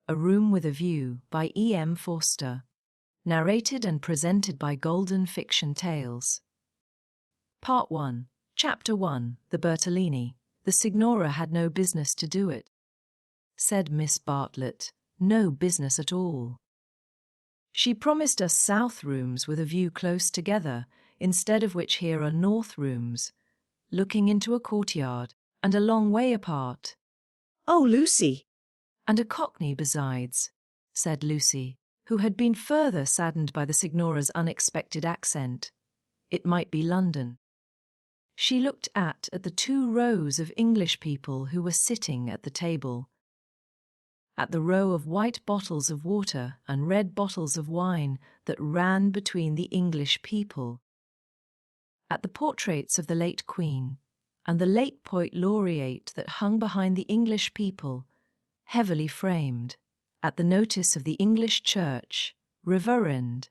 A Room with a View by E.M. Forster. Narrated and presented by Golden Fiction Tales. Part 1. Chapter 1. The Bertolini. The Signora had no business to do it, said Miss Bartlett. No business at all. She promised us south rooms with a view close together, instead of which here are north rooms, looking into a courtyard, and a long way apart. Oh, Lucy! And a cockney besides, said Lucy, who had been further saddened by the Signora's unexpected accent. It might be London. She looked at the 2 rows of English people who were sitting at the table, at the row of white bottles of water and red bottles of wine that ran between the English people, at the portraits of the late Queen and the late Poet Laureate that hung behind the English people, heavily framed, at the notice of the English Church, Reverend,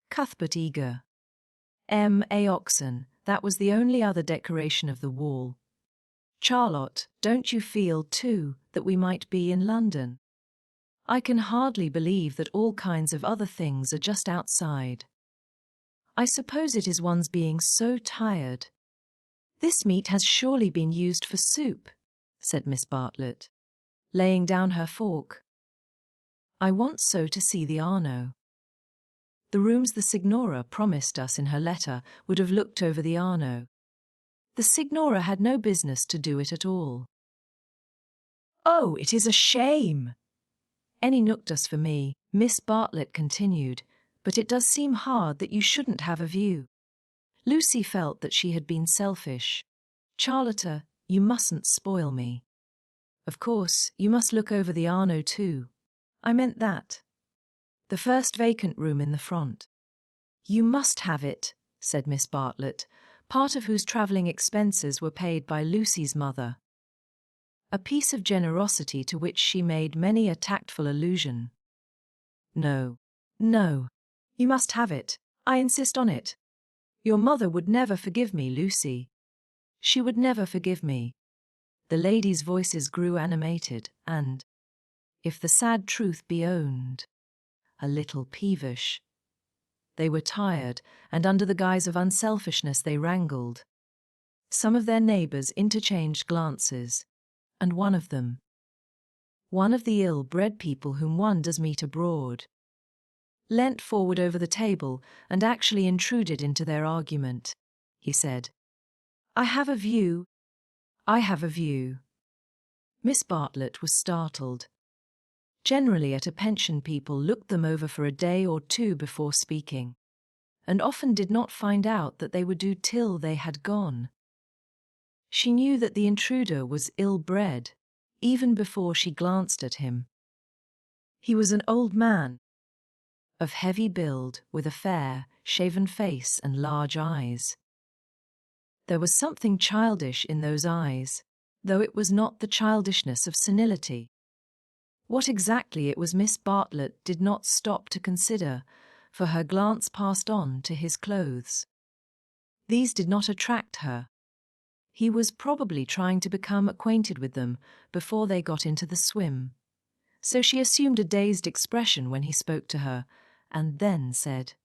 Cuthbert Eager, M.A. Oxon. That was the only other decoration of the wall. Charlotte, don't you feel, too, that we might be in London? I can hardly believe that all kinds of other things are just outside. I suppose it is one's being so tired. This meat has surely been used for soup, said Miss Bartlett, laying down her fork. I want so to see the Arno. The rooms the Signora promised us in her letter would have looked over the Arno. The Signora had no business to do it at all. Oh, it is a shame! Any nooked for me, Miss Bartlett continued, but it does seem hard that you shouldn't have a view. Lucy felt that she had been selfish. Charlotte, you mustn't spoil me. Of course, you must look over the Arno too. I meant that. The first vacant room in the front. You must have it, said Miss Bartlett, part of whose travelling expenses were paid by Lucy's mother. A piece of generosity to which she made many a tactful allusion. No, no, you must have it. I insist on it. Your mother would never forgive me, Lucy. She would never forgive me. The ladies' voices grew animated and, if the sad truth be owned, a little peevish. They were tired, and under the guise of unselfishness they wrangled. Some of their neighbours interchanged glances, and one of them, one of the ill-bred people whom one does meet abroad, leant forward over the table and actually intruded into their argument. He said, I have a view. I have a view. Miss Bartlett was startled. Generally at a pension people looked them over for a day or 2 before speaking, and often did not find out that they would do till they had gone. She knew that the intruder was ill-bred, even before she glanced at him. He was an old man, of heavy build, with a fair, shaven face and large eyes. There was something childish in those eyes, though it was not the childishness of senility. What exactly it was Miss Bartlett did not stop to consider, for her glance passed on to his clothes. These did not attract her. He was probably trying to become acquainted with them before they got into the swim. So she assumed a dazed expression when he spoke to her, and then said,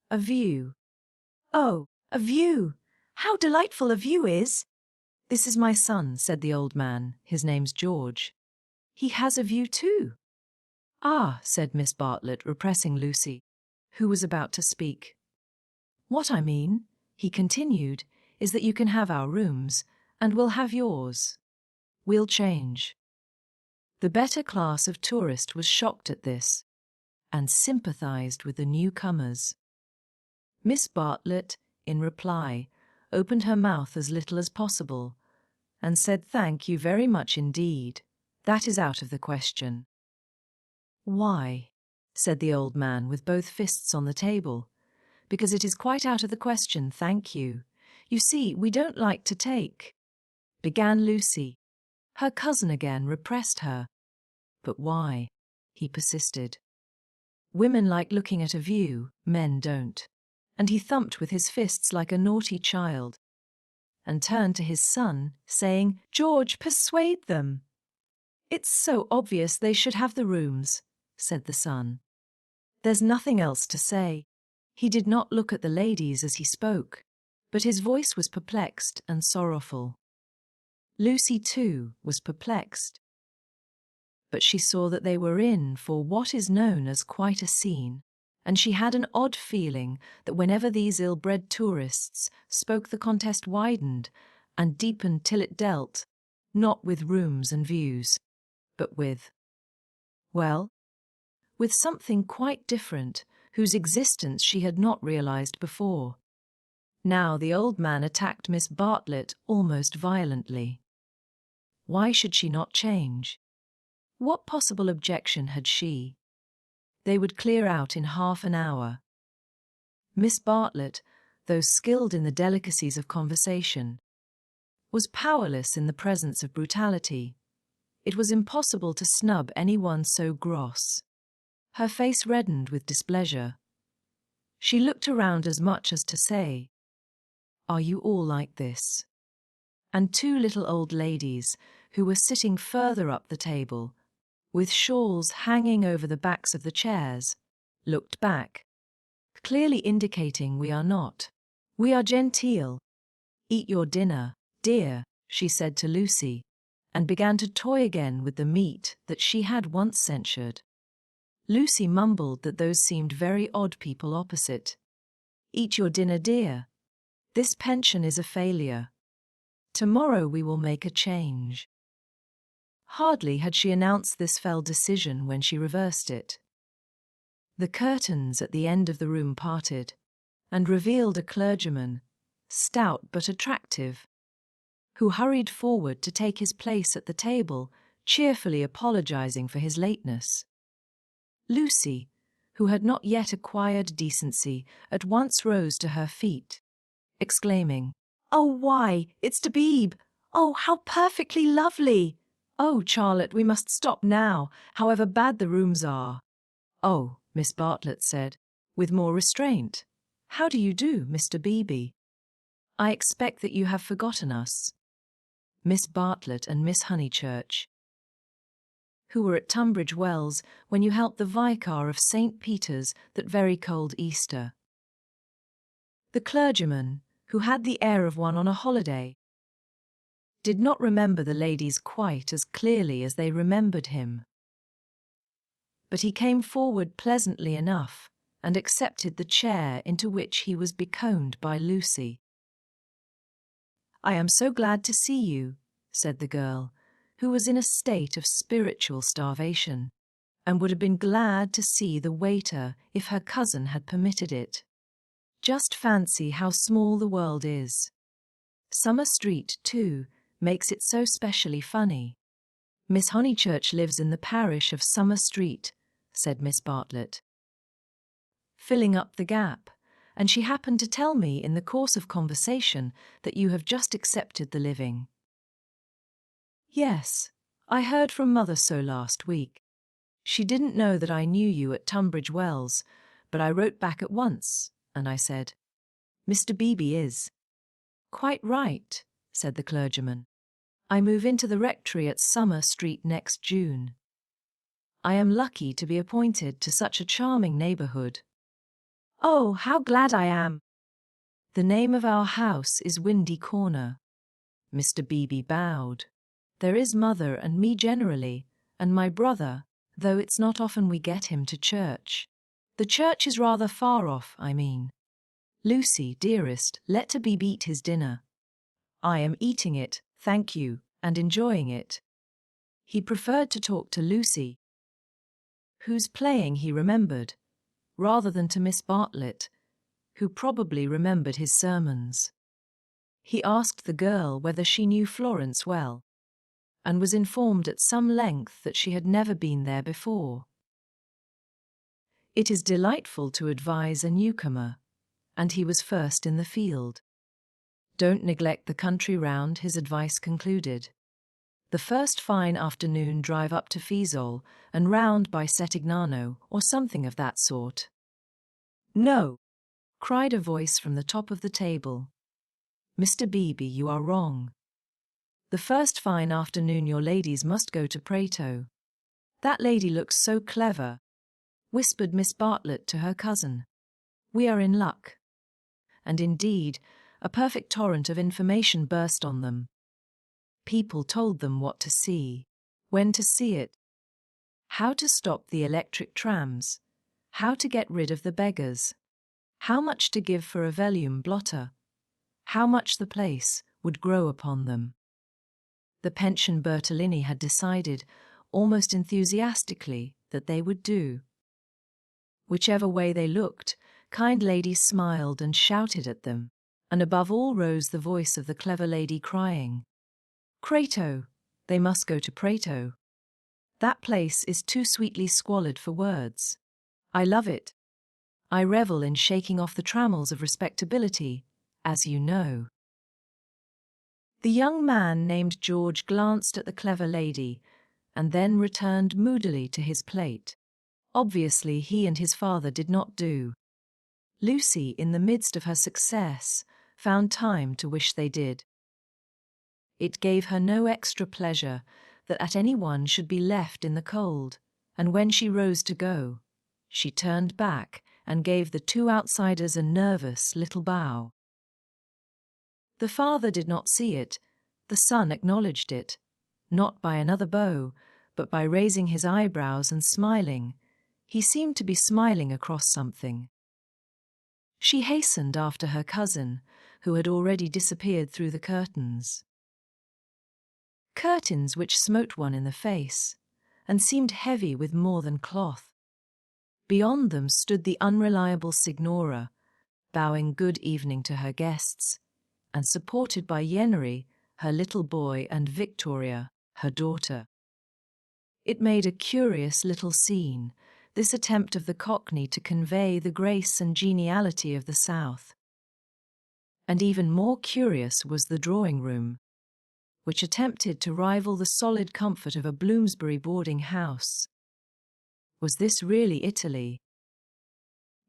A view. Oh, a view! How delightful a view is! This is my son, said the old man. His name's George. He has a view too. Ah, said Miss Bartlett, repressing Lucy, who was about to speak. What I mean, he continued, is that you can have our rooms, and we'll have yours. We'll change. The better class of tourist was shocked at this, and sympathized with the newcomers. Miss Bartlett, in reply, opened her mouth as little as possible, and said thank you very much indeed. That is out of the question. Why? Said the old man with both fists on the table. Because it is quite out of the question, thank you. You see, we don't like to take, began Lucy. Her cousin again repressed her. But why? He persisted. Women like looking at a view, men don't. And he thumped with his fists like a naughty child, and turned to his son, saying, George, persuade them. It's so obvious they should have the rooms, said the son. There's nothing else to say. He did not look at the ladies as he spoke, but his voice was perplexed and sorrowful. Lucy, too, was perplexed. But she saw that they were in for what is known as quite a scene, and she had an odd feeling that whenever these ill-bred tourists spoke, the contest widened and deepened till it dealt, not with rooms and views, but with, well, with something quite different, whose existence she had not realized before. Now the old man attacked Miss Bartlett almost violently. Why should she not change? What possible objection had she? They would clear out in half an hour. Miss Bartlett, though skilled in the delicacies of conversation, was powerless in the presence of brutality. It was impossible to snub anyone so gross. Her face reddened with displeasure. She looked around as much as to say, "Are you all like this?" And two little old ladies, who were sitting further up the table, with shawls hanging over the backs of the chairs, looked back, clearly indicating we are not. We are genteel. Eat your dinner, dear, she said to Lucy, and began to toy again with the meat that she had once censured. Lucy mumbled that those seemed very odd people opposite. Eat your dinner, dear. This pension is a failure. Tomorrow we will make a change. Hardly had she announced this fell decision when she reversed it. The curtains at the end of the room parted, and revealed a clergyman, stout but attractive, who hurried forward to take his place at the table, cheerfully apologizing for his lateness. Lucy, who had not yet acquired decency, at once rose to her feet, exclaiming, "Oh, why, it's to Beebe! Oh, how perfectly lovely!" "Oh, Charlotte, we must stop now, however bad the rooms are." "Oh," Miss Bartlett said, with more restraint. "How do you do, Mr. Beebe? I expect that you have forgotten us." Miss Bartlett and Miss Honeychurch, who were at Tunbridge Wells when you helped the vicar of St. Peter's that very cold Easter. The clergyman, who had the air of one on a holiday, did not remember the ladies quite as clearly as they remembered him. But he came forward pleasantly enough and accepted the chair into which he was beconed by Lucy. "I am so glad to see you," said the girl, who was in a state of spiritual starvation, and would have been glad to see the waiter if her cousin had permitted it. "Just fancy how small the world is. Summer Street, too, makes it so specially funny." "Miss Honeychurch lives in the parish of Summer Street," said Miss Bartlett, filling up the gap, "and she happened to tell me in the course of conversation that you have just accepted the living." "Yes, I heard from Mother so last week. She didn't know that I knew you at Tunbridge Wells, but I wrote back at once, and I said, 'Mr. Beebe is.'" "Quite right," said the clergyman. "I move into the rectory at Summer Street next June. I am lucky to be appointed to such a charming neighbourhood." "Oh, how glad I am!" "The name of our house is Windy Corner." Mr. Beebe bowed. "There is Mother and me generally, and my brother, though it's not often we get him to church. The church is rather far off, I mean. Lucy, dearest, let to Beebe eat his dinner." "I am eating it, thank you, and enjoying it." He preferred to talk to Lucy, whose playing he remembered, rather than to Miss Bartlett, who probably remembered his sermons. He asked the girl whether she knew Florence well, and was informed at some length that she had never been there before. It is delightful to advise a newcomer, and he was first in the field. "Don't neglect the country round," his advice concluded. "The first fine afternoon drive up to Fiesole and round by Settignano or something of that sort." "No," cried a voice from the top of the table. "Mr. Beebe, you are wrong. The first fine afternoon your ladies must go to Prato. That lady looks so clever, whispered Miss Bartlett to her cousin. We are in luck. And indeed, a perfect torrent of information burst on them. People told them what to see, when to see it, how to stop the electric trams, how to get rid of the beggars, how much to give for a vellum blotter, how much the place would grow upon them. The pension Bertolini had decided, almost enthusiastically, that they would do. Whichever way they looked, kind ladies smiled and shouted at them, and above all rose the voice of the clever lady crying, Prato! They must go to Prato. That place is too sweetly squalid for words. I love it. I revel in shaking off the trammels of respectability, as you know. The young man named George glanced at the clever lady, and then returned moodily to his plate. Obviously he and his father did not do. Lucy, in the midst of her success, found time to wish they did. It gave her no extra pleasure that at any one should be left in the cold, and when she rose to go, she turned back and gave the two outsiders a nervous little bow. The father did not see it, the son acknowledged it, not by another bow, but by raising his eyebrows and smiling. He seemed to be smiling across something. She hastened after her cousin, who had already disappeared through the curtains. Curtains which smote one in the face, and seemed heavy with more than cloth. Beyond them stood the unreliable Signora, bowing good evening to her guests, and supported by Yennery, her little boy, and Victoria, her daughter. It made a curious little scene, this attempt of the Cockney to convey the grace and geniality of the South. And even more curious was the drawing-room, which attempted to rival the solid comfort of a Bloomsbury boarding house. Was this really Italy?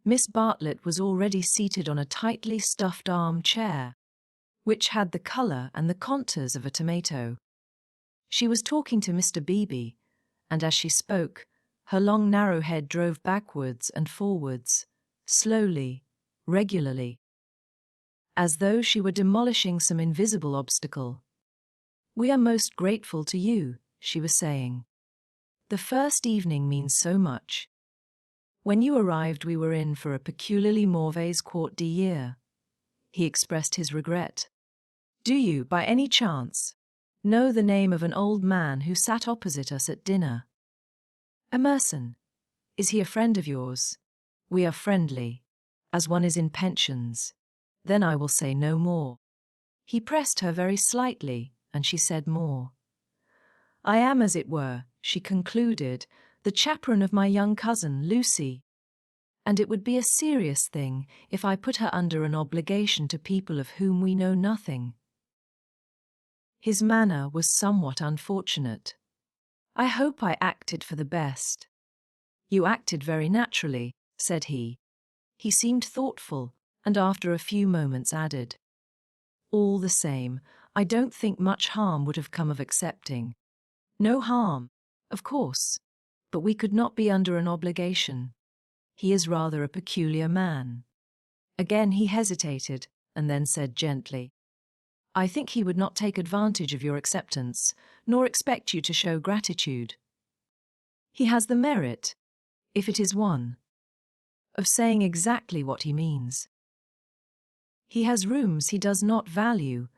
Miss Bartlett was already seated on a tightly stuffed arm-chair, which had the colour and the contours of a tomato. She was talking to Mr. Beebe, and as she spoke, her long narrow head drove backwards and forwards, slowly, regularly, as though she were demolishing some invisible obstacle. We are most grateful to you, she was saying. The first evening means so much. When you arrived we were in for a peculiarly mauvaise quart d'hier. He expressed his regret. Do you, by any chance, know the name of an old man who sat opposite us at dinner? Emerson. Is he a friend of yours? We are friendly, as one is in pensions. Then I will say no more. He pressed her very slightly, and she said more. I am, as it were, she concluded, the chaperon of my young cousin, Lucy. And it would be a serious thing if I put her under an obligation to people of whom we know nothing. His manner was somewhat unfortunate. I hope I acted for the best. You acted very naturally, said he. He seemed thoughtful, and after a few moments added, all the same, I don't think much harm would have come of accepting. No harm, of course, but we could not be under an obligation. He is rather a peculiar man. Again he hesitated, and then said gently, I think he would not take advantage of your acceptance, nor expect you to show gratitude. He has the merit, if it is one, of saying exactly what he means. He has rooms he does not value,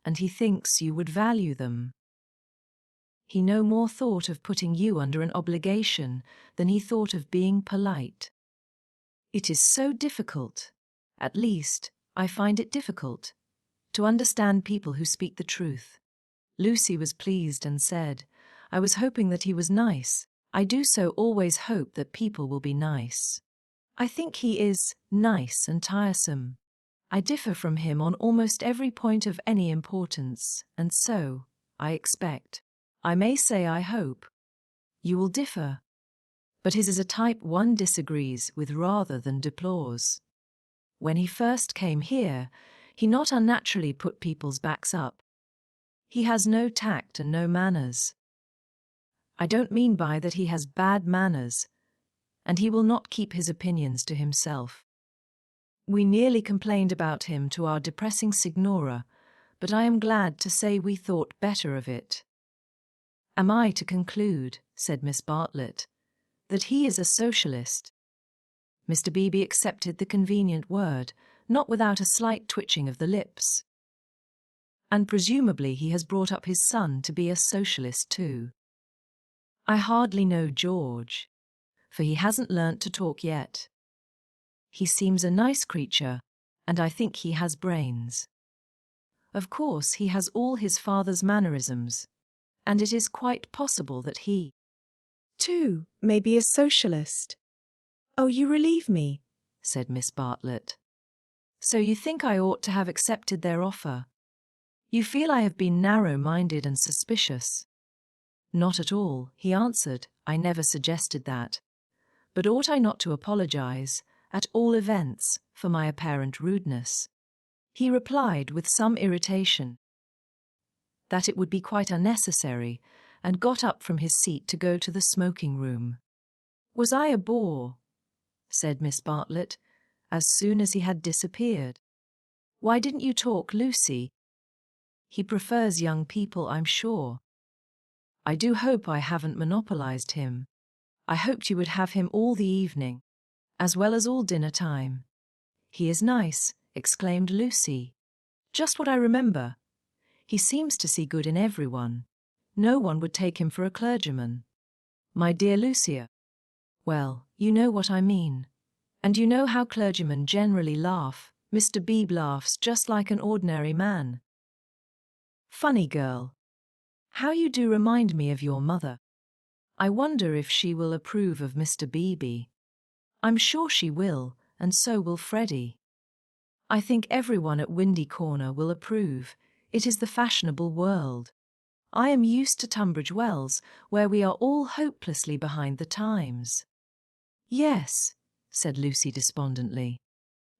and he thinks you would value them. He no more thought of putting you under an obligation than he thought of being polite. It is so difficult, at least, I find it difficult, to understand people who speak the truth. Lucy was pleased and said, I was hoping that he was nice. I do so always hope that people will be nice. I think he is nice and tiresome. I differ from him on almost every point of any importance, and so, I expect, I may say I hope, you will differ. But his is a type one disagrees with rather than deplores. When he first came here, he not unnaturally put people's backs up. He has no tact and no manners. I don't mean by that he has bad manners, and he will not keep his opinions to himself. We nearly complained about him to our depressing Signora, but I am glad to say we thought better of it. Am I to conclude, said Miss Bartlett, that he is a socialist? Mr. Beebe accepted the convenient word, not without a slight twitching of the lips. And presumably he has brought up his son to be a socialist too. I hardly know George, for he hasn't learnt to talk yet. He seems a nice creature, and I think he has brains. Of course he has all his father's mannerisms, and it is quite possible that he, too, may be a socialist. Oh, you relieve me, said Miss Bartlett. So you think I ought to have accepted their offer? You feel I have been narrow-minded and suspicious. Not at all, he answered. I never suggested that. But ought I not to apologize, at all events, for my apparent rudeness? He replied with some irritation that it would be quite unnecessary, and got up from his seat to go to the smoking-room. Was I a bore? Said Miss Bartlett, as soon as he had disappeared. Why didn't you talk, Lucy? He prefers young people, I'm sure. I do hope I haven't monopolized him. I hoped you would have him all the evening, as well as all dinner time. He is nice, exclaimed Lucy. Just what I remember. He seems to see good in everyone. No one would take him for a clergyman. My dear Lucia. Well, you know what I mean. And you know how clergymen generally laugh. Mr. Beebe laughs just like an ordinary man. Funny girl. How you do remind me of your mother. I wonder if she will approve of Mr. Beebe. I'm sure she will, and so will Freddy. I think everyone at Windy Corner will approve. It is the fashionable world. I am used to Tunbridge Wells, where we are all hopelessly behind the times. Yes, said Lucy despondently.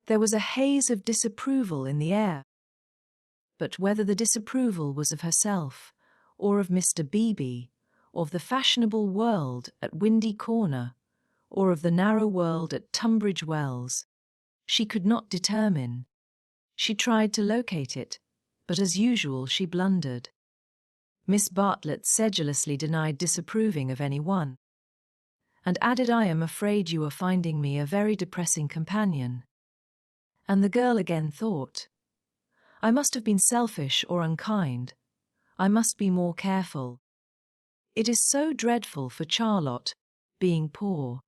There was a haze of disapproval in the air. But whether the disapproval was of herself, or of Mr. Beebe, or of the fashionable world at Windy Corner, or of the narrow world at Tunbridge Wells, she could not determine. She tried to locate it, but as usual she blundered. Miss Bartlett sedulously denied disapproving of any one, and added, I am afraid you are finding me a very depressing companion. And the girl again thought, I must have been selfish or unkind. I must be more careful. It is so dreadful for Charlotte, being poor.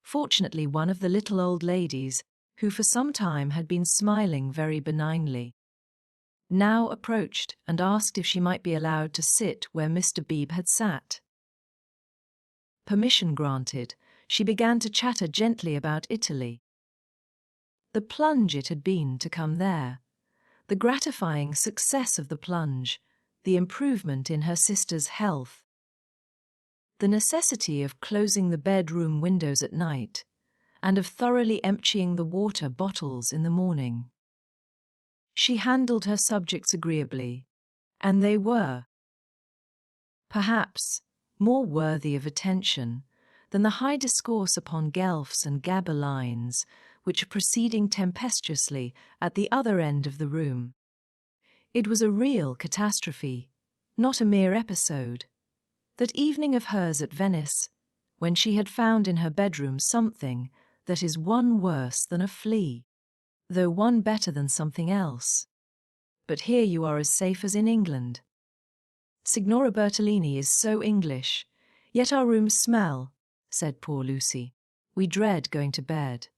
Fortunately, one of the little old ladies, who for some time had been smiling very benignly, now approached and asked if she might be allowed to sit where Mr. Beebe had sat. Permission granted, she began to chatter gently about Italy. The plunge it had been to come there, the gratifying success of the plunge, the improvement in her sister's health, the necessity of closing the bedroom windows at night, and of thoroughly emptying the water bottles in the morning. She handled her subjects agreeably, and they were, perhaps, more worthy of attention than the high discourse upon Guelphs and Gabellines which were proceeding tempestuously at the other end of the room. It was a real catastrophe, not a mere episode. That evening of hers at Venice, when she had found in her bedroom something that is one worse than a flea, though one better than something else. But here you are as safe as in England. Signora Bertolini is so English, yet our rooms smell, said poor Lucy. We dread going to bed.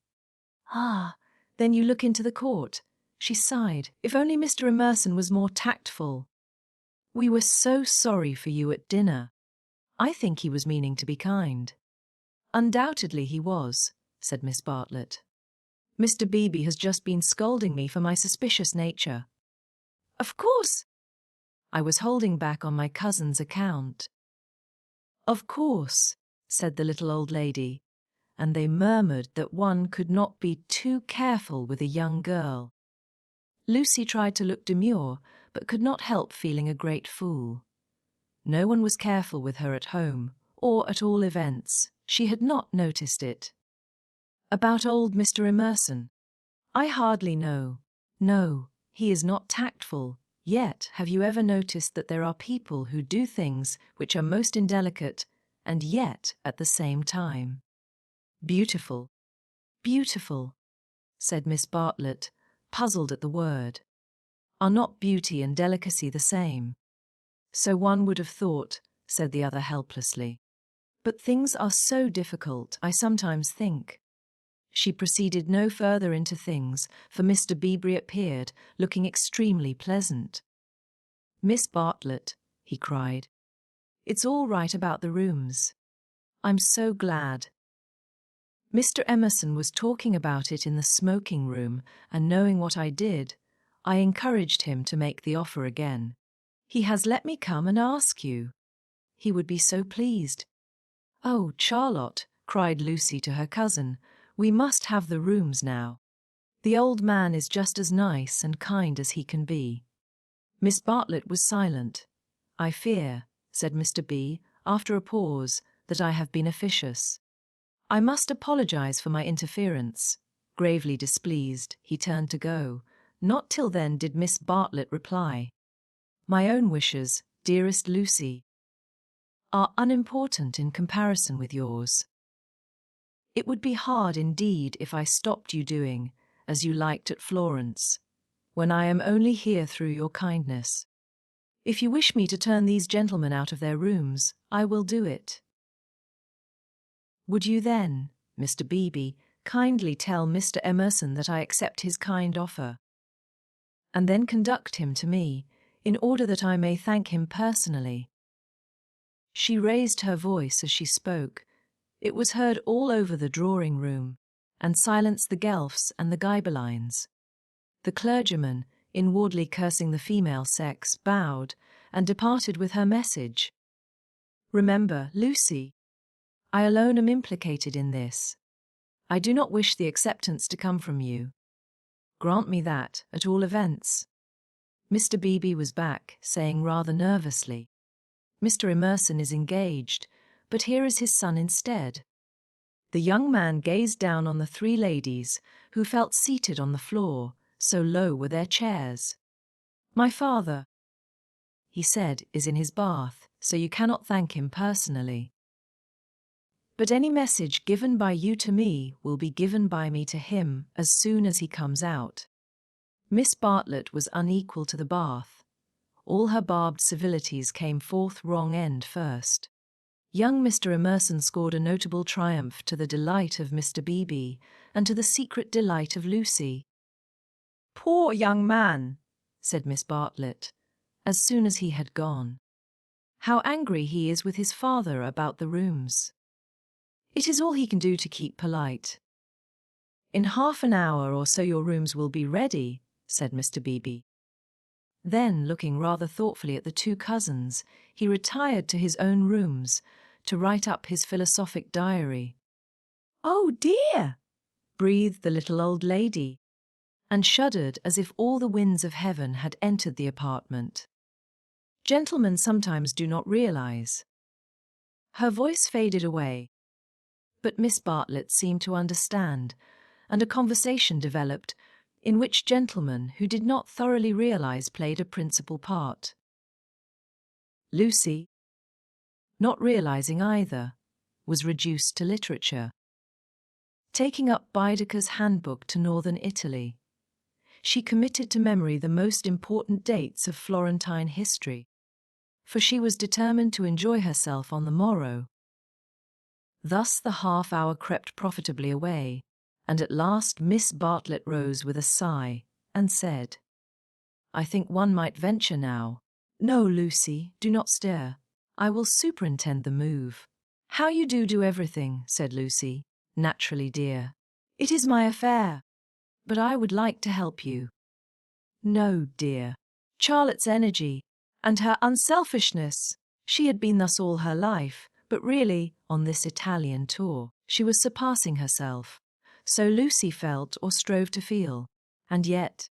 Ah, then you look into the court. She sighed. If only Mr. Emerson was more tactful. We were so sorry for you at dinner. I think he was meaning to be kind. Undoubtedly he was, said Miss Bartlett. Mr. Beebe has just been scolding me for my suspicious nature. Of course. I was holding back on my cousin's account. Of course, said the little old lady, and they murmured that one could not be too careful with a young girl. Lucy tried to look demure, but could not help feeling a great fool. No one was careful with her at home, or at all events, she had not noticed it. About old Mr. Emerson? I hardly know. No, he is not tactful. Yet, have you ever noticed that there are people who do things which are most indelicate, and yet, at the same time, beautiful? Beautiful, said Miss Bartlett, puzzled at the word. Are not beauty and delicacy the same? So one would have thought, said the other helplessly. But things are so difficult, I sometimes think. She proceeded no further into things, for Mr. Beebe appeared, looking extremely pleasant. Miss Bartlett, he cried, it's all right about the rooms. I'm so glad. Mr. Emerson was talking about it in the smoking room, and knowing what I did, I encouraged him to make the offer again. He has let me come and ask you. He would be so pleased. Oh, Charlotte, cried Lucy to her cousin, we must have the rooms now. The old man is just as nice and kind as he can be. Miss Bartlett was silent. I fear, said Mr. B, after a pause, that I have been officious. I must apologize for my interference. Gravely displeased, he turned to go. Not till then did Miss Bartlett reply. My own wishes, dearest Lucy, are unimportant in comparison with yours. It would be hard indeed if I stopped you doing as you liked at Florence, when I am only here through your kindness. If you wish me to turn these gentlemen out of their rooms, I will do it. Would you then, Mr. Beebe, kindly tell Mr. Emerson that I accept his kind offer, and then conduct him to me, in order that I may thank him personally? She raised her voice as she spoke. It was heard all over the drawing-room, and silenced the Guelphs and the Ghibellines. The clergyman, inwardly cursing the female sex, bowed, and departed with her message. Remember, Lucy, I alone am implicated in this. I do not wish the acceptance to come from you. Grant me that, at all events. Mr. Beebe was back, saying rather nervously, Mr. Emerson is engaged, but here is his son instead. The young man gazed down on the three ladies, who felt seated on the floor, so low were their chairs. My father, he said, is in his bath, so you cannot thank him personally. But any message given by you to me will be given by me to him as soon as he comes out. Miss Bartlett was unequal to the bath. All her barbed civilities came forth wrong end first. Young Mr. Emerson scored a notable triumph to the delight of Mr. Beebe and to the secret delight of Lucy. Poor young man, said Miss Bartlett, as soon as he had gone. How angry he is with his father about the rooms. It is all he can do to keep polite. In half an hour or so your rooms will be ready, said Mr. Beebe. Then, looking rather thoughtfully at the two cousins, he retired to his own rooms to write up his philosophic diary. Oh dear, breathed the little old lady, and shuddered as if all the winds of heaven had entered the apartment. Gentlemen sometimes do not realize. Her voice faded away, but Miss Bartlett seemed to understand, and a conversation developed in which gentlemen who did not thoroughly realize played a principal part. Lucy, not realizing either, was reduced to literature. Taking up Baedeker's Handbook to Northern Italy, she committed to memory the most important dates of Florentine history, for she was determined to enjoy herself on the morrow. Thus the half-hour crept profitably away, and at last Miss Bartlett rose with a sigh, and said, I think one might venture now. No, Lucy, do not stir. I will superintend the move. How you do everything, said Lucy. Naturally, dear. It is my affair. But I would like to help you. No, dear. Charlotte's energy, and her unselfishness. She had been thus all her life, but really, on this Italian tour, she was surpassing herself. So Lucy felt or strove to feel. And yet,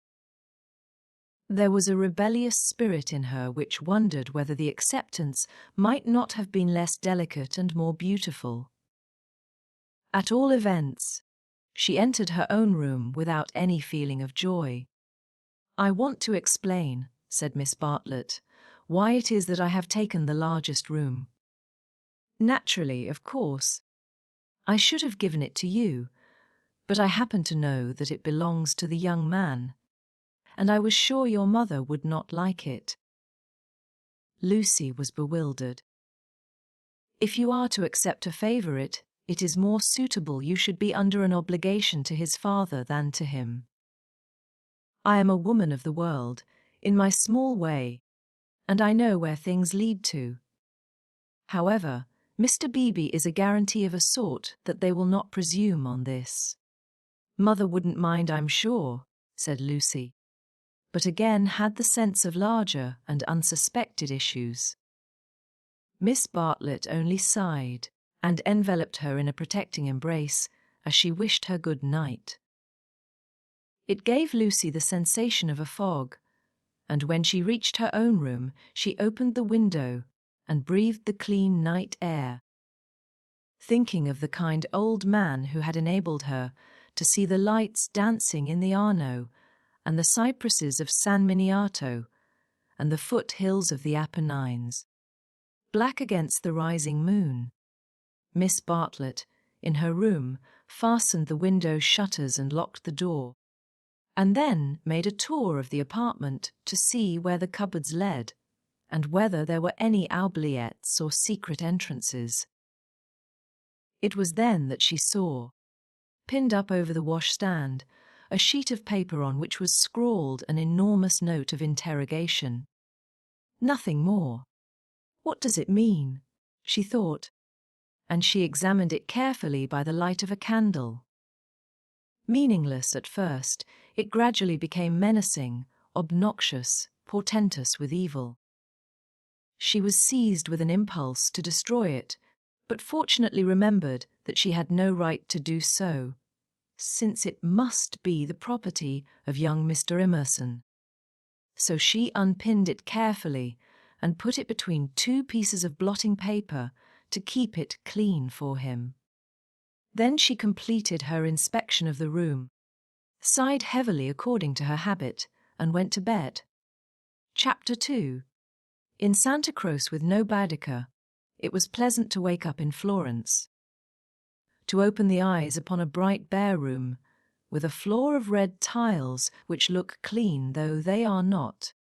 There was a rebellious spirit in her which wondered whether the acceptance might not have been less delicate and more beautiful. At all events, she entered her own room without any feeling of joy. "I want to explain," said Miss Bartlett, "why it is that I have taken the largest room. Naturally, of course, I should have given it to you, but I happen to know that it belongs to the young man, and I was sure your mother would not like it." Lucy was bewildered. "If you are to accept a favourite, it is more suitable you should be under an obligation to his father than to him. I am a woman of the world, in my small way, and I know where things lead to. However, Mr. Beebe is a guarantee of a sort that they will not presume on this." "Mother wouldn't mind, I'm sure," said Lucy, but again had the sense of larger and unsuspected issues. Miss Bartlett only sighed and enveloped her in a protecting embrace as she wished her good night. It gave Lucy the sensation of a fog, and when she reached her own room she opened the window and breathed the clean night air, thinking of the kind old man who had enabled her to see the lights dancing in the Arno and the cypresses of San Miniato and the foothills of the Apennines, black against the rising moon. Miss Bartlett, in her room, fastened the window shutters and locked the door, and then made a tour of the apartment to see where the cupboards led, and whether there were any oubliettes or secret entrances. It was then that she saw, pinned up over the washstand, a sheet of paper on which was scrawled an enormous note of interrogation. Nothing more. "What does it mean?" she thought, and she examined it carefully by the light of a candle. Meaningless at first, it gradually became menacing, obnoxious, portentous with evil. She was seized with an impulse to destroy it, but fortunately remembered that she had no right to do so, since it must be the property of young Mr. Emerson. So she unpinned it carefully and put it between two pieces of blotting paper to keep it clean for him. Then she completed her inspection of the room, sighed heavily according to her habit, and went to bed. Chapter 2. In Santa Croce with no Baedeker, it was pleasant to wake up in Florence, to open the eyes upon a bright bare room, with a floor of red tiles which look clean though they are not,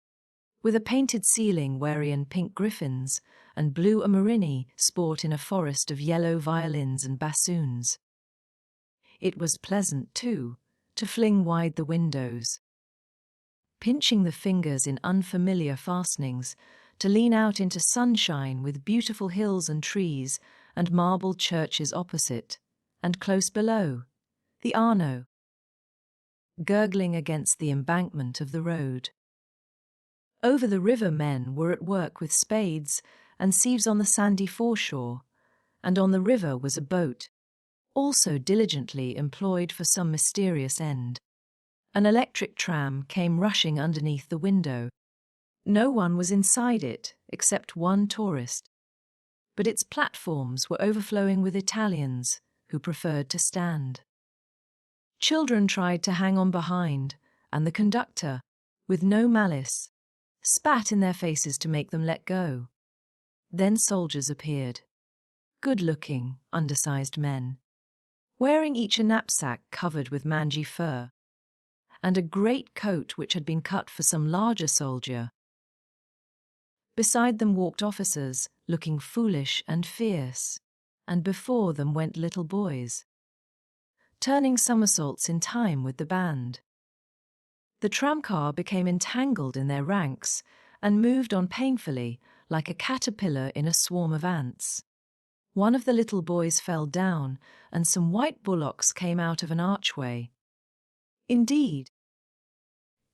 with a painted ceiling wherein pink griffins and blue amorini sport in a forest of yellow violins and bassoons. It was pleasant, too, to fling wide the windows, pinching the fingers in unfamiliar fastenings, to lean out into sunshine with beautiful hills and trees and marble churches opposite, and close below, the Arno, gurgling against the embankment of the road. Over the river men were at work with spades and sieves on the sandy foreshore, and on the river was a boat, also diligently employed for some mysterious end. An electric tram came rushing underneath the window. No one was inside it except one tourist, but its platforms were overflowing with Italians who preferred to stand. Children tried to hang on behind, and the conductor, with no malice, spat in their faces to make them let go. Then soldiers appeared, good-looking, undersized men, wearing each a knapsack covered with mangy fur, and a great coat which had been cut for some larger soldier. Beside them walked officers, looking foolish and fierce, and before them went little boys, turning somersaults in time with the band. The tramcar became entangled in their ranks and moved on painfully like a caterpillar in a swarm of ants. One of the little boys fell down, and some white bullocks came out of an archway. Indeed,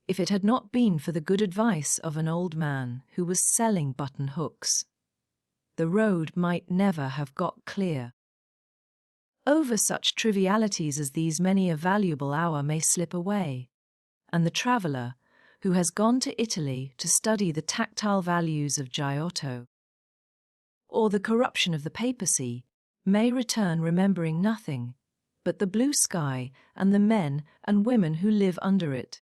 if it had not been for the good advice of an old man who was selling button hooks, the road might never have got clear. Over such trivialities as these many a valuable hour may slip away, and the traveller, who has gone to Italy to study the tactile values of Giotto, or the corruption of the papacy, may return remembering nothing but the blue sky and the men and women who live under it.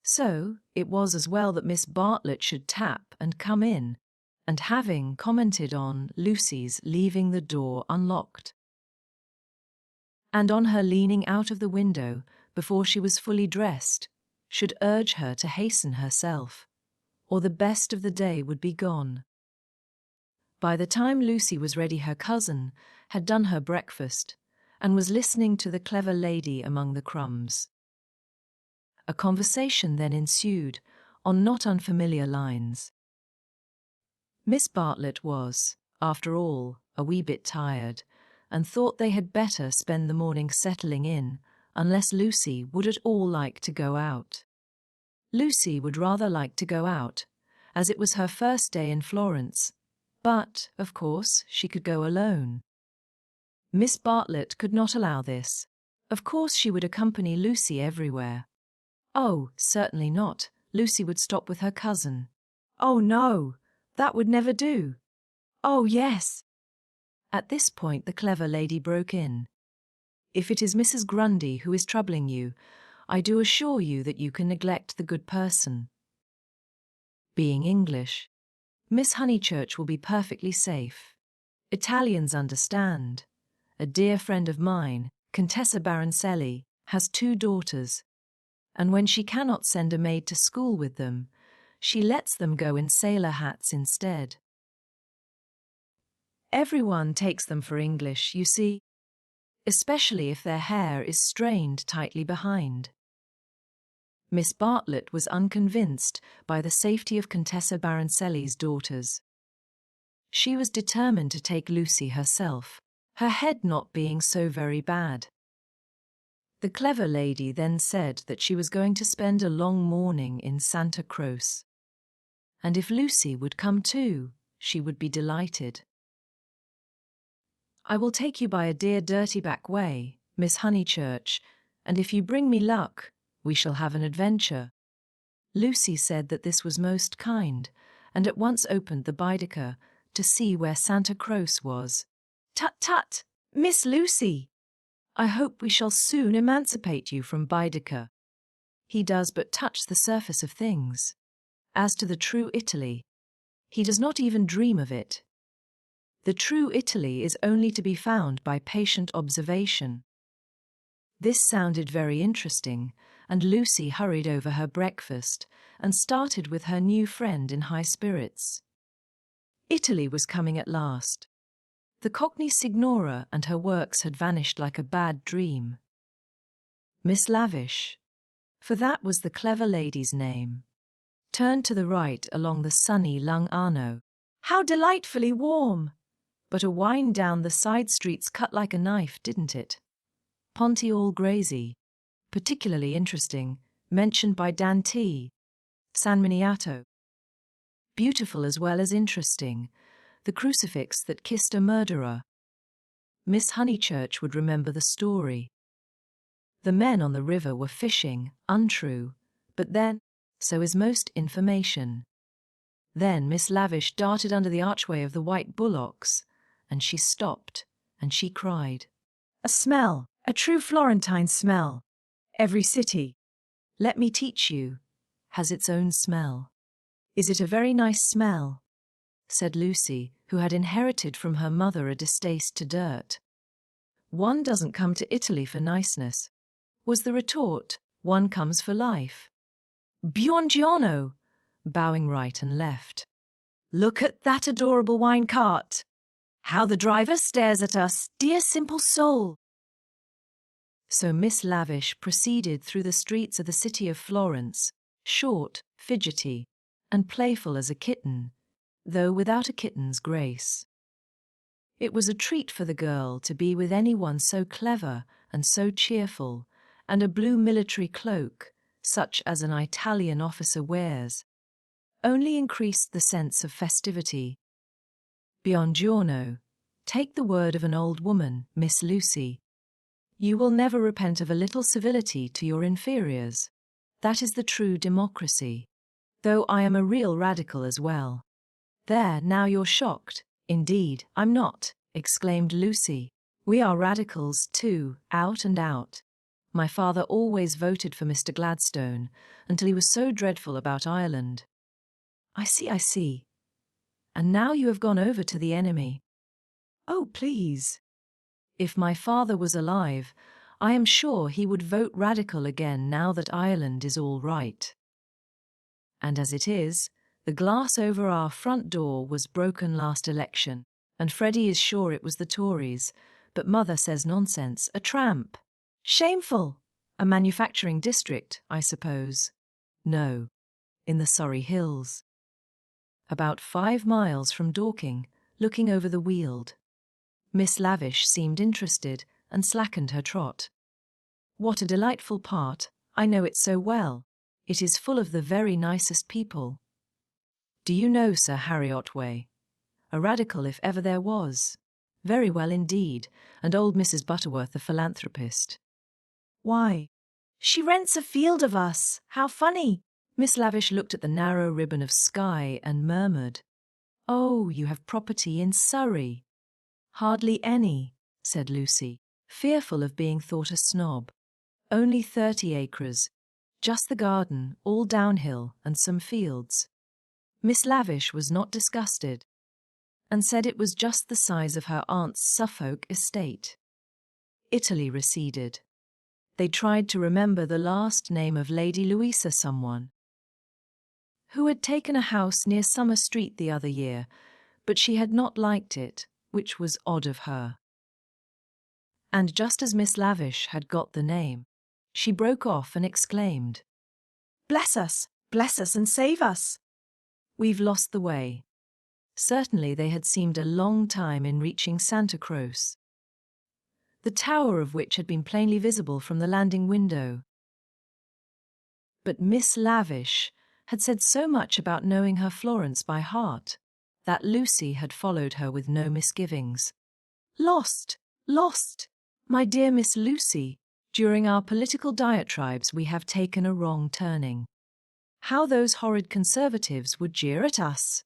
So, it was as well that Miss Bartlett should tap and come in, and having commented on Lucy's leaving the door unlocked, and on her leaning out of the window before she was fully dressed, should urge her to hasten herself, or the best of the day would be gone. By the time Lucy was ready, her cousin had done her breakfast and was listening to the clever lady among the crumbs. A conversation then ensued on not unfamiliar lines. Miss Bartlett was, after all, a wee bit tired, and thought they had better spend the morning settling in, unless Lucy would at all like to go out. Lucy would rather like to go out, as it was her first day in Florence, but, of course, she could go alone. Miss Bartlett could not allow this. Of course she would accompany Lucy everywhere. Oh, certainly not. Lucy would stop with her cousin. Oh no, that would never do. Oh yes. At this point the clever lady broke in. If it is Mrs. Grundy who is troubling you, I do assure you that you can neglect the good person. Being English, Miss Honeychurch will be perfectly safe. Italians understand. A dear friend of mine, Contessa Baroncelli, has 2 daughters, and when she cannot send a maid to school with them, she lets them go in sailor hats instead. Everyone takes them for English, you see, especially if their hair is strained tightly behind. Miss Bartlett was unconvinced by the safety of Contessa Baroncelli's daughters. She was determined to take Lucy herself, her head not being so very bad. The clever lady then said that she was going to spend a long morning in Santa Croce, and if Lucy would come too, she would be delighted. I will take you by a dear dirty back way, Miss Honeychurch, and if you bring me luck, we shall have an adventure. Lucy said that this was most kind, and at once opened the Baedeker to see where Santa Croce was. Tut tut, Miss Lucy. I hope we shall soon emancipate you from Baedeker. He does but touch the surface of things. As to the true Italy, he does not even dream of it. The true Italy is only to be found by patient observation. This sounded very interesting, and Lucy hurried over her breakfast and started with her new friend in high spirits. Italy was coming at last. The Cockney Signora and her works had vanished like a bad dream. Miss Lavish, for that was the clever lady's name, turned to the right along the sunny Lung Arno. How delightfully warm! But a wind down the side streets cut like a knife, didn't it? Ponte all Grazy, particularly interesting, mentioned by Dante. San Miniato, beautiful as well as interesting, the crucifix that kissed a murderer. Miss Honeychurch would remember the story. The men on the river were fishing, untrue, but then, so is most information. Then Miss Lavish darted under the archway of the White Bullocks, and she stopped, and she cried. A smell, a true Florentine smell. Every city, let me teach you, has its own smell. Is it a very nice smell? Said Lucy, who had inherited from her mother a distaste to dirt. One doesn't come to Italy for niceness, was the retort. One comes for life. Buongiorno, bowing right and left. Look at that adorable wine cart. How the driver stares at us, dear simple soul. So Miss Lavish proceeded through the streets of the city of Florence, short, fidgety, and playful as a kitten, though without a kitten's grace. It was a treat for the girl to be with anyone so clever and so cheerful, and a blue military cloak, such as an Italian officer wears, only increased the sense of festivity. Buongiorno, take the word of an old woman, Miss Lucy. You will never repent of a little civility to your inferiors. That is the true democracy. Though I am a real radical as well. There, now you're shocked. Indeed, I'm not, exclaimed Lucy. We are radicals too, out and out. My father always voted for Mr. Gladstone, until he was so dreadful about Ireland. I see. And now you have gone over to the enemy. Oh, please. If my father was alive, I am sure he would vote radical again now that Ireland is all right. And as it is, the glass over our front door was broken last election, and Freddy is sure it was the Tories, but Mother says nonsense, a tramp. Shameful! A manufacturing district, I suppose. No, in the Surrey Hills. About 5 miles from Dorking, looking over the Weald. Miss Lavish seemed interested and slackened her trot. What a delightful part, I know it so well. It is full of the very nicest people. Do you know Sir Harry Otway? A radical if ever there was. Very well indeed, and old Mrs. Butterworth a philanthropist. Why? She rents a field of us. How funny! Miss Lavish looked at the narrow ribbon of sky and murmured, Oh, you have property in Surrey. Hardly any, said Lucy, fearful of being thought a snob. Only 30 acres. Just the garden, all downhill, and some fields. Miss Lavish was not disgusted, and said it was just the size of her aunt's Suffolk estate. Italy receded. They tried to remember the last name of Lady Louisa someone, who had taken a house near Summer Street the other year, but she had not liked it, which was odd of her. And just as Miss Lavish had got the name, she broke off and exclaimed, bless us and save us! We've lost the way. Certainly they had seemed a long time in reaching Santa Croce, the tower of which had been plainly visible from the landing window. But Miss Lavish had said so much about knowing her Florence by heart, that Lucy had followed her with no misgivings. Lost! My dear Miss Lucy, during our political diatribes we have taken a wrong turning. How those horrid Conservatives would jeer at us!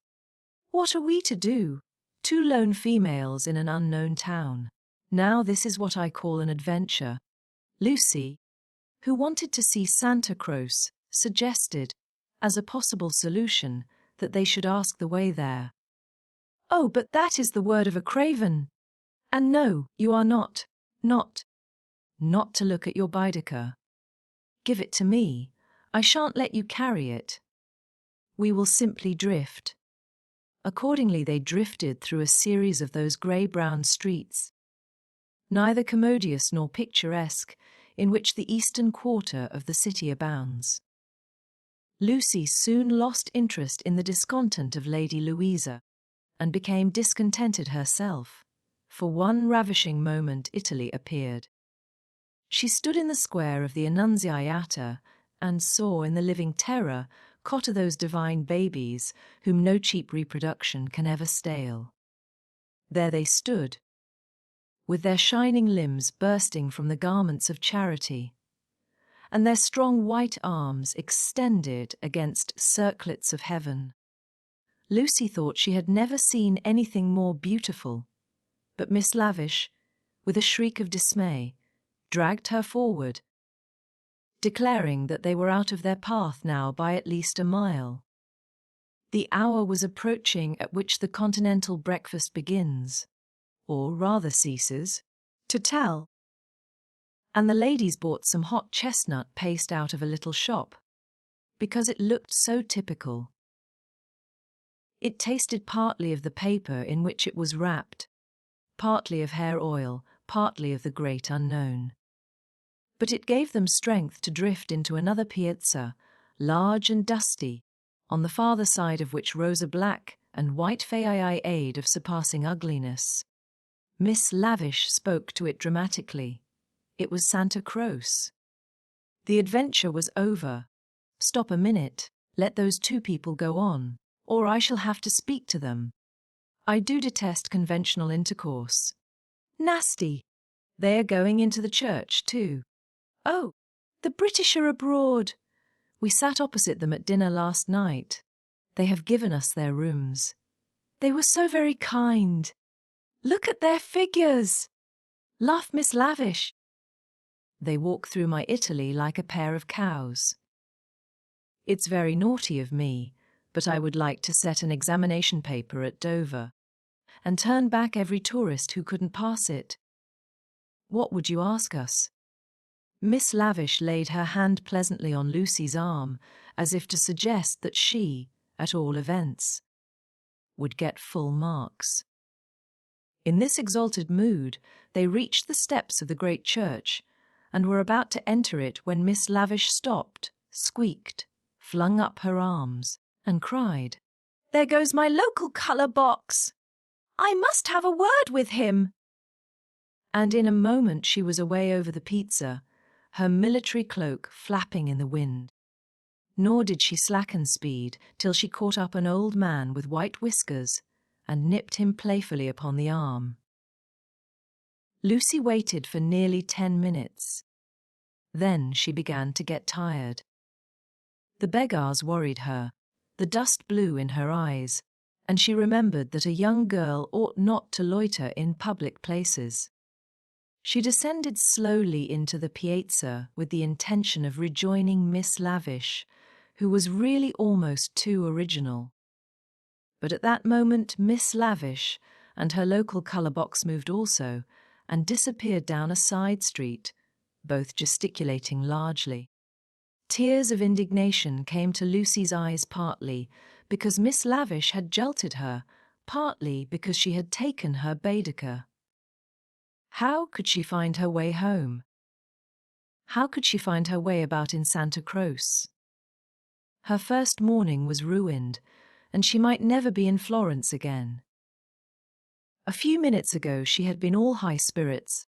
What are we to do? 2 lone females in an unknown town. Now this is what I call an adventure. Lucy, who wanted to see Santa Croce, suggested, as a possible solution, that they should ask the way there. Oh, but that is the word of a craven. And no, you are not to look at your Baedeker. Give it to me. I shan't let you carry it. We will simply drift. Accordingly they drifted through a series of those grey-brown streets, neither commodious nor picturesque, in which the eastern quarter of the city abounds. Lucy soon lost interest in the discontent of Lady Louisa, and became discontented herself. For one ravishing moment Italy appeared. She stood in the square of the Annunziata, and saw in the living terror cotter those divine babies whom no cheap reproduction can ever stale. There they stood, with their shining limbs bursting from the garments of charity, and their strong white arms extended against circlets of heaven. Lucy thought she had never seen anything more beautiful, but Miss Lavish, with a shriek of dismay, dragged her forward, declaring that they were out of their path now by at least a mile. The hour was approaching at which the continental breakfast begins, or rather ceases, to tell, and the ladies bought some hot chestnut paste out of a little shop, because it looked so typical. It tasted partly of the paper in which it was wrapped, partly of hair oil, partly of the great unknown. But it gave them strength to drift into another piazza, large and dusty, on the farther side of which rose a black and white faiade of surpassing ugliness. Miss Lavish spoke to it dramatically. It was Santa Croce. The adventure was over. Stop a minute, let those 2 people go on, or I shall have to speak to them. I do detest conventional intercourse. Nasty. They are going into the church, too. Oh, the British are abroad. We sat opposite them at dinner last night. They have given us their rooms. They were so very kind. Look at their figures. Laughed Miss Lavish. They walk through my Italy like a pair of cows. It's very naughty of me, but I would like to set an examination paper at Dover and turn back every tourist who couldn't pass it. What would you ask us? Miss Lavish laid her hand pleasantly on Lucy's arm, as if to suggest that she, at all events, would get full marks. In this exalted mood, they reached the steps of the great church and were about to enter it when Miss Lavish stopped, squeaked, flung up her arms, and cried, "There goes my local colour box! I must have a word with him!" And in a moment she was away over the pizza, her military cloak flapping in the wind. Nor did she slacken speed till she caught up an old man with white whiskers and nipped him playfully upon the arm. Lucy waited for nearly 10 minutes. Then she began to get tired. The beggars worried her, the dust blew in her eyes, and she remembered that a young girl ought not to loiter in public places. She descended slowly into the piazza with the intention of rejoining Miss Lavish, who was really almost too original. But at that moment Miss Lavish and her local colour box moved also, and disappeared down a side street, both gesticulating largely. Tears of indignation came to Lucy's eyes, partly because Miss Lavish had jilted her, partly because she had taken her Baedeker. How could she find her way home? How could she find her way about in Santa Croce? Her first morning was ruined, and she might never be in Florence again. A few minutes ago she had been all high spirits,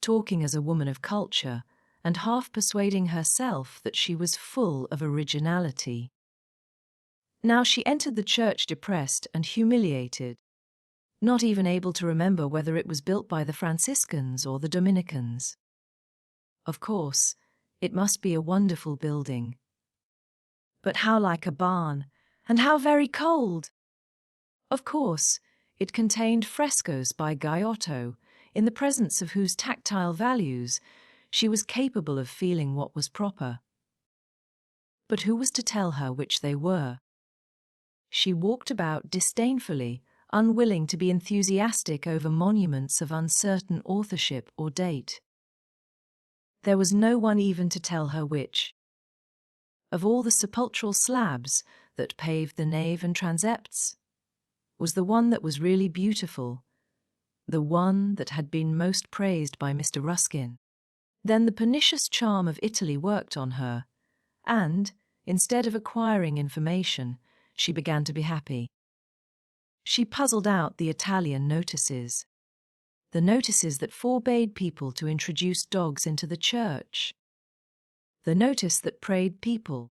talking as a woman of culture, and half persuading herself that she was full of originality. Now she entered the church depressed and humiliated, not even able to remember whether it was built by the Franciscans or the Dominicans. Of course, it must be a wonderful building. But how like a barn, and how very cold! Of course, it contained frescoes by Giotto, in the presence of whose tactile values she was capable of feeling what was proper. But who was to tell her which they were? She walked about disdainfully, unwilling to be enthusiastic over monuments of uncertain authorship or date. There was no one even to tell her which, of all the sepulchral slabs that paved the nave and transepts, was the one that was really beautiful, the one that had been most praised by Mr. Ruskin. Then the pernicious charm of Italy worked on her, and, instead of acquiring information, she began to be happy. She puzzled out the Italian notices, the notices that forbade people to introduce dogs into the church, the notice that prayed people,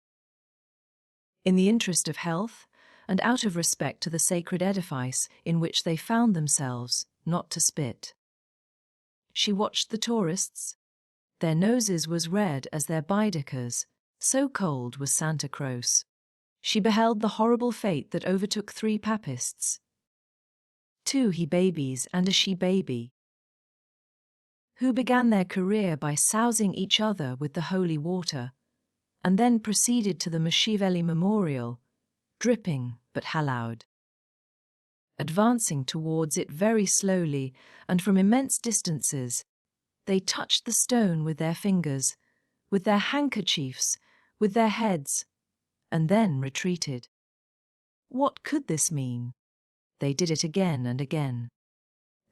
in the interest of health and out of respect to the sacred edifice in which they found themselves, not to spit. She watched the tourists. Their noses was red as their Baedekers, so cold was Santa Croce. She beheld the horrible fate that overtook 3 papists, 2 he-babies and a she-baby, who began their career by sousing each other with the holy water, and then proceeded to the Machiavelli Memorial, dripping but hallowed. Advancing towards it very slowly and from immense distances, they touched the stone with their fingers, with their handkerchiefs, with their heads, and then retreated. What could this mean? They did it again and again.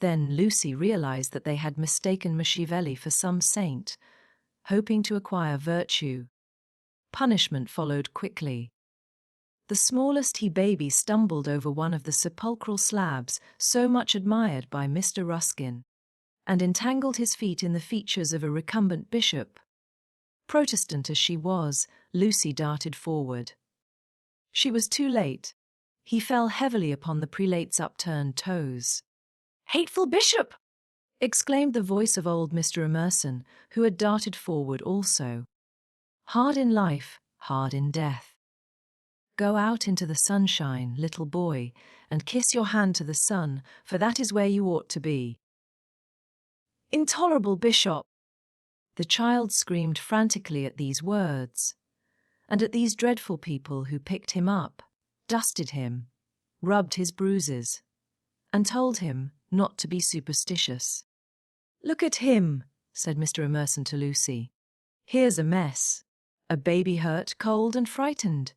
Then Lucy realized that they had mistaken Machiavelli for some saint, hoping to acquire virtue. Punishment followed quickly. The smallest he-baby stumbled over one of the sepulchral slabs so much admired by Mr. Ruskin, and entangled his feet in the features of a recumbent bishop. Protestant as she was, Lucy darted forward. She was too late. He fell heavily upon the prelate's upturned toes. "Hateful bishop!" exclaimed the voice of old Mr. Emerson, who had darted forward also. Hard in life, hard in death. Go out into the sunshine, little boy, and kiss your hand to the sun, for that is where you ought to be. Intolerable bishop! The child screamed frantically at these words, and at these dreadful people who picked him up, dusted him, rubbed his bruises, and told him not to be superstitious. Look at him, said Mr. Emerson to Lucy. Here's a mess. A baby hurt, cold and frightened.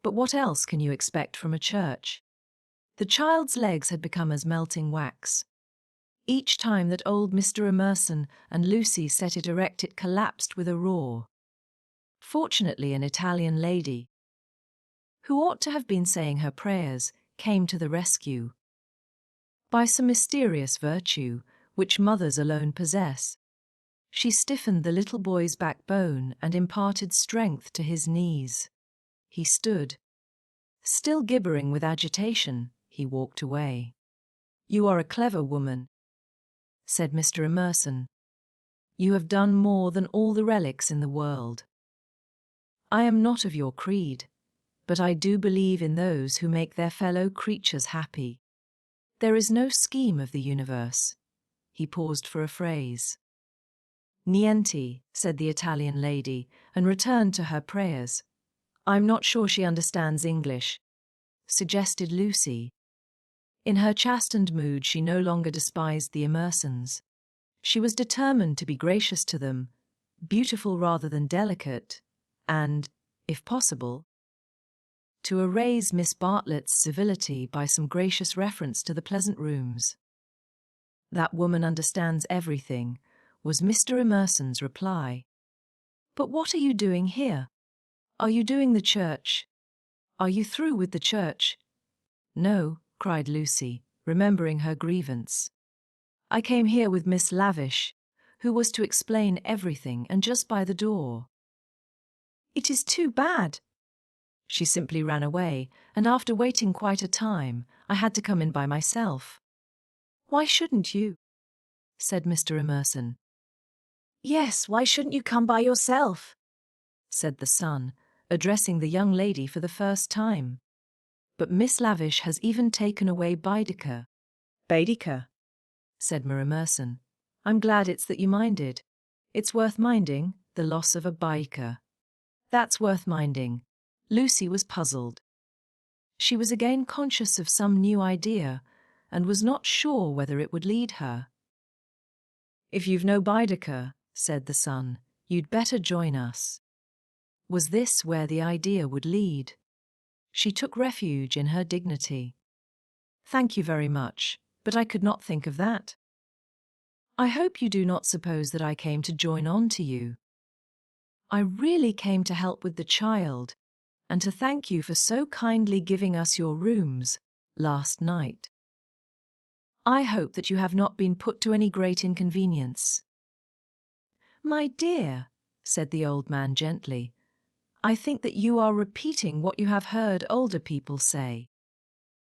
But what else can you expect from a church? The child's legs had become as melting wax. Each time that old Mr. Emerson and Lucy set it erect, it collapsed with a roar. Fortunately, an Italian lady, who ought to have been saying her prayers, came to the rescue. By some mysterious virtue, which mothers alone possess, she stiffened the little boy's backbone and imparted strength to his knees. He stood. Still gibbering with agitation, he walked away. You are a clever woman, said Mr. Emerson. You have done more than all the relics in the world. I am not of your creed, but I do believe in those who make their fellow creatures happy. There is no scheme of the universe. He paused for a phrase. Niente, said the Italian lady, and returned to her prayers. I'm not sure she understands English, suggested Lucy. In her chastened mood, she no longer despised the Emersons. She was determined to be gracious to them, beautiful rather than delicate, and, if possible, to erase Miss Bartlett's civility by some gracious reference to the pleasant rooms. That woman understands everything, was Mr. Emerson's reply. But what are you doing here? Are you doing the church? Are you through with the church? No, cried Lucy, remembering her grievance. I came here with Miss Lavish, who was to explain everything, and just by the door. It is too bad. She simply ran away, and after waiting quite a time, I had to come in by myself. Why shouldn't you? Said Mr. Emerson. Yes, why shouldn't you come by yourself? Said the son, addressing the young lady for the first time. But Miss Lavish has even taken away Baedeker. Baedeker, said Mr. Emerson. I'm glad it's that you minded. It's worth minding, the loss of a Baedeker. That's worth minding. Lucy was puzzled. She was again conscious of some new idea, and was not sure whether it would lead her. If you've no Baedeker, said the son, you'd better join us. Was this where the idea would lead? She took refuge in her dignity. Thank you very much, but I could not think of that. I hope you do not suppose that I came to join on to you. I really came to help with the child, and to thank you for so kindly giving us your rooms last night. I hope that you have not been put to any great inconvenience. My dear, said the old man gently, I think that you are repeating what you have heard older people say.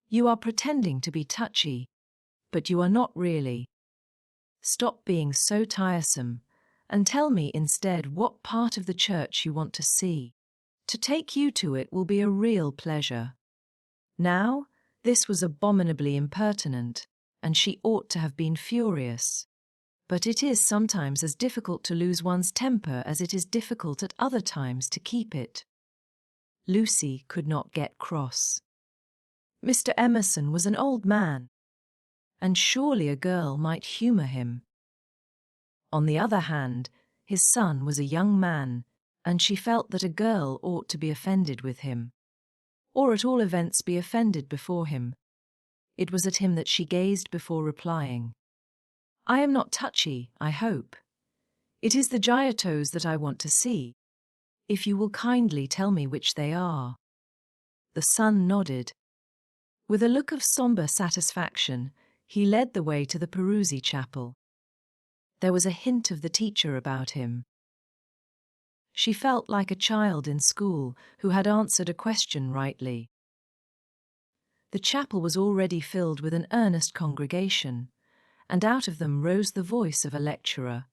You are pretending to be touchy, but you are not really. Stop being so tiresome, and tell me instead what part of the church you want to see. To take you to it will be a real pleasure. Now, this was abominably impertinent, and she ought to have been furious. But it is sometimes as difficult to lose one's temper as it is difficult at other times to keep it. Lucy could not get cross. Mr. Emerson was an old man, and surely a girl might humour him. On the other hand, his son was a young man, and she felt that a girl ought to be offended with him, or at all events be offended before him. It was at him that she gazed before replying. I am not touchy, I hope. It is the Giottos that I want to see, if you will kindly tell me which they are. The son nodded. With a look of sombre satisfaction, he led the way to the Peruzzi chapel. There was a hint of the teacher about him. She felt like a child in school who had answered a question rightly. The chapel was already filled with an earnest congregation, and out of them rose the voice of a lecturer,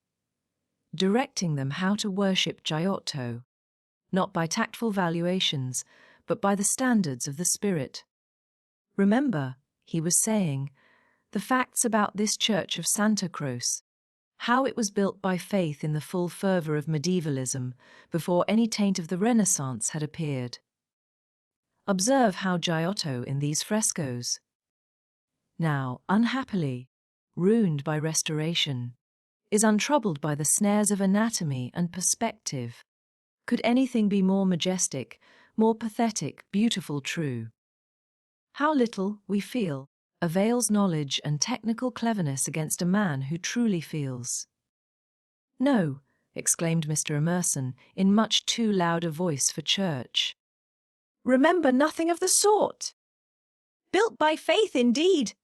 directing them how to worship Giotto. not by tactful valuations, but by the standards of the spirit. Remember, he was saying, the facts about this church of Santa Croce, how it was built by faith in the full fervour of medievalism before any taint of the Renaissance had appeared. Observe how Giotto in these frescoes, now, unhappily, ruined by restoration, is untroubled by the snares of anatomy and perspective. Could anything be more majestic, more pathetic, beautiful, true? How little, we feel, avails knowledge and technical cleverness against a man who truly feels. No, exclaimed Mr. Emerson in much too loud a voice for church. Remember nothing of the sort. Built by faith, indeed.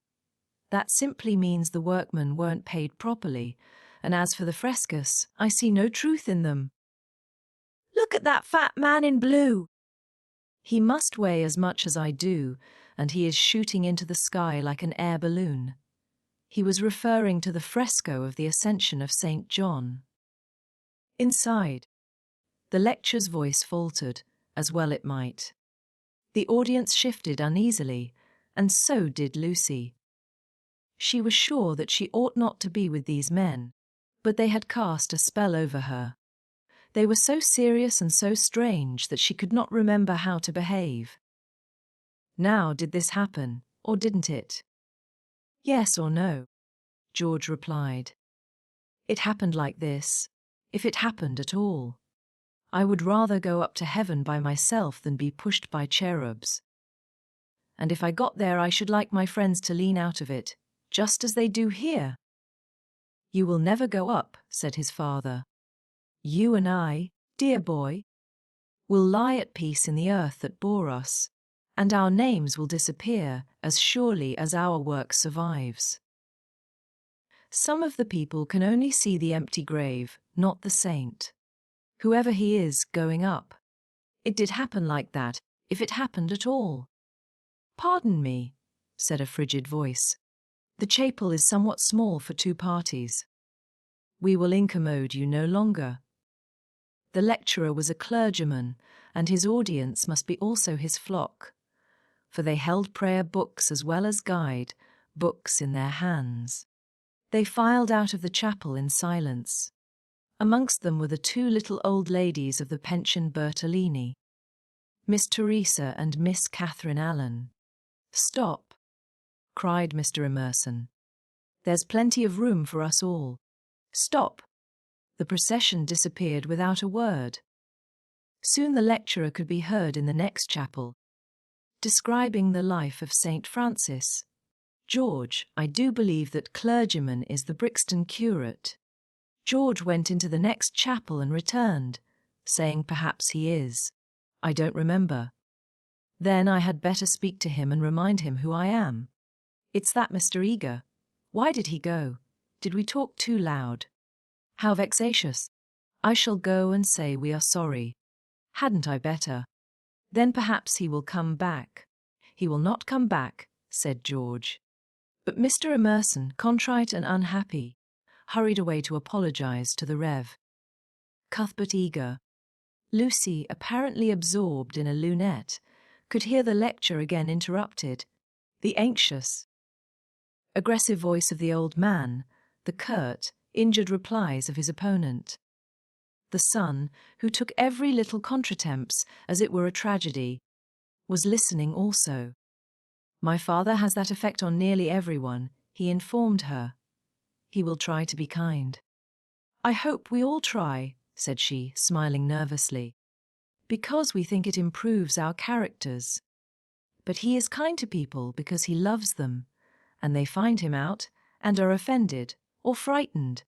That simply means the workmen weren't paid properly, and as for the frescoes, I see no truth in them. Look at that fat man in blue. He must weigh as much as I do, and he is shooting into the sky like an air balloon. He was referring to the fresco of the Ascension of St. John. Inside, the lecturer's voice faltered, as well it might. The audience shifted uneasily, and so did Lucy. She was sure that she ought not to be with these men, but they had cast a spell over her. They were so serious and so strange that she could not remember how to behave. Now, did this happen, or didn't it? Yes or no, George replied. It happened like this, if it happened at all. I would rather go up to heaven by myself than be pushed by cherubs. And if I got there, I should like my friends to lean out of it, just as they do here. You will never go up, said his father. You and I, dear boy, will lie at peace in the earth that bore us, and our names will disappear as surely as our work survives. Some of the people can only see the empty grave, not the saint. Whoever he is, going up. It did happen like that, if it happened at all. Pardon me, said a frigid voice. The chapel is somewhat small for 2 parties. We will incommode you no longer. The lecturer was a clergyman, and his audience must be also his flock, for they held prayer books as well as guide books in their hands. They filed out of the chapel in silence. Amongst them were the 2 little old ladies of the pension Bertolini, Miss Teresa and Miss Catherine Allen. Stop, cried Mr. Emerson. There's plenty of room for us all. Stop. The procession disappeared without a word. Soon the lecturer could be heard in the next chapel, describing the life of St. Francis. George, I do believe that clergyman is the Brixton curate. George went into the next chapel and returned, saying perhaps he is. I don't remember. Then I had better speak to him and remind him who I am. It's that Mr. Eager. Why did he go? Did we talk too loud? How vexatious. I shall go and say we are sorry. Hadn't I better? Then perhaps he will come back. He will not come back, said George. But Mr. Emerson, contrite and unhappy, hurried away to apologize to the Rev. Cuthbert Eager. Lucy, apparently absorbed in a lunette, could hear the lecture again interrupted. The anxious, aggressive voice of the old man, the curt, injured replies of his opponent. The son, who took every little contretemps as it were a tragedy, was listening also. My father has that effect on nearly everyone, he informed her. He will try to be kind. I hope we all try, said she, smiling nervously, because we think it improves our characters. But he is kind to people because he loves them, and they find him out and are offended or frightened.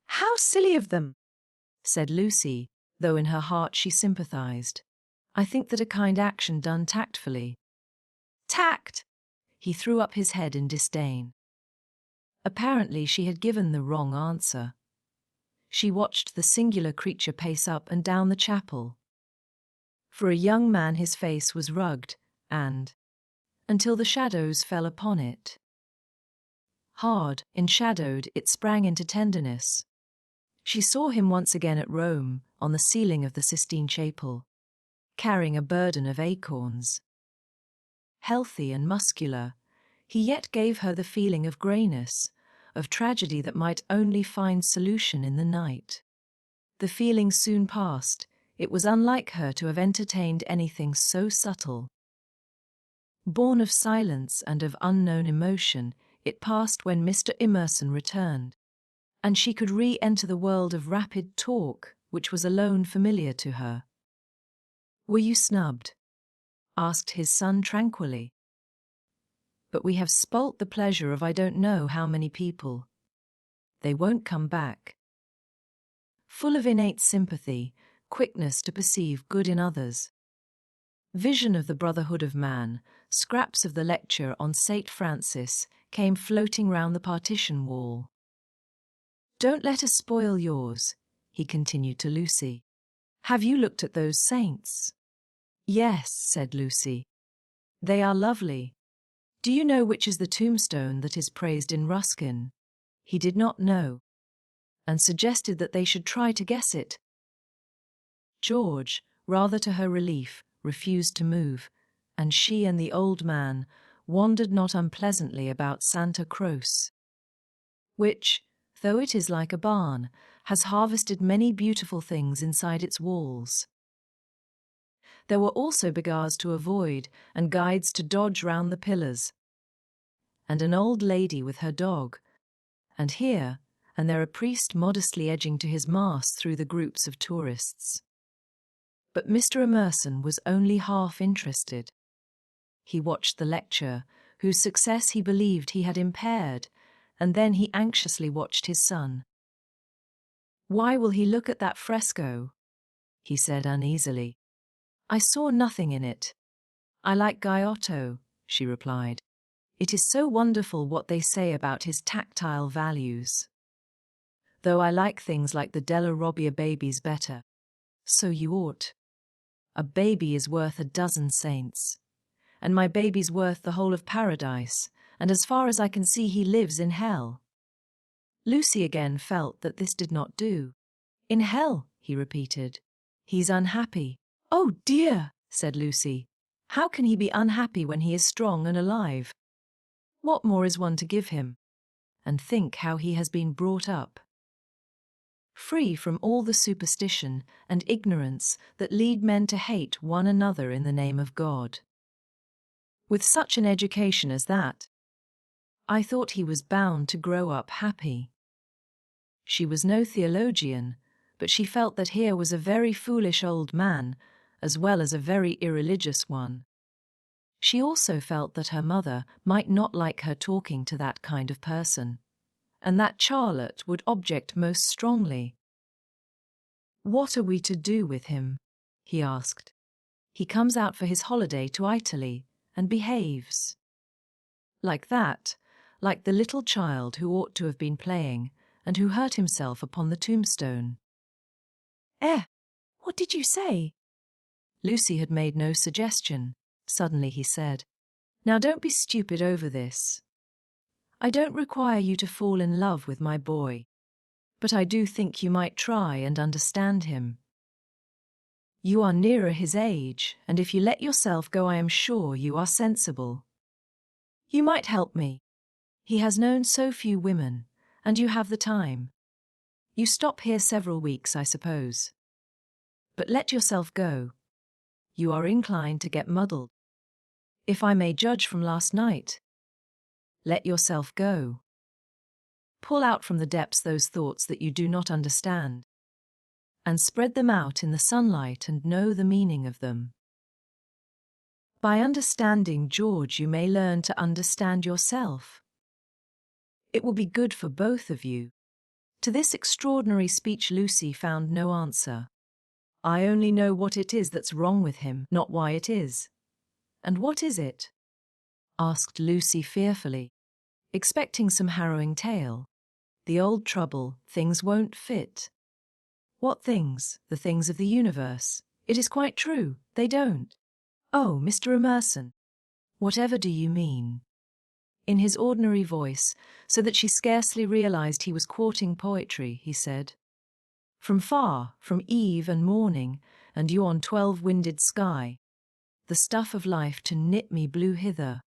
How silly of them, said Lucy, though in her heart she sympathized. I think that a kind action done tactfully. Tact! He threw up his head in disdain. Apparently she had given the wrong answer. She watched the singular creature pace up and down the chapel. For a young man his face was rugged, and, until the shadows fell upon it, hard, enshadowed, it sprang into tenderness. She saw him once again at Rome, on the ceiling of the Sistine Chapel, carrying a burden of acorns. Healthy and muscular, he yet gave her the feeling of greyness, of tragedy that might only find solution in the night. The feeling soon passed. It was unlike her to have entertained anything so subtle. Born of silence and of unknown emotion, it passed when Mr. Emerson returned, and she could re-enter the world of rapid talk, which was alone familiar to her. "Were you snubbed?" asked his son tranquilly. "But we have spoilt the pleasure of I don't know how many people. They won't come back." Full of innate sympathy, quickness to perceive good in others, vision of the brotherhood of man, scraps of the lecture on St. Francis came floating round the partition wall. "Don't let us spoil yours," he continued to Lucy. "Have you looked at those saints?" "Yes," said Lucy. "They are lovely. Do you know which is the tombstone that is praised in Ruskin?" He did not know, and suggested that they should try to guess it. George, rather to her relief, refused to move, and she and the old man wandered not unpleasantly about Santa Croce, which, though it is like a barn, has harvested many beautiful things inside its walls. There were also bazaars to avoid and guides to dodge round the pillars, and an old lady with her dog, and here and there a priest modestly edging to his mass through the groups of tourists. But Mr. Emerson was only half interested. He watched the lecture, whose success he believed he had impaired, and then he anxiously watched his son. "Why will he look at that fresco?" he said uneasily. "I saw nothing in it." "I like Giotto," she replied. "It is so wonderful what they say about his tactile values. Though I like things like the Della Robbia babies better." "So you ought. A baby is worth a dozen saints. And my baby's worth the whole of paradise, and as far as I can see he lives in hell." Lucy again felt that this did not do. "In hell," he repeated. "He's unhappy." "Oh dear," said Lucy. "How can he be unhappy when he is strong and alive? What more is one to give him? And think how he has been brought up. Free from all the superstition and ignorance that lead men to hate one another in the name of God. With such an education as that, I thought he was bound to grow up happy." She was no theologian, but she felt that here was a very foolish old man, as well as a very irreligious one. She also felt that her mother might not like her talking to that kind of person, and that Charlotte would object most strongly. "What are we to do with him?" he asked. "He comes out for his holiday to Italy and behaves like that, like the little child who ought to have been playing and who hurt himself upon the tombstone." What did you say?" Lucy had made no suggestion. Suddenly he said, "Now don't be stupid over this. I don't require you to fall in love with my boy, but I do think you might try and understand him. You are nearer his age, and if you let yourself go I am sure you are sensible. You might help me. He has known so few women, and you have the time. You stop here several weeks, I suppose. But let yourself go. You are inclined to get muddled. If I may judge from last night, let yourself go. Pull out from the depths those thoughts that you do not understand, and spread them out in the sunlight and know the meaning of them. By understanding George, you may learn to understand yourself. It will be good for both of you." To this extraordinary speech Lucy found no answer. "I only know what it is that's wrong with him, not why it is." "And what is it?" asked Lucy fearfully, expecting some harrowing tale. "The old trouble, things won't fit." "What things? The things of the universe. It is quite true, they don't." "Oh, Mr. Emerson, whatever do you mean?" In his ordinary voice, so that she scarcely realized he was quoting poetry, he said, From far, from eve and morning, and you on 12-winded sky, the stuff of life to knit me blew hither.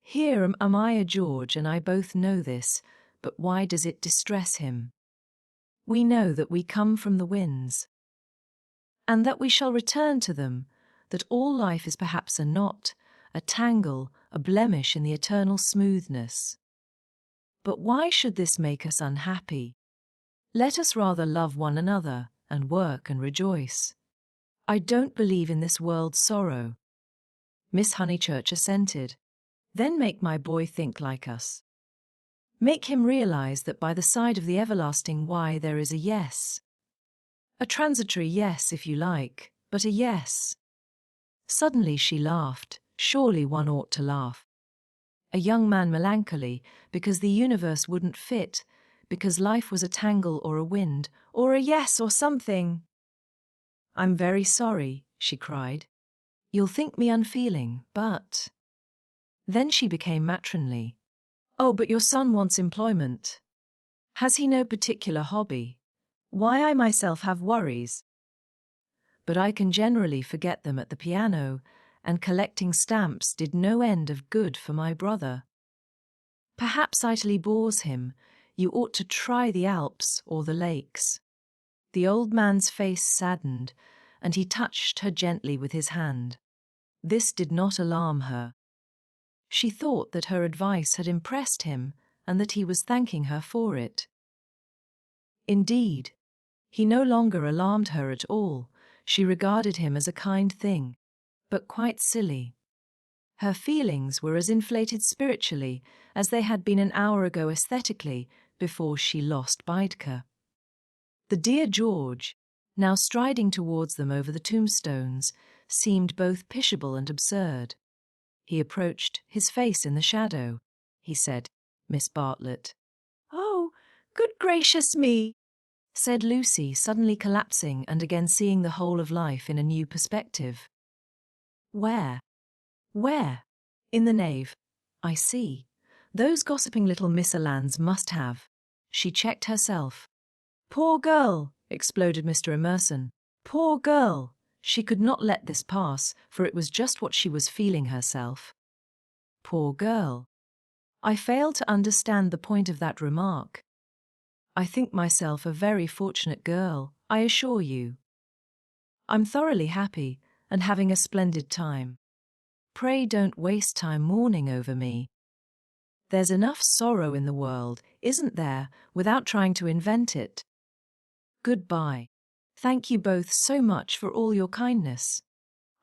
Here am I a George, and I both know this, but why does it distress him? We know that we come from the winds, and that we shall return to them, that all life is perhaps a knot, a tangle, a blemish in the eternal smoothness. But why should this make us unhappy? Let us rather love one another, and work and rejoice. I don't believe in this world's sorrow. Miss Honeychurch assented. Then make my boy think like us. Make him realize that by the side of the everlasting why there is a yes. A transitory yes, if you like, but a yes. Suddenly she laughed. Surely one ought to laugh. A young man melancholy, because the universe wouldn't fit, because life was a tangle or a wind, or a yes or something. I'm very sorry, she cried. You'll think me unfeeling, but... Then she became matronly. Oh, but your son wants employment. Has he no particular hobby? Why, I myself have worries. But I can generally forget them at the piano, and collecting stamps did no end of good for my brother. Perhaps Italy bores him. You ought to try the Alps or the lakes. The old man's face saddened, and he touched her gently with his hand. This did not alarm her. She thought that her advice had impressed him, and that he was thanking her for it. Indeed, he no longer alarmed her at all. She regarded him as a kind thing, but quite silly. Her feelings were as inflated spiritually as they had been an hour ago aesthetically, before she lost Baedeker. The dear George, now striding towards them over the tombstones, seemed both pitiable and absurd. He approached, his face in the shadow. He said, Miss Bartlett. Oh, good gracious me, said Lucy, suddenly collapsing and again seeing the whole of life in a new perspective. Where? Where? In the nave. I see. Those gossiping little miscellans must have. She checked herself. Poor girl, exploded Mr. Emerson. Poor girl. She could not let this pass, for it was just what she was feeling herself. Poor girl. I fail to understand the point of that remark. I think myself a very fortunate girl, I assure you. I'm thoroughly happy, and having a splendid time. Pray don't waste time mourning over me. There's enough sorrow in the world, isn't there, without trying to invent it. Goodbye. Thank you both so much for all your kindness.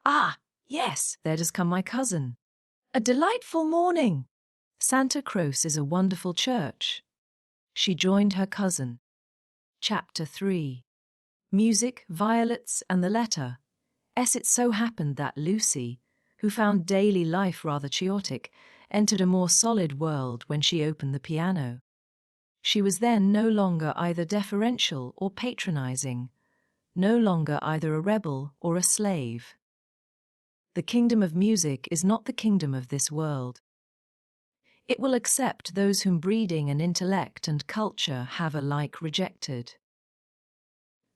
Ah, yes, there does come my cousin. A delightful morning. Santa Croce is a wonderful church. She joined her cousin. Chapter 3. Music, violets, and the letter. It so happened that Lucy, who found daily life rather chaotic, entered a more solid world when she opened the piano. She was then no longer either deferential or patronizing, no longer either a rebel or a slave. The kingdom of music is not the kingdom of this world. It will accept those whom breeding and intellect and culture have alike rejected.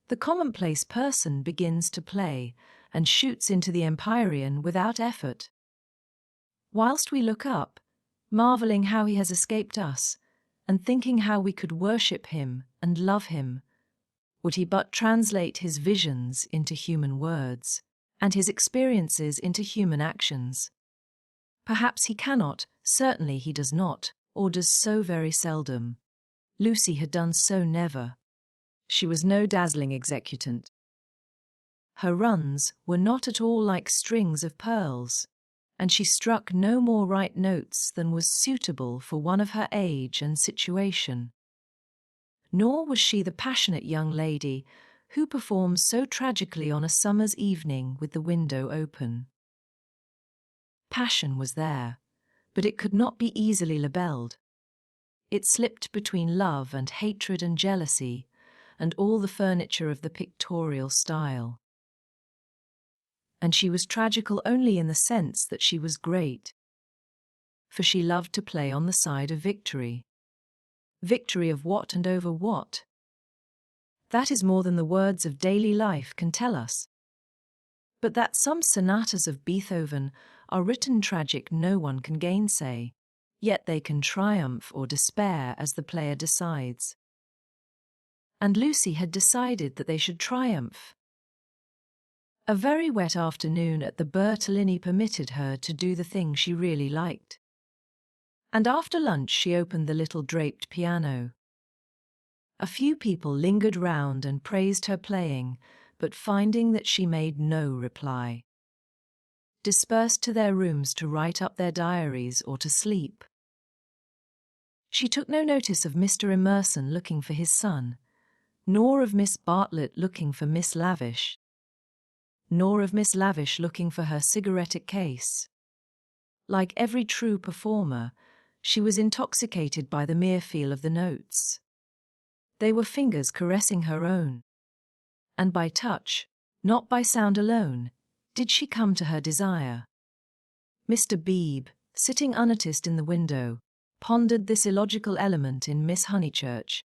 The commonplace person begins to play and shoots into the empyrean without effort. Whilst we look up, marvelling how he has escaped us, and thinking how we could worship him and love him, would he but translate his visions into human words, and his experiences into human actions. Perhaps he cannot, certainly he does not, or does so very seldom. Lucy had done so never. She was no dazzling executant. Her runs were not at all like strings of pearls, and she struck no more right notes than was suitable for one of her age and situation. Nor was she the passionate young lady who performs so tragically on a summer's evening with the window open. Passion was there, but it could not be easily labelled. It slipped between love and hatred and jealousy, and all the furniture of the pictorial style. And she was tragical only in the sense that she was great, for she loved to play on the side of victory. Victory of what and over what? That is more than the words of daily life can tell us. But that some sonatas of Beethoven are written tragic no one can gainsay, yet they can triumph or despair as the player decides. And Lucy had decided that they should triumph. A very wet afternoon at the Bertolini permitted her to do the thing she really liked. And after lunch she opened the little draped piano. A few people lingered round and praised her playing, but finding that she made no reply, dispersed to their rooms to write up their diaries or to sleep. She took no notice of Mr. Emerson looking for his son, nor of Miss Bartlett looking for Miss Lavish, nor of Miss Lavish looking for her cigarette case. Like every true performer, she was intoxicated by the mere feel of the notes. They were fingers caressing her own. And by touch, not by sound alone, did she come to her desire. Mr. Beebe, sitting unnoticed in the window, pondered this illogical element in Miss Honeychurch,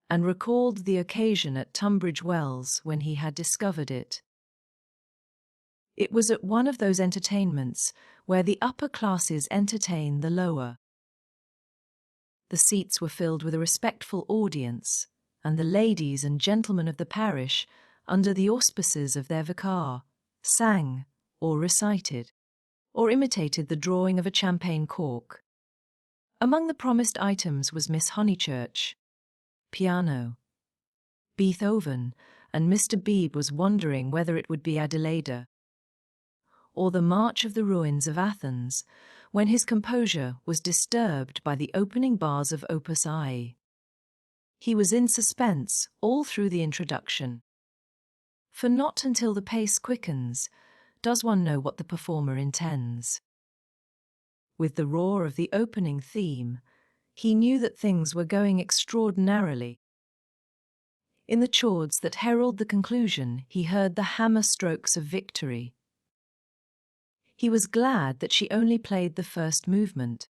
and recalled the occasion at Tunbridge Wells when he had discovered it. It was at one of those entertainments where the upper classes entertain the lower. The seats were filled with a respectful audience, and the ladies and gentlemen of the parish, under the auspices of their vicar, sang, or recited, or imitated the drawing of a champagne cork. Among the promised items was Miss Honeychurch, piano, Beethoven, and Mr. Beebe was wondering whether it would be Adelaide, or the March of the Ruins of Athens, when his composure was disturbed by the opening bars of Opus I. He was in suspense all through the introduction. For not until the pace quickens does one know what the performer intends. With the roar of the opening theme, he knew that things were going extraordinarily. In the chords that herald the conclusion, he heard the hammer strokes of victory. He was glad that she only played the first movement,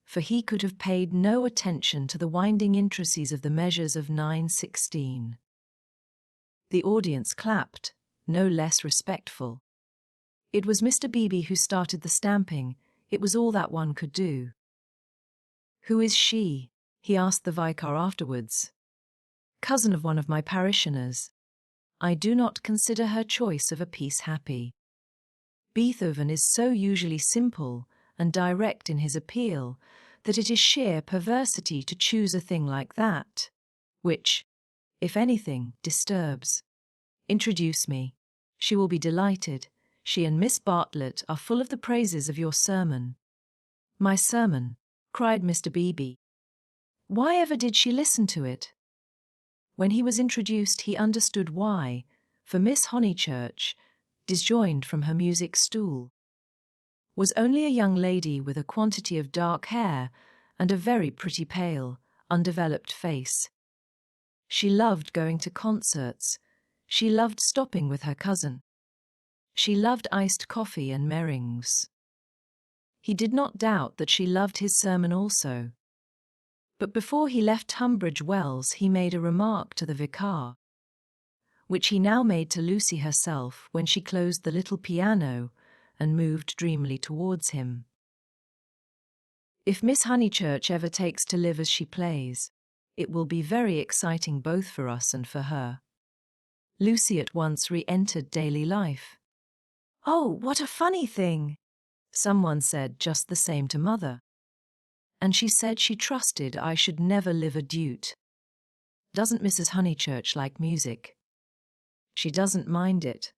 for he could have paid no attention to the winding intricacies of the measures of 9/16. The audience clapped, no less respectful. It was Mr. Beebe who started the stamping. It was all that one could do. "Who is she?" he asked the vicar afterwards. "Cousin of one of my parishioners. I do not consider her choice of a piece happy." Beethoven is so usually simple and direct in his appeal that it is sheer perversity to choose a thing like that, which, if anything, disturbs. "Introduce me. She will be delighted. She and Miss Bartlett are full of the praises of your sermon." "My sermon?" cried Mr. Beebe. "Why ever did she listen to it?" When he was introduced he understood why, for Miss Honeychurch, disjoined from her music stool, was only a young lady with a quantity of dark hair and a very pretty pale, undeveloped face. She loved going to concerts. She loved stopping with her cousin. She loved iced coffee and meringues. He did not doubt that she loved his sermon also. But before he left Tunbridge Wells he made a remark to the vicar, which he now made to Lucy herself when she closed the little piano and moved dreamily towards him. "If Miss Honeychurch ever takes to live as she plays, it will be very exciting both for us and for her." Lucy at once re-entered daily life. "Oh, what a funny thing!" someone said just the same to Mother. And she said she trusted I should never live a dute. "Doesn't Mrs. Honeychurch like music?" "She doesn't mind it.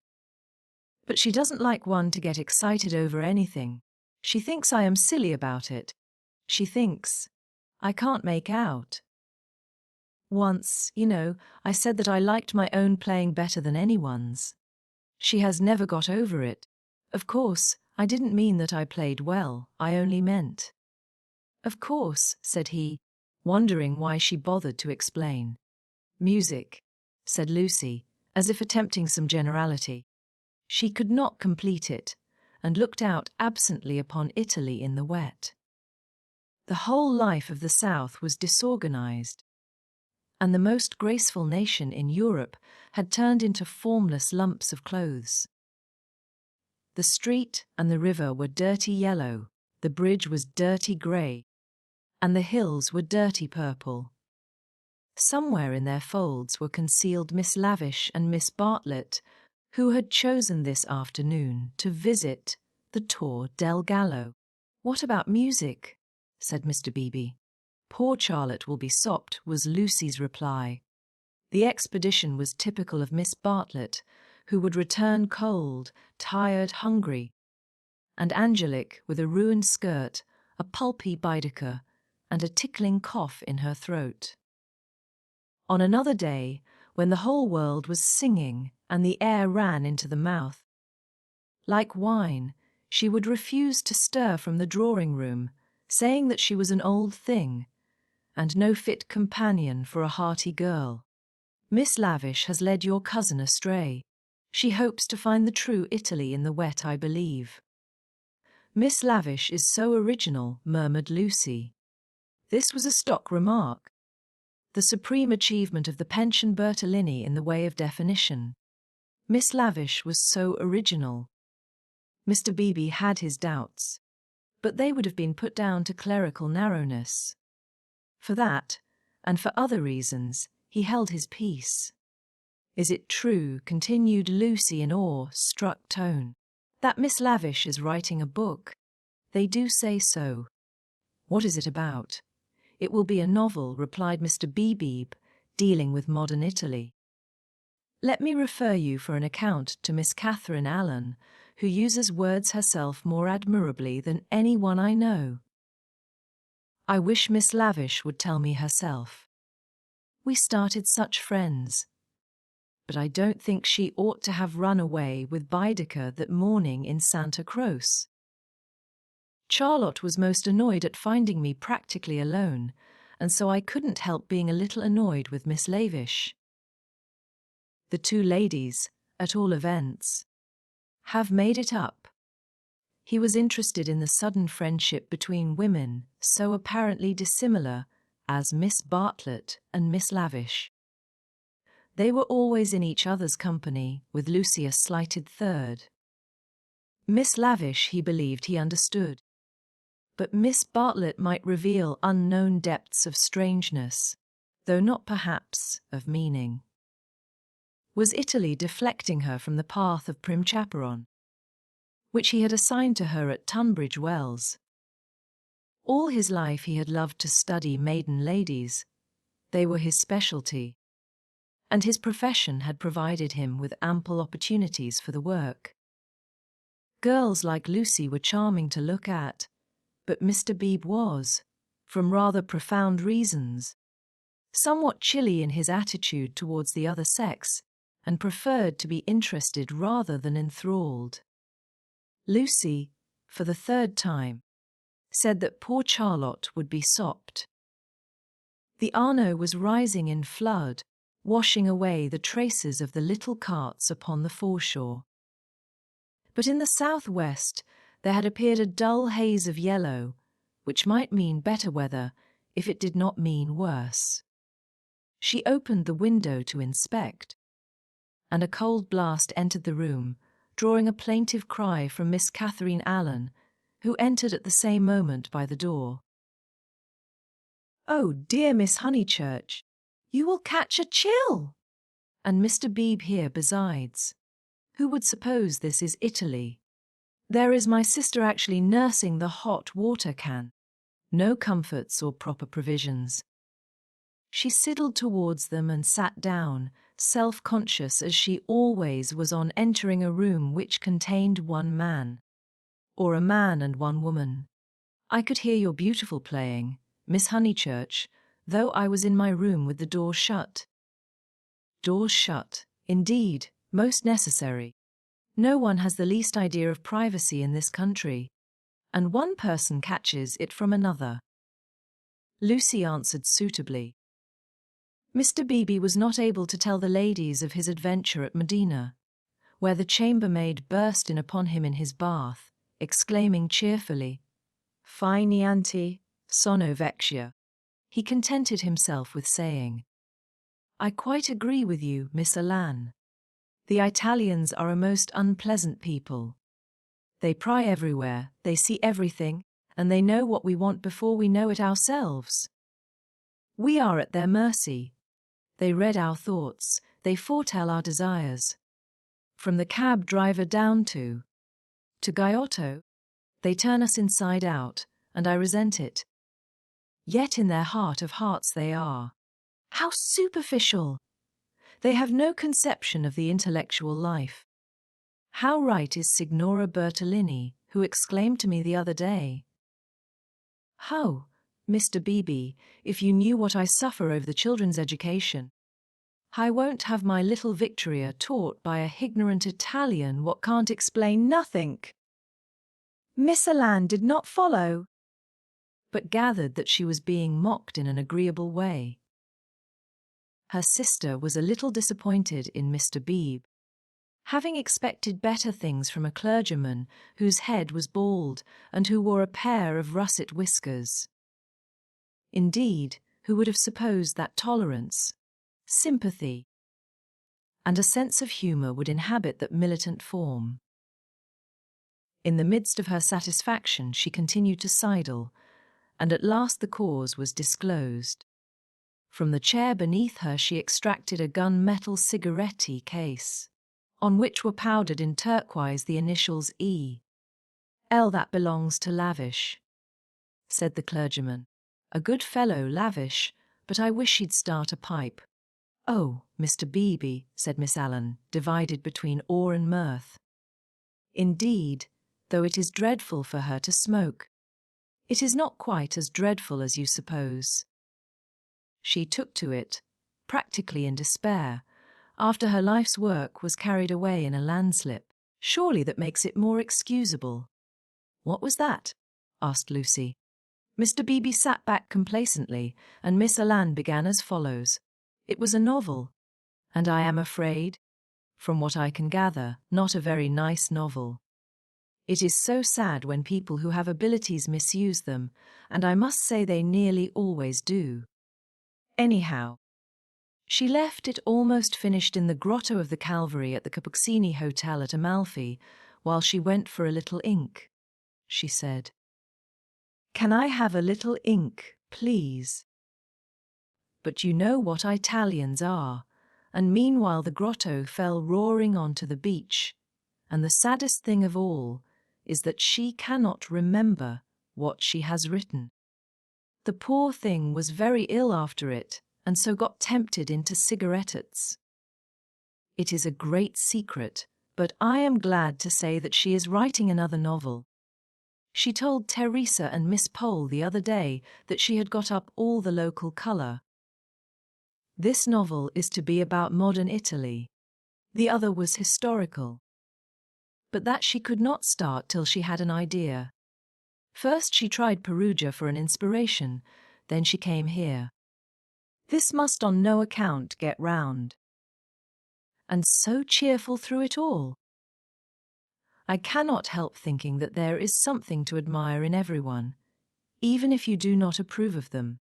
But she doesn't like one to get excited over anything. She thinks I am silly about it. She thinks I can't make out. Once, I said that I liked my own playing better than anyone's. She has never got over it. Of course, I didn't mean that I played well, I only meant." "Of course," said he, wondering why she bothered to explain. "Music," said Lucy, as if attempting some generality. She could not complete it, and looked out absently upon Italy in the wet. The whole life of the South was disorganized. and the most graceful nation in Europe had turned into formless lumps of clothes. The street and the river were dirty yellow, the bridge was dirty grey, and the hills were dirty purple. Somewhere in their folds were concealed Miss Lavish and Miss Bartlett, who had chosen this afternoon to visit the Tor del Gallo. "What about music?" said Mr. Beebe. "Poor Charlotte will be sopped," was Lucy's reply. The expedition was typical of Miss Bartlett, who would return cold, tired, hungry, and Angelic with a ruined skirt, a pulpy Baedeker, and a tickling cough in her throat. On another day, when the whole world was singing and the air ran into the mouth, like wine, she would refuse to stir from the drawing-room, saying that she was an old thing, and no fit companion for a hearty girl. "Miss Lavish has led your cousin astray. She hopes to find the true Italy in the wet, I believe." "Miss Lavish is so original," murmured Lucy. This was a stock remark, the supreme achievement of the pension Bertolini in the way of definition. Miss Lavish was so original. Mr. Beebe had his doubts, but they would have been put down to clerical narrowness. For that, and for other reasons, he held his peace. "Is it true," continued Lucy in awe-struck tone, "that Miss Lavish is writing a book?" "They do say so." "What is it about?" "It will be a novel," replied Mr. Beebe, dealing with modern Italy. "Let me refer you for an account to Miss Catherine Allen, who uses words herself more admirably than any one I know." "I wish Miss Lavish would tell me herself. We started such friends. But I don't think she ought to have run away with Baedeker that morning in Santa Croce. Charlotte was most annoyed at finding me practically alone, and so I couldn't help being a little annoyed with Miss Lavish. The two ladies, at all events, have made it up." He was interested in the sudden friendship between women so apparently dissimilar as Miss Bartlett and Miss Lavish. They were always in each other's company, with Lucy a slighted third. Miss Lavish he believed he understood, but Miss Bartlett might reveal unknown depths of strangeness, though not perhaps of meaning. Was Italy deflecting her from the path of prim chaperon, which he had assigned to her at Tunbridge Wells? All his life he had loved to study maiden ladies. They were his specialty, and his profession had provided him with ample opportunities for the work. Girls like Lucy were charming to look at, but Mr. Beebe was, from rather profound reasons, somewhat chilly in his attitude towards the other sex, and preferred to be interested rather than enthralled. Lucy, for the third time, said that poor Charlotte would be sopped. The Arno was rising in flood, washing away the traces of the little carts upon the foreshore. But in the southwest there had appeared a dull haze of yellow, which might mean better weather if it did not mean worse. She opened the window to inspect, and a cold blast entered the room, drawing a plaintive cry from Miss Catherine Allen, who entered at the same moment by the door. "Oh, dear Miss Honeychurch, you will catch a chill! And Mr. Beebe here besides. Who would suppose this is Italy? There is my sister actually nursing the hot water can. No comforts or proper provisions." She sidled towards them and sat down, self-conscious as she always was on entering a room which contained one man, or a man and one woman. "I could hear your beautiful playing, Miss Honeychurch, though I was in my room with the door shut." Doors shut, indeed, most necessary. No one has the least idea of privacy in this country, and one person catches it from another. Lucy answered suitably. Mr. Beebe was not able to tell the ladies of his adventure at Modena, where the chambermaid burst in upon him in his bath, exclaiming cheerfully, "Fai niente, sono vecchia." He contented himself with saying, I quite agree with you, Miss Alan. The Italians are a most unpleasant people. They pry everywhere, they see everything, and they know what we want before we know it ourselves. We are at their mercy. They read our thoughts, they foretell our desires. From the cab driver down to Giotto, they turn us inside out, and I resent it. Yet in their heart of hearts they are. How superficial! They have no conception of the intellectual life. How right is Signora Bertolini, who exclaimed to me the other day, "How, Mr. Beebe, if you knew what I suffer over the children's education. I won't have my little Victoria taught by a ignorant Italian what can't explain nothing." Miss Alan did not follow, but gathered that she was being mocked in an agreeable way. Her sister was a little disappointed in Mr. Beebe, having expected better things from a clergyman whose head was bald and who wore a pair of russet whiskers. Indeed, who would have supposed that tolerance, sympathy, and a sense of humour would inhabit that militant form? In the midst of her satisfaction she continued to sidle, and at last the cause was disclosed. From the chair beneath her she extracted a gun-metal cigarette case, on which were powdered in turquoise the initials E. "L, that belongs to Lavish," said the clergyman. "A good fellow, Lavish, but I wish he'd start a pipe." "Oh, Mr. Beebe," said Miss Allen, divided between awe and mirth. "Indeed, though it is dreadful for her to smoke. It is not quite as dreadful as you suppose." She took to it, practically in despair, after her life's work was carried away in a landslip. Surely that makes it more excusable. "What was that?" asked Lucy. Mr. Beebe sat back complacently, and Miss Alan began as follows. "It was a novel, and I am afraid, from what I can gather, not a very nice novel. It is so sad when people who have abilities misuse them, and I must say they nearly always do. Anyhow, she left it almost finished in the grotto of the Calvary at the Capuccini Hotel at Amalfi, while she went for a little ink. She said, "Can I have a little ink, please?" But you know what Italians are, and meanwhile the grotto fell roaring onto the beach, and the saddest thing of all is that she cannot remember what she has written. The poor thing was very ill after it, and so got tempted into cigarettes. It is a great secret, but I am glad to say that she is writing another novel. She told Teresa and Miss Pole the other day that she had got up all the local colour. This novel is to be about modern Italy. The other was historical. But that she could not start till she had an idea. First she tried Perugia for an inspiration, then she came here. This must on no account get round. And so cheerful through it all. I cannot help thinking that there is something to admire in everyone, even if you do not approve of them.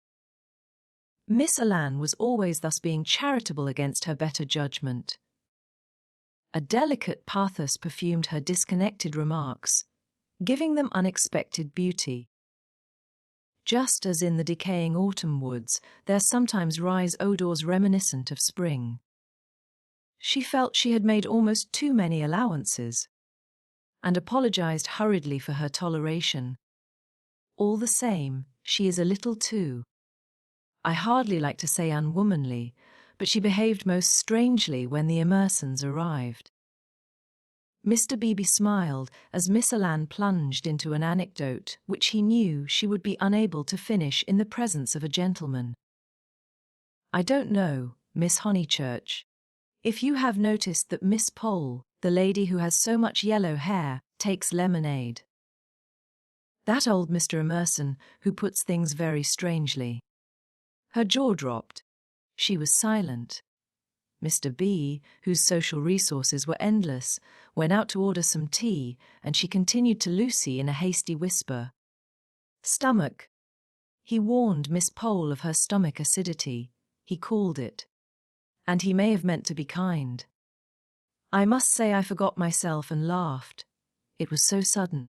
Miss Alan was always thus being charitable against her better judgment. A delicate pathos perfumed her disconnected remarks, giving them unexpected beauty. Just as in the decaying autumn woods, there sometimes rise odours reminiscent of spring. She felt she had made almost too many allowances, and apologized hurriedly for her toleration. All the same, she is a little too, I hardly like to say unwomanly, but she behaved most strangely when the Emersons arrived. Mr. Beebe smiled as Miss Alan plunged into an anecdote which he knew she would be unable to finish in the presence of a gentleman. "I don't know, Miss Honeychurch, if you have noticed that Miss Pole, the lady who has so much yellow hair, takes lemonade. That old Mr. Emerson, who puts things very strangely." Her jaw dropped. She was silent. Mr. B, whose social resources were endless, went out to order some tea, and she continued to Lucy in a hasty whisper. "Stomach." He warned Miss Pole of her stomach acidity. He called it And he may have meant to be kind. I must say I forgot myself and laughed. It was so sudden.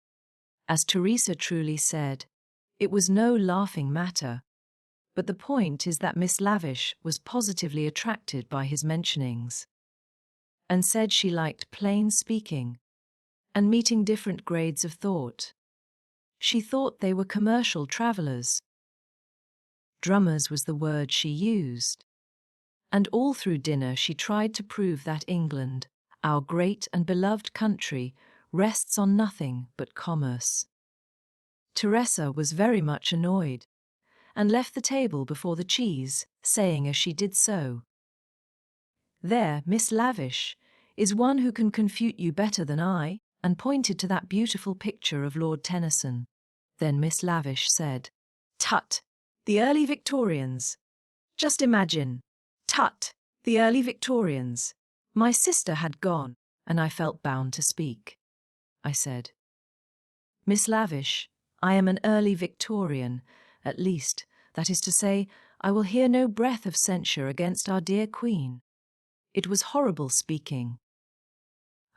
As Teresa truly said, it was no laughing matter. But the point is that Miss Lavish was positively attracted by his mentionings, and said she liked plain speaking and meeting different grades of thought. She thought they were commercial travellers. Drummers was the word she used. And all through dinner she tried to prove that England, our great and beloved country, rests on nothing but commerce. Teresa was very much annoyed, and left the table before the cheese, saying as she did so, "There, Miss Lavish, is one who can confute you better than I," and pointed to that beautiful picture of Lord Tennyson. Then Miss Lavish said, "Tut, the early Victorians. Just imagine. Tut, the early Victorians." My sister had gone, and I felt bound to speak. I said, "Miss Lavish, I am an early Victorian, at least, that is to say, I will hear no breath of censure against our dear Queen." It was horrible speaking.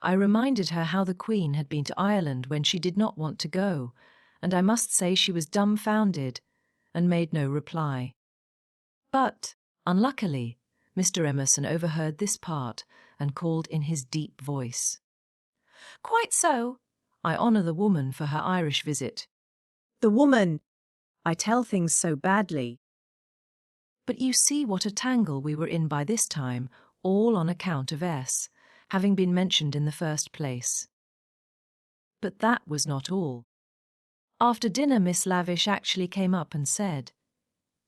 I reminded her how the Queen had been to Ireland when she did not want to go, and I must say she was dumbfounded, and made no reply. But, unluckily, Mr. Emerson overheard this part, and called in his deep voice, "Quite so. I honour the woman for her Irish visit." The woman! I tell things so badly. But you see what a tangle we were in by this time, all on account of S, having been mentioned in the first place. But that was not all. After dinner Miss Lavish actually came up and said,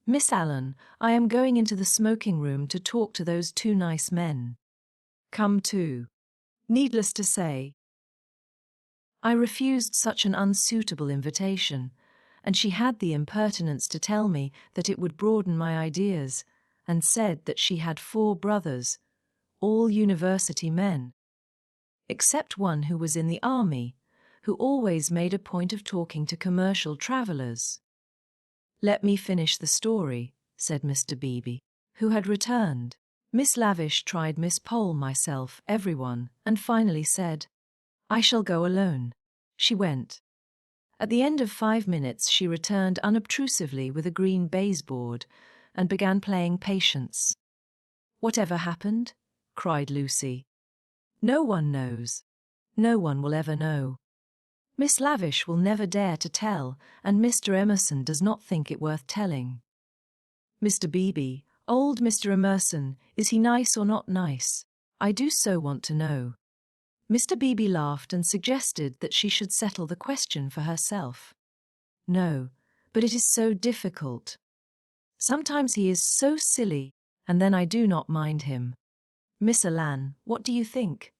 "Miss Allen, I am going into the smoking room to talk to those two nice men. Come too." Needless to say, I refused such an unsuitable invitation, and she had the impertinence to tell me that it would broaden my ideas, and said that she had 4 brothers, all university men, except one who was in the army, who always made a point of talking to commercial travellers. "Let me finish the story," said Mr. Beebe, who had returned. Miss Lavish tried Miss Pole, myself, everyone, and finally said, "I shall go alone." She went. At the end of 5 minutes she returned unobtrusively with a green baize board, and began playing Patience. "Whatever happened?" cried Lucy. "No one knows. No one will ever know. Miss Lavish will never dare to tell, and Mr. Emerson does not think it worth telling." "Mr. Beebe, old Mr. Emerson, is he nice or not nice? I do so want to know." Mr. Beebe laughed and suggested that she should settle the question for herself. "No, but it is so difficult. Sometimes he is so silly, and then I do not mind him. Miss Allen, what do you think?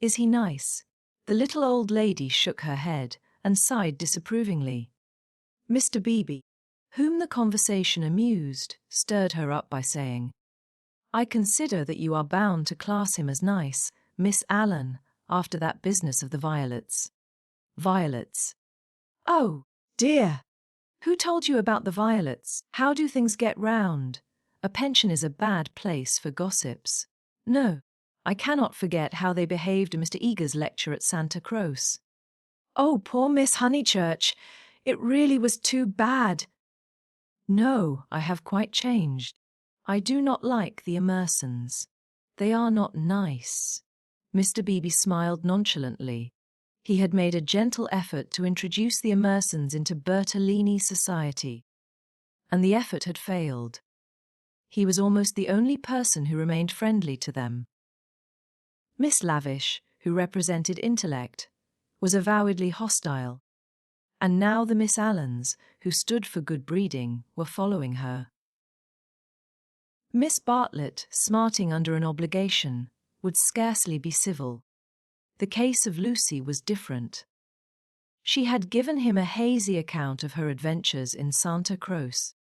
Is he nice?" The little old lady shook her head and sighed disapprovingly. Mr. Beebe, whom the conversation amused, stirred her up by saying, "I consider that you are bound to class him as nice, Miss Allen, after that business of the violets." "Violets? Oh, dear! Who told you about the violets? How do things get round? A pension is a bad place for gossips." "No, I cannot forget how they behaved at Mr. Eager's lecture at Santa Croce." "Oh, poor Miss Honeychurch! It really was too bad." "No, I have quite changed. I do not like the Emersons. They are not nice." Mr. Beebe smiled nonchalantly. He had made a gentle effort to introduce the Emersons into Bertolini society, and the effort had failed. He was almost the only person who remained friendly to them. Miss Lavish, who represented intellect, was avowedly hostile, and now the Miss Allens, who stood for good breeding, were following her. Miss Bartlett, smarting under an obligation, would scarcely be civil. The case of Lucy was different. She had given him a hazy account of her adventures in Santa Croce,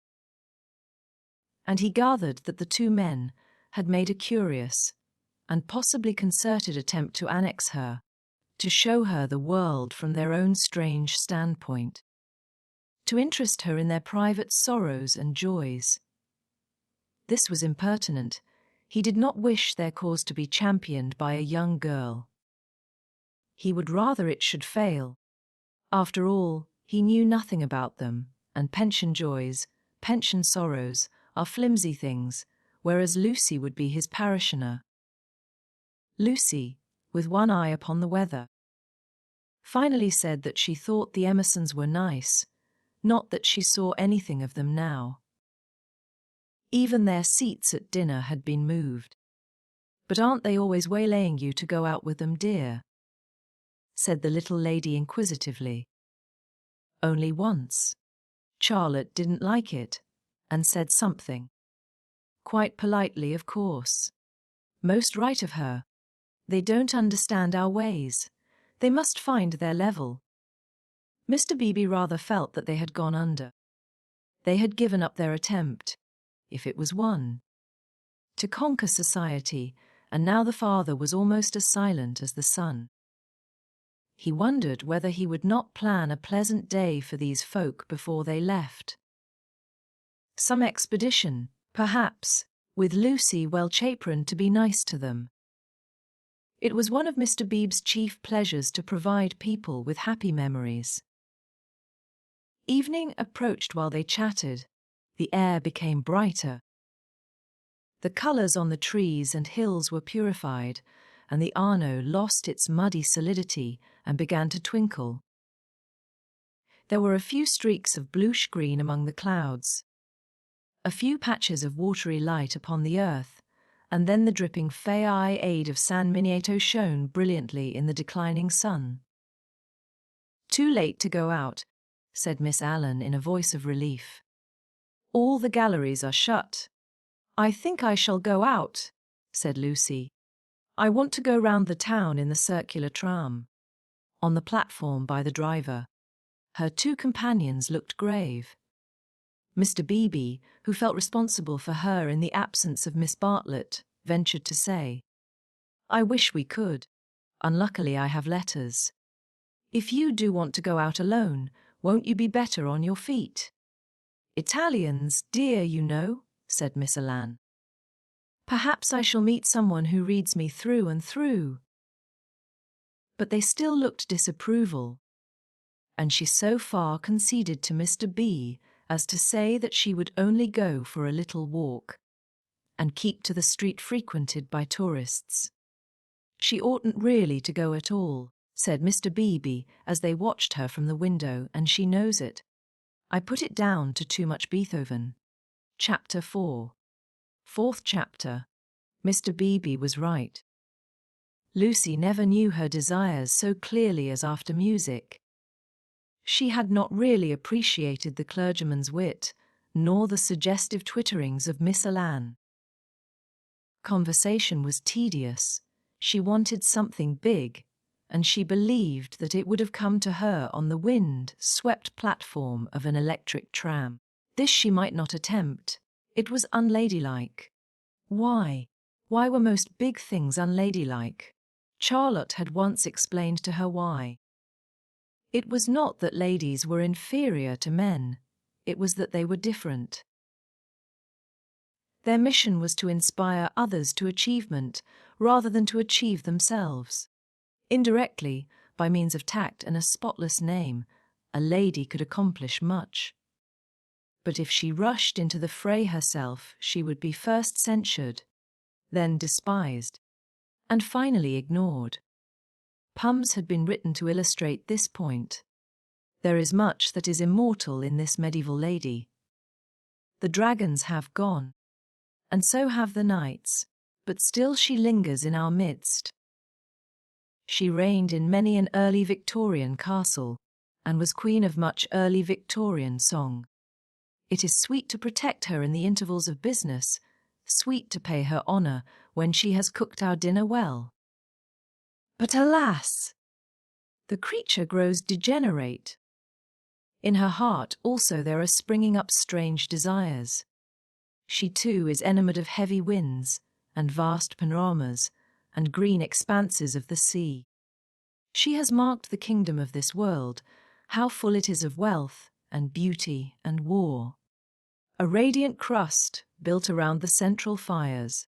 and he gathered that the 2 men had made a curious and possibly concerted attempt to annex her, to show her the world from their own strange standpoint, to interest her in their private sorrows and joys. This was impertinent. He did not wish their cause to be championed by a young girl. He would rather it should fail. After all, he knew nothing about them, and pension joys, pension sorrows, are flimsy things, whereas Lucy would be his parishioner. Lucy, with one eye upon the weather, finally said that she thought the Emersons were nice, not that she saw anything of them now. Even their seats at dinner had been moved. "But aren't they always waylaying you to go out with them, dear?" said the little lady inquisitively. "Only once. Charlotte didn't like it, and said something. Quite politely, of course. Most right of her. They don't understand our ways. They must find their level." Mr. Beebe rather felt that they had gone under. They had given up their attempt, if it was one, to conquer society, and now the father was almost as silent as the son. He wondered whether he would not plan a pleasant day for these folk before they left. Some expedition, perhaps, with Lucy well chaperoned to be nice to them. It was one of Mr. Beebe's chief pleasures to provide people with happy memories. Evening approached while they chatted. The air became brighter. The colours on the trees and hills were purified, and the Arno lost its muddy solidity and began to twinkle. There were a few streaks of bluish green among the clouds, a few patches of watery light upon the earth, and then the dripping faiade of San Miniato shone brilliantly in the declining sun. "Too late to go out," said Miss Allen in a voice of relief. "All the galleries are shut." "I think I shall go out," said Lucy. "I want to go round the town in the circular tram." On the platform by the driver, her two companions looked grave. Mr. Beebe, who felt responsible for her in the absence of Miss Bartlett, ventured to say, "I wish we could. Unluckily I have letters. If you do want to go out alone, won't you be better on your feet?" "Italians, dear, you know," said Miss Allan. "Perhaps I shall meet someone who reads me through and through." But they still looked disapproval, and she so far conceded to Mr. B as to say that she would only go for a little walk, and keep to the street frequented by tourists. "She oughtn't really to go at all," said Mr. Beebe as they watched her from the window, "and she knows it. I put it down to too much Beethoven." Chapter 4. Fourth chapter. Mr. Beebe was right. Lucy never knew her desires so clearly as after music. She had not really appreciated the clergyman's wit, nor the suggestive twitterings of Miss Allan. Conversation was tedious. She wanted something big, and she believed that it would have come to her on the wind-swept platform of an electric tram. This she might not attempt. It was unladylike. Why? Why were most big things unladylike? Charlotte had once explained to her why. It was not that ladies were inferior to men, it was that they were different. Their mission was to inspire others to achievement rather than to achieve themselves. Indirectly, by means of tact and a spotless name, a lady could accomplish much. But if she rushed into the fray herself, she would be first censured, then despised, and finally ignored. Poems had been written to illustrate this point. There is much that is immortal in this medieval lady. The dragons have gone, and so have the knights, but still she lingers in our midst. She reigned in many an early Victorian castle, and was queen of much early Victorian song. It is sweet to protect her in the intervals of business, sweet to pay her honour when she has cooked our dinner well. But alas! The creature grows degenerate. In her heart also there are springing up strange desires. She too is enamoured of heavy winds, and vast panoramas, and green expanses of the sea. She has marked the kingdom of this world, how full it is of wealth, and beauty, and war. A radiant crust built around the central fires.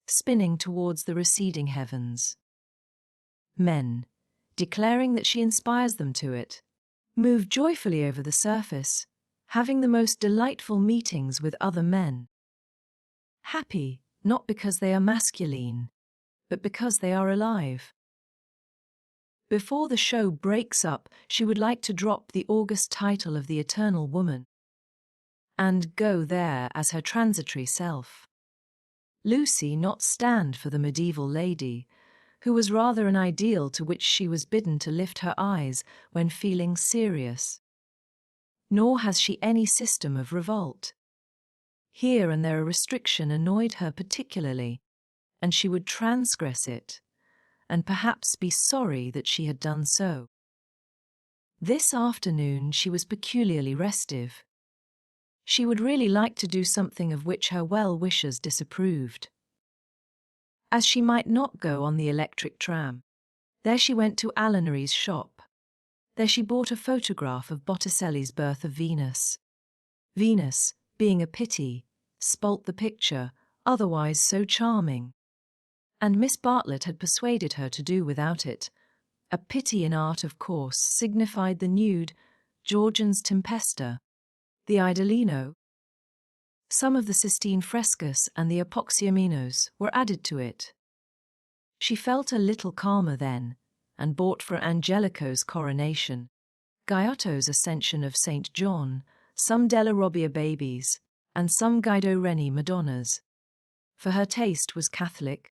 spinning towards the receding heavens. Men, declaring that she inspires them to it, move joyfully over the surface, having the most delightful meetings with other men. Happy, not because they are masculine, but because they are alive. Before the show breaks up, she would like to drop the august title of the eternal woman and go there as her transitory self. Lucy not stand for the medieval lady, who was rather an ideal to which she was bidden to lift her eyes when feeling serious. Nor has she any system of revolt. Here and there a restriction annoyed her particularly, and she would transgress it, and perhaps be sorry that she had done so. This afternoon she was peculiarly restive. She would really like to do something of which her well-wishers disapproved. As she might not go on the electric tram, there she went to Alinary's shop. There she bought a photograph of Botticelli's Birth of Venus. Venus, being a pity, spoilt the picture, otherwise so charming. And Miss Bartlett had persuaded her to do without it. A pity in art, of course, signified the nude, Georgian's Tempesta, the Idolino. Some of the Sistine frescos and the Apoxyomenos were added to it. She felt a little calmer then, and bought for Angelico's coronation, Giotto's Ascension of St. John, some Della Robbia babies, and some Guido Reni Madonnas. For her taste was Catholic,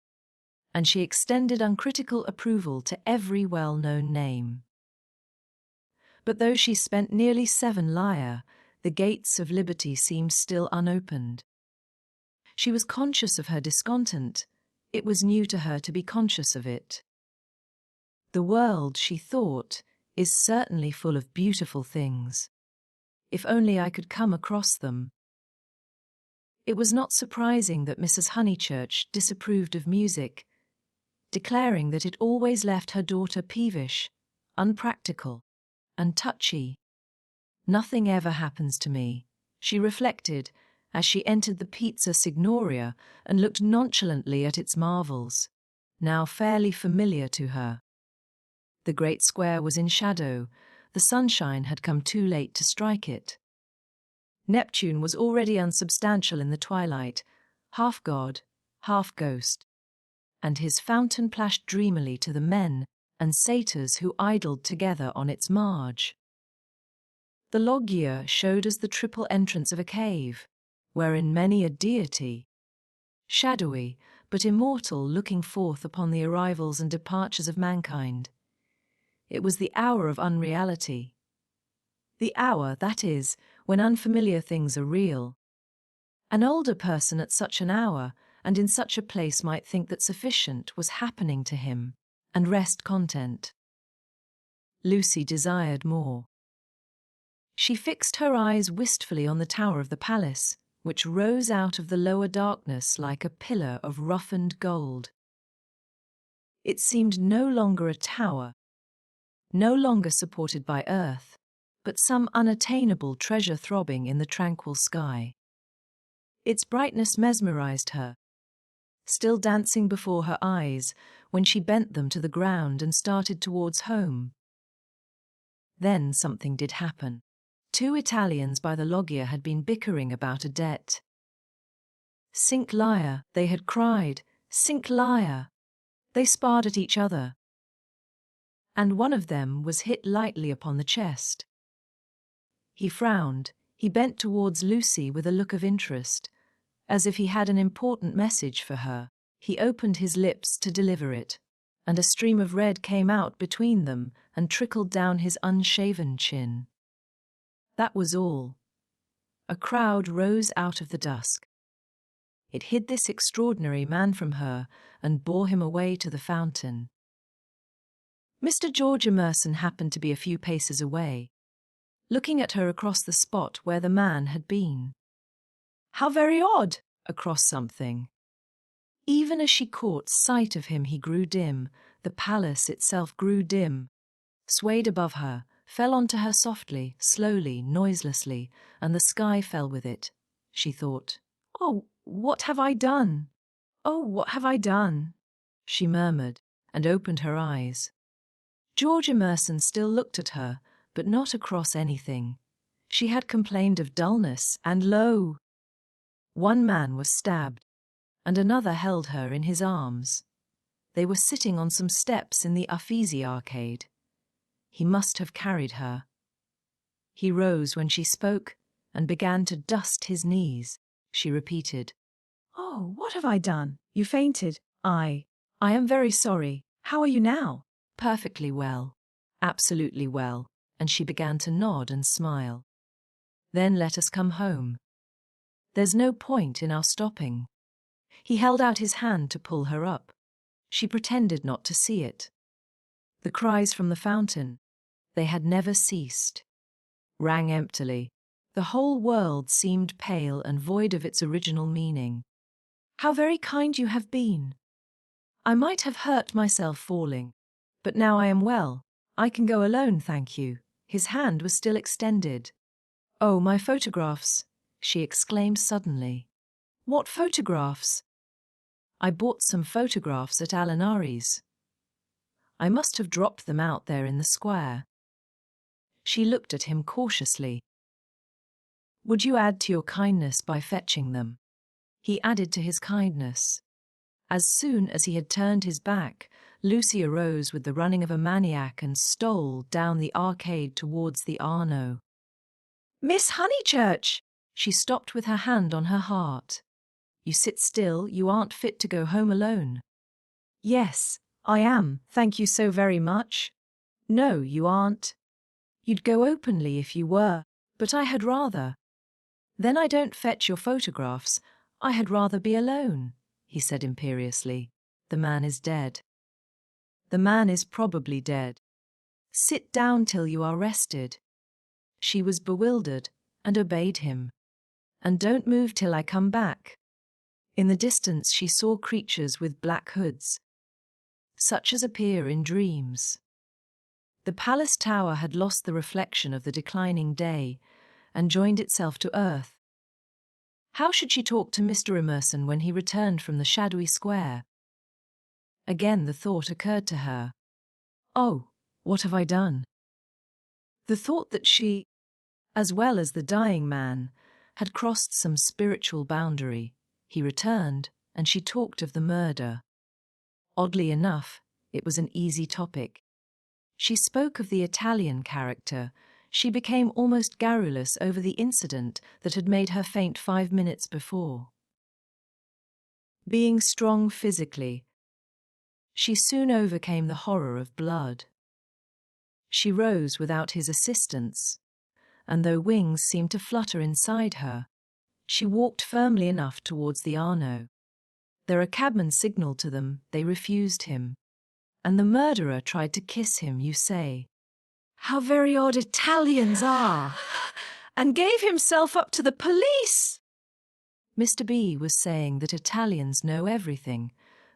and she extended uncritical approval to every well-known name. But though she spent nearly 7 lire, the gates of liberty seemed still unopened. She was conscious of her discontent. It was new to her to be conscious of it. The world, she thought, is certainly full of beautiful things. If only I could come across them. It was not surprising that Mrs. Honeychurch disapproved of music, declaring that it always left her daughter peevish, unpractical, and touchy. Nothing ever happens to me, she reflected, as she entered the Pizza Signoria and looked nonchalantly at its marvels, now fairly familiar to her. The great square was in shadow, the sunshine had come too late to strike it. Neptune was already unsubstantial in the twilight, half god, half ghost, and his fountain plashed dreamily to the men and satyrs who idled together on its marge. The loggia showed us the triple entrance of a cave, wherein many a deity, shadowy but immortal, looking forth upon the arrivals and departures of mankind. It was the hour of unreality. The hour, that is, when unfamiliar things are real. An older person at such an hour and in such a place might think that sufficient was happening to him, and rest content. Lucy desired more. She fixed her eyes wistfully on the tower of the palace, which rose out of the lower darkness like a pillar of roughened gold. It seemed no longer a tower, no longer supported by earth, but some unattainable treasure throbbing in the tranquil sky. Its brightness mesmerized her, still dancing before her eyes when she bent them to the ground and started towards home. Then something did happen. 2 Italians by the loggia had been bickering about a debt. "Cinque lire," they had cried, "Cinque lire." They sparred at each other, and one of them was hit lightly upon the chest. He frowned, he bent towards Lucy with a look of interest, as if he had an important message for her. He opened his lips to deliver it, and a stream of red came out between them and trickled down his unshaven chin. That was all. A crowd rose out of the dusk. It hid this extraordinary man from her and bore him away to the fountain. Mr. George Emerson happened to be a few paces away, looking at her across the spot where the man had been. How very odd! Across something. Even as she caught sight of him, he grew dim, the palace itself grew dim, swayed above her, fell onto her softly, slowly, noiselessly, and the sky fell with it. She thought, "Oh, what have I done? Oh, what have I done? She murmured, and opened her eyes. George Emerson still looked at her, but not across anything. She had complained of dullness, and lo! One man was stabbed, and another held her in his arms. They were sitting on some steps in the Uffizi arcade. He must have carried her. He rose when she spoke and began to dust his knees. She repeated, Oh, what have I done? You fainted. I am very sorry. How are you now? Perfectly well. Absolutely well. And she began to nod and smile. Then let us come home. There's no point in our stopping. He held out his hand to pull her up. She pretended not to see it. The cries from the fountain, they had never ceased, rang emptily. The whole world seemed pale and void of its original meaning. How very kind you have been. I might have hurt myself falling, but now I am well. I can go alone, thank you. His hand was still extended. Oh, my photographs, she exclaimed suddenly. What photographs? I bought some photographs at Alinari's. I must have dropped them out there in the square. She looked at him cautiously. Would you add to your kindness by fetching them? He added to his kindness. As soon as he had turned his back, Lucy arose with the running of a maniac and stole down the arcade towards the Arno. Miss Honeychurch! She stopped with her hand on her heart. You sit still, you aren't fit to go home alone. Yes, I am, thank you so very much. No, you aren't. You'd go openly if you were, but I had rather. Then I don't fetch your photographs. I had rather be alone, he said imperiously. The man is dead. The man is probably dead. Sit down till you are rested. She was bewildered and obeyed him. And don't move till I come back. In the distance she saw creatures with black hoods, such as appear in dreams. The palace tower had lost the reflection of the declining day and joined itself to earth. How should she talk to Mr. Emerson when he returned from the shadowy square? Again the thought occurred to her. Oh, what have I done? The thought that she, as well as the dying man, had crossed some spiritual boundary. He returned, and she talked of the murder. Oddly enough, it was an easy topic. She spoke of the Italian character. She became almost garrulous over the incident that had made her faint 5 minutes before. Being strong physically, she soon overcame the horror of blood. She rose without his assistance, and though wings seemed to flutter inside her, she walked firmly enough towards the Arno. Their cabman signalled to them, they refused him. And the murderer tried to kiss him, you say. How very odd Italians are! And gave himself up to the police! Mr. B was saying that Italians know everything,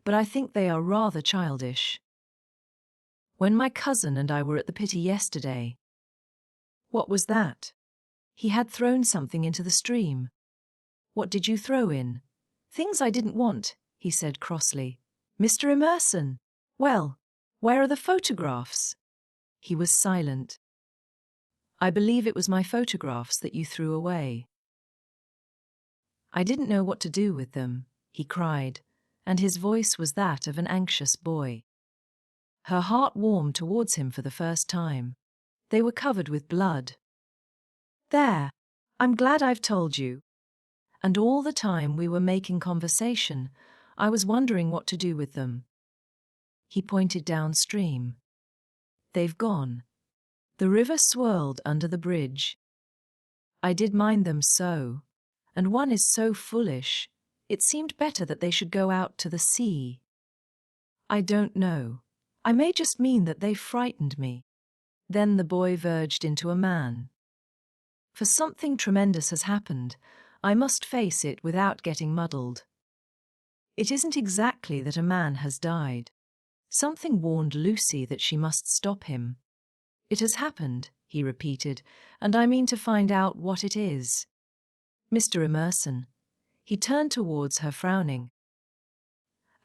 but I think they are rather childish. When my cousin and I were at the pity yesterday. What was that? He had thrown something into the stream. What did you throw in? Things I didn't want, he said crossly. Mr. Emerson. Well, where are the photographs? He was silent. I believe it was my photographs that you threw away. I didn't know what to do with them, he cried, and his voice was that of an anxious boy. Her heart warmed towards him for the first time. They were covered with blood. There, I'm glad I've told you. And all the time we were making conversation, I was wondering what to do with them. He pointed downstream. They've gone. The river swirled under the bridge. I did mind them so, and one is so foolish. It seemed better that they should go out to the sea. I don't know. I may just mean that they frightened me. Then the boy verged into a man. For something tremendous has happened. I must face it without getting muddled. It isn't exactly that a man has died. Something warned Lucy that she must stop him. It has happened, he repeated, and I mean to find out what it is. Mr. Emerson. He turned towards her frowning.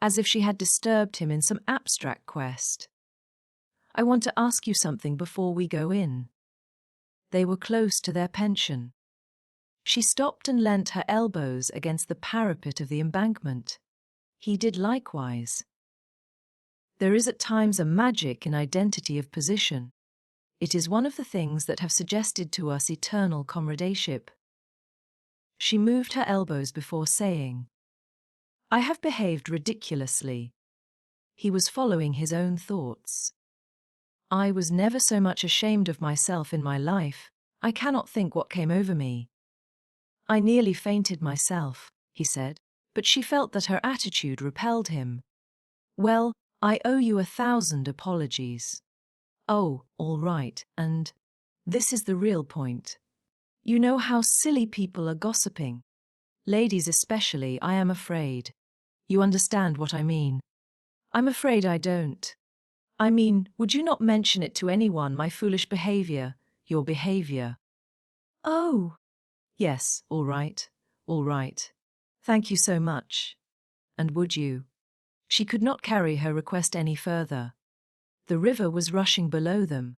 as if she had disturbed him in some abstract quest. "I want to ask you something before we go in." They were close to their pension. She stopped and leant her elbows against the parapet of the embankment. He did likewise. There is at times a magic in identity of position. It is one of the things that have suggested to us eternal comradeship. She moved her elbows before saying, "I have behaved ridiculously." He was following his own thoughts. "I was never so much ashamed of myself in my life. I cannot think what came over me. I nearly fainted myself," he said, but she felt that her attitude repelled him. "Well, I owe you 1,000 apologies." "Oh, all right, and this is the real point. You know how silly people are gossiping. Ladies especially, I am afraid. You understand what I mean?" "I'm afraid I don't. I mean, would you not mention it to anyone, my foolish behavior, your behavior?" "Oh." "Yes, all right, all right. Thank you so much. And would you?" She could not carry her request any further. The river was rushing below them,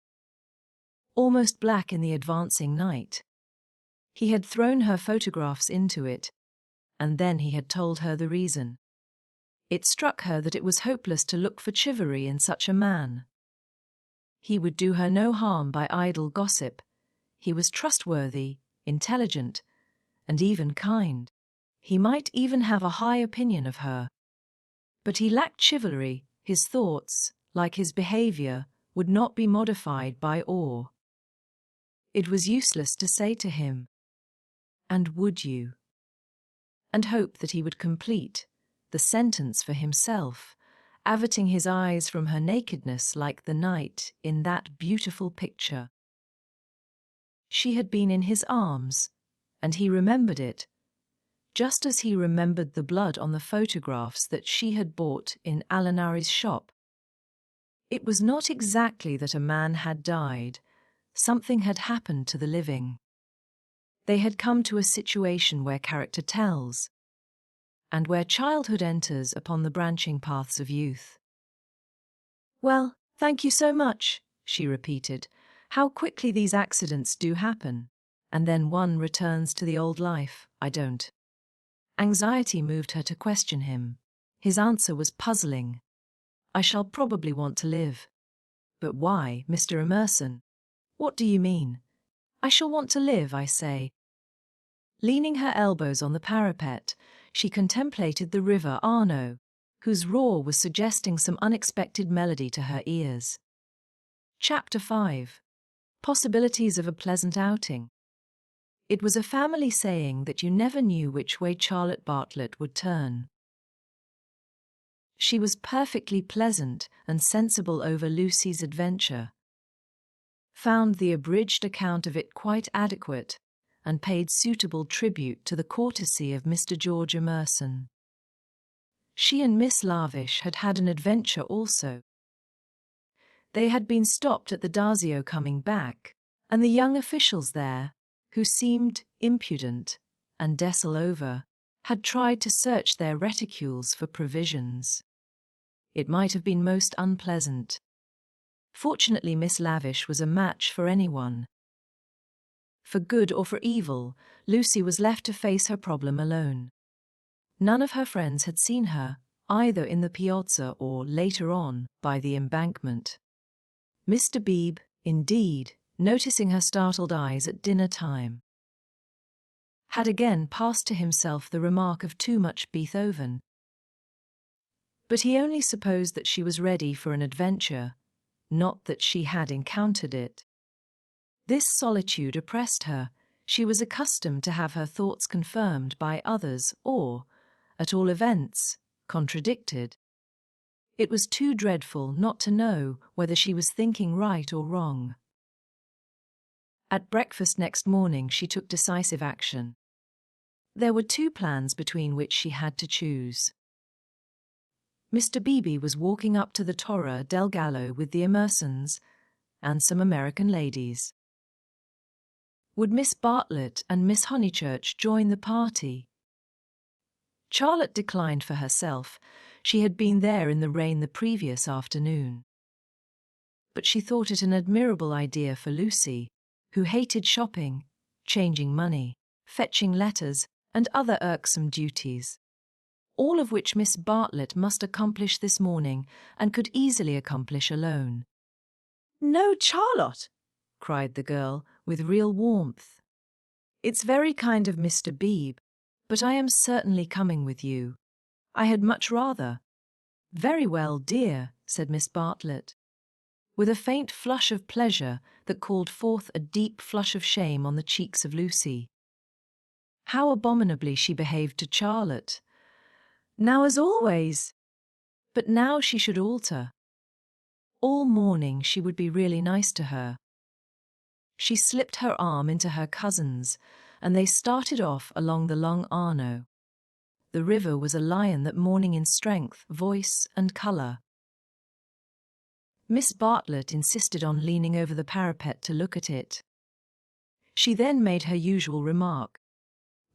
almost black in the advancing night. He had thrown her photographs into it, and then he had told her the reason. It struck her that it was hopeless to look for chivalry in such a man. He would do her no harm by idle gossip. He was trustworthy, intelligent, and even kind. He might even have a high opinion of her. But he lacked chivalry. His thoughts, like his behavior, would not be modified by awe. It was useless to say to him, "And would you?" and hope that he would complete the sentence for himself, averting his eyes from her nakedness like the night in that beautiful picture. She had been in his arms, and he remembered it, just as he remembered the blood on the photographs that she had bought in Alinari's shop. It was not exactly that a man had died. Something had happened to the living. They had come to a situation where character tells, and where childhood enters upon the branching paths of youth. "Well, thank you so much," she repeated. "How quickly these accidents do happen, and then one returns to the old life." "I don't." Anxiety moved her to question him. His answer was puzzling. "I shall probably want to live." "But why, Mr. Emerson? What do you mean?" "I shall want to live, I say." Leaning her elbows on the parapet, she contemplated the river Arno, whose roar was suggesting some unexpected melody to her ears. Chapter 5. Possibilities of a pleasant outing. It was a family saying that you never knew which way Charlotte Bartlett would turn. She was perfectly pleasant and sensible over Lucy's adventure, found the abridged account of it quite adequate, and paid suitable tribute to the courtesy of Mr. George Emerson. She and Miss Lavish had had an adventure also. They had been stopped at the Dazio coming back, and the young officials there, who seemed impudent and decile over, had tried to search their reticules for provisions. It might have been most unpleasant. Fortunately, Miss Lavish was a match for anyone. For good or for evil, Lucy was left to face her problem alone. None of her friends had seen her, either in the piazza or, later on, by the embankment. Mr. Beebe, indeed, noticing her startled eyes at dinner time, had again passed to himself the remark of too much Beethoven. But he only supposed that she was ready for an adventure, not that she had encountered it. This solitude oppressed her. She was accustomed to have her thoughts confirmed by others or, at all events, contradicted. It was too dreadful not to know whether she was thinking right or wrong. At breakfast next morning she took decisive action. There were two plans between which she had to choose. Mr. Beebe was walking up to the Torre del Gallo with the Emersons and some American ladies. Would Miss Bartlett and Miss Honeychurch join the party? Charlotte declined for herself. She had been there in the rain the previous afternoon. But she thought it an admirable idea for Lucy, who hated shopping, changing money, fetching letters, and other irksome duties, all of which Miss Bartlett must accomplish this morning and could easily accomplish alone. "No, Charlotte!" cried the girl, with real warmth. "It's very kind of Mr. Beebe, but I am certainly coming with you. I had much rather." "Very well, dear," said Miss Bartlett, with a faint flush of pleasure that called forth a deep flush of shame on the cheeks of Lucy. How abominably she behaved to Charlotte. Now as always. But now she should alter. All morning she would be really nice to her. She slipped her arm into her cousin's, and they started off along the long Arno. The river was a lion that morning in strength, voice, and colour. Miss Bartlett insisted on leaning over the parapet to look at it. She then made her usual remark,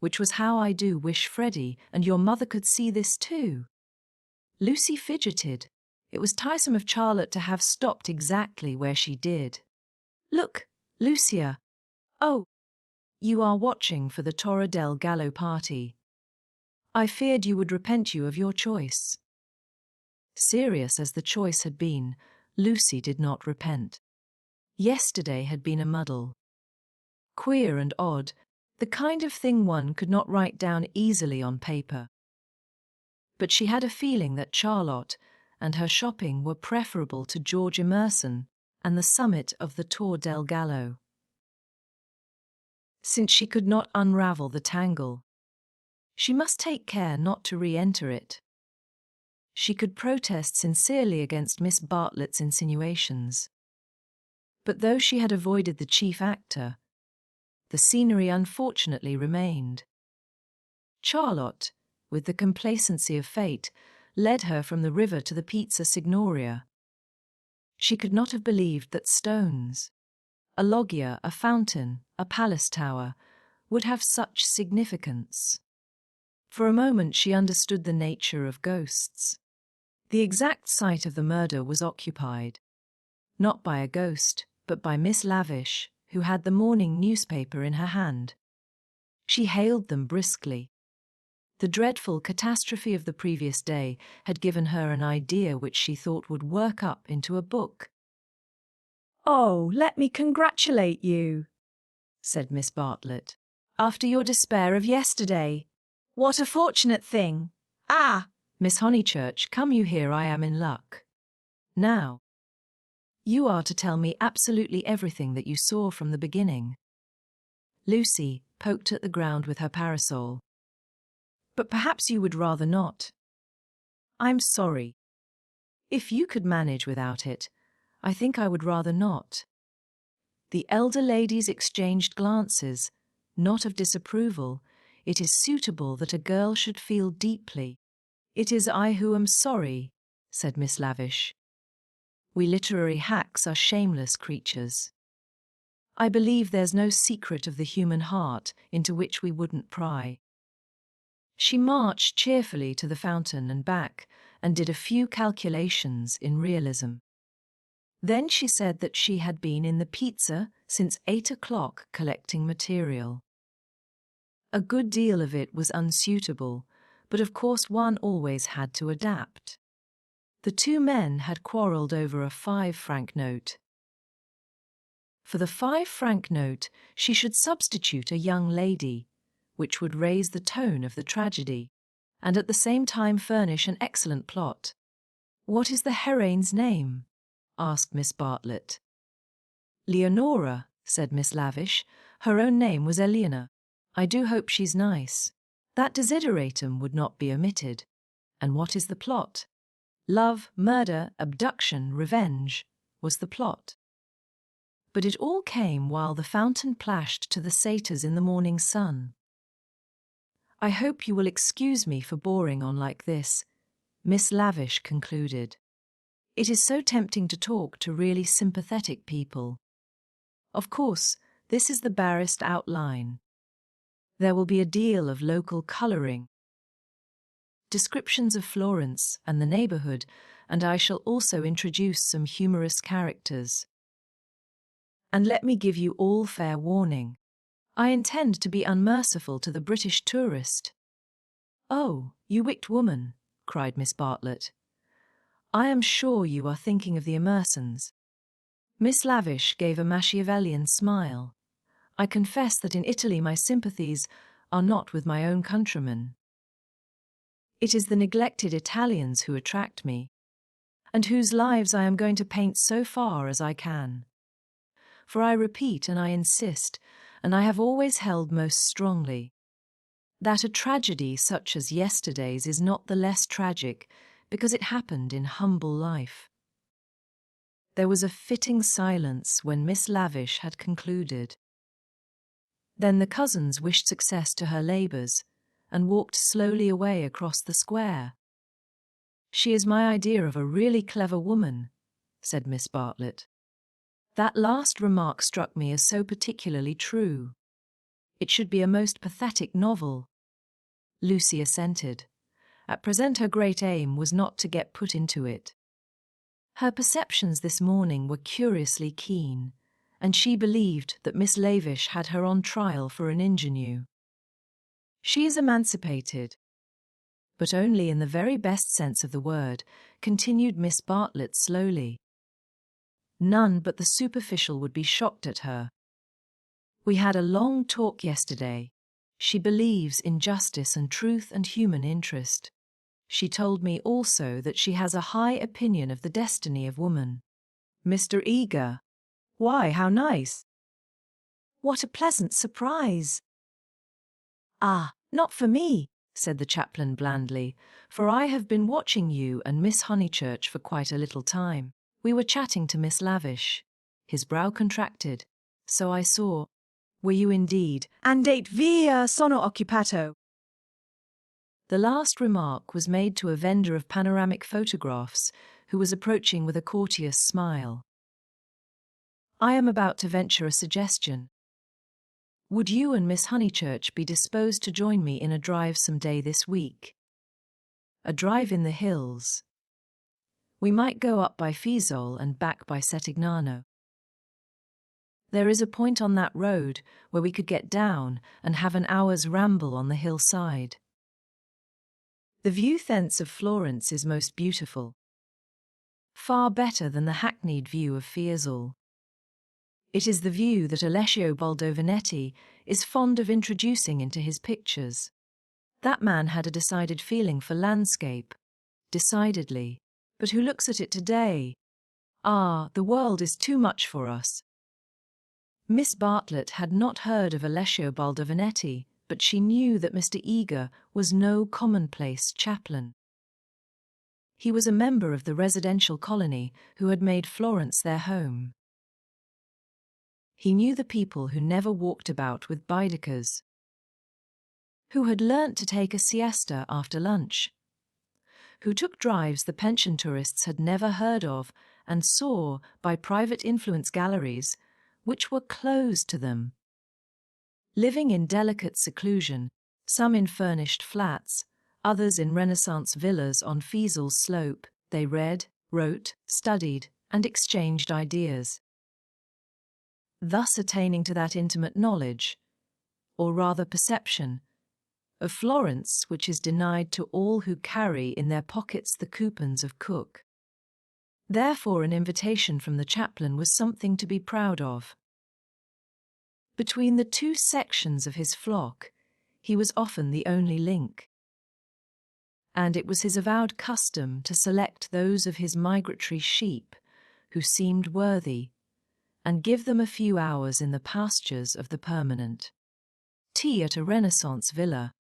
which was, "How I do wish Freddy and your mother could see this too." Lucy fidgeted. It was tiresome of Charlotte to have stopped exactly where she did. "Look, Lucia. Oh, you are watching for the Torre del Gallo party. I feared you would repent you of your choice." Serious as the choice had been, Lucy did not repent. Yesterday had been a muddle. Queer and odd, the kind of thing one could not write down easily on paper. But she had a feeling that Charlotte and her shopping were preferable to George Emerson and the summit of the Torre del Gallo. Since she could not unravel the tangle, she must take care not to re-enter it. She could protest sincerely against Miss Bartlett's insinuations. But though she had avoided the chief actor, the scenery unfortunately remained. Charlotte, with the complacency of fate, led her from the river to the Piazza Signoria. She could not have believed that stones, a loggia, a fountain, a palace tower, would have such significance. For a moment she understood the nature of ghosts. The exact site of the murder was occupied, not by a ghost, but by Miss Lavish, who had the morning newspaper in her hand. She hailed them briskly. The dreadful catastrophe of the previous day had given her an idea which she thought would work up into a book. "Oh, let me congratulate you," said Miss Bartlett. "after your despair of yesterday. What a fortunate thing! Ah! Miss Honeychurch, come you here, I am in luck. Now, you are to tell me absolutely everything that you saw from the beginning." Lucy poked at the ground with her parasol. "But perhaps you would rather not." "I'm sorry. If you could manage without it, I think I would rather not." The elder ladies exchanged glances, not of disapproval. It is suitable that a girl should feel deeply. "It is I who am sorry," said Miss Lavish. "We literary hacks are shameless creatures. I believe there's no secret of the human heart into which we wouldn't pry." She marched cheerfully to the fountain and back and did a few calculations in realism. Then she said that she had been in the pizza since 8 o'clock collecting material. A good deal of it was unsuitable, but of course one always had to adapt. The two men had quarrelled over a 5-franc note. For the 5-franc note, she should substitute a young lady, which would raise the tone of the tragedy, and at the same time furnish an excellent plot. "What is the heroine's name?" asked Miss Bartlett. "Leonora," said Miss Lavish. "Her own name was Eleanor. I do hope she's nice. That desideratum would not be omitted. And what is the plot? Love, murder, abduction, revenge was the plot." But it all came while the fountain plashed to the satyrs in the morning sun. "I hope you will excuse me for boring on like this," Miss Lavish concluded. "It is so tempting to talk to really sympathetic people. Of course, this is the barest outline. There will be a deal of local colouring. descriptions of Florence and the neighbourhood, and I shall also introduce some humorous characters. And let me give you all fair warning. I intend to be unmerciful to the British tourist." "Oh, you wicked woman," cried Miss Bartlett. "I am sure you are thinking of the Emersons." Miss Lavish gave a Machiavellian smile. "I confess that in Italy my sympathies are not with my own countrymen. It is the neglected Italians who attract me, and whose lives I am going to paint so far as I can. For I repeat and I insist, and I have always held most strongly, that a tragedy such as yesterday's is not the less tragic because it happened in humble life." There was a fitting silence when Miss Lavish had concluded. Then the cousins wished success to her labours and walked slowly away across the square. "She is my idea of a really clever woman," said Miss Bartlett. "That last remark struck me as so particularly true. It should be a most pathetic novel." Lucy assented. At present her great aim was not to get put into it. Her perceptions this morning were curiously keen, and she believed that Miss Lavish had her on trial for an ingenue. "She is emancipated, but only in the very best sense of the word," continued Miss Bartlett slowly. "None but the superficial would be shocked at her. We had a long talk yesterday. She believes in justice and truth and human interest. She told me also that she has a high opinion of the destiny of woman." "Mr. Eager? Why, how nice!" "What a pleasant surprise!" "Ah, not for me," said the chaplain blandly, "for I have been watching you and Miss Honeychurch for quite a little time. We were chatting to Miss Lavish." His brow contracted. "So I saw." "Were you indeed?" "Andate via sono occupato." The last remark was made to a vendor of panoramic photographs who was approaching with a courteous smile. "I am about to venture a suggestion. Would you and Miss Honeychurch be disposed to join me in a drive some day this week? A drive in the hills. We might go up by Fiesole and back by Settignano. There is a point on that road where we could get down and have an hour's ramble on the hillside. The view thence of Florence is most beautiful. Far better than the hackneyed view of Fiesole. It is the view that Alessio Baldovinetti is fond of introducing into his pictures. That man had a decided feeling for landscape, decidedly, but who looks at it today? Ah, the world is too much for us." Miss Bartlett had not heard of Alessio Baldovinetti, but she knew that Mr. Eager was no commonplace chaplain. He was a member of the residential colony who had made Florence their home. He knew the people who never walked about with Baedekers, who had learnt to take a siesta after lunch, who took drives the pension tourists had never heard of and saw by private influence galleries which were closed to them. Living in delicate seclusion, some in furnished flats, others in Renaissance villas on Fiesole's slope, they read, wrote, studied, and exchanged ideas, thus attaining to that intimate knowledge, or rather perception, of Florence which is denied to all who carry in their pockets the coupons of Cook. Therefore an invitation from the chaplain was something to be proud of. Between the two sections of his flock, he was often the only link. And it was his avowed custom to select those of his migratory sheep who seemed worthy, and give them a few hours in the pastures of the permanent. Tea at a Renaissance villa.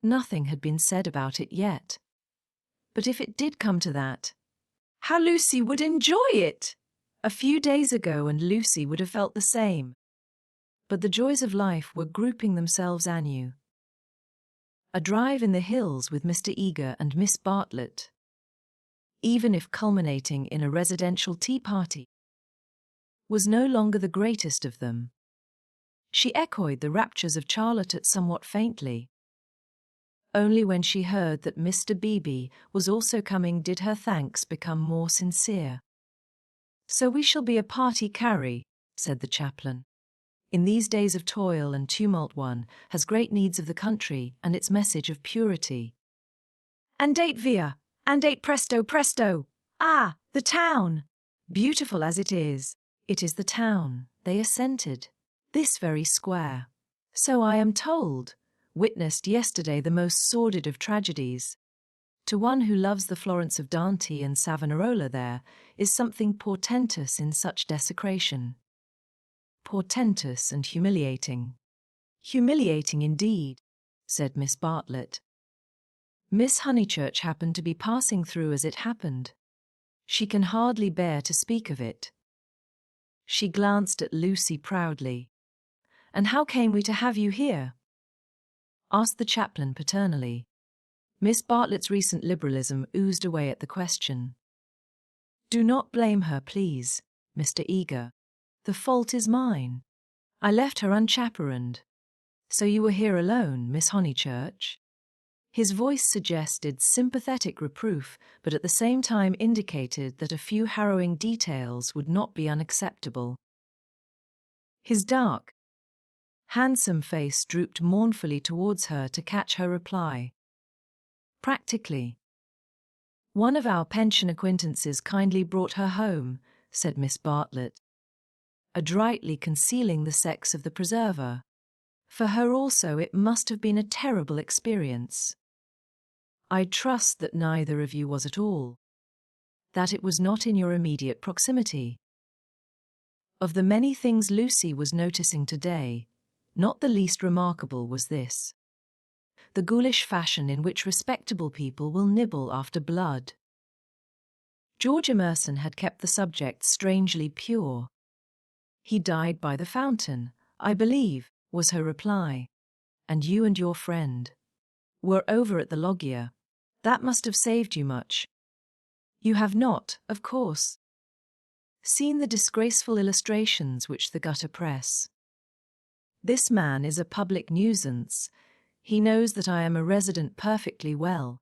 Nothing had been said about it yet. But if it did come to that, how Lucy would enjoy it! A few days ago and Lucy would have felt the same. But the joys of life were grouping themselves anew. A drive in the hills with Mr. Eager and Miss Bartlett, even if culminating in a residential tea party, was no longer the greatest of them. She echoed the raptures of Charlotte somewhat faintly. Only when she heard that Mr. Beebe was also coming did her thanks become more sincere. "So we shall be a party, Carrie," said the chaplain. "In these days of toil and tumult one has great needs of the country and its message of purity." And eight via, and eight presto presto. Ah, the town! Beautiful as it is the town, they assented. This very square. So I am told, witnessed yesterday the most sordid of tragedies. To one who loves the Florence of Dante and Savonarola there is something portentous in such desecration. Portentous and humiliating. Humiliating indeed, said Miss Bartlett. Miss Honeychurch happened to be passing through as it happened. She can hardly bear to speak of it. She glanced at Lucy proudly. "And how came we to have you here?" asked the chaplain paternally. Miss Bartlett's recent liberalism oozed away at the question. "Do not blame her, please, Mr. Eager. The fault is mine. I left her unchaperoned. So you were here alone, Miss Honeychurch?" His voice suggested sympathetic reproof, but at the same time indicated that a few harrowing details would not be unacceptable. His dark, handsome face drooped mournfully towards her to catch her reply. "Practically. One of our pension acquaintances kindly brought her home," said Miss Bartlett, adroitly concealing the sex of the preserver. "For her also it must have been a terrible experience. I trust that neither of you was at all. That it was not in your immediate proximity." Of the many things Lucy was noticing today, not the least remarkable was this: the ghoulish fashion in which respectable people will nibble after blood. George Emerson had kept the subject strangely pure. "He died by the fountain, I believe," was her reply. "And you and your friend were over at the loggia. That must have saved you much. You have not, of course, seen the disgraceful illustrations which the gutter press. This man is a public nuisance. He knows that I am a resident perfectly well.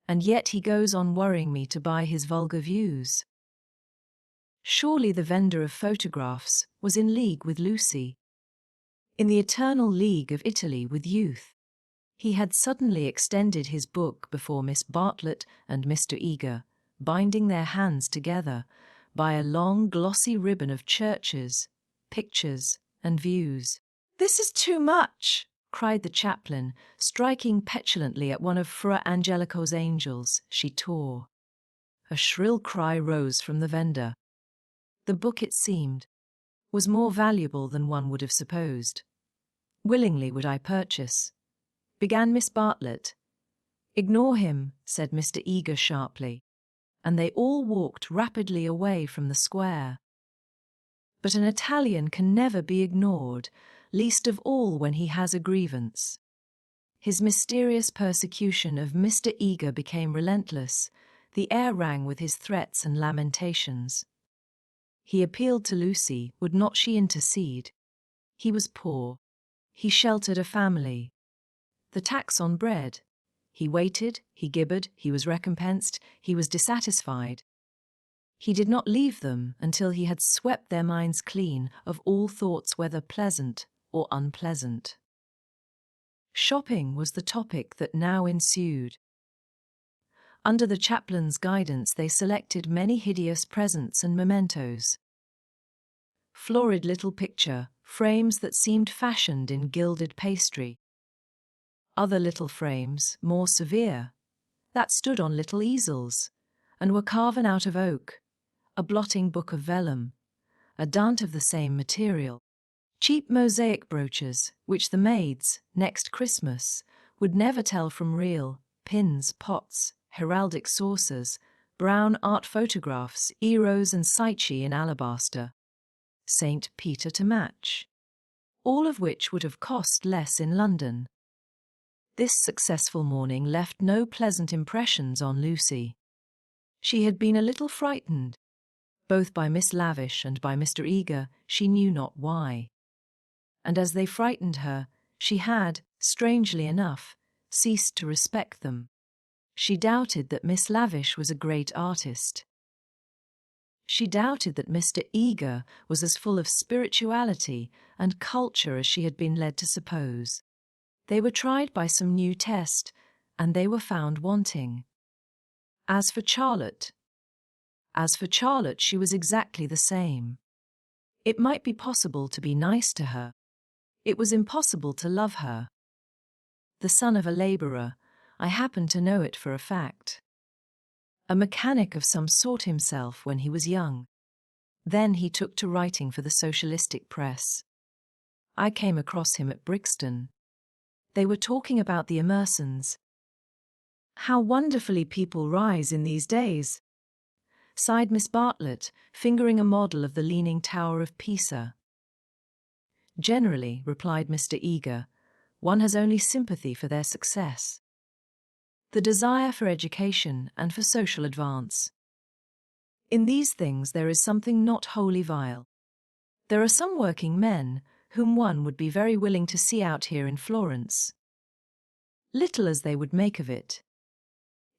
And yet he goes on worrying me to buy his vulgar views." Surely the vendor of photographs was in league with Lucy. In the eternal league of Italy with youth. He had suddenly extended his book before Miss Bartlett and Mr. Eager, binding their hands together by a long glossy ribbon of churches, pictures, and views. "This is too much," cried the chaplain, striking petulantly at one of Fra Angelico's angels she tore. A shrill cry rose from the vendor. The book, it seemed, was more valuable than one would have supposed. "Willingly would I purchase," began Miss Bartlett. "Ignore him," said Mr. Eager sharply, and they all walked rapidly away from the square. But an Italian can never be ignored, least of all when he has a grievance. His mysterious persecution of Mr. Eager became relentless. The air rang with his threats and lamentations. He appealed to Lucy, would not she intercede? He was poor. He sheltered a family. The tax on bread. He waited, he gibbered, he was recompensed, he was dissatisfied. He did not leave them until he had swept their minds clean of all thoughts whether pleasant or unpleasant. Shopping was the topic that now ensued. Under the chaplain's guidance they selected many hideous presents and mementos. Florid little picture frames that seemed fashioned in gilded pastry. Other little frames, more severe, that stood on little easels, and were carven out of oak, a blotting book of vellum, a dant of the same material. Cheap mosaic brooches, which the maids, next Christmas, would never tell from real, pins, pots, heraldic saucers, brown art photographs, eros and psyche in alabaster, St. Peter to match, all of which would have cost less in London. This successful morning left no pleasant impressions on Lucy. She had been a little frightened, both by Miss Lavish and by Mr. Eager, she knew not why. And as they frightened her, she had, strangely enough, ceased to respect them. She doubted that Miss Lavish was a great artist. She doubted that Mr. Eager was as full of spirituality and culture as she had been led to suppose. They were tried by some new test, and they were found wanting. As for Charlotte, she was exactly the same. It might be possible to be nice to her. It was impossible to love her. The son of a labourer, I happen to know it for a fact. A mechanic of some sort himself when he was young. Then he took to writing for the socialistic press. I came across him at Brixton. They were talking about the Emersons. How wonderfully people rise in these days, sighed Miss Bartlett, fingering a model of the Leaning Tower of Pisa. Generally, replied Mr. Eager, one has only sympathy for their success. The desire for education and for social advance. In these things there is something not wholly vile. There are some working men whom one would be very willing to see out here in Florence. Little as they would make of it.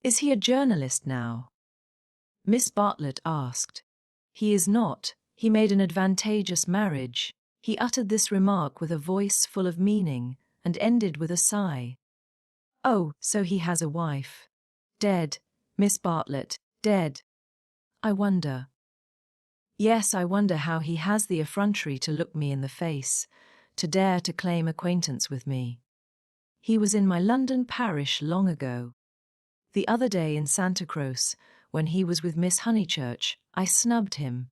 Is he a journalist now? Miss Bartlett asked. He is not. He made an advantageous marriage. He uttered this remark with a voice full of meaning and ended with a sigh. Oh, so he has a wife. Dead, Miss Bartlett, dead. I wonder. Yes, I wonder how he has the effrontery to look me in the face, to dare to claim acquaintance with me. He was in my London parish long ago. The other day in Santa Croce, when he was with Miss Honeychurch, I snubbed him.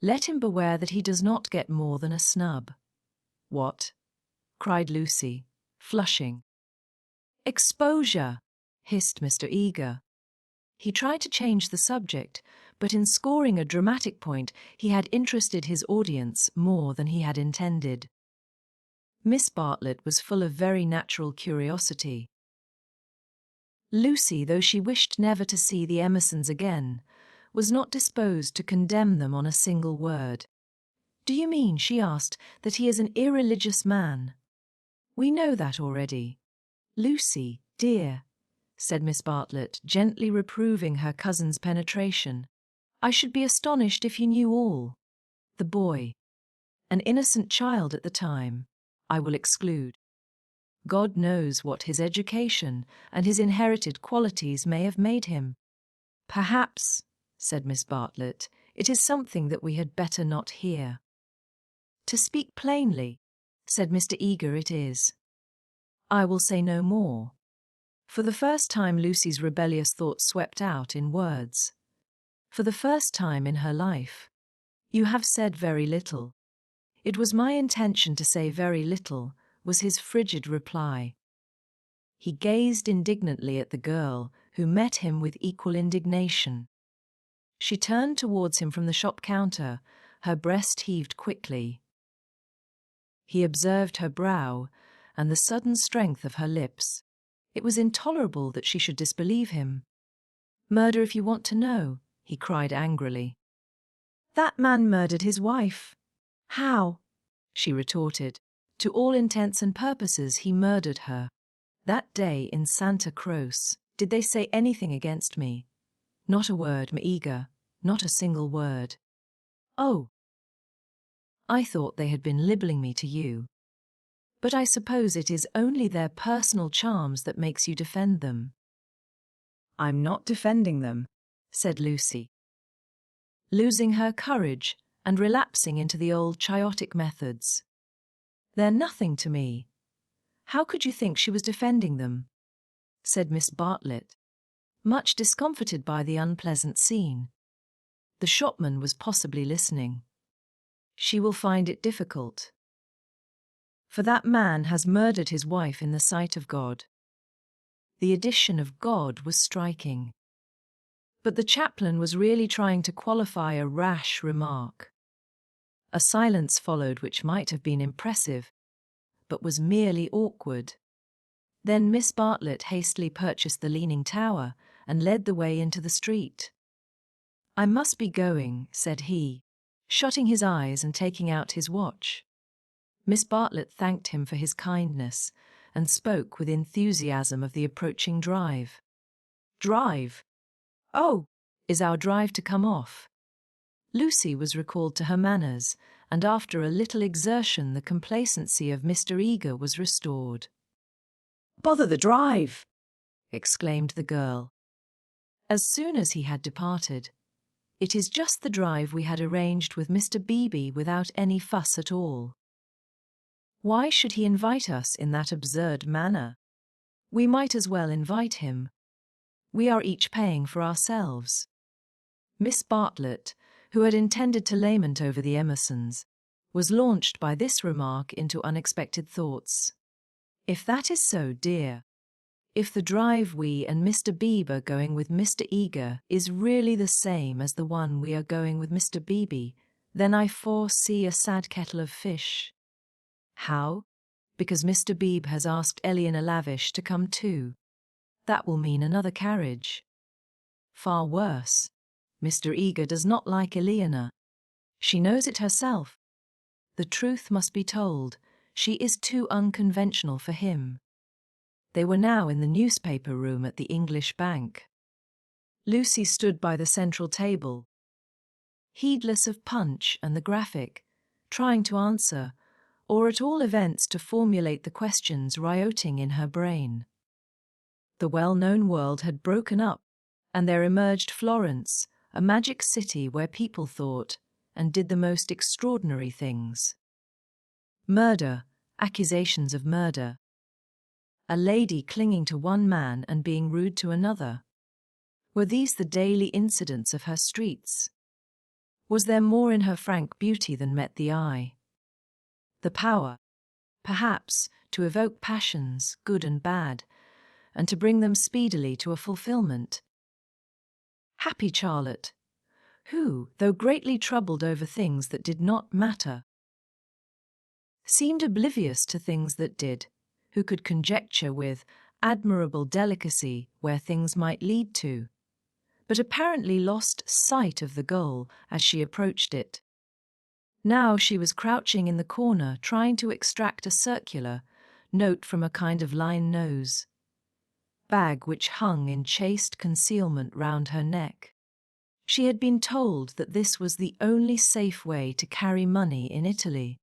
Let him beware that he does not get more than a snub. What? Cried Lucy, flushing. Exposure, hissed Mr. Eager. He tried to change the subject, but in scoring a dramatic point he had interested his audience more than he had intended. Miss Bartlett was full of very natural curiosity. Lucy, though she wished never to see the Emersons again, was not disposed to condemn them on a single word. Do you mean, she asked, that he is an irreligious man? We know that already. Lucy, dear, said Miss Bartlett, gently reproving her cousin's penetration. I should be astonished if you knew all. The boy. An innocent child at the time. I will exclude. God knows what his education and his inherited qualities may have made him. Perhaps, said Miss Bartlett, it is something that we had better not hear. To speak plainly, said Mr. Eager, it is. I will say no more. For the first time Lucy's rebellious thoughts swept out in words. For the first time in her life. You have said very little. It was my intention to say very little, was his frigid reply. He gazed indignantly at the girl, who met him with equal indignation. She turned towards him from the shop counter, her breast heaved quickly. He observed her brow and the sudden strength of her lips. It was intolerable that she should disbelieve him. Murder if you want to know, he cried angrily. That man murdered his wife. How? She retorted. To all intents and purposes he murdered her. That day in Santa Croce, did they say anything against me? Not a word, Meager, not a single word. Oh! I thought they had been libelling me to you. But I suppose it is only their personal charms that makes you defend them. I'm not defending them, said Lucy, losing her courage and relapsing into the old chiotic methods. They're nothing to me. How could you think she was defending them? Said Miss Bartlett, much discomfited by the unpleasant scene. The shopman was possibly listening. She will find it difficult. For that man has murdered his wife in the sight of God. The addition of God was striking. But the chaplain was really trying to qualify a rash remark. A silence followed which might have been impressive, but was merely awkward. Then Miss Bartlett hastily purchased the Leaning Tower and led the way into the street. I must be going, said he, shutting his eyes and taking out his watch. Miss Bartlett thanked him for his kindness, and spoke with enthusiasm of the approaching drive. Drive? Oh, is our drive to come off? Lucy was recalled to her manners, and after a little exertion the complacency of Mr. Eager was restored. Bother the drive! Exclaimed the girl. As soon as he had departed, it is just the drive we had arranged with Mr. Beebe without any fuss at all. Why should he invite us in that absurd manner? We might as well invite him. We are each paying for ourselves. Miss Bartlett, who had intended to lament over the Emersons, was launched by this remark into unexpected thoughts. If that is so, dear, if the drive we and Mr. Beebe are going with Mr. Eager is really the same as the one we are going with Mr. Beebe, then I foresee a sad kettle of fish. How? Because Mr. Beebe has asked Eleanor Lavish to come too. That will mean another carriage. Far worse. Mr. Eager does not like Eleanor. She knows it herself. The truth must be told, she is too unconventional for him. They were now in the newspaper room at the English Bank. Lucy stood by the central table, heedless of Punch and the Graphic, trying to answer, or at all events to formulate the questions rioting in her brain. The well-known world had broken up, and there emerged Florence, a magic city where people thought and did the most extraordinary things. Murder, accusations of murder. A lady clinging to one man and being rude to another. Were these the daily incidents of her streets? Was there more in her frank beauty than met the eye? The power, perhaps, to evoke passions, good and bad, and to bring them speedily to a fulfillment. Happy Charlotte, who, though greatly troubled over things that did not matter, seemed oblivious to things that did, who could conjecture with admirable delicacy where things might lead to, but apparently lost sight of the goal as she approached it. Now she was crouching in the corner trying to extract a circular note from a kind of line nose bag which hung in chaste concealment round her neck. She had been told that this was the only safe way to carry money in Italy.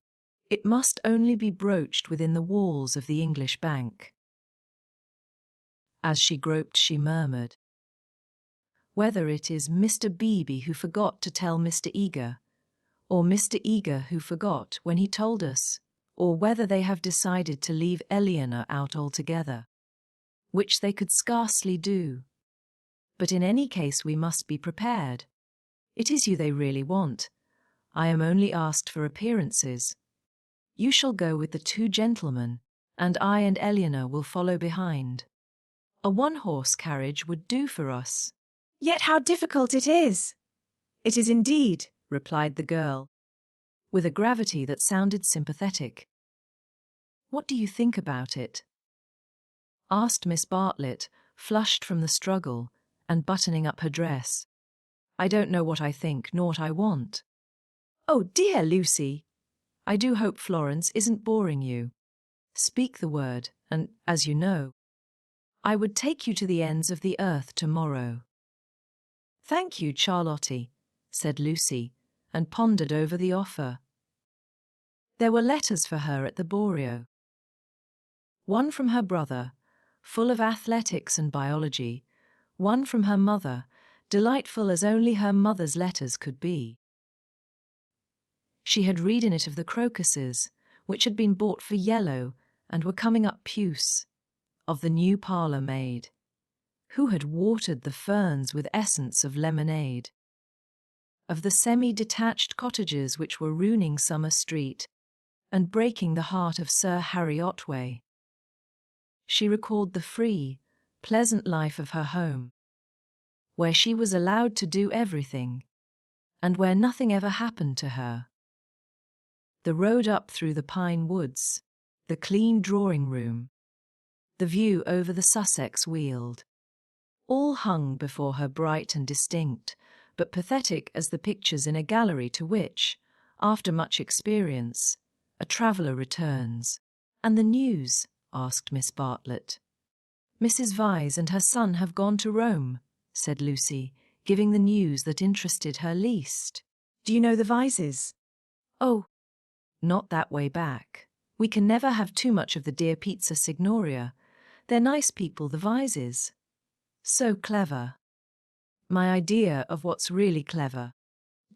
It must only be broached within the walls of the English Bank. As she groped, she murmured, "Whether it is Mr. Beebe who forgot to tell Mr. Eager, or Mr. Eager who forgot when he told us, or whether they have decided to leave Eleanor out altogether, which they could scarcely do. But in any case we must be prepared. It is you they really want. I am only asked for appearances. You shall go with the two gentlemen, and I and Eleanor will follow behind. A one-horse carriage would do for us." Yet how difficult it is! It is indeed, replied the girl, with a gravity that sounded sympathetic. "What do you think about it?" asked Miss Bartlett, flushed from the struggle, and buttoning up her dress. "I don't know what I think, nor what I want." "Oh dear, Lucy! I do hope Florence isn't boring you. Speak the word, and, as you know, I would take you to the ends of the earth tomorrow." "Thank you, Charlotte," said Lucy, and pondered over the offer. There were letters for her at the Borio. One from her brother, full of athletics and biology, one from her mother, delightful as only her mother's letters could be. She had read in it of the crocuses, which had been bought for yellow and were coming up puce, of the new parlour maid, who had watered the ferns with essence of lemonade, of the semi-detached cottages which were ruining Summer Street and breaking the heart of Sir Harry Otway. She recalled the free, pleasant life of her home, where she was allowed to do everything, and where nothing ever happened to her. The road up through the pine woods, the clean drawing-room, the view over the Sussex Weald, all hung before her bright and distinct, but pathetic as the pictures in a gallery to which, after much experience, a traveller returns. And the news, asked Miss Bartlett. Mrs. Vyse and her son have gone to Rome, said Lucy, giving the news that interested her least. Do you know the Vyses? Oh, not that way back. We can never have too much of the dear pizza Signoria. They're nice people, the Vyses. So clever. My idea of what's really clever.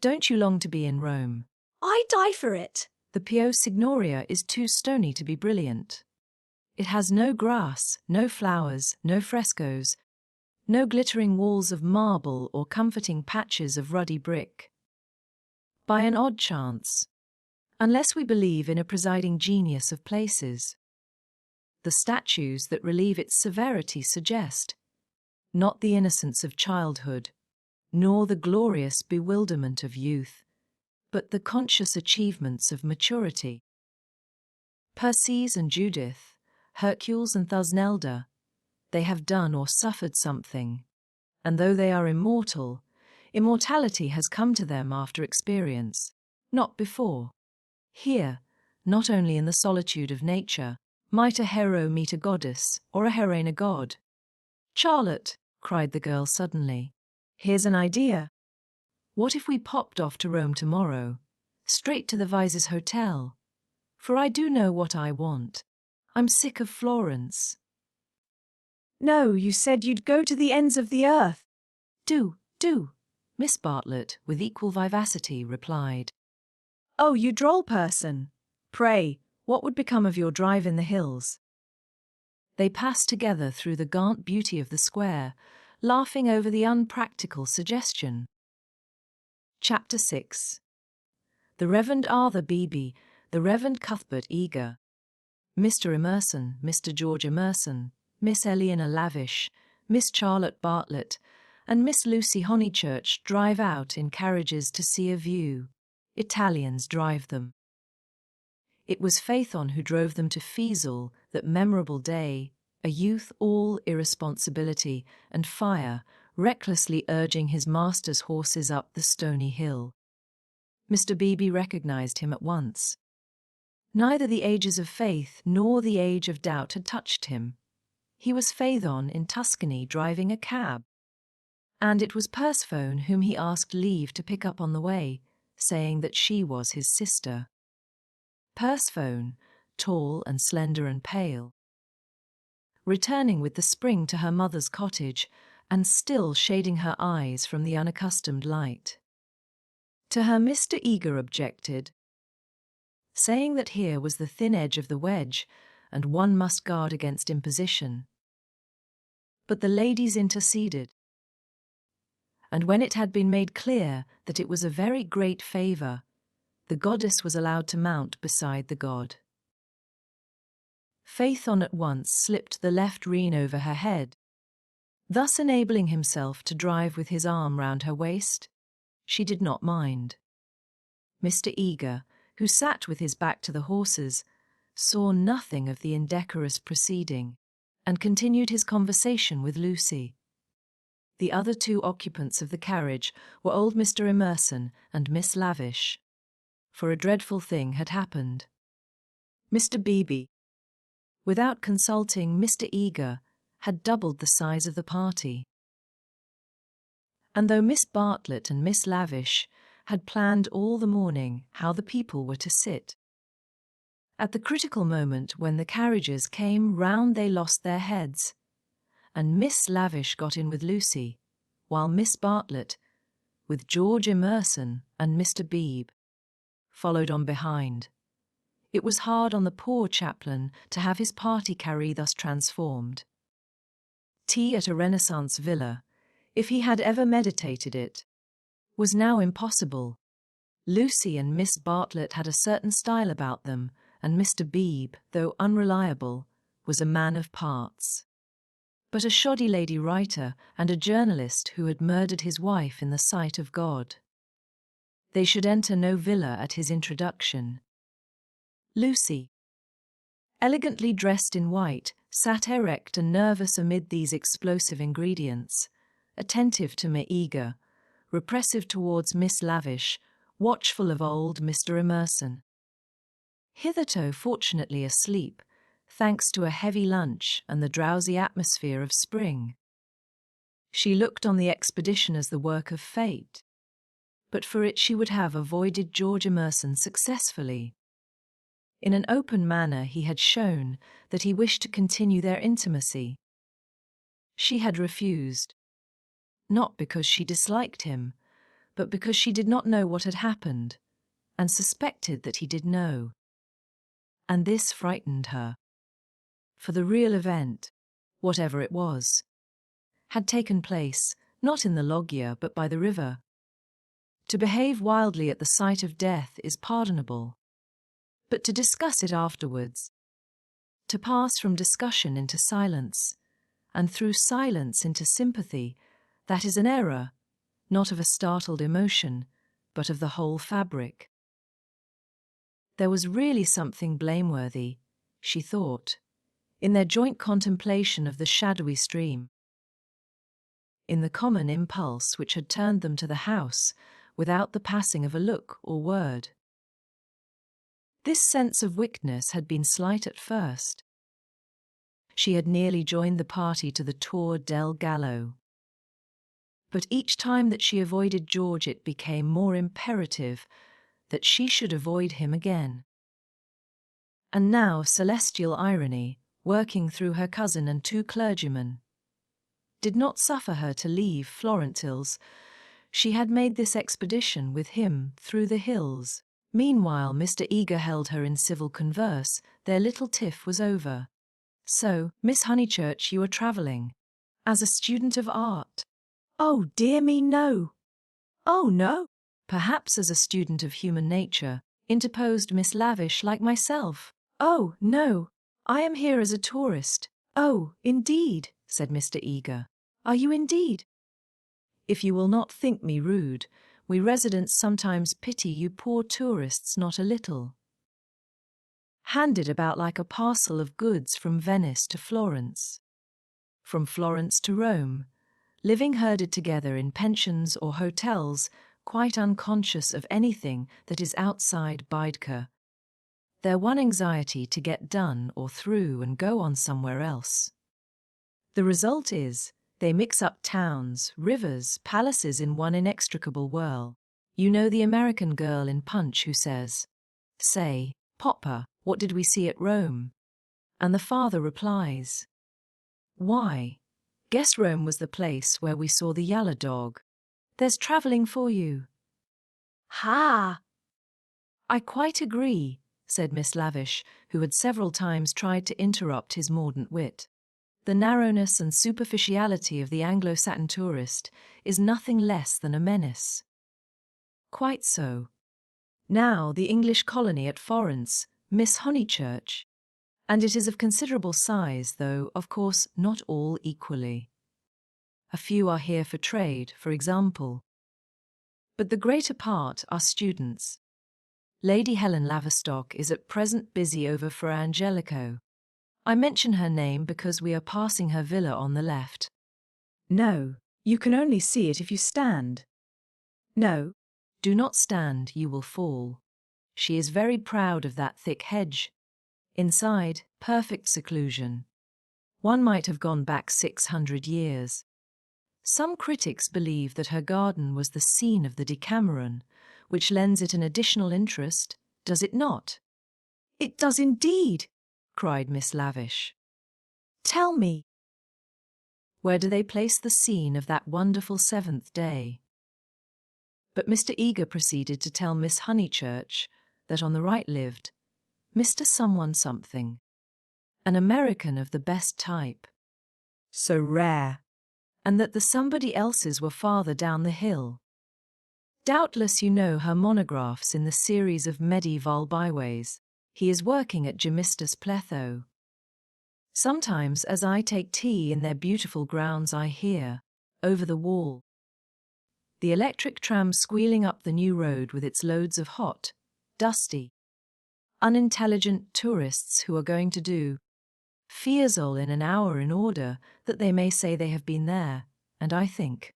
Don't you long to be in Rome? I die for it. The Pio Signoria is too stony to be brilliant. It has no grass, no flowers, no frescoes, no glittering walls of marble or comforting patches of ruddy brick. By an odd chance, unless we believe in a presiding genius of places, the statues that relieve its severity suggest not the innocence of childhood, nor the glorious bewilderment of youth, but the conscious achievements of maturity. Perses and Judith, Hercules and Thusnelda, they have done or suffered something, and though they are immortal, immortality has come to them after experience, not before. Here, not only in the solitude of nature, might a hero meet a goddess or a heroine a god. Charlotte, cried the girl suddenly, here's an idea. What if we popped off to Rome tomorrow, straight to the Vyses' hotel? For I do know what I want. I'm sick of Florence. No, you said you'd go to the ends of the earth. Do, Miss Bartlett, with equal vivacity, replied. Oh, you droll person. Pray, what would become of your drive in the hills? They passed together through the gaunt beauty of the square, laughing over the unpractical suggestion. Chapter 6. The Reverend Arthur Beebe, the Reverend Cuthbert Eager, Mr. Emerson, Mr. George Emerson, Miss Eleanor Lavish, Miss Charlotte Bartlett, and Miss Lucy Honeychurch drive out in carriages to see a view. Italians drive them. It was Phaethon who drove them to Cecil that memorable day, a youth all irresponsibility and fire, recklessly urging his master's horses up the stony hill. Mr. Beebe recognized him at once. Neither the ages of faith nor the age of doubt had touched him. He was Phaethon in Tuscany driving a cab. And it was Persephone whom he asked leave to pick up on the way, saying that she was his sister. Persephone, tall and slender and pale, returning with the spring to her mother's cottage and still shading her eyes from the unaccustomed light. To her Mr. Eager objected, saying that here was the thin edge of the wedge, and one must guard against imposition. But the ladies interceded, and when it had been made clear that it was a very great favour, the goddess was allowed to mount beside the god. Phaethon at once slipped the left rein over her head, thus enabling himself to drive with his arm round her waist. She did not mind. Mr. Eager, who sat with his back to the horses, saw nothing of the indecorous proceeding, and continued his conversation with Lucy. The other two occupants of the carriage were old Mr. Emerson and Miss Lavish, for a dreadful thing had happened. Mr. Beebe, without consulting Mr. Eager, had doubled the size of the party. And though Miss Bartlett and Miss Lavish had planned all the morning how the people were to sit, at the critical moment when the carriages came round they lost their heads, and Miss Lavish got in with Lucy, while Miss Bartlett, with George Emerson and Mr. Beebe, followed on behind. It was hard on the poor chaplain to have his party carry thus transformed. Tea at a Renaissance villa, if he had ever meditated it, was now impossible. Lucy and Miss Bartlett had a certain style about them, and Mr. Beebe, though unreliable, was a man of parts. But a shoddy lady writer and a journalist who had murdered his wife in the sight of God. They should enter no villa at his introduction. Lucy, elegantly dressed in white, sat erect and nervous amid these explosive ingredients, attentive to Miss Eager, repressive towards Miss Lavish, watchful of old Mr. Emerson. Hitherto fortunately asleep, thanks to a heavy lunch and the drowsy atmosphere of spring. She looked on the expedition as the work of fate, but for it she would have avoided George Emerson successfully. In an open manner he had shown that he wished to continue their intimacy. She had refused, not because she disliked him, but because she did not know what had happened, and suspected that he did know. And this frightened her. For the real event, whatever it was, had taken place, not in the loggia but by the river. To behave wildly at the sight of death is pardonable, but to discuss it afterwards, to pass from discussion into silence, and through silence into sympathy, that is an error, not of a startled emotion, but of the whole fabric. There was really something blameworthy, she thought, in their joint contemplation of the shadowy stream, in the common impulse which had turned them to the house without the passing of a look or word. This sense of weakness had been slight at first. She had nearly joined the party to the Tour del Gallo. But each time that she avoided George it became more imperative that she should avoid him again. And now celestial irony, working through her cousin and 2 clergymen, did not suffer her to leave Florentines. She had made this expedition with him through the hills. Meanwhile Mr. Eager held her in civil converse. Their little tiff was over. So, Miss Honeychurch, you are travelling. As a student of art. Oh, dear me, no. Oh, no. Perhaps as a student of human nature, interposed Miss Lavish, like myself. Oh, no. I am here as a tourist. Oh, indeed, said Mr. Eager. Are you indeed? If you will not think me rude, we residents sometimes pity you poor tourists not a little. Handed about like a parcel of goods from Venice to Florence, from Florence to Rome, living herded together in pensions or hotels, quite unconscious of anything that is outside Baedeker. Their one anxiety to get done or through and go on somewhere else. The result is, they mix up towns, rivers, palaces in one inextricable whirl. You know the American girl in Punch who says, "Say, Papa, what did we see at Rome?" And the father replies, "Why, guess Rome was the place where we saw the yellow dog. There's travelling for you." Ha! I quite agree, said Miss Lavish, who had several times tried to interrupt his mordant wit. The narrowness and superficiality of the Anglo-Saxon tourist is nothing less than a menace. Quite so. Now the English colony at Florence, Miss Honeychurch, and it is of considerable size, though, of course, not all equally. A few are here for trade, for example. But the greater part are students. Lady Helen Laverstock is at present busy over Fra Angelico. I mention her name because we are passing her villa on the left. No, you can only see it if you stand. No. Do not stand, you will fall. She is very proud of that thick hedge. Inside, perfect seclusion. One might have gone back 600 years. Some critics believe that her garden was the scene of the Decameron, which lends it an additional interest, does it not? It does indeed, cried Miss Lavish. Tell me. Where do they place the scene of that wonderful 7th day? But Mr. Eager proceeded to tell Miss Honeychurch that on the right lived Mr. Someone Something, an American of the best type. So rare. And that the somebody else's were farther down the hill. Doubtless you know her monographs in the series of medieval byways. He is working at Gemistus Pletho. Sometimes as I take tea in their beautiful grounds I hear, over the wall, the electric tram squealing up the new road with its loads of hot, dusty, unintelligent tourists who are going to do Fiesole in an hour in order that they may say they have been there, and I think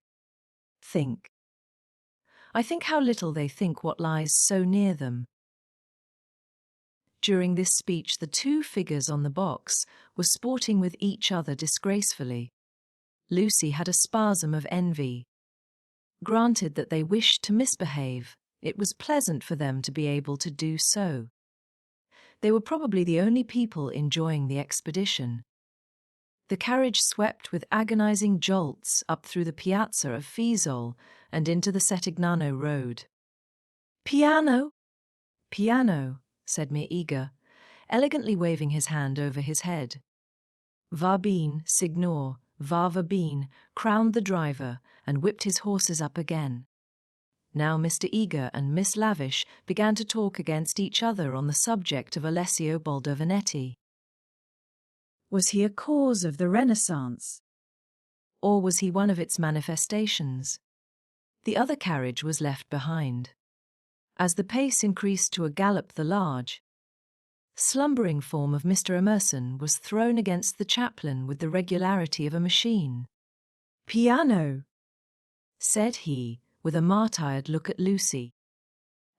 how little they think what lies so near them. During this speech, the two figures on the box were sporting with each other disgracefully. Lucy had a spasm of envy. Granted that they wished to misbehave, it was pleasant for them to be able to do so. They were probably the only people enjoying the expedition. The carriage swept with agonizing jolts up through the piazza of Fiesole and into the Settignano road. Piano? Piano, said Meiga, elegantly waving his hand over his head. Va bene, signor, va bene, crowned the driver and whipped his horses up again. Now Mr. Eager and Miss Lavish began to talk against each other on the subject of Alessio Baldovinetti. Was he a cause of the Renaissance? Or was he one of its manifestations? The other carriage was left behind. As the pace increased to a gallop, the large, slumbering form of Mr. Emerson was thrown against the chaplain with the regularity of a machine. Piano, said he, with a martyred look at Lucy.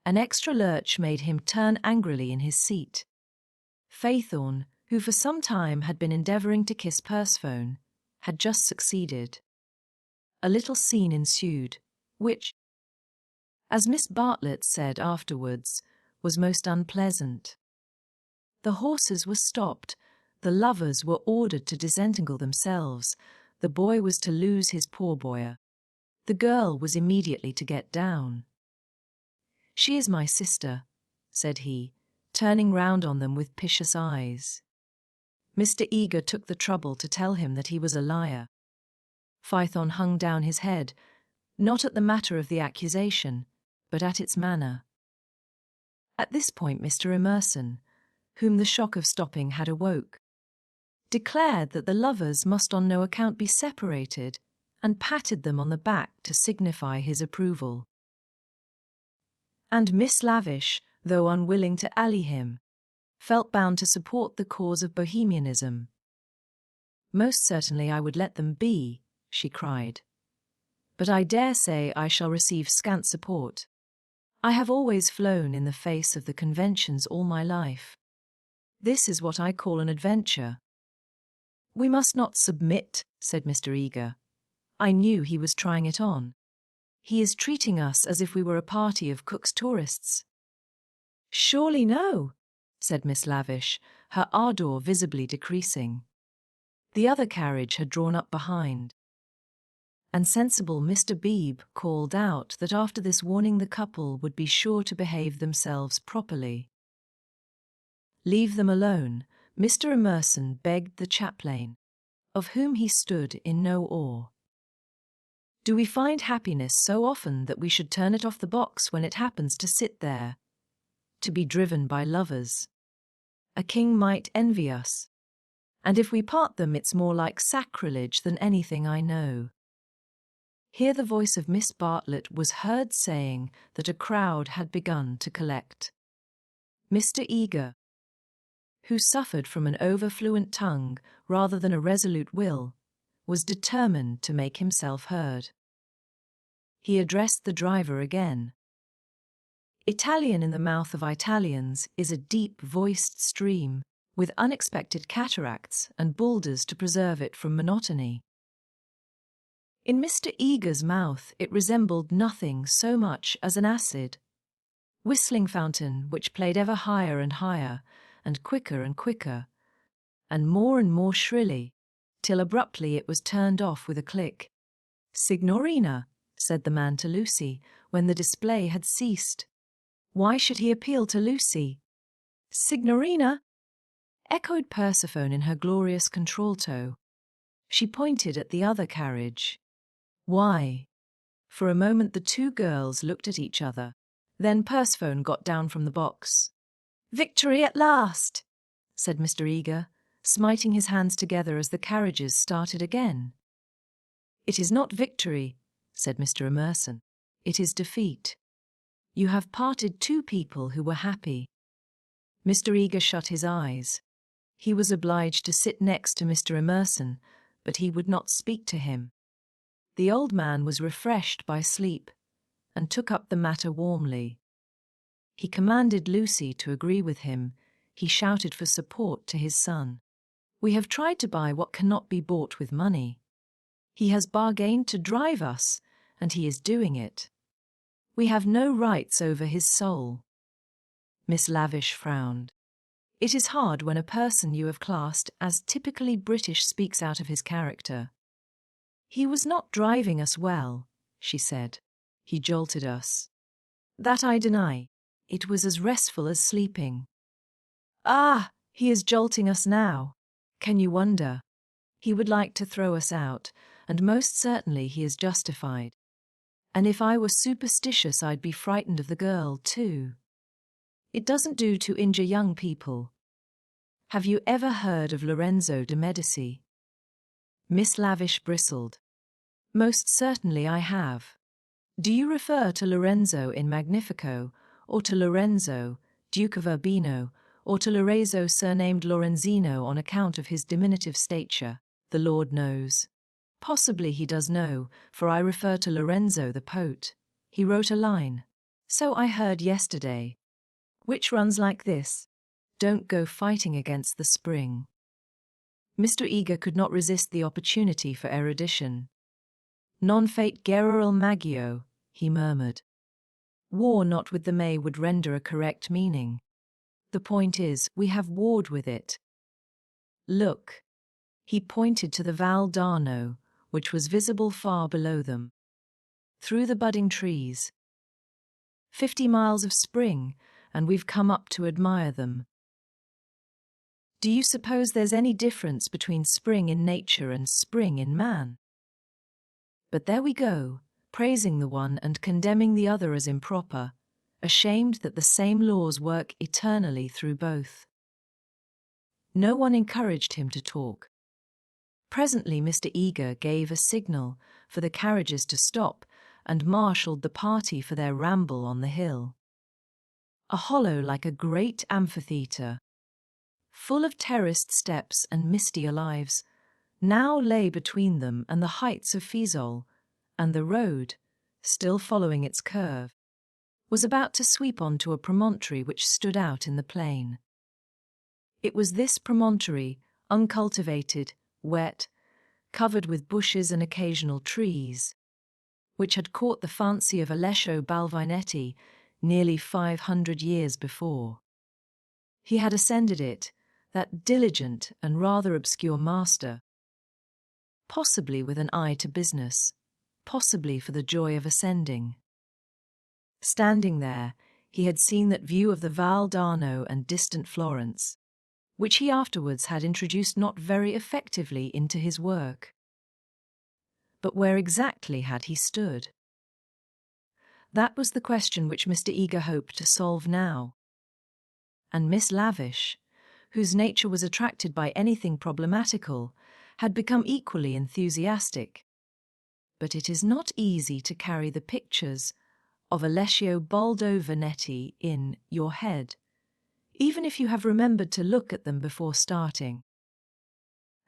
An extra lurch made him turn angrily in his seat. Faithorn, who for some time had been endeavouring to kiss Persephone, had just succeeded. A little scene ensued, which, as Miss Bartlett said afterwards, was most unpleasant. The horses were stopped, the lovers were ordered to disentangle themselves, the boy was to lose his pourboire. The girl was immediately to get down. "She is my sister," said he, turning round on them with piteous eyes. Mr. Eager took the trouble to tell him that he was a liar. Phaethon hung down his head, not at the matter of the accusation, but at its manner. At this point Mr. Emerson, whom the shock of stopping had awoke, declared that the lovers must on no account be separated, and patted them on the back to signify his approval. And Miss Lavish, though unwilling to ally him, felt bound to support the cause of Bohemianism. "Most certainly I would let them be," she cried. "But I dare say I shall receive scant support. I have always flown in the face of the conventions all my life. This is what I call an adventure." "We must not submit," said Mr. Eager. I knew he was trying it on. "He is treating us as if we were a party of Cook's tourists." "Surely no," said Miss Lavish, her ardour visibly decreasing. The other carriage had drawn up behind, and sensible Mr. Beebe called out that after this warning the couple would be sure to behave themselves properly. "Leave them alone," Mr. Emerson begged the chaplain, of whom he stood in no awe. "Do we find happiness so often that we should turn it off the box when it happens to sit there? To be driven by lovers. A king might envy us. And if we part them it's more like sacrilege than anything I know." Here the voice of Miss Bartlett was heard saying that a crowd had begun to collect. Mr. Eager, who suffered from an overfluent tongue rather than a resolute will, was determined to make himself heard. He addressed the driver again. Italian in the mouth of Italians is a deep-voiced stream, with unexpected cataracts and boulders to preserve it from monotony. In Mr. Eager's mouth it resembled nothing so much as an acid, whistling fountain which played ever higher and higher, and quicker, and more shrilly, till abruptly it was turned off with a click. "Signorina," said the man to Lucy, when the display had ceased. Why should he appeal to Lucy? "Signorina," echoed Persephone in her glorious contralto. She pointed at the other carriage. Why? For a moment the two girls looked at each other. Then Persephone got down from the box. "Victory at last," said Mr. Eager, smiting his hands together as the carriages started again. "It is not victory," said Mr. Emerson. "It is defeat. You have parted two people who were happy." Mr. Eager shut his eyes. He was obliged to sit next to Mr. Emerson, but he would not speak to him. The old man was refreshed by sleep, and took up the matter warmly. He commanded Lucy to agree with him, he shouted for support to his son. We have tried to buy what cannot be bought with money. He has bargained to drive us, and he is doing it. We have no rights over his soul. Miss Lavish frowned. It is hard when a person you have classed as typically British speaks out of his character. He was not driving us well, she said. He jolted us. That I deny. It was as restful as sleeping. Ah, he is jolting us now. Can you wonder? He would like to throw us out, and most certainly he is justified. And if I were superstitious, I'd be frightened of the girl, too. It doesn't do to injure young people. Have you ever heard of Lorenzo de Medici? Miss Lavish bristled. Most certainly I have. Do you refer to Lorenzo in Magnifico, or to Lorenzo, Duke of Urbino, or to Lorenzo surnamed Lorenzino on account of his diminutive stature? The Lord knows. Possibly he does know, for I refer to Lorenzo the poet. He wrote a line. So I heard yesterday. Which runs like this. Don't go fighting against the spring. Mr. Eager could not resist the opportunity for erudition. Non fate general magio, he murmured. War not with the May would render a correct meaning. The point is, we have warred with it. Look. He pointed to the Val d'Arno, which was visible far below them. Through the budding trees. 50 miles of spring, and we've come up to admire them. Do you suppose there's any difference between spring in nature and spring in man? But there we go, praising the one and condemning the other as improper, ashamed that the same laws work eternally through both. No one encouraged him to talk. Presently Mr. Eager gave a signal for the carriages to stop and marshalled the party for their ramble on the hill. A hollow like a great amphitheatre, full of terraced steps and misty olives, now lay between them and the heights of Fiesole, and the road, still following its curve, was about to sweep on to a promontory which stood out in the plain. It was this promontory, uncultivated, wet, covered with bushes and occasional trees, which had caught the fancy of Alessio Balvinetti nearly 500 years before. He had ascended it, that diligent and rather obscure master, possibly with an eye to business, possibly for the joy of ascending. Standing there, he had seen that view of the Val d'Arno and distant Florence, which he afterwards had introduced not very effectively into his work. But where exactly had he stood? That was the question which Mr. Eager hoped to solve now. And Miss Lavish, whose nature was attracted by anything problematical, had become equally enthusiastic. But it is not easy to carry the pictures of Alessio Baldovinetti in your head, even if you have remembered to look at them before starting.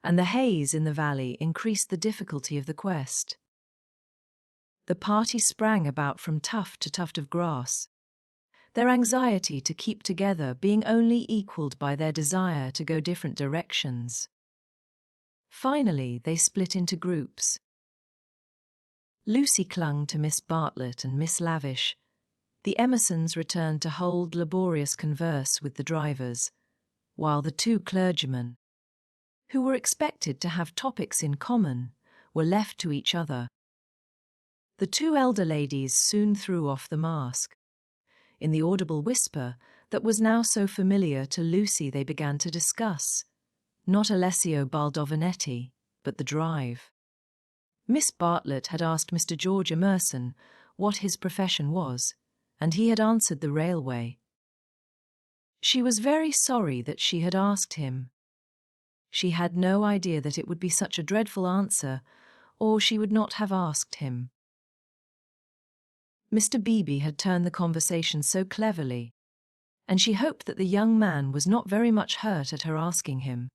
And the haze in the valley increased the difficulty of the quest. The party sprang about from tuft to tuft of grass, their anxiety to keep together being only equalled by their desire to go different directions. Finally, they split into groups. Lucy clung to Miss Bartlett and Miss Lavish. The Emersons returned to hold laborious converse with the drivers, while the two clergymen, who were expected to have topics in common, were left to each other. The two elder ladies soon threw off the mask. In the audible whisper that was now so familiar to Lucy, they began to discuss, not Alessio Baldovinetti, but the drive. Miss Bartlett had asked Mr. George Emerson what his profession was, and he had answered the railway. She was very sorry that she had asked him. She had no idea that it would be such a dreadful answer, or she would not have asked him. Mr. Beebe had turned the conversation so cleverly, and she hoped that the young man was not very much hurt at her asking him.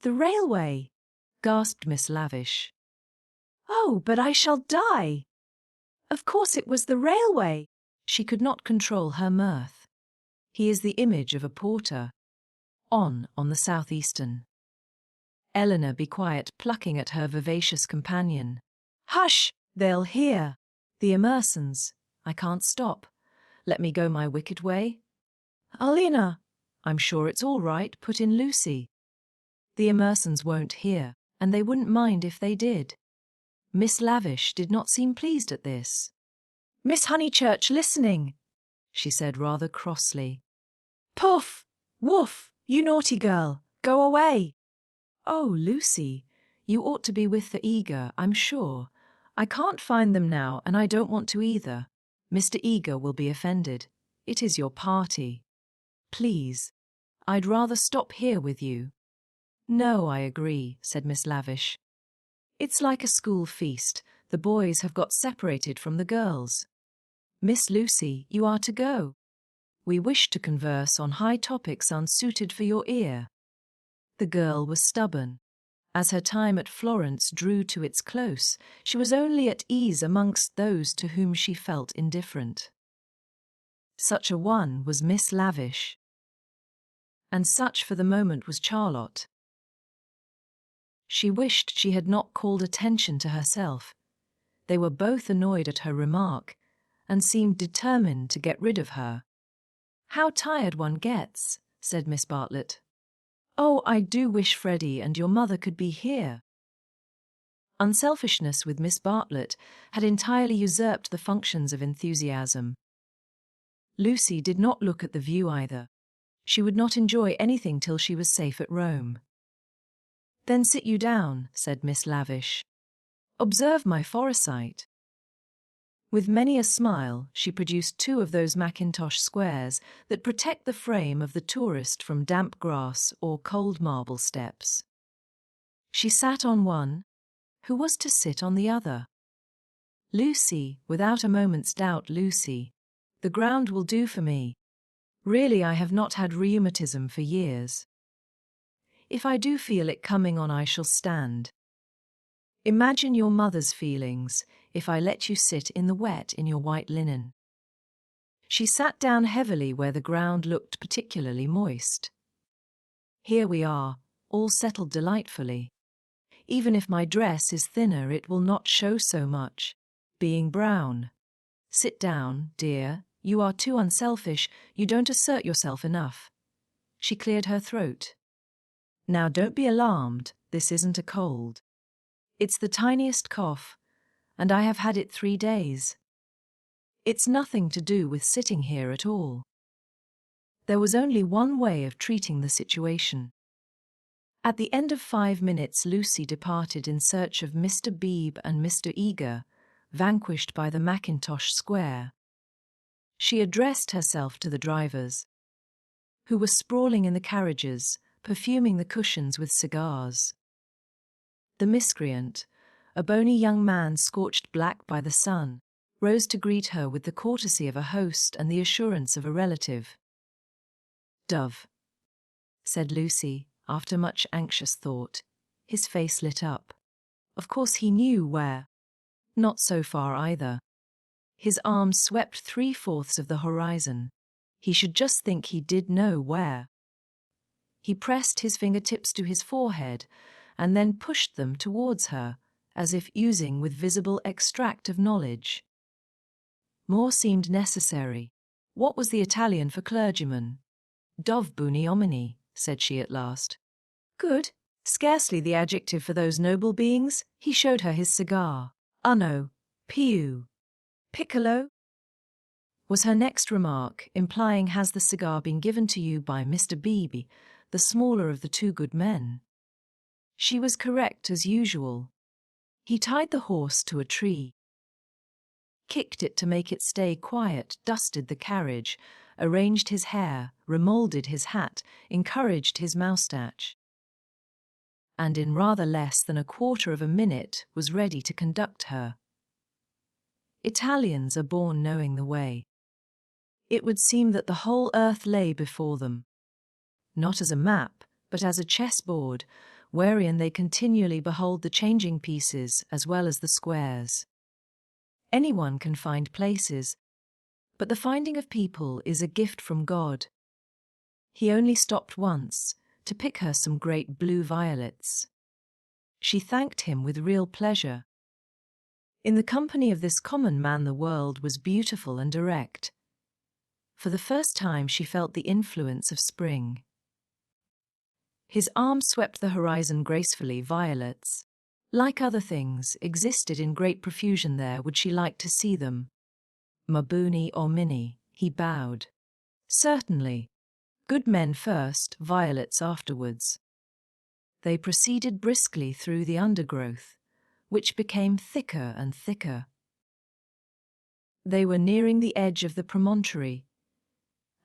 "The railway!" gasped Miss Lavish. "Oh, but I shall die! Of course it was the railway!" She could not control her mirth. He is the image of a porter. On the southeastern. Eleanor, be quiet, plucking at her vivacious companion. Hush! They'll hear. The Emersons. I can't stop. Let me go my wicked way. Alina. I'm sure it's all right, put in Lucy. The Emersons won't hear, and they wouldn't mind if they did. Miss Lavish did not seem pleased at this. Miss Honeychurch listening, she said rather crossly. Puff! Woof! You naughty girl! Go away! Oh, Lucy, you ought to be with the Eager, I'm sure. I can't find them now, and I don't want to either. Mr. Eager will be offended. It is your party. Please, I'd rather stop here with you. No, I agree, said Miss Lavish. It's like a school feast. The boys have got separated from the girls. Miss Lucy, you are to go. We wish to converse on high topics unsuited for your ear. The girl was stubborn. As her time at Florence drew to its close, she was only at ease amongst those to whom she felt indifferent. Such a one was Miss Lavish. And such for the moment was Charlotte. She wished she had not called attention to herself. They were both annoyed at her remark, and seemed determined to get rid of her. How tired one gets, said Miss Bartlett. Oh, I do wish Freddy and your mother could be here. Unselfishness with Miss Bartlett had entirely usurped the functions of enthusiasm. Lucy did not look at the view either. She would not enjoy anything till she was safe at Rome. Then sit you down, said Miss Lavish. Observe my foresight. With many a smile, she produced 2 of those mackintosh squares that protect the frame of the tourist from damp grass or cold marble steps. She sat on one. Who was to sit on the other? Lucy, without a moment's doubt, Lucy. The ground will do for me. Really, I have not had rheumatism for years. If I do feel it coming on, I shall stand. Imagine your mother's feelings if I let you sit in the wet in your white linen. She sat down heavily where the ground looked particularly moist. Here we are, all settled delightfully. Even if my dress is thinner, it will not show so much, being brown. Sit down, dear, you are too unselfish, you don't assert yourself enough. She cleared her throat. Now don't be alarmed, this isn't a cold. It's the tiniest cough, and I have had it 3 days. It's nothing to do with sitting here at all. There was only one way of treating the situation. At the end of 5 minutes, Lucy departed in search of Mr. Beebe and Mr. Eager, vanquished by the mackintosh square. She addressed herself to the drivers, who were sprawling in the carriages, perfuming the cushions with cigars. The miscreant, a bony young man scorched black by the sun, rose to greet her with the courtesy of a host and the assurance of a relative. Dove, said Lucy, after much anxious thought. His face lit up. Of course he knew where. Not so far either. His arm swept 3/4 of the horizon. He should just think he did know where. He pressed his fingertips to his forehead and then pushed them towards her, as if using with visible extract of knowledge. More seemed necessary. What was the Italian for clergyman? Dov buni homini, said she at last. Good. Scarcely the adjective for those noble beings. He showed her his cigar. Unno. Piu. Piccolo? Was her next remark, implying, has the cigar been given to you by Mr. Beebe, the smaller of the 2 good men? She was correct as usual. He tied the horse to a tree, kicked it to make it stay quiet, dusted the carriage, arranged his hair, remoulded his hat, encouraged his moustache, and in rather less than 1/4 of a minute was ready to conduct her. Italians are born knowing the way. It would seem that the whole earth lay before them, not as a map, but as a chessboard, wherein they continually behold the changing pieces as well as the squares. Anyone can find places, but the finding of people is a gift from God. He only stopped once, to pick her some great blue violets. She thanked him with real pleasure. In the company of this common man the world was beautiful and direct. For the first time she felt the influence of spring. His arm swept the horizon gracefully. Violets, like other things, existed in great profusion there. Would she like to see them? Mabuni or Minnie? He bowed. Certainly. Good men first, violets afterwards. They proceeded briskly through the undergrowth, which became thicker and thicker. They were nearing the edge of the promontory,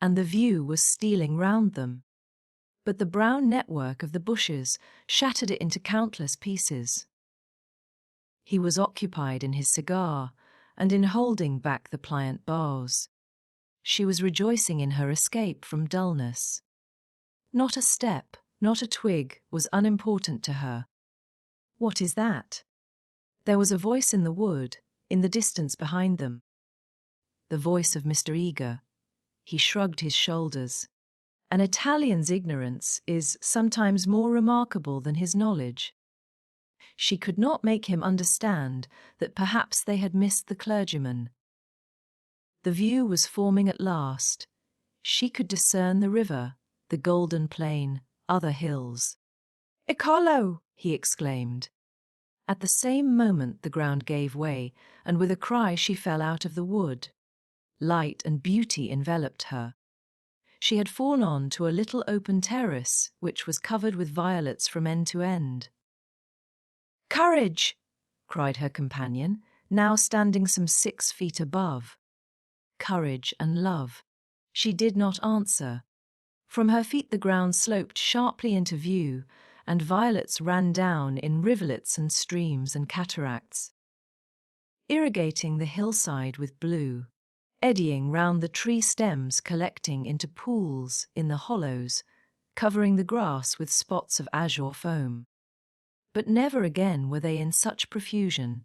and the view was stealing round them. But the brown network of the bushes shattered it into countless pieces. He was occupied in his cigar and in holding back the pliant boughs. She was rejoicing in her escape from dullness. Not a step, not a twig was unimportant to her. What is that? There was a voice in the wood, in the distance behind them. The voice of Mr. Eager. He shrugged his shoulders. An Italian's ignorance is sometimes more remarkable than his knowledge. She could not make him understand that perhaps they had missed the clergyman. The view was forming at last. She could discern the river, the golden plain, other hills. "Eccolo!" he exclaimed. At the same moment the ground gave way, and with a cry she fell out of the wood. Light and beauty enveloped her. She had fallen on to a little open terrace which was covered with violets from end to end. "Courage!" cried her companion, now standing some 6 feet above. Courage and love. She did not answer. From her feet the ground sloped sharply into view, and violets ran down in rivulets and streams and cataracts, irrigating the hillside with blue, eddying round the tree stems, collecting into pools in the hollows, covering the grass with spots of azure foam. But never again were they in such profusion.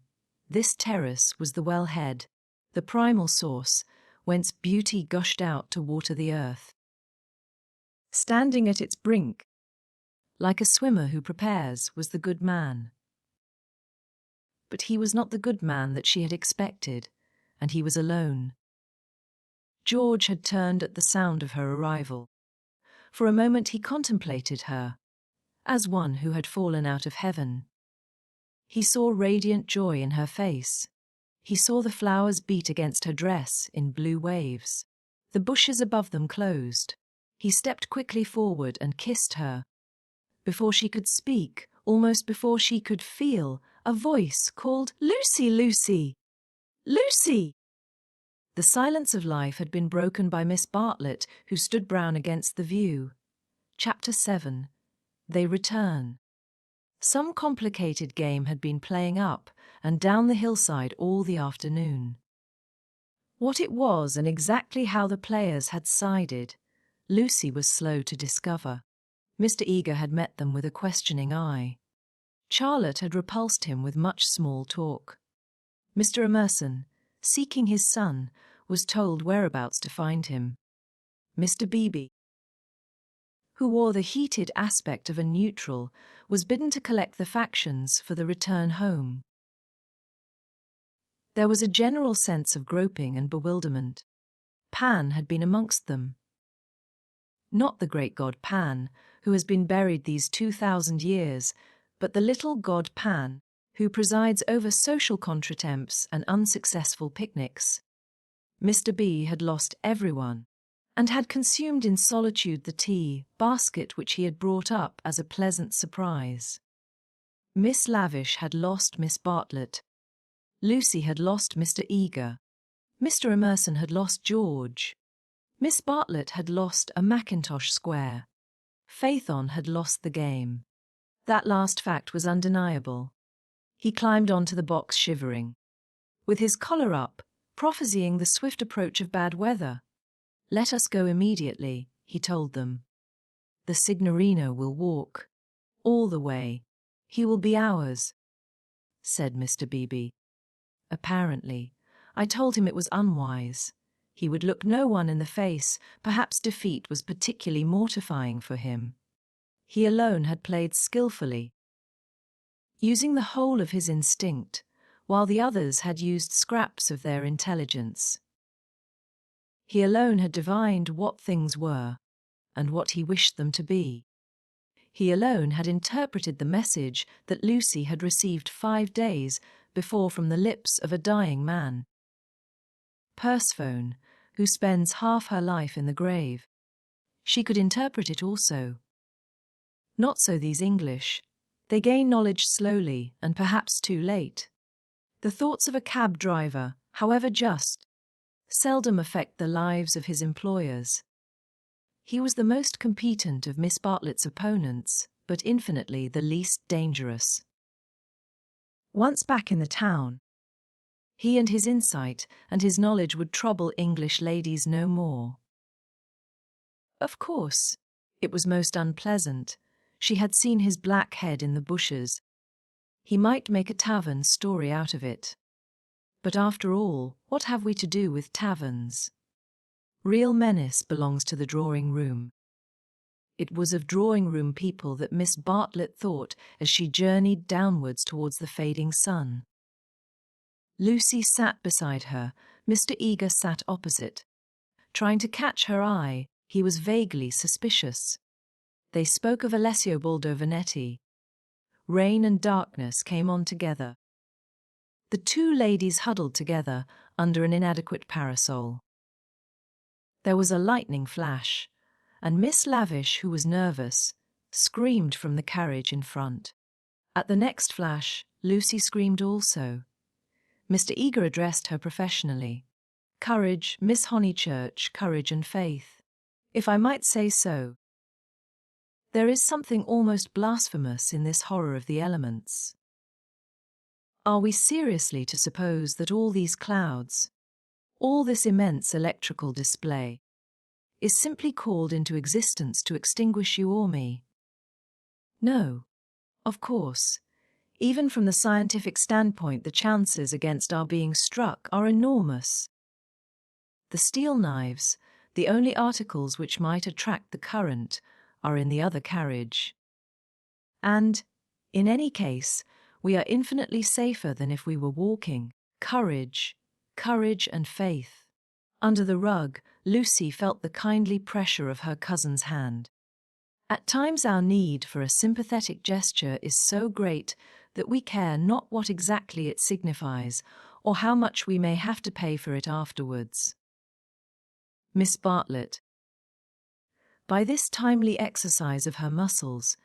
This terrace was the wellhead, the primal source, whence beauty gushed out to water the earth. Standing at its brink, like a swimmer who prepares, was the good man. But he was not the good man that she had expected, and he was alone. George had turned at the sound of her arrival. For a moment he contemplated her, as one who had fallen out of heaven. He saw radiant joy in her face. He saw the flowers beat against her dress in blue waves. The bushes above them closed. He stepped quickly forward and kissed her. Before she could speak, almost before she could feel, a voice called, "Lucy, Lucy! Lucy!" The silence of life had been broken by Miss Bartlett, who stood brown against the view. Chapter 7. They return. Some complicated game had been playing up and down the hillside all the afternoon. What it was and exactly how the players had sided, Lucy was slow to discover. Mr. Eager had met them with a questioning eye. Charlotte had repulsed him with much small talk. Mr. Emerson, seeking his son, was told whereabouts to find him. Mr. Beebe, who wore the heated aspect of a neutral, was bidden to collect the factions for the return home. There was a general sense of groping and bewilderment. Pan had been amongst them. Not the great god Pan, who has been buried these 2,000 years, but the little god Pan, who presides over social contretemps and unsuccessful picnics. Mr. B had lost everyone, and had consumed in solitude the tea basket which he had brought up as a pleasant surprise. Miss Lavish had lost Miss Bartlett. Lucy had lost Mr. Eager. Mr. Emerson had lost George. Miss Bartlett had lost a Mackintosh square. Phaethon had lost the game. That last fact was undeniable. He climbed onto the box shivering, with his collar up, prophesying the swift approach of bad weather. "Let us go immediately," he told them. "The Signorino will walk all the way. He will be ours," said Mr. Beebe. "Apparently. I told him it was unwise. He would look no one in the face. Perhaps defeat was particularly mortifying for him. He alone had played skillfully, using the whole of his instinct, while the others had used scraps of their intelligence. He alone had divined what things were, and what he wished them to be. He alone had interpreted the message that Lucy had received 5 days before from the lips of a dying man. Persephone, who spends half her life in the grave. She could interpret it also. Not so these English. They gain knowledge slowly and perhaps too late. The thoughts of a cab driver, however just, seldom affect the lives of his employers. He was the most competent of Miss Bartlett's opponents, but infinitely the least dangerous. Once back in the town, he and his insight and his knowledge would trouble English ladies no more. Of course, it was most unpleasant. She had seen his black head in the bushes. He might make a tavern story out of it. But after all, what have we to do with taverns? Real menace belongs to the drawing-room. It was of drawing-room people that Miss Bartlett thought as she journeyed downwards towards the fading sun. Lucy sat beside her. Mr. Eager sat opposite. Trying to catch her eye, he was vaguely suspicious. They spoke of Alessio Baldovinetti. Rain and darkness came on together. The two ladies huddled together under an inadequate parasol. There was a lightning flash, and Miss Lavish, who was nervous, screamed from the carriage in front. At the next flash, Lucy screamed also. Mr. Eager addressed her professionally. Courage, Miss Honeychurch, courage and faith. If I might say so. There is something almost blasphemous in this horror of the elements. Are we seriously to suppose that all these clouds, all this immense electrical display, is simply called into existence to extinguish you or me? No, of course. Even from the scientific standpoint, the chances against our being struck are enormous. The steel knives, the only articles which might attract the current, are in the other carriage. And, in any case, we are infinitely safer than if we were walking. Courage, courage and faith. Under the rug, Lucy felt the kindly pressure of her cousin's hand. At times our need for a sympathetic gesture is so great that we care not what exactly it signifies, or how much we may have to pay for it afterwards. Miss Bartlett, by this timely exercise of her muscles,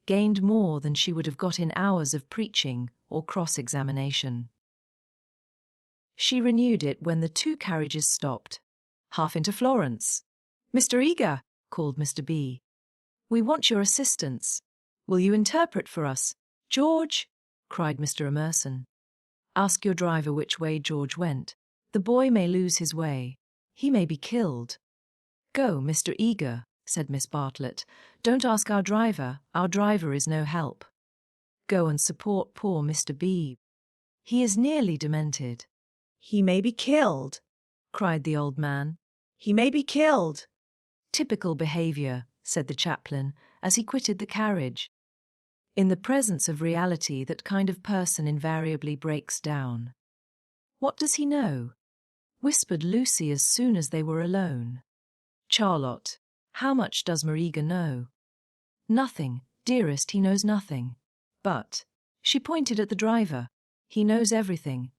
gained more than she would have got in hours of preaching or cross-examination. She renewed it when the 2 carriages stopped. Half into Florence. Mr. Eager, called Mr. B. We want your assistance. Will you interpret for us? George, cried Mr. Emerson. Ask your driver which way George went. The boy may lose his way. He may be killed. Go, Mr. Eager, said Miss Bartlett. Don't ask our driver is no help. Go and support poor Mr. Beebe. He is nearly demented. He may be killed, cried the old man. He may be killed. Typical behaviour, said the chaplain, as he quitted the carriage. In the presence of reality, that kind of person invariably breaks down. What does he know? Whispered Lucy as soon as they were alone. Charlotte, how much does Mariga know? Nothing, dearest, he knows nothing. But, she pointed at the driver, he knows everything.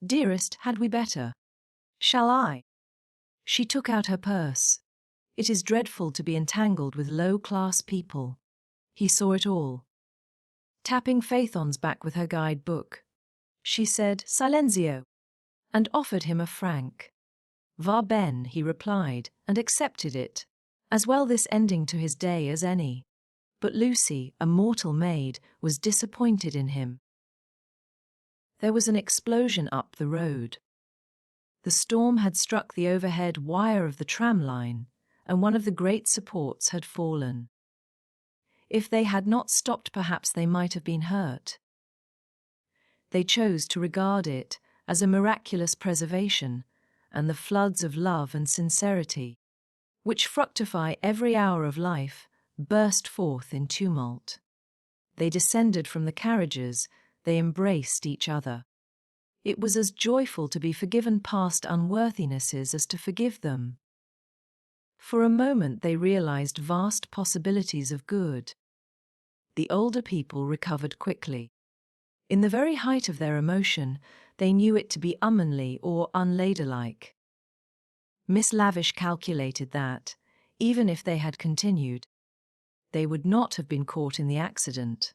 Dearest, had we better? Shall I? She took out her purse. It is dreadful to be entangled with low-class people. He saw it all. Tapping Phaethon's back with her guide-book, she said, Silenzio, and offered him a franc. Va ben, he replied, and accepted it. As well this ending to his day as any. But Lucy, a mortal maid, was disappointed in him. There was an explosion up the road. The storm had struck the overhead wire of the tram line, and one of the great supports had fallen. If they had not stopped, perhaps they might have been hurt. They chose to regard it as a miraculous preservation, and the floods of love and sincerity, which fructify every hour of life, burst forth in tumult. They descended from the carriages, they embraced each other. It was as joyful to be forgiven past unworthinesses as to forgive them. For a moment they realized vast possibilities of good. The older people recovered quickly. In the very height of their emotion, they knew it to be unmanly or unladylike. Miss Lavish calculated that, even if they had continued, they would not have been caught in the accident.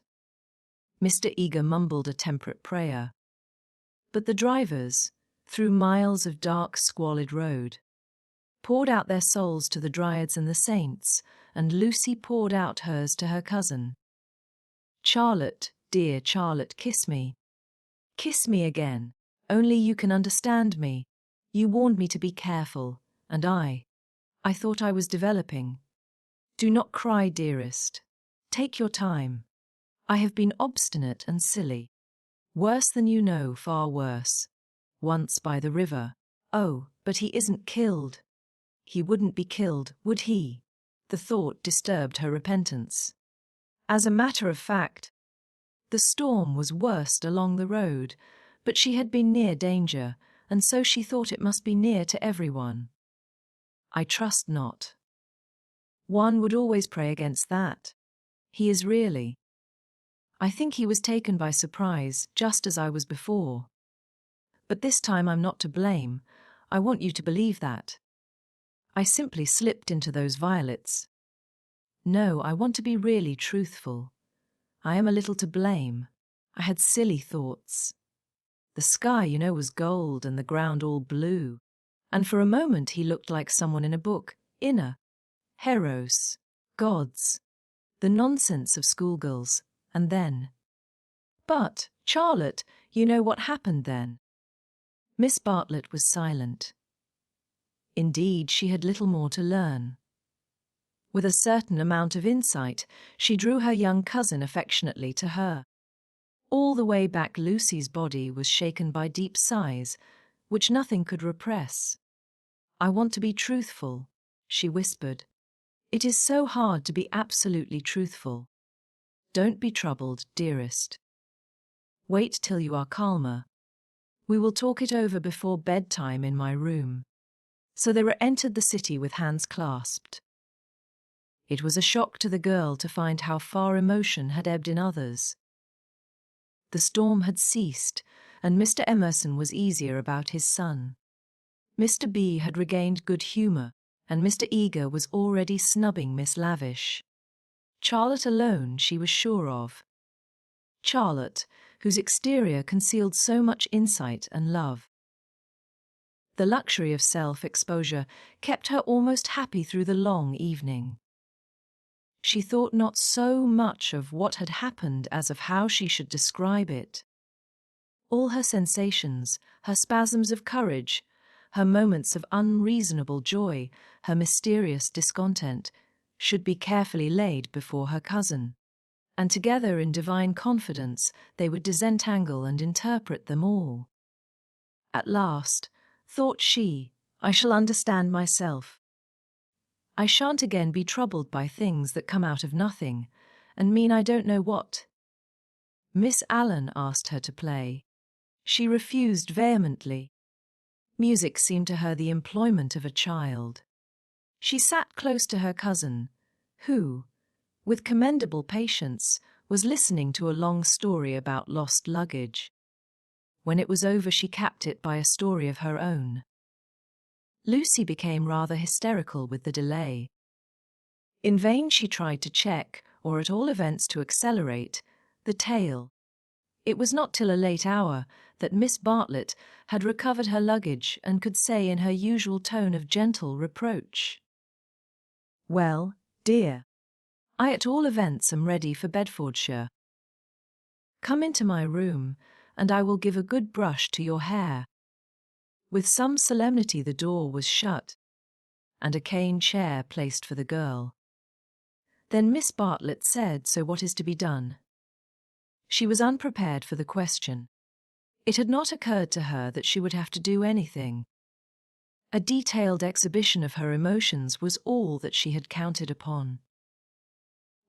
Mr. Eager mumbled a temperate prayer. But the drivers, through miles of dark, squalid road, poured out their souls to the dryads and the saints, and Lucy poured out hers to her cousin. "Charlotte, dear Charlotte, kiss me. Kiss me again. Only you can understand me. You warned me to be careful, and I thought I was developing. Do not cry, dearest. Take your time. I have been obstinate and silly. Worse than you know, far worse. Once by the river. Oh, but he isn't killed. He wouldn't be killed, would he?" The thought disturbed her repentance. As a matter of fact, the storm was worst along the road, but she had been near danger, and so she thought it must be near to everyone. "I trust not. One would always pray against that. He is really. I think he was taken by surprise, just as I was before. But this time I'm not to blame. I want you to believe that. I simply slipped into those violets. No, I want to be really truthful. I am a little to blame. I had silly thoughts. The sky, you know, was gold and the ground all blue. And for a moment he looked like someone in a book, inner, heroes, gods, the nonsense of schoolgirls, and then. But, Charlotte, you know what happened then?" Miss Bartlett was silent. Indeed, she had little more to learn. With a certain amount of insight, she drew her young cousin affectionately to her. All the way back Lucy's body was shaken by deep sighs, which nothing could repress. "I want to be truthful," she whispered. "It is so hard to be absolutely truthful. Don't be troubled, dearest. Wait till you are calmer. We will talk it over before bedtime in my room." So they entered the city with hands clasped. It was a shock to the girl to find how far emotion had ebbed in others. The storm had ceased, and Mr. Emerson was easier about his son. Mr. B had regained good humour, and Mr. Eager was already snubbing Miss Lavish. Charlotte alone she was sure of. Charlotte, whose exterior concealed so much insight and love. The luxury of self-exposure kept her almost happy through the long evening. She thought not so much of what had happened as of how she should describe it. All her sensations, her spasms of courage, her moments of unreasonable joy, her mysterious discontent, should be carefully laid before her cousin, and together in divine confidence they would disentangle and interpret them all. At last, thought she, I shall understand myself. I shan't again be troubled by things that come out of nothing, and mean I don't know what. Miss Allen asked her to play. She refused vehemently. Music seemed to her the employment of a child. She sat close to her cousin, who, with commendable patience, was listening to a long story about lost luggage. When it was over, she capped it by a story of her own. Lucy became rather hysterical with the delay. In vain she tried to check, or at all events to accelerate, the tale. It was not till a late hour that Miss Bartlett had recovered her luggage and could say in her usual tone of gentle reproach, "Well, dear, I at all events am ready for Bedfordshire. Come into my room, and I will give a good brush to your hair." With some solemnity the door was shut, and a cane chair placed for the girl. Then Miss Bartlett said, "So what is to be done?" She was unprepared for the question. It had not occurred to her that she would have to do anything. A detailed exhibition of her emotions was all that she had counted upon.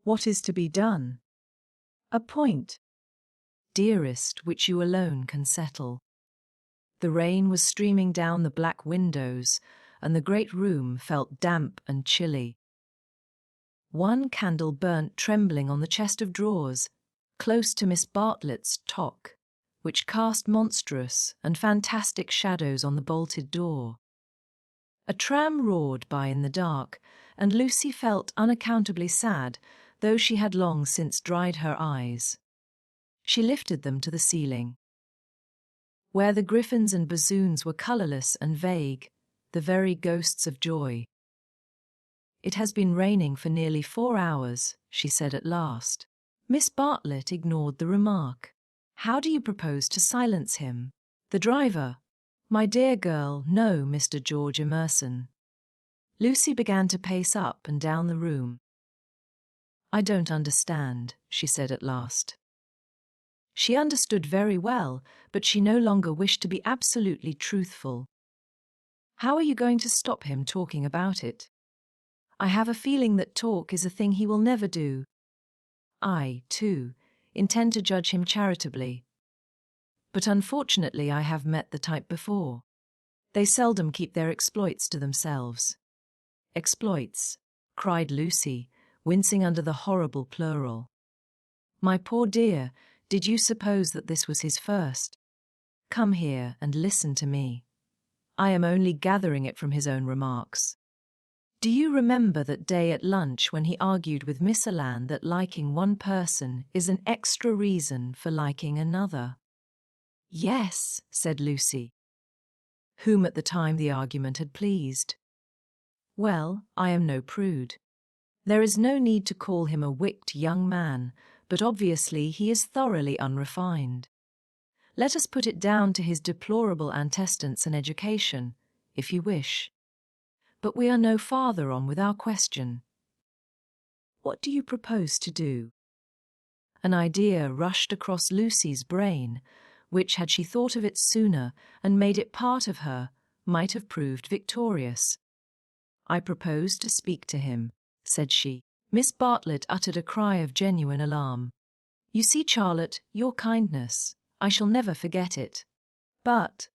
What is to be done? A point. Dearest, which you alone can settle. The rain was streaming down the black windows, and the great room felt damp and chilly. One candle burnt trembling on the chest of drawers, close to Miss Bartlett's toque, which cast monstrous and fantastic shadows on the bolted door. A tram roared by in the dark, and Lucy felt unaccountably sad, though she had long since dried her eyes. She lifted them to the ceiling. Where the griffins and bassoons were colourless and vague, the very ghosts of joy. "It has been raining for nearly 4 hours," she said at last. Miss Bartlett ignored the remark. "How do you propose to silence him?" "The driver." "My dear girl, no, Mr. George Emerson." Lucy began to pace up and down the room. "I don't understand," she said at last. She understood very well, but she no longer wished to be absolutely truthful. "How are you going to stop him talking about it?" "I have a feeling that talk is a thing he will never do. I, too, intend to judge him charitably. But unfortunately I have met the type before. They seldom keep their exploits to themselves." "Exploits," cried Lucy, wincing under the horrible plural. "My poor dear, did you suppose that this was his first? Come here and listen to me. I am only gathering it from his own remarks. Do you remember that day at lunch when he argued with Miss Alan that liking one person is an extra reason for liking another?" "Yes," said Lucy, whom at the time the argument had pleased. "Well, I am no prude. There is no need to call him a wicked young man, but obviously he is thoroughly unrefined. Let us put it down to his deplorable antecedents and education, if you wish. But we are no farther on with our question. What do you propose to do?" An idea rushed across Lucy's brain, which, had she thought of it sooner and made it part of her, might have proved victorious. "I propose to speak to him," said she. Miss Bartlett uttered a cry of genuine alarm. "You see, Charlotte, your kindness. I shall never forget it. But,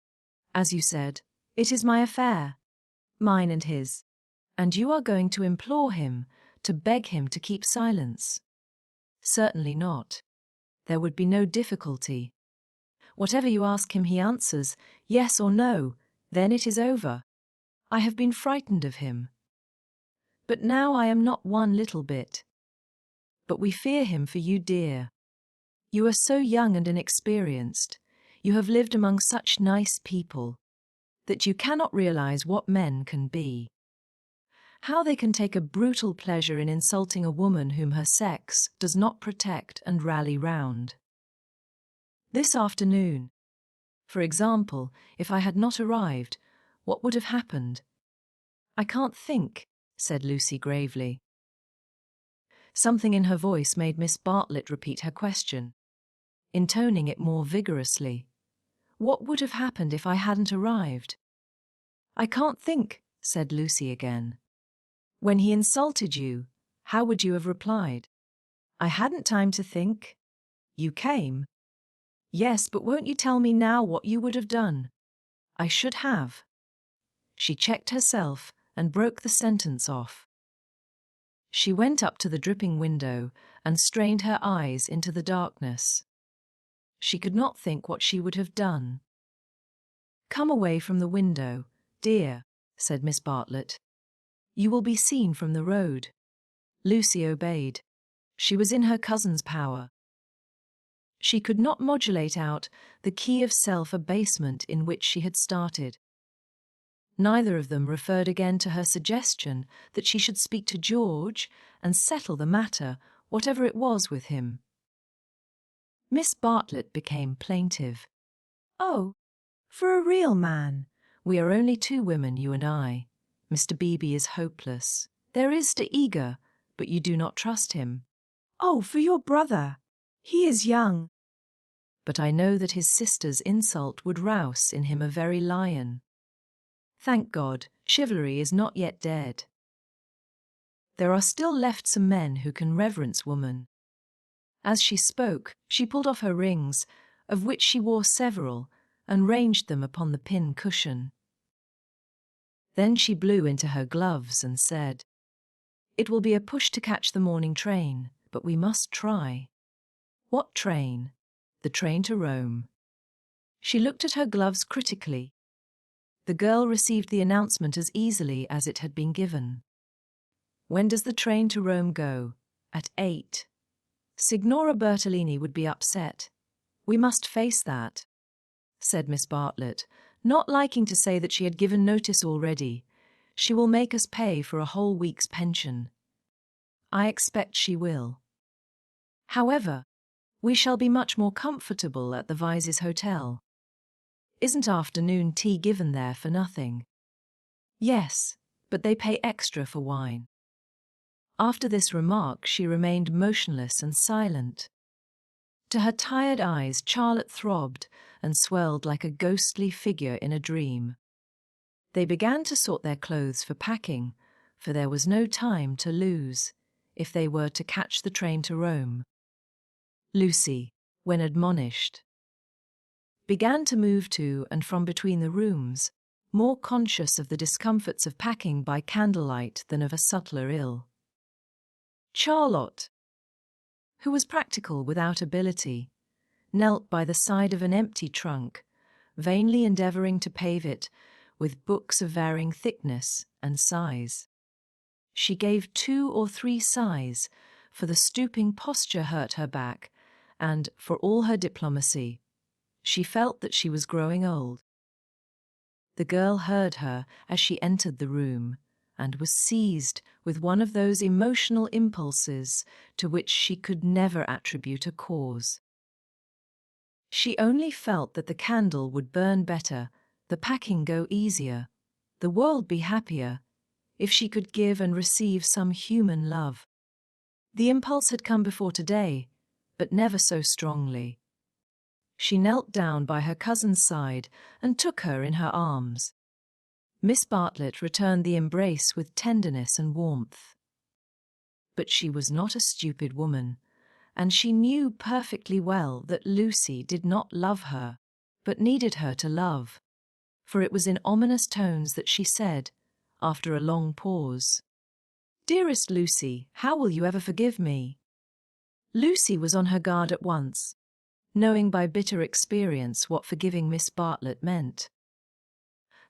as you said, it is my affair, mine and his. And you are going to implore him, to beg him to keep silence?" "Certainly not. There would be no difficulty. Whatever you ask him he answers, yes or no, then it is over. I have been frightened of him. But now I am not one little bit. But we fear him for you, dear. You are so young and inexperienced, you have lived among such nice people, that you cannot realize what men can be. How they can take a brutal pleasure in insulting a woman whom her sex does not protect and rally round. This afternoon, for example, if I had not arrived, what would have happened?" "I can't think," said Lucy gravely. Something in her voice made Miss Bartlett repeat her question, intoning it more vigorously. "What would have happened if I hadn't arrived?" "I can't think," said Lucy again. "When he insulted you, how would you have replied?" "I hadn't time to think." "You came." "Yes, but won't you tell me now what you would have done?" "I should have." She checked herself and broke the sentence off. She went up to the dripping window and strained her eyes into the darkness. She could not think what she would have done. "Come away from the window, dear," said Miss Bartlett. "You will be seen from the road." Lucy obeyed. She was in her cousin's power. She could not modulate out the key of self-abasement in which she had started. Neither of them referred again to her suggestion that she should speak to George and settle the matter, whatever it was with him. Miss Bartlett became plaintive. "Oh, for a real man. We are only 2 women, you and I. Mr. Beebe is hopeless. There is de Eager, but you do not trust him." "Oh, for your brother. He is young." "But I know that his sister's insult would rouse in him a very lion." Thank God, chivalry is not yet dead. There are still left some men who can reverence woman. As she spoke, she pulled off her rings, of which she wore several, and ranged them upon the pin cushion. Then she blew into her gloves and said, "It will be a push to catch the morning train, but we must try." "What train?" "The train to Rome." She looked at her gloves critically. The girl received the announcement as easily as it had been given. "When does the train to Rome go?" "At 8. Signora Bertolini would be upset. We must face that," said Miss Bartlett, not liking to say that she had given notice already. "She will make us pay for a whole week's pension." "I expect she will. However, we shall be much more comfortable at the Vyse's hotel. Isn't afternoon tea given there for nothing?" "Yes, but they pay extra for wine." After this remark she remained motionless and silent. To her tired eyes Charlotte throbbed and swelled like a ghostly figure in a dream. They began to sort their clothes for packing, for there was no time to lose, if they were to catch the train to Rome. Lucy, when admonished, began to move to and from between the rooms, more conscious of the discomforts of packing by candlelight than of a subtler ill. Charlotte, who was practical without ability, knelt by the side of an empty trunk, vainly endeavouring to pave it with books of varying thickness and size. She gave 2 or 3 sighs, for the stooping posture hurt her back, and, for all her diplomacy, she felt that she was growing old. The girl heard her as she entered the room, and was seized with one of those emotional impulses to which she could never attribute a cause. She only felt that the candle would burn better, the packing go easier, the world be happier, if she could give and receive some human love. The impulse had come before today, but never so strongly. She knelt down by her cousin's side and took her in her arms. Miss Bartlett returned the embrace with tenderness and warmth. But she was not a stupid woman, and she knew perfectly well that Lucy did not love her, but needed her to love, for it was in ominous tones that she said, after a long pause, "Dearest Lucy, how will you ever forgive me?" Lucy was on her guard at once, knowing by bitter experience what forgiving Miss Bartlett meant.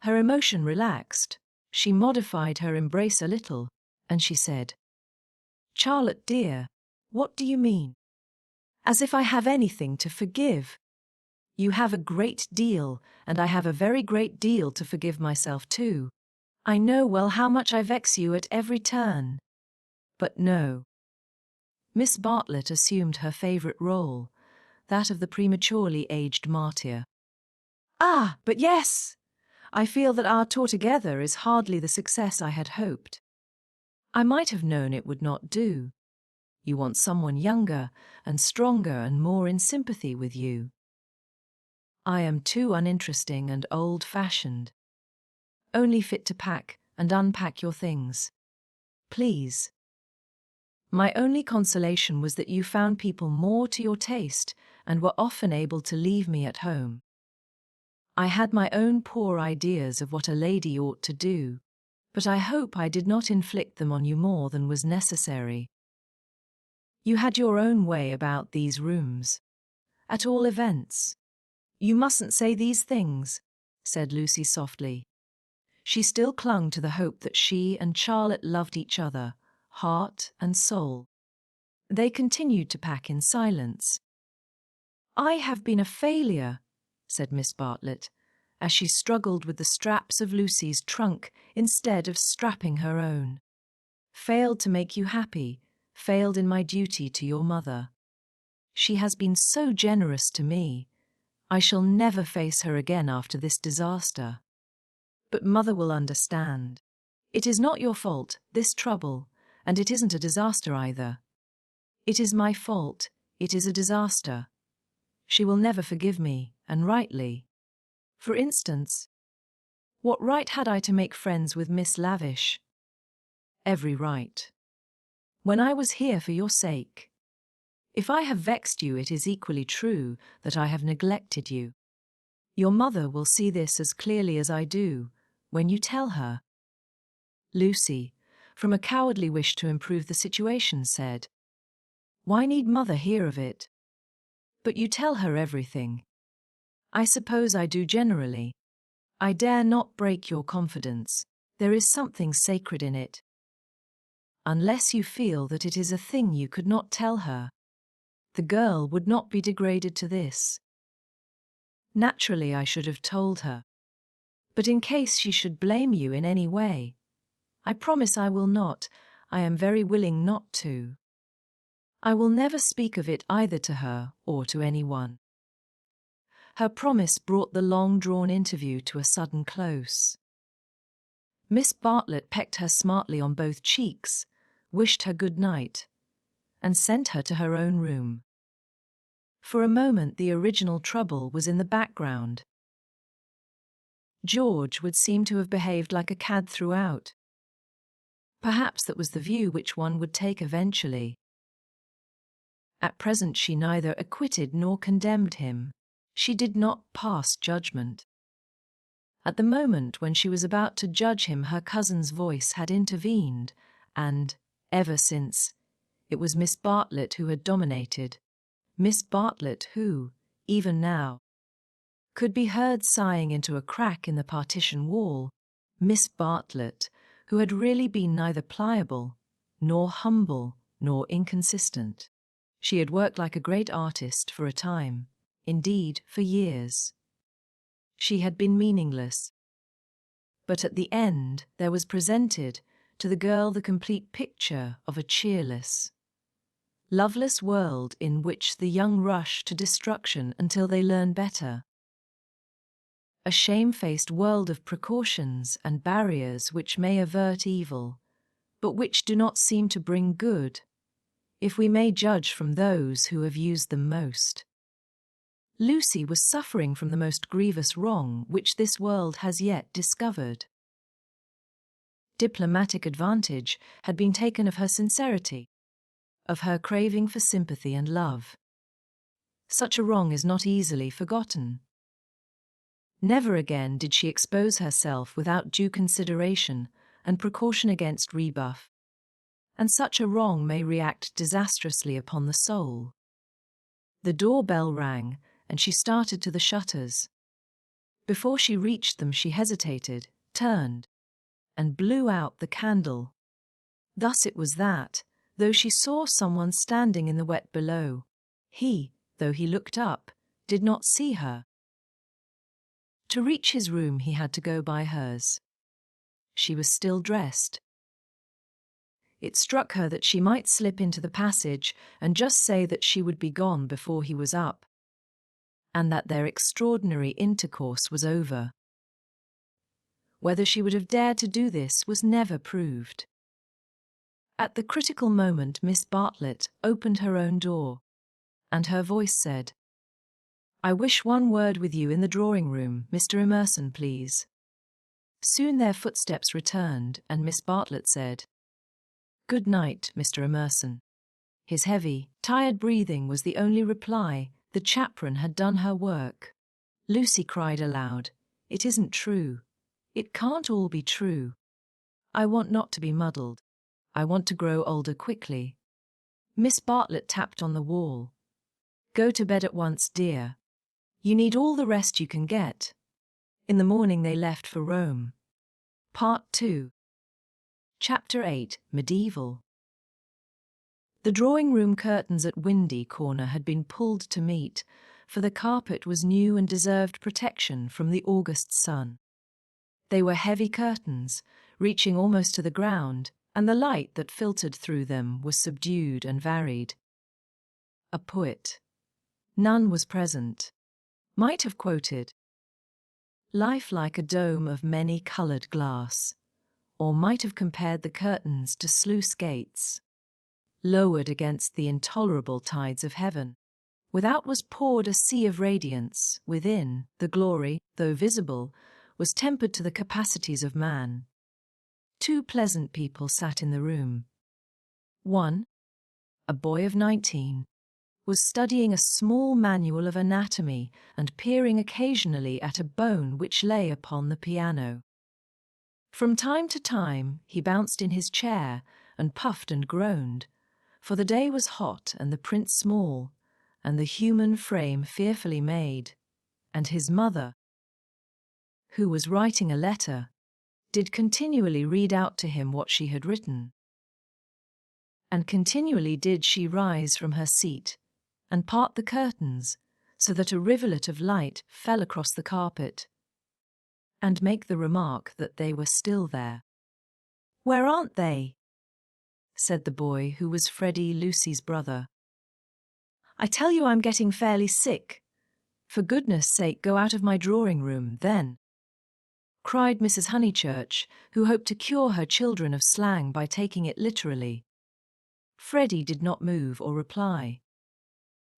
Her emotion relaxed, she modified her embrace a little, and she said, "Charlotte dear, what do you mean? As if I have anything to forgive. You have a great deal, and I have a very great deal to forgive myself too. I know well how much I vex you at every turn. But no." Miss Bartlett assumed her favourite role, that of the prematurely aged martyr. "Ah, but yes! I feel that our tour together is hardly the success I had hoped. I might have known it would not do. You want someone younger and stronger and more in sympathy with you. I am too uninteresting and old-fashioned. Only fit to pack and unpack your things. Please. My only consolation was that you found people more to your taste and were often able to leave me at home. I had my own poor ideas of what a lady ought to do, but I hope I did not inflict them on you more than was necessary. You had your own way about these rooms. At all events, you mustn't say these things," said Lucy softly. She still clung to the hope that she and Charlotte loved each other, heart and soul. They continued to pack in silence. "I have been a failure," said Miss Bartlett, as she struggled with the straps of Lucy's trunk instead of strapping her own. "Failed to make you happy, failed in my duty to your mother. She has been so generous to me. I shall never face her again after this disaster. But Mother will understand. It is not your fault, this trouble, and it isn't a disaster either. It is my fault, it is a disaster. She will never forgive me, and rightly. For instance, What right had I to make friends with Miss Lavish? Every right. When I was here for your sake. If I have vexed you, it is equally true that I have neglected you. Your mother will see this as clearly as I do, when you tell her. Lucy, from a cowardly wish to improve the situation, said, Why need mother hear of it? But you tell her everything. I suppose I do generally. I dare not break your confidence. There is something sacred in it. Unless you feel that it is a thing you could not tell her, the girl would not be degraded to this. Naturally, I should have told her. But in case she should blame you in any way, I promise I will not. I am very willing not to. I will never speak of it either to her or to anyone. Her promise brought the long-drawn interview to a sudden close. Miss Bartlett pecked her smartly on both cheeks, wished her good night, and sent her to her own room. For a moment the original trouble was in the background. George would seem to have behaved like a cad throughout. Perhaps that was the view which one would take eventually. At present she neither acquitted nor condemned him. She did not pass judgment. At the moment when she was about to judge him, her cousin's voice had intervened, and, ever since, it was Miss Bartlett who had dominated. Miss Bartlett who, even now, could be heard sighing into a crack in the partition wall. Miss Bartlett, who had really been neither pliable, nor humble, nor inconsistent. She had worked like a great artist for a time, indeed, for years. She had been meaningless. But at the end there was presented to the girl the complete picture of a cheerless, loveless world in which the young rush to destruction until they learn better. A shamefaced world of precautions and barriers which may avert evil, but which do not seem to bring good, if we may judge from those who have used them most. Lucy was suffering from the most grievous wrong which this world has yet discovered. Diplomatic advantage had been taken of her sincerity, of her craving for sympathy and love. Such a wrong is not easily forgotten. Never again did she expose herself without due consideration and precaution against rebuff, and such a wrong may react disastrously upon the soul. The door-bell rang, and she started to the shutters. Before she reached them she hesitated, turned, and blew out the candle. Thus it was that, though she saw someone standing in the wet below, he, though he looked up, did not see her. To reach his room he had to go by hers. She was still dressed. It struck her that she might slip into the passage and just say that she would be gone before he was up, and that their extraordinary intercourse was over. Whether she would have dared to do this was never proved. At the critical moment Miss Bartlett opened her own door, and her voice said, "I wish one word with you in the drawing-room, Mr. Emerson, please." Soon their footsteps returned, and Miss Bartlett said, "Good night, Mr. Emerson." His heavy, tired breathing was the only reply. The chaplain had done her work. Lucy cried aloud, "It isn't true. It can't all be true. I want not to be muddled. I want to grow older quickly." Miss Bartlett tapped on the wall. "Go to bed at once, dear. You need all the rest you can get." In the morning they left for Rome. Part 2. Chapter 8. Medieval. The drawing-room curtains at Windy Corner had been pulled to meet, for the carpet was new and deserved protection from the August sun. They were heavy curtains, reaching almost to the ground, and the light that filtered through them was subdued and varied. A poet, none was present, might have quoted, "Life like a dome of many-coloured glass," or might have compared the curtains to sluice gates, lowered against the intolerable tides of heaven. Without was poured a sea of radiance, within, the glory, though visible, was tempered to the capacities of man. Two pleasant people sat in the room. One, a boy of 19, was studying a small manual of anatomy and peering occasionally at a bone which lay upon the piano. From time to time he bounced in his chair and puffed and groaned, for the day was hot and the print small, and the human frame fearfully made, and his mother, who was writing a letter, did continually read out to him what she had written. And continually did she rise from her seat and part the curtains so that a rivulet of light fell across the carpet, and make the remark that they were still there. "Where aren't they?" said the boy who was Freddy, Lucy's brother. "I tell you I'm getting fairly sick. For goodness sake, go out of my drawing room, then," cried Mrs. Honeychurch, who hoped to cure her children of slang by taking it literally. Freddy did not move or reply.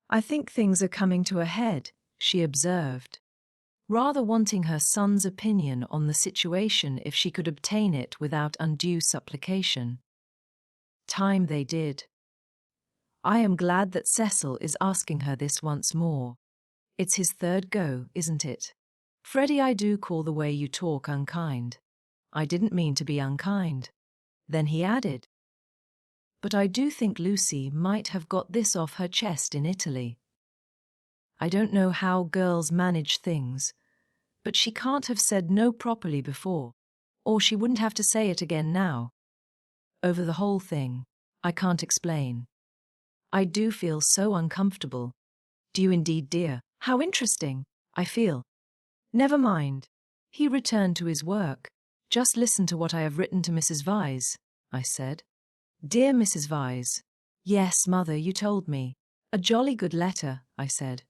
"I think things are coming to a head," she observed, rather wanting her son's opinion on the situation if she could obtain it without undue supplication. Time they did. I am glad that Cecil is asking her this once more. It's his third go, isn't it? Freddy, I do call the way you talk unkind. I didn't mean to be unkind. Then he added, but I do think Lucy might have got this off her chest in Italy. I don't know how girls manage things, but she can't have said no properly before, or she wouldn't have to say it again now. Over the whole thing, I can't explain. I do feel so uncomfortable. Do you indeed, dear? How interesting. I feel. Never mind. He returned to his work. Just listen to what I have written to Mrs. Vyse, I said. Dear Mrs. Vyse. Yes, mother, you told me. A jolly good letter, I said.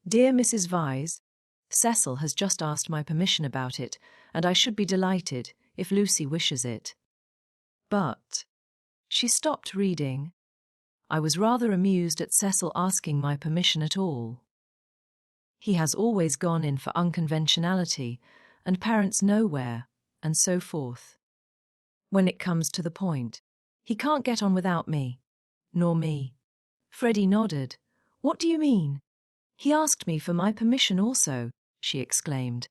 Dear Mrs. Vyse, Cecil has just asked my permission about it, and I should be delighted if Lucy wishes it. But she stopped reading. I was rather amused at Cecil asking my permission at all. He has always gone in for unconventionality, and parents nowhere, and so forth. When it comes to the point, he can't get on without me. Nor me. Freddy nodded. What do you mean? He asked me for my permission also, she exclaimed.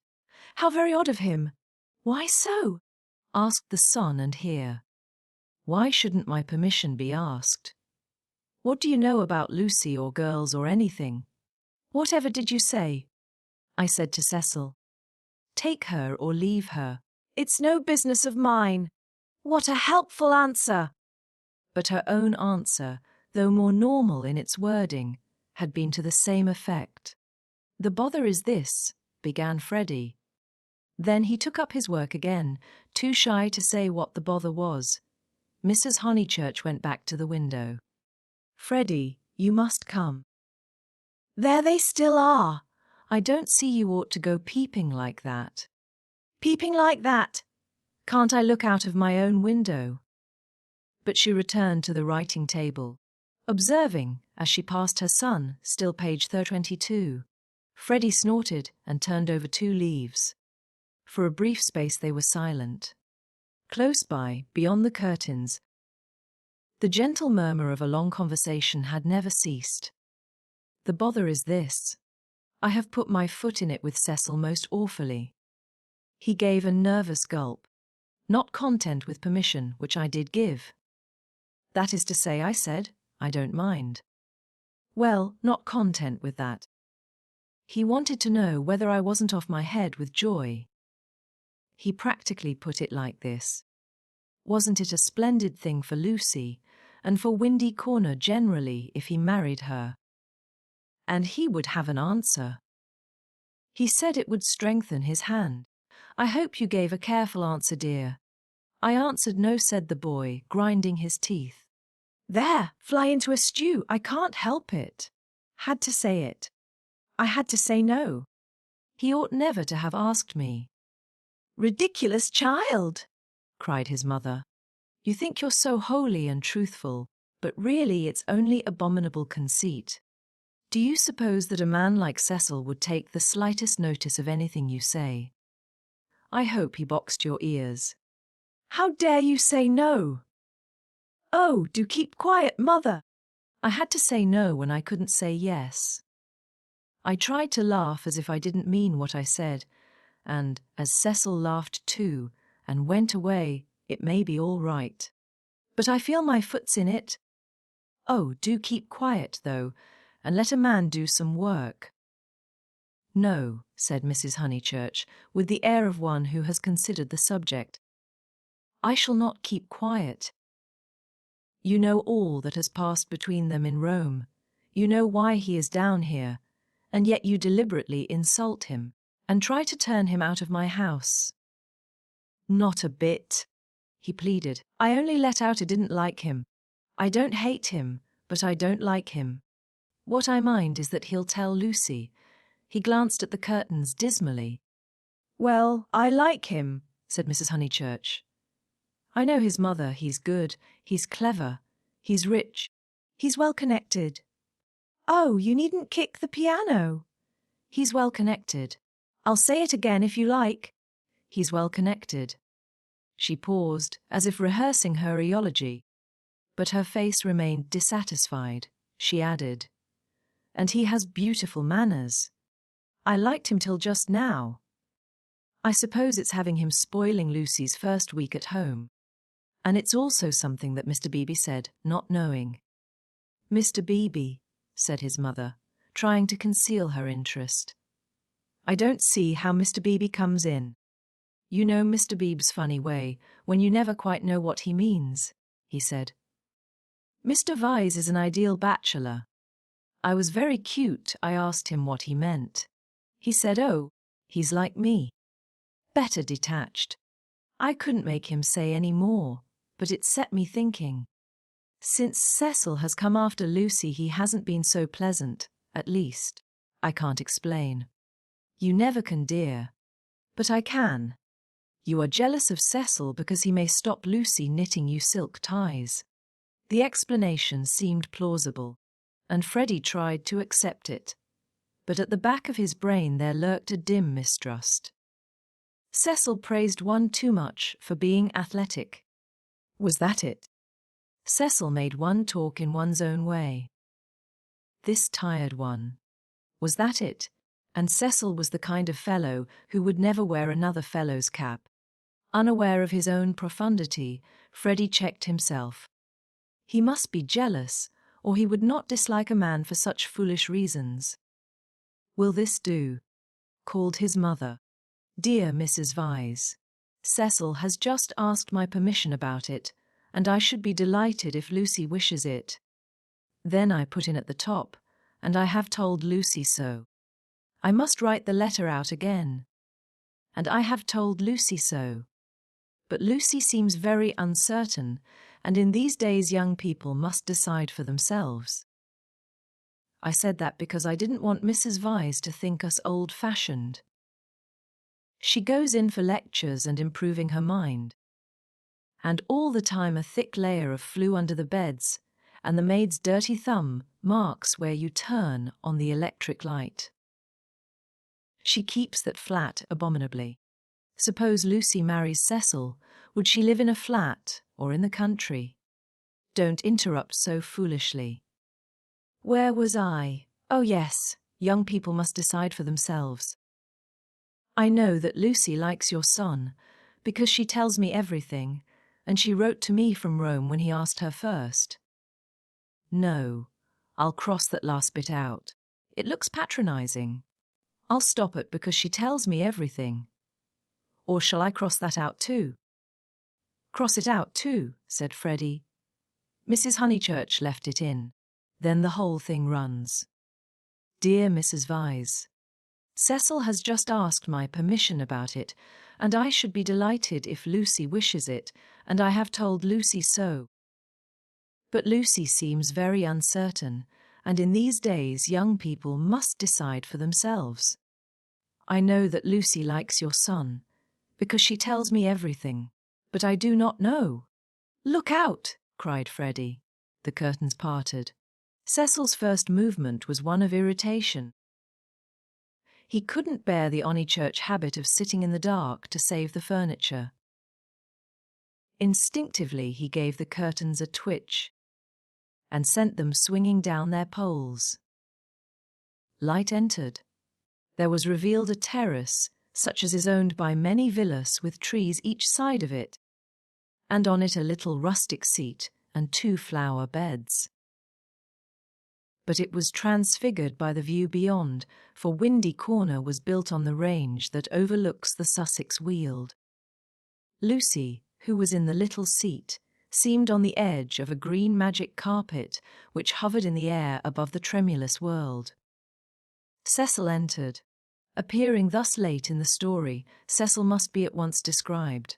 How very odd of him. Why so? Asked the son and hear. Why shouldn't my permission be asked? What do you know about Lucy or girls or anything? Whatever did you say? I said to Cecil. Take her or leave her. It's no business of mine. What a helpful answer. But her own answer, though more normal in its wording, had been to the same effect. The bother is this, began Freddy. Then he took up his work again, too shy to say what the bother was. Mrs. Honeychurch went back to the window. Freddy, you must come. There they still are. I don't see you ought to go peeping like that. Peeping like that? Can't I look out of my own window? But she returned to the writing table, observing, as she passed her son, still page 322. Freddy snorted and turned over 2 leaves. For a brief space they were silent. Close by, beyond the curtains, the gentle murmur of a long conversation had never ceased. The bother is this. I have put my foot in it with Cecil most awfully. He gave a nervous gulp, not content with permission, which I did give. That is to say, I said, I don't mind. Well, not content with that. He wanted to know whether I wasn't off my head with joy. He practically put it like this. Wasn't it a splendid thing for Lucy, and for Windy Corner generally, if he married her? And he would have an answer. He said it would strengthen his hand. I hope you gave a careful answer, dear. I answered no, said the boy, grinding his teeth. There, fly into a stew, I can't help it. Had to say it. I had to say no. He ought never to have asked me. Ridiculous child, cried his mother. You think you're so holy and truthful, but really it's only abominable conceit. Do you suppose that a man like Cecil would take the slightest notice of anything you say? I hope he boxed your ears. How dare you say no? Oh, do keep quiet, Mother. I had to say no when I couldn't say yes. I tried to laugh as if I didn't mean what I said, and as Cecil laughed too and went away, it may be all right. But I feel my foot's in it. Oh, do keep quiet, though, and let a man do some work. No, said Mrs. Honeychurch, with the air of one who has considered the subject. I shall not keep quiet. You know all that has passed between them in Rome. You know why he is down here, and yet you deliberately insult him and try to turn him out of my house. Not a bit, he pleaded. I only let out I didn't like him. I don't hate him, but I don't like him. What I mind is that he'll tell Lucy. He glanced at the curtains dismally. Well, I like him, said Mrs. Honeychurch. I know his mother. He's good, he's clever, he's rich, he's well connected. Oh, you needn't kick the piano. He's well connected. I'll say it again if you like. He's well connected. She paused, as if rehearsing her eulogy. But her face remained dissatisfied. She added, and he has beautiful manners. I liked him till just now. I suppose it's having him spoiling Lucy's first week at home. And it's also something that Mr. Beebe said, not knowing. Mr. Beebe, said his mother, trying to conceal her interest. I don't see how Mr. Beebe comes in. You know Mr. Beebe's funny way, when you never quite know what he means, he said. Mr. Vyse is an ideal bachelor. I was very cute. I asked him what he meant. He said, oh, he's like me. Better detached. I couldn't make him say any more, but it set me thinking. Since Cecil has come after Lucy, he hasn't been so pleasant, at least. I can't explain. You never can, dear. But I can. You are jealous of Cecil because he may stop Lucy knitting you silk ties. The explanation seemed plausible, and Freddy tried to accept it. But at the back of his brain there lurked a dim mistrust. Cecil praised one too much for being athletic. Was that it? Cecil made one talk in one's own way. This tired one. Was that it? And Cecil was the kind of fellow who would never wear another fellow's cap. Unaware of his own profundity, Freddy checked himself. He must be jealous, or he would not dislike a man for such foolish reasons. Will this do? Called his mother. Dear Mrs. Vyse, Cecil has just asked my permission about it, and I should be delighted if Lucy wishes it. Then I put in at the top, and I have told Lucy so. I must write the letter out again. And I have told Lucy so. But Lucy seems very uncertain, and in these days young people must decide for themselves. I said that because I didn't want Mrs. Vyse to think us old-fashioned. She goes in for lectures and improving her mind. And all the time a thick layer of flue under the beds, and the maid's dirty thumb marks where you turn on the electric light. She keeps that flat abominably. Suppose Lucy marries Cecil, would she live in a flat or in the country? Don't interrupt so foolishly. Where was I? Oh yes, young people must decide for themselves. I know that Lucy likes your son, because she tells me everything, and she wrote to me from Rome when he asked her first. No, I'll cross that last bit out. It looks patronizing. I'll stop it because she tells me everything. Or shall I cross that out too? Cross it out too, said Freddy. Mrs. Honeychurch left it in. Then the whole thing runs. Dear Mrs. Vyse, Cecil has just asked my permission about it, and I should be delighted if Lucy wishes it, and I have told Lucy so. But Lucy seems very uncertain, and in these days young people must decide for themselves. I know that Lucy likes your son, because she tells me everything, but I do not know. Look out, cried Freddy. The curtains parted. Cecil's first movement was one of irritation. He couldn't bear the Honeychurch habit of sitting in the dark to save the furniture. Instinctively, he gave the curtains a twitch and sent them swinging down their poles. Light entered. There was revealed a terrace, such as is owned by many villas with trees each side of it, and on it a little rustic seat and 2 flower beds. But it was transfigured by the view beyond, for Windy Corner was built on the range that overlooks the Sussex Weald. Lucy, who was in the little seat, seemed on the edge of a green magic carpet which hovered in the air above the tremulous world. Cecil entered. Appearing thus late in the story, Cecil must be at once described.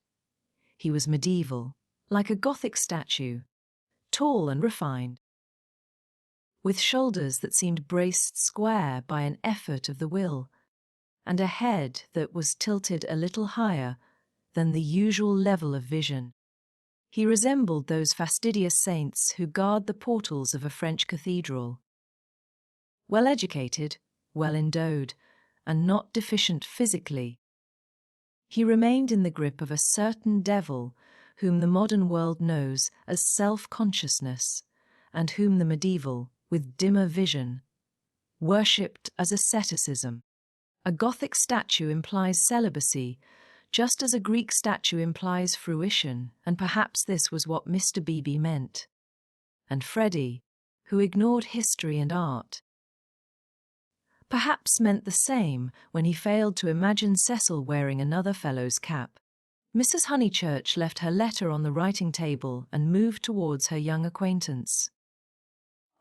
He was medieval, like a Gothic statue, tall and refined, with shoulders that seemed braced square by an effort of the will, and a head that was tilted a little higher than the usual level of vision. He resembled those fastidious saints who guard the portals of a French cathedral. Well educated, well endowed, and not deficient physically, he remained in the grip of a certain devil whom the modern world knows as self-consciousness, and whom the medieval, with dimmer vision, worshipped as asceticism. A Gothic statue implies celibacy, just as a Greek statue implies fruition, and perhaps this was what Mr. Beebe meant. And Freddy, who ignored history and art, perhaps meant the same when he failed to imagine Cecil wearing another fellow's cap. Mrs. Honeychurch left her letter on the writing table and moved towards her young acquaintance.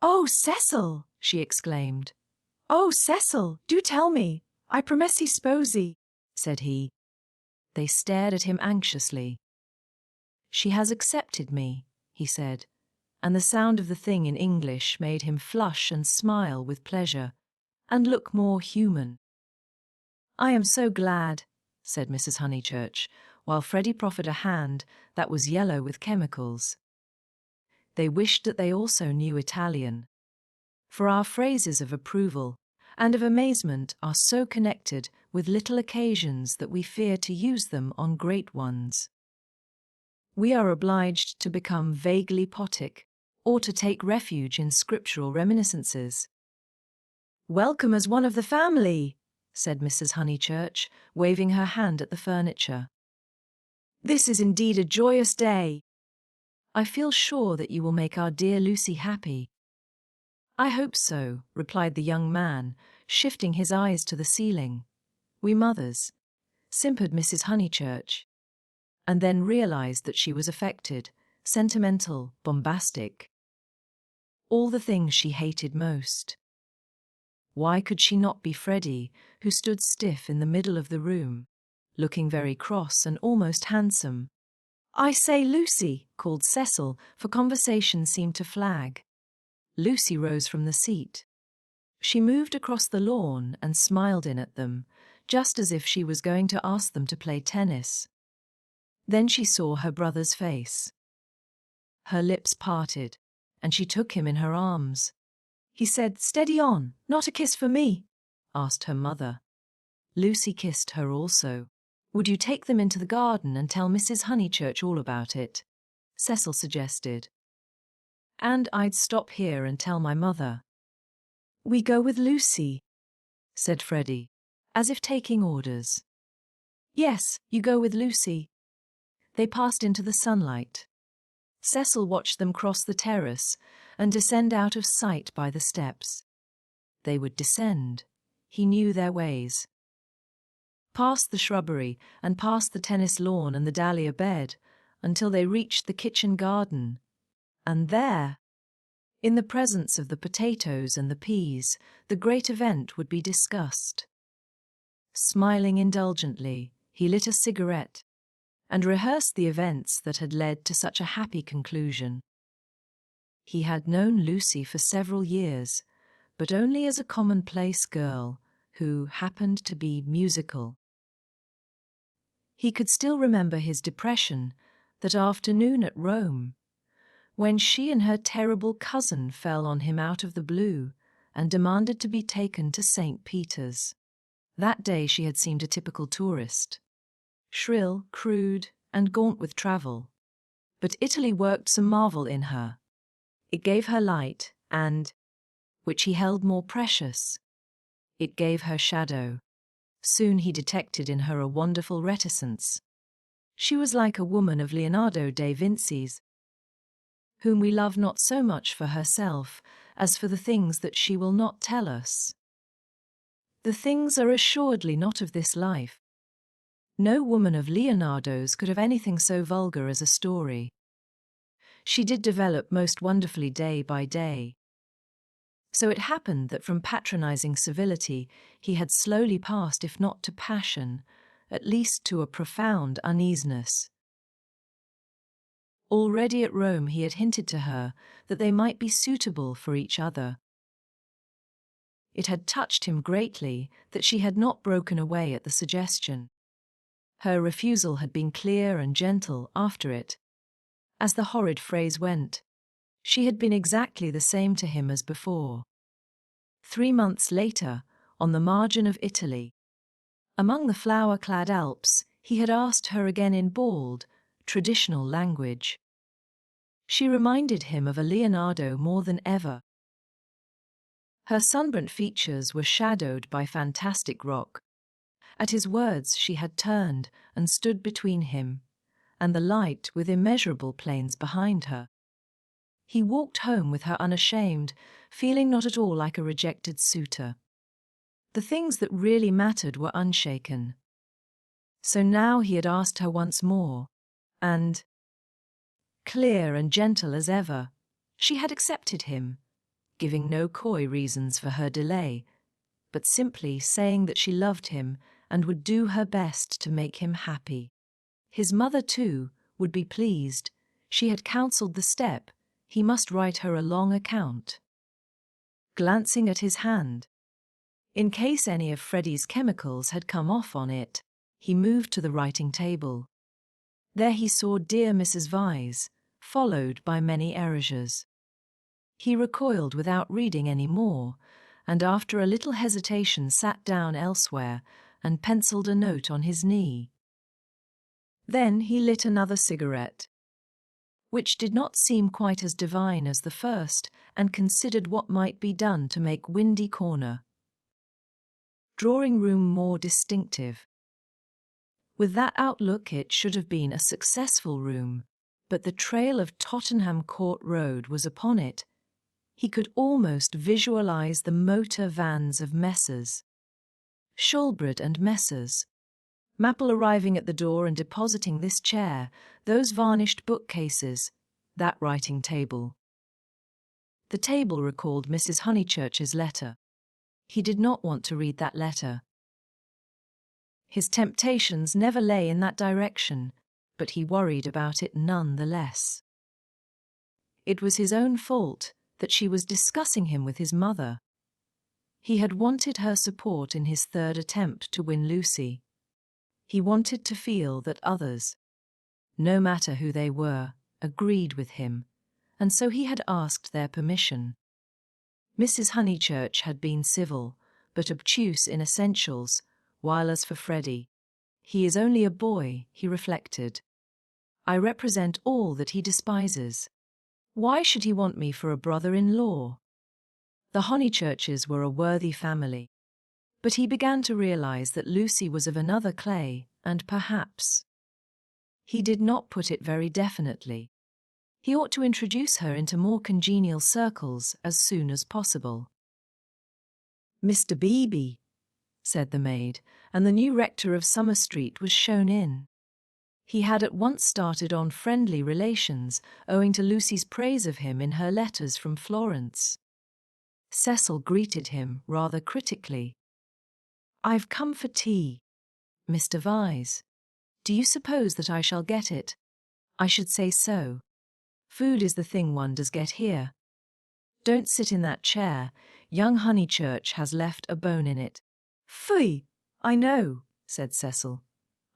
"Oh, Cecil!" she exclaimed. "Oh, Cecil, do tell me. I promessi sposi," said he. They stared at him anxiously. "She has accepted me," he said, and the sound of the thing in English made him flush and smile with pleasure, and look more human. "I am so glad," said Mrs. Honeychurch, while Freddy proffered a hand that was yellow with chemicals. They wished that they also knew Italian, for our phrases of approval and of amazement are so connected with little occasions that we fear to use them on great ones. We are obliged to become vaguely potic, or to take refuge in scriptural reminiscences. "Welcome as one of the family," said Mrs. Honeychurch, waving her hand at the furniture. "This is indeed a joyous day." "I feel sure that you will make our dear Lucy happy." "I hope so," replied the young man, shifting his eyes to the ceiling. "We mothers," simpered Mrs. Honeychurch, and then realized that she was affected, sentimental, bombastic. All the things she hated most. Why could she not be Freddy, who stood stiff in the middle of the room, looking very cross and almost handsome? "I say, Lucy," called Cecil, for conversation seemed to flag. Lucy rose from the seat. She moved across the lawn and smiled in at them, just as if she was going to ask them to play tennis. Then she saw her brother's face. Her lips parted, and she took him in her arms. "He said, 'Steady on, not a kiss for me?'" asked her mother. Lucy kissed her also. "Would you take them into the garden and tell Mrs. Honeychurch all about it?" Cecil suggested. "And I'd stop here and tell my mother." "We go with Lucy," said Freddy, as if taking orders. "Yes, you go with Lucy." They passed into the sunlight. Cecil watched them cross the terrace and descend out of sight by the steps. They would descend. He knew their ways. Past the shrubbery and past the tennis lawn and the dahlia bed, until they reached the kitchen garden. And there, in the presence of the potatoes and the peas, the great event would be discussed. Smiling indulgently, he lit a cigarette and rehearsed the events that had led to such a happy conclusion. He had known Lucy for several years, but only as a commonplace girl who happened to be musical. He could still remember his depression that afternoon at Rome, when she and her terrible cousin fell on him out of the blue and demanded to be taken to St. Peter's. That day she had seemed a typical tourist. Shrill, crude, and gaunt with travel. But Italy worked some marvel in her. It gave her light, and, which he held more precious, it gave her shadow. Soon he detected in her a wonderful reticence. She was like a woman of Leonardo da Vinci's, whom we love not so much for herself as for the things that she will not tell us. The things are assuredly not of this life. No woman of Leonardo's could have anything so vulgar as a story. She did develop most wonderfully day by day. So it happened that from patronizing civility he had slowly passed, if not to passion, at least to a profound uneasiness. Already at Rome he had hinted to her that they might be suitable for each other. It had touched him greatly that she had not broken away at the suggestion. Her refusal had been clear and gentle after it. As the horrid phrase went, she had been exactly the same to him as before. 3 months later, on the margin of Italy, among the flower-clad Alps, he had asked her again in bald, traditional language. She reminded him of a Leonardo more than ever. Her sunburnt features were shadowed by fantastic rock. At his words she had turned and stood between him, and the light with immeasurable plains behind her. He walked home with her unashamed, feeling not at all like a rejected suitor. The things that really mattered were unshaken. So now he had asked her once more, and, clear and gentle as ever, she had accepted him, giving no coy reasons for her delay, but simply saying that she loved him and would do her best to make him happy. His mother, too, would be pleased. She had counselled the step. He must write her a long account. Glancing at his hand, in case any of Freddy's chemicals had come off on it, he moved to the writing table. There he saw dear Mrs. Vyse, followed by many erasures. He recoiled without reading any more, and after a little hesitation sat down elsewhere and penciled a note on his knee. Then he lit another cigarette, which did not seem quite as divine as the first, and considered what might be done to make Windy Corner drawing room more distinctive. With that outlook it should have been a successful room, but the trail of Tottenham Court Road was upon it. He could almost visualize the motor vans of Messrs. Shoulbred and Messrs. Maple arriving at the door and depositing this chair, those varnished bookcases, that writing table. The table recalled Mrs. Honeychurch's letter. He did not want to read that letter. His temptations never lay in that direction, but he worried about it none the less. It was his own fault that she was discussing him with his mother. He had wanted her support in his third attempt to win Lucy. He wanted to feel that others, no matter who they were, agreed with him, and so he had asked their permission. Mrs. Honeychurch had been civil, but obtuse in essentials, while as for Freddy, he is only a boy, he reflected. I represent all that he despises. Why should he want me for a brother-in-law? The Honeychurches were a worthy family, but he began to realize that Lucy was of another clay, and perhaps, he did not put it very definitely, he ought to introduce her into more congenial circles as soon as possible. Mr. Beebe, said the maid, and the new rector of Summer Street was shown in. He had at once started on friendly relations, owing to Lucy's praise of him in her letters from Florence. Cecil greeted him rather critically. I've come for tea, Mr. Vyse. Do you suppose that I shall get it? I should say so. Food is the thing one does get here. Don't sit in that chair. Young Honeychurch has left a bone in it. Phooey! I know, said Cecil.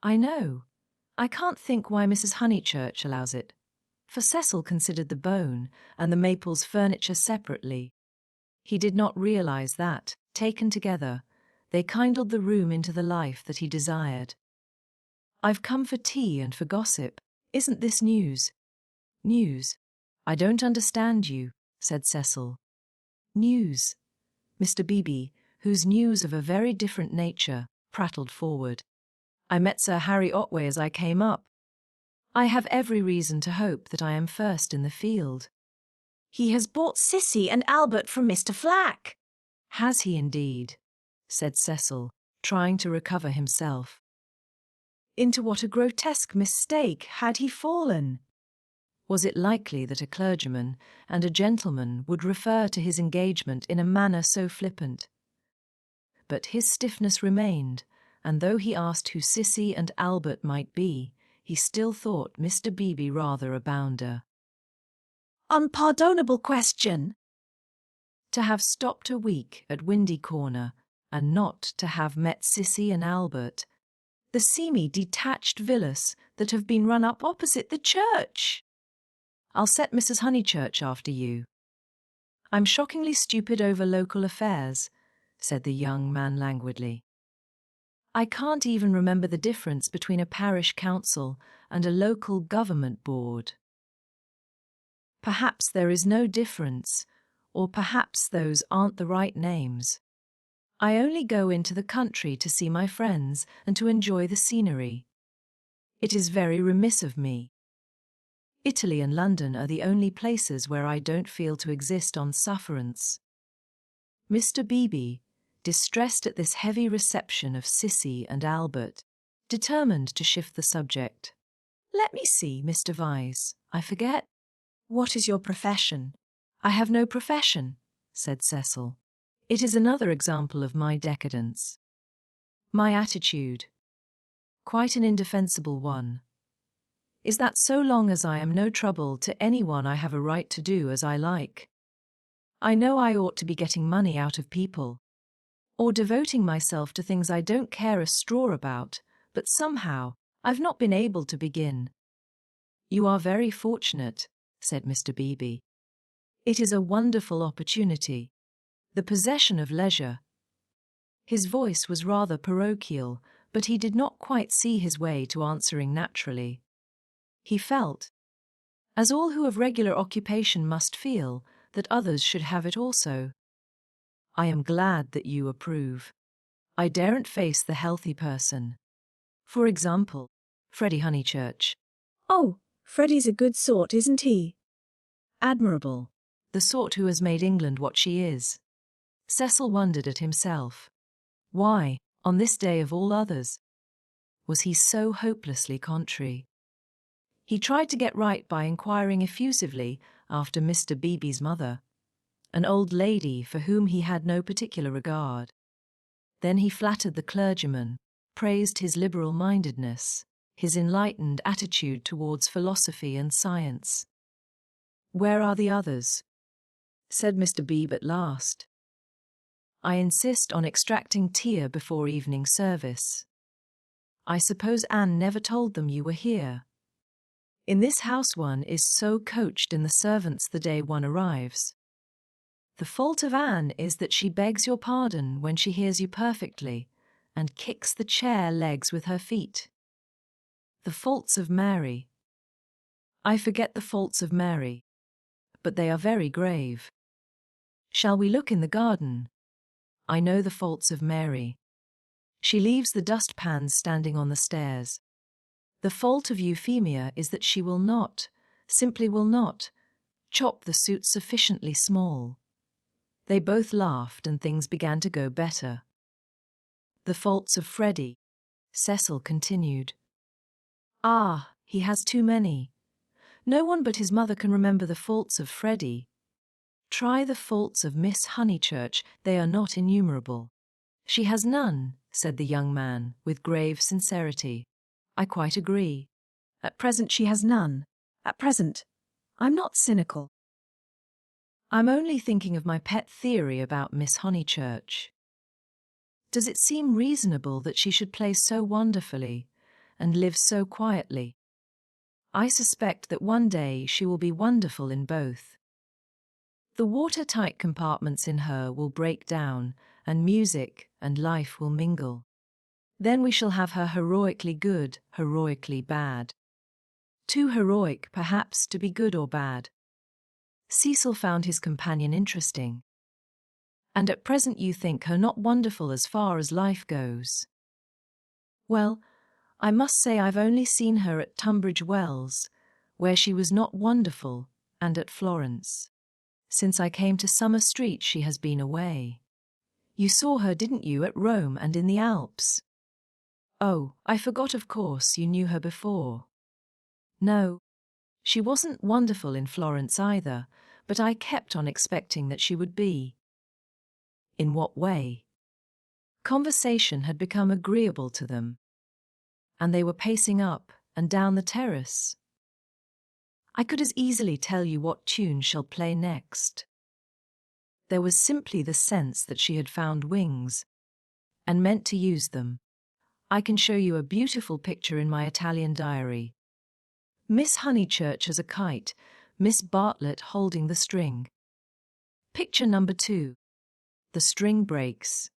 I know. I can't think why Mrs. Honeychurch allows it. For Cecil considered the bone and the Maples' furniture separately. He did not realize that, taken together, They kindled the room into the life that he desired. "I've come for tea and for gossip. Isn't this news?" "News? I don't understand you," said Cecil. "News." Mr. Beebe, whose news of a very different nature, prattled forward. "I met Sir Harry Otway as I came up. I have every reason to hope that I am first in the field." "He has bought Sissy and Albert from Mr. Flack." "Has he indeed?" said Cecil, trying to recover himself. Into what a grotesque mistake had he fallen? Was it likely that a clergyman and a gentleman would refer to his engagement in a manner so flippant? But his stiffness remained, and though he asked who Sissy and Albert might be, he still thought Mr. Beebe rather a bounder. Unpardonable question. To have stopped a week at Windy Corner, and not to have met Sissy and Albert, The seamy detached villas that have been run up opposite the church. "I'll set Mrs. Honeychurch after you." "I'm shockingly stupid over local affairs," said the young man languidly. "I can't even remember the difference between a parish council and a local government board." "Perhaps there is no difference, or perhaps those aren't the right names. I only go into the country to see my friends and to enjoy the scenery. It is very remiss of me. Italy and London are the only places where I don't feel to exist on sufferance." Mr. Beebe, distressed at this heavy reception of Sissy and Albert, determined to shift the subject. "Let me see, Mr. Vyse. "I forget." What is your profession?" "I have no profession," said Cecil. "It is another example of my decadence. My attitude. Quite an indefensible one. Is that so long as I am no trouble to anyone I have a right to do as I like? I know I ought to be getting money out of people, or devoting myself to things I don't care a straw about, but somehow I've not been able to begin." "You are very fortunate," said Mr. Beebe. "It is a wonderful opportunity. The possession of leisure." His voice was rather parochial, but he did not quite see his way to answering naturally. He felt, as all who have regular occupation must feel, that others should have it also. "I am glad that you approve. I daren't face the healthy person. For example, Freddy Honeychurch." "Oh, Freddy's a good sort, isn't he?" "Admirable. The sort who has made England what she is." Cecil wondered at himself. Why, on this day of all others, was he so hopelessly contrary? He tried to get right by inquiring effusively after Mr. Beebe's mother, an old lady for whom he had no particular regard. Then he flattered the clergyman, praised his liberal-mindedness, his enlightened attitude towards philosophy and science. "Where are the others?" said Mr. Beebe at last. "I insist on extracting tea before evening service. I suppose Anne never told them you were here. In this house one is so coached in the servants the day one arrives. The fault of Anne is that she begs your pardon when she hears you perfectly, and kicks the chair legs with her feet. The faults of Mary. I forget the faults of Mary, but they are very grave. Shall we look in the garden? I know the faults of Mary. She leaves the dustpans standing on the stairs. The fault of Euphemia is that she will not, simply will not, chop the suit sufficiently small. They both laughed and things began to go better. The faults of Freddy, Cecil continued. Ah, he has too many. No one but his mother can remember the faults of Freddy. Try the faults of Miss Honeychurch, they are not innumerable. She has none, said the young man, with grave sincerity. I quite agree. At present she has none. At present. I'm not cynical. I'm only thinking of my pet theory about Miss Honeychurch. Does it seem reasonable that she should play so wonderfully and live so quietly? I suspect that one day she will be wonderful in both. The watertight compartments in her will break down, and music and life will mingle. Then we shall have her heroically good, heroically bad. Too heroic, perhaps, to be good or bad. Cecil found his companion interesting. And at present you think her not wonderful as far as life goes. Well, I must say I've only seen her at Tunbridge Wells, where she was not wonderful, and at Florence. Since I came to Summer Street she has been away. You saw her, didn't you, at Rome and in the Alps? Oh, I forgot, of course, you knew her before. No, she wasn't wonderful in Florence either, but I kept on expecting that she would be. In what way? Conversation had become agreeable to them, and they were pacing up and down the terrace. I could as easily tell you what tune shall play next. There was simply the sense that she had found wings, and meant to use them. I can show you a beautiful picture in my Italian diary. Miss Honeychurch as a kite, Miss Bartlett holding the string. Picture number 2. The string breaks.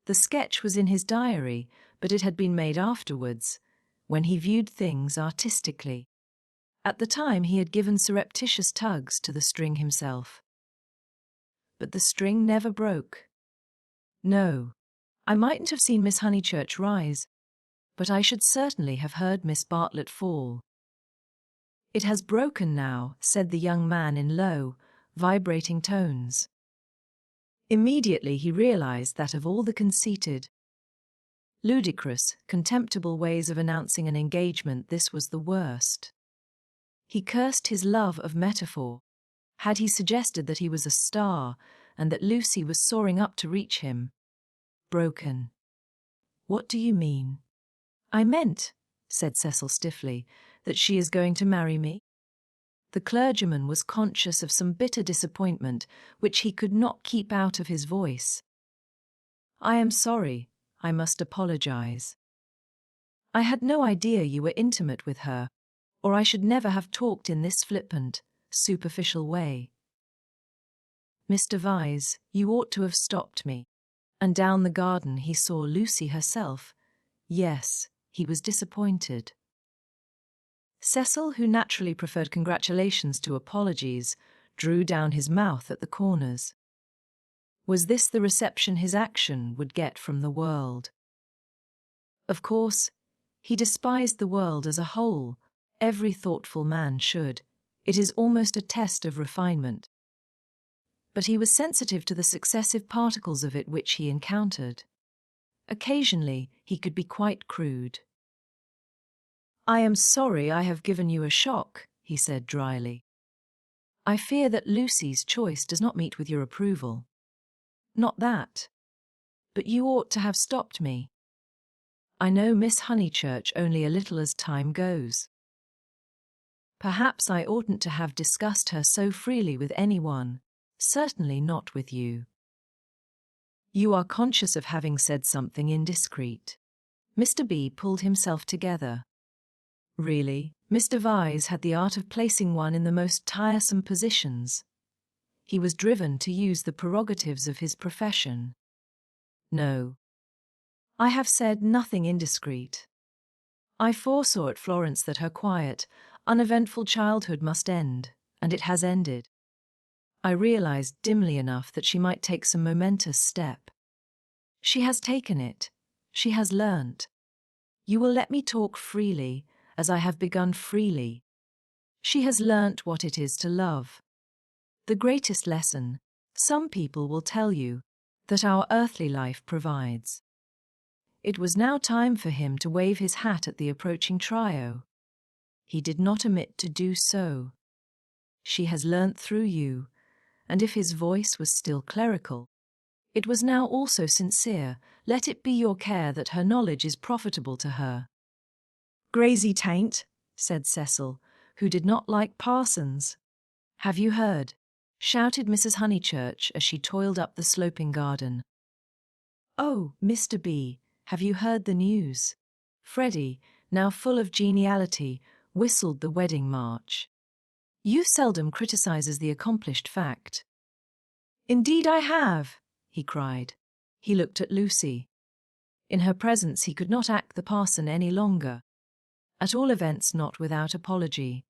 The sketch was in his diary, but it had been made afterwards, when he viewed things artistically. At the time he had given surreptitious tugs to the string himself. But the string never broke. No, I mightn't have seen Miss Honeychurch rise, but I should certainly have heard Miss Bartlett fall. It has broken now, said the young man in low, vibrating tones. Immediately he realized that of all the conceited, ludicrous, contemptible ways of announcing an engagement, this was the worst. He cursed his love of metaphor. Had he suggested that he was a star, and that Lucy was soaring up to reach him? Broken. What do you mean? I meant, said Cecil stiffly, that she is going to marry me. The clergyman was conscious of some bitter disappointment, which he could not keep out of his voice. I am sorry, I must apologize. I had no idea you were intimate with her, or I should never have talked in this flippant, superficial way. Mr. Vyse, you ought to have stopped me. And down the garden he saw Lucy herself. Yes, he was disappointed. Cecil, who naturally preferred congratulations to apologies, drew down his mouth at the corners. Was this the reception his action would get from the world? Of course, he despised the world as a whole. Every thoughtful man should. It is almost a test of refinement. But he was sensitive to the successive particles of it which he encountered. Occasionally, he could be quite crude. I am sorry I have given you a shock, he said dryly. I fear that Lucy's choice does not meet with your approval. Not that. But you ought to have stopped me. I know Miss Honeychurch only a little as time goes. Perhaps I oughtn't to have discussed her so freely with anyone, certainly not with you. You are conscious of having said something indiscreet. Mr. B pulled himself together. Really, Mr. Vyse had the art of placing one in the most tiresome positions. He was driven to use the prerogatives of his profession. No. I have said nothing indiscreet. I foresaw at Florence that her quiet, uneventful childhood must end, and it has ended. I realized dimly enough that she might take some momentous step. She has taken it. She has learnt. You will let me talk freely, as I have begun freely. She has learnt what it is to love. The greatest lesson, some people will tell you, that our earthly life provides. It was now time for him to wave his hat at the approaching trio. He did not omit to do so. She has learnt through you, and if his voice was still clerical, it was now also sincere. Let it be your care that her knowledge is profitable to her. Grazy taint, said Cecil, who did not like parsons. Have you heard? Shouted Mrs. Honeychurch as she toiled up the sloping garden. Oh, Mr. B, have you heard the news? Freddy, now full of geniality, whistled the wedding march. You seldom criticizes the accomplished fact. Indeed I have, he cried. He looked at Lucy. In her presence he could not act the parson any longer. At all events not without apology.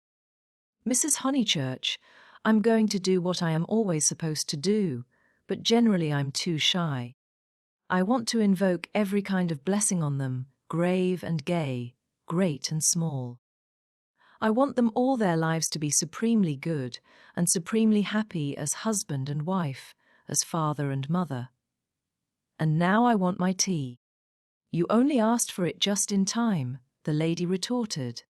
Mrs. Honeychurch, I'm going to do what I am always supposed to do, but generally I'm too shy. I want to invoke every kind of blessing on them, grave and gay, great and small. I want them all their lives to be supremely good and supremely happy as husband and wife, as father and mother. And now I want my tea. You only asked for it just in time, the lady retorted.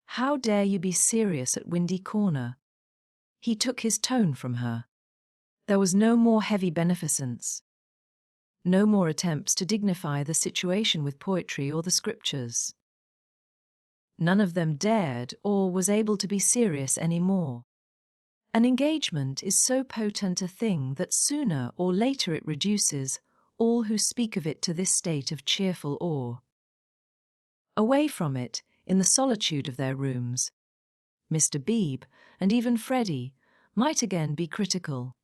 How dare you be serious at Windy Corner? He took his tone from her. There was no more heavy beneficence. No more attempts to dignify the situation with poetry or the scriptures. None of them dared or was able to be serious any more. An engagement is so potent a thing that sooner or later it reduces all who speak of it to this state of cheerful awe. Away from it, in the solitude of their rooms, Mr. Beebe and even Freddy might again be critical.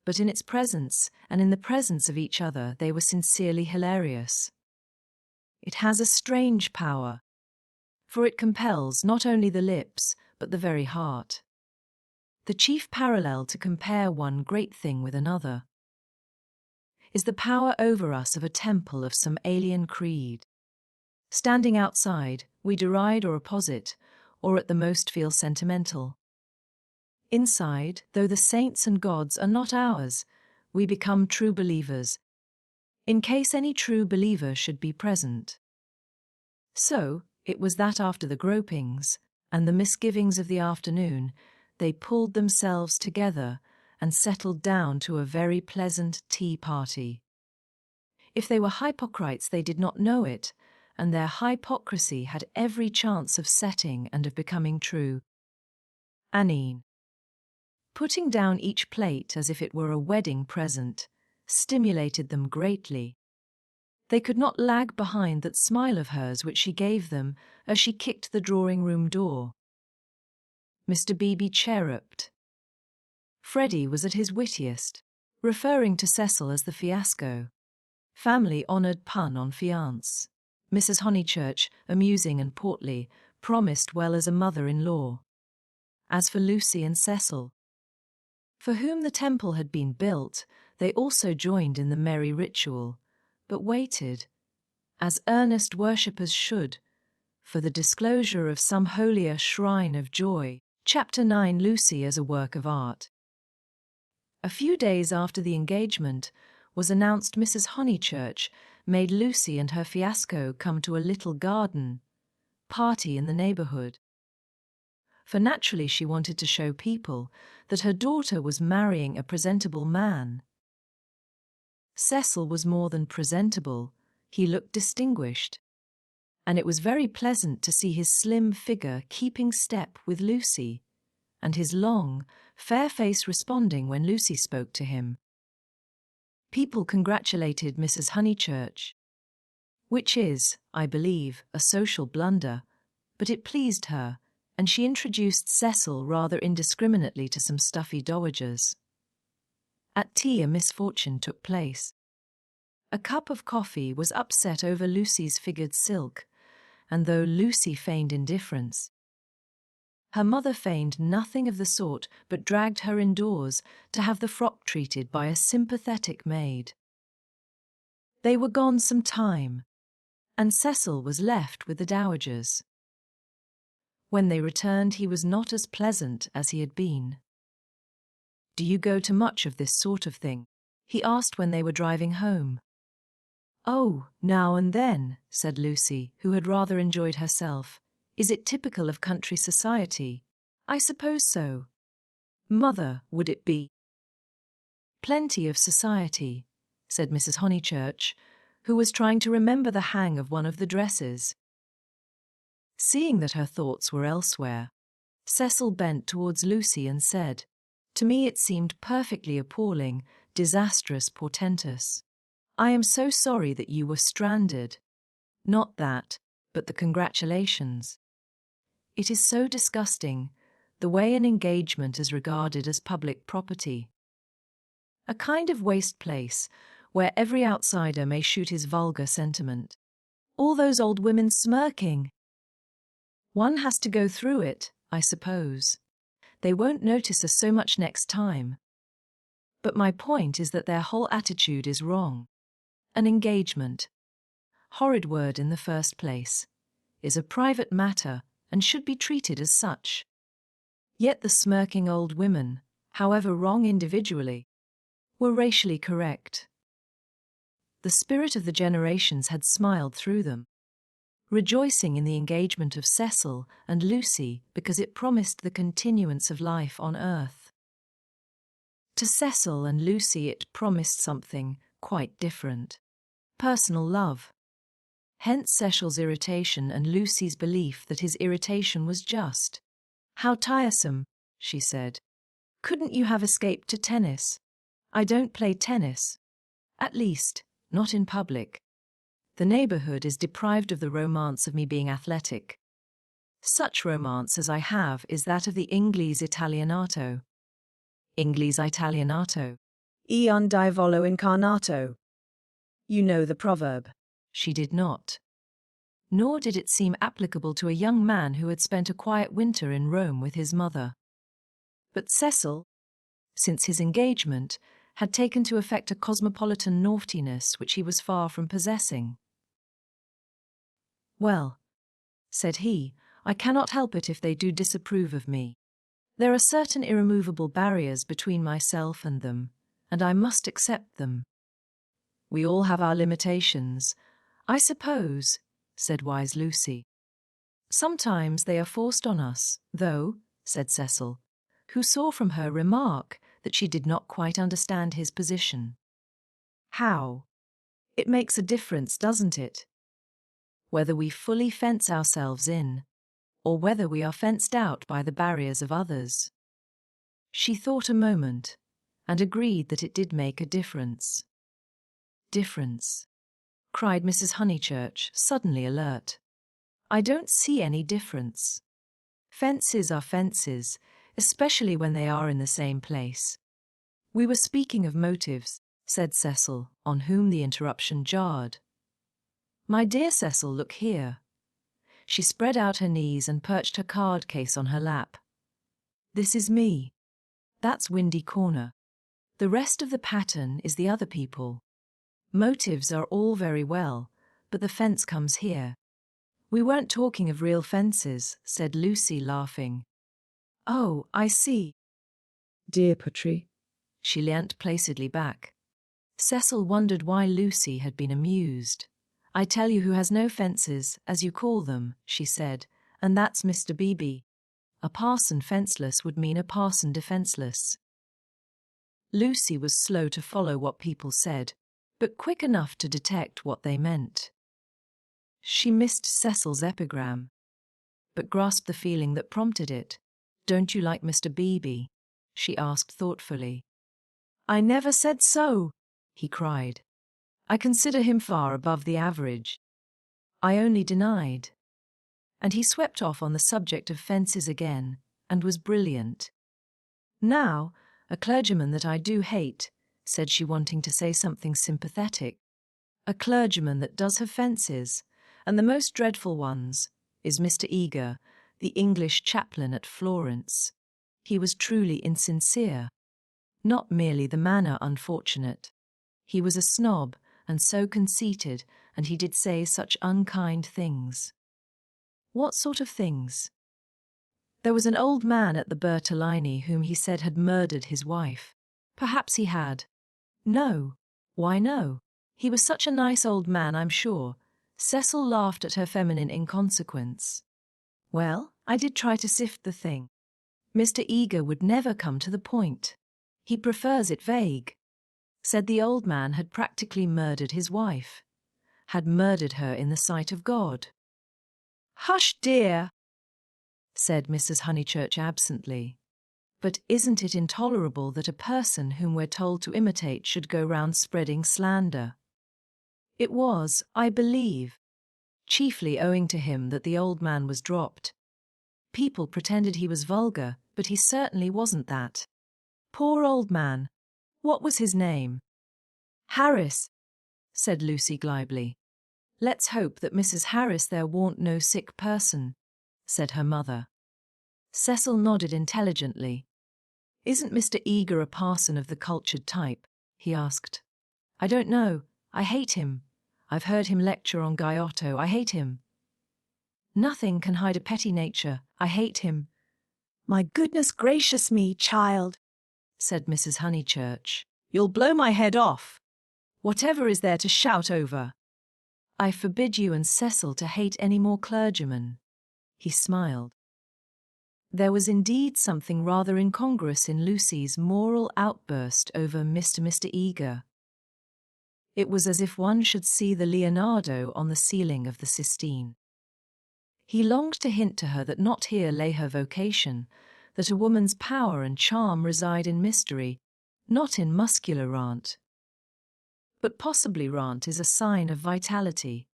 But in its presence and in the presence of each other they were sincerely hilarious. It has a strange power, for it compels not only the lips but the very heart. The chief parallel to compare one great thing with another is the power over us of a temple of some alien creed. Standing outside, we deride or opposit, or at the most feel sentimental. Inside, though the saints and gods are not ours, we become true believers, in case any true believer should be present. So, it was that after the gropings and the misgivings of the afternoon, they pulled themselves together and settled down to a very pleasant tea party. If they were hypocrites, they did not know it, and their hypocrisy had every chance of setting and of becoming true. Anine, putting down each plate as if it were a wedding present, stimulated them greatly. They could not lag behind that smile of hers which she gave them as she kicked the drawing-room door. Mr. Beebe chirruped. Freddy was at his wittiest, referring to Cecil as the fiasco. Family-honoured pun on fiance. Mrs. Honeychurch, amusing and portly, promised well as a mother-in-law. As for Lucy and Cecil, for whom the temple had been built, they also joined in the merry ritual, but waited, as earnest worshippers should, for the disclosure of some holier shrine of joy. Chapter 9. Lucy as a work of art. A few days after the engagement was announced, Mrs. Honeychurch made Lucy and her fiasco come to a little garden party in the neighbourhood. For naturally she wanted to show people that her daughter was marrying a presentable man. Cecil was more than presentable, he looked distinguished, and it was very pleasant to see his slim figure keeping step with Lucy, and his long, fair face responding when Lucy spoke to him. People congratulated Mrs. Honeychurch, which is, I believe, a social blunder, but it pleased her, and she introduced Cecil rather indiscriminately to some stuffy dowagers. At tea a misfortune took place. A cup of coffee was upset over Lucy's figured silk, and though Lucy feigned indifference, her mother feigned nothing of the sort but dragged her indoors to have the frock treated by a sympathetic maid. They were gone some time, and Cecil was left with the dowagers. When they returned he was not as pleasant as he had been. "Do you go to much of this sort of thing?" he asked when they were driving home. "Oh, now and then," said Lucy, who had rather enjoyed herself. "Is it typical of country society?" "I suppose so." "Mother, would it be?" "Plenty of society," said Mrs. Honeychurch, who was trying to remember the hang of one of the dresses. Seeing that her thoughts were elsewhere, Cecil bent towards Lucy and said, "To me it seemed perfectly appalling, disastrous, portentous. I am so sorry that you were stranded. Not that, but the congratulations. It is so disgusting, the way an engagement is regarded as public property. A kind of waste place where every outsider may shoot his vulgar sentiment. All those old women smirking. One has to go through it, I suppose. They won't notice us so much next time. But my point is that their whole attitude is wrong. An engagement, horrid word in the first place, is a private matter and should be treated as such. Yet the smirking old women, however wrong individually, were racially correct. The spirit of the generations had smiled through them, rejoicing in the engagement of Cecil and Lucy because it promised the continuance of life on earth. To Cecil and Lucy it promised something quite different. Personal love. Hence Cecil's irritation and Lucy's belief that his irritation was just. How tiresome, she said. Couldn't you have escaped to tennis? I don't play tennis. At least, not in public. The neighbourhood is deprived of the romance of me being athletic. Such romance as I have is that of the Inglese Italianato. Inglese Italianato. E un diavolo incarnato. You know the proverb. She did not. Nor did it seem applicable to a young man who had spent a quiet winter in Rome with his mother. But Cecil, since his engagement, had taken to effect a cosmopolitan naughtiness which he was far from possessing. "Well," said he, "I cannot help it if they do disapprove of me. There are certain irremovable barriers between myself and them, and I must accept them. We all have our limitations, I suppose," said wise Lucy. "Sometimes they are forced on us, though," said Cecil, who saw from her remark that she did not quite understand his position. "How? It makes a difference, doesn't it? Whether we fully fence ourselves in, or whether we are fenced out by the barriers of others." She thought a moment, and agreed that it did make a difference. "Difference?" cried Mrs. Honeychurch, suddenly alert. "I don't see any difference. Fences are fences, especially when they are in the same place." "We were speaking of motives," said Cecil, on whom the interruption jarred. "My dear Cecil, look here." She spread out her knees and perched her card case on her lap. "This is me. That's Windy Corner. The rest of the pattern is the other people. Motives are all very well, but the fence comes here." "We weren't talking of real fences," said Lucy, laughing. "Oh, I see." "Dear Patry." She leant placidly back. Cecil wondered why Lucy had been amused. "I tell you who has no fences, as you call them," she said, "and that's Mr. Beebe. A parson fenceless would mean a parson defenceless." Lucy was slow to follow what people said, but quick enough to detect what they meant. She missed Cecil's epigram, but grasped the feeling that prompted it. "Don't you like Mr. Beebe?" she asked thoughtfully. "I never said so," he cried. "I consider him far above the average." "I only denied." And he swept off on the subject of fences again, and was brilliant. "Now, a clergyman that I do hate," said she, wanting to say something sympathetic. "A clergyman that does have fences, and the most dreadful ones, is Mr. Eager, the English chaplain at Florence. He was truly insincere. Not merely the manner unfortunate. He was a snob, and so conceited, and he did say such unkind things." "What sort of things?" "There was an old man at the Bertolini whom he said had murdered his wife. Perhaps he had." "No." "Why no? He was such a nice old man, I'm sure." Cecil laughed at her feminine inconsequence. "Well, I did try to sift the thing. Mr. Eager would never come to the point. He prefers it vague. Said the old man had practically murdered his wife. Had murdered her in the sight of God." "Hush, dear," said Mrs. Honeychurch absently. "But isn't it intolerable that a person whom we're told to imitate should go round spreading slander? It was, I believe, chiefly owing to him that the old man was dropped. People pretended he was vulgar, but he certainly wasn't that. Poor old man. What was his name? Harris, said Lucy glibly. Let's hope that Mrs. Harris there warn't no sick person, said her mother. Cecil nodded intelligently. Isn't Mr. Eager a parson of the cultured type? He asked. I don't know. I hate him. I've heard him lecture on Giotto. I hate him. Nothing can hide a petty nature. I hate him. My goodness gracious me, child, said Mrs. Honeychurch. You'll blow my head off. Whatever is there to shout over? I forbid you and Cecil to hate any more clergymen. He smiled. There was indeed something rather incongruous in Lucy's moral outburst over Mr. Eager. It was as if one should see the Leonardo on the ceiling of the Sistine. He longed to hint to her that not here lay her vocation, that a woman's power and charm reside in mystery, not in muscular rant. But possibly rant is a sign of vitality.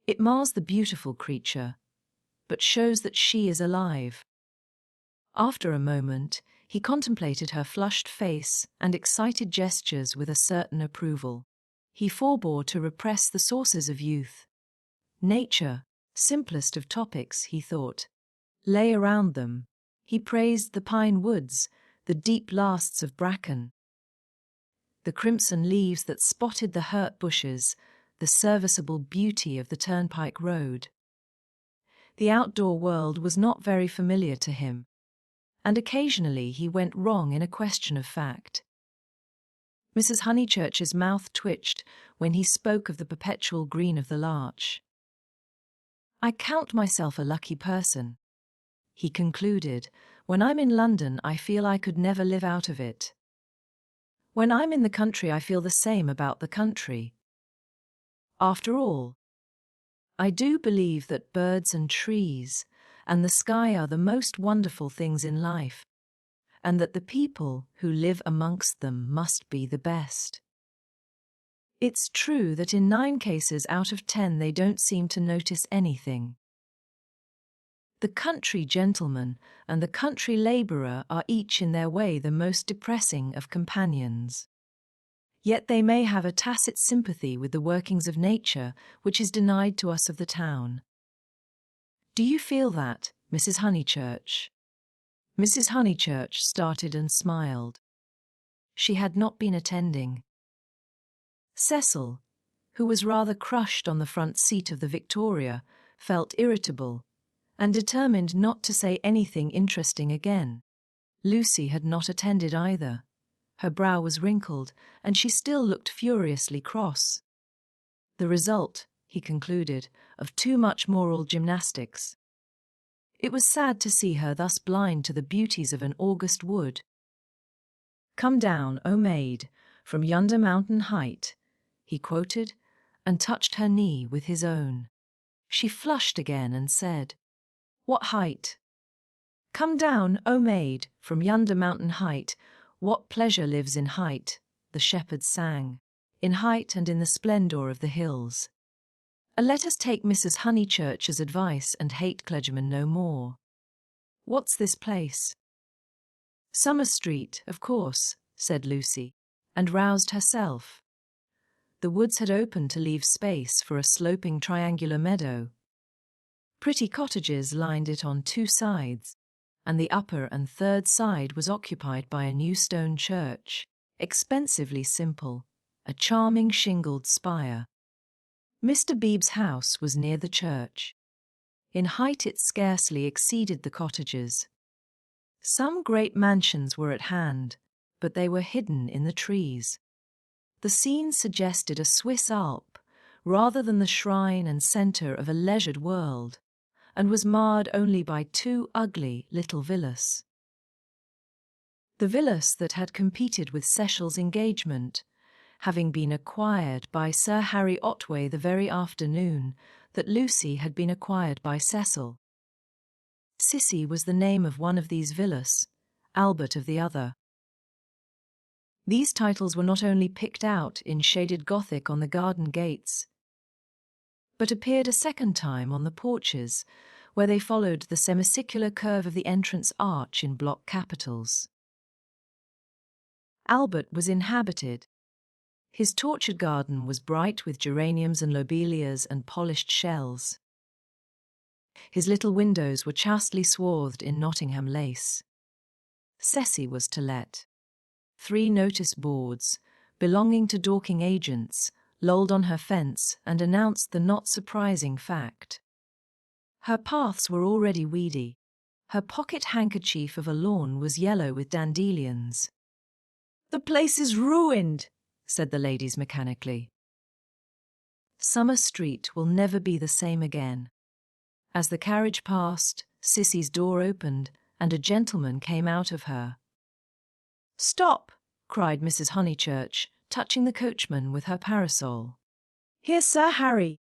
It mars the beautiful creature, but shows that she is alive. After a moment, he contemplated her flushed face and excited gestures with a certain approval. He forbore to repress the sources of youth. Nature, simplest of topics, he thought, lay around them. He praised the pine woods, the deep lasts of bracken, the crimson leaves that spotted the hurt bushes, the serviceable beauty of the turnpike road. The outdoor world was not very familiar to him, and occasionally he went wrong in a question of fact. Mrs. Honeychurch's mouth twitched when he spoke of the perpetual green of the larch. I count myself a lucky person, he concluded. When I'm in London, I feel I could never live out of it. When I'm in the country, I feel the same about the country. After all, I do believe that birds and trees and the sky are the most wonderful things in life, and that the people who live amongst them must be the best. It's true that in 9 cases out of 10 they don't seem to notice anything. The country gentleman and the country labourer are each in their way the most depressing of companions. Yet they may have a tacit sympathy with the workings of nature which is denied to us of the town. Do you feel that, Mrs. Honeychurch? Mrs. Honeychurch started and smiled. She had not been attending. Cecil, who was rather crushed on the front seat of the Victoria, felt irritable and determined not to say anything interesting again. Lucy had not attended either. Her brow was wrinkled, and she still looked furiously cross. The result, he concluded, of too much moral gymnastics. It was sad to see her thus blind to the beauties of an August wood. "Come down, O maid, from yonder mountain height," he quoted, and touched her knee with his own. She flushed again and said, "What height?" "Come down, O maid, from yonder mountain height. What pleasure lives in height?" the shepherds sang. "In height and in the splendour of the hills. Let us take Mrs. Honeychurch's advice and hate clergymen no more. What's this place?" "Summer Street, of course," said Lucy, and roused herself. The woods had opened to leave space for a sloping triangular meadow. Pretty cottages lined it on 2 sides, and the upper and 3rd side was occupied by a new stone church, expensively simple, a charming shingled spire. Mr. Beebe's house was near the church. In height it scarcely exceeded the cottages. Some great mansions were at hand, but they were hidden in the trees. The scene suggested a Swiss Alp, rather than the shrine and centre of a leisured world, and was marred only by 2 ugly little villas. The villas that had competed with Cecil's engagement, having been acquired by Sir Harry Otway the very afternoon that Lucy had been acquired by Cecil. Sissy was the name of one of these villas, Albert of the other. These titles were not only picked out in shaded Gothic on the garden gates, but appeared a second time on the porches, where they followed the semicircular curve of the entrance arch in block capitals. Albert was inhabited. His tortured garden was bright with geraniums and lobelias and polished shells. His little windows were chastely swathed in Nottingham lace. Cecil was to let. 3 notice boards, belonging to Dorking agents, lolled on her fence and announced the not surprising fact. Her paths were already weedy. Her pocket handkerchief of a lawn was yellow with dandelions. "The place is ruined," said the ladies mechanically. Summer Street will never be the same again. As the carriage passed, Cissy's door opened, and a gentleman came out of her. "Stop!" cried Mrs. Honeychurch, touching the coachman with her parasol. "Here's Sir Harry."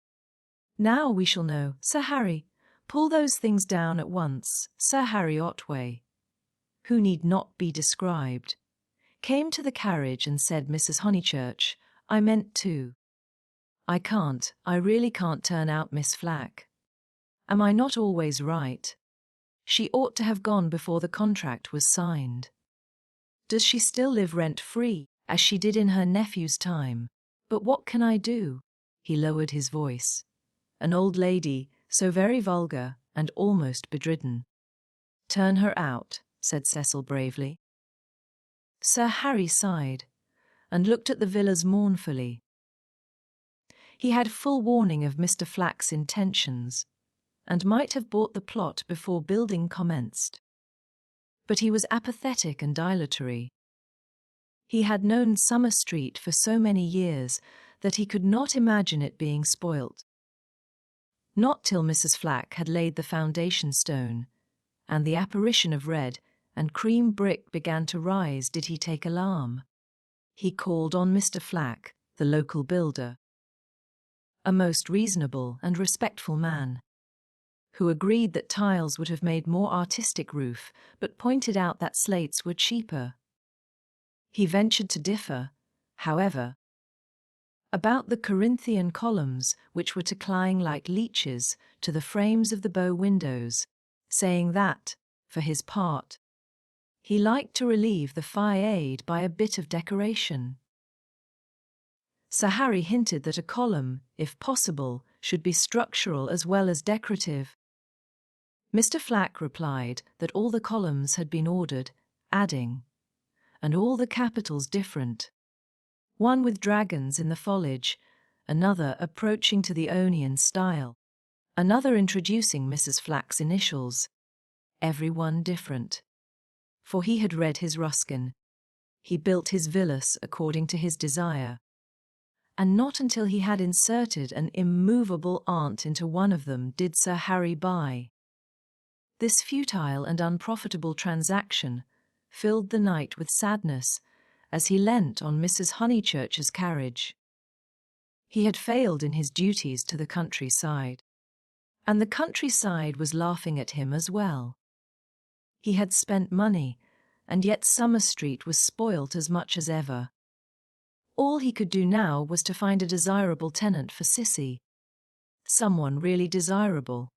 Now we shall know. Sir Harry, pull those things down at once. Sir Harry Otway, who need not be described, came to the carriage and said, "Mrs. Honeychurch, I meant to. I really can't turn out Miss Flack. Am I not always right? She ought to have gone before the contract was signed. Does she still live rent-free, as she did in her nephew's time? But what can I do?" He lowered his voice. "An old lady, so very vulgar and almost bedridden." "Turn her out," said Cecil bravely. Sir Harry sighed, and looked at the villas mournfully. He had full warning of Mr. Flack's intentions, and might have bought the plot before building commenced. But he was apathetic and dilatory. He had known Summer Street for so many years that he could not imagine it being spoilt. Not till Mrs. Flack had laid the foundation stone, and the apparition of red and cream brick began to rise, did he take alarm. He called on Mr. Flack, the local builder, a most reasonable and respectful man, who agreed that tiles would have made more artistic roof, but pointed out that slates were cheaper. He ventured to differ, however, about the Corinthian columns which were to cling like leeches to the frames of the bow windows, saying that, for his part, he liked to relieve the façade by a bit of decoration. Sir Harry hinted that a column, if possible, should be structural as well as decorative. Mr. Flack replied that all the columns had been ordered, adding, "and all the capitals different. One with dragons in the foliage, another approaching to the Ionian style, another introducing Mrs. Flack's initials, every one different." For he had read his Ruskin. He built his villas according to his desire. And not until he had inserted an immovable aunt into one of them did Sir Harry buy. This futile and unprofitable transaction filled the night with sadness as he leant on Mrs. Honeychurch's carriage. He had failed in his duties to the countryside, and the countryside was laughing at him as well. He had spent money, and yet Summer Street was spoilt as much as ever. All he could do now was to find a desirable tenant for Cissy. Someone really desirable.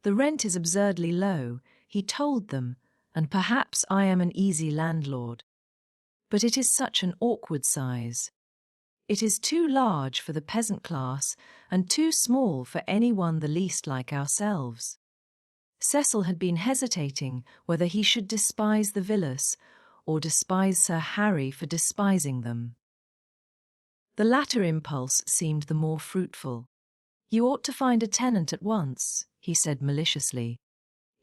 "The rent is absurdly low," he told them, "and perhaps I am an easy landlord. But it is such an awkward size. It is too large for the peasant class and too small for anyone the least like ourselves." Cecil had been hesitating whether he should despise the villas or despise Sir Harry for despising them. The latter impulse seemed the more fruitful. "You ought to find a tenant at once," he said maliciously.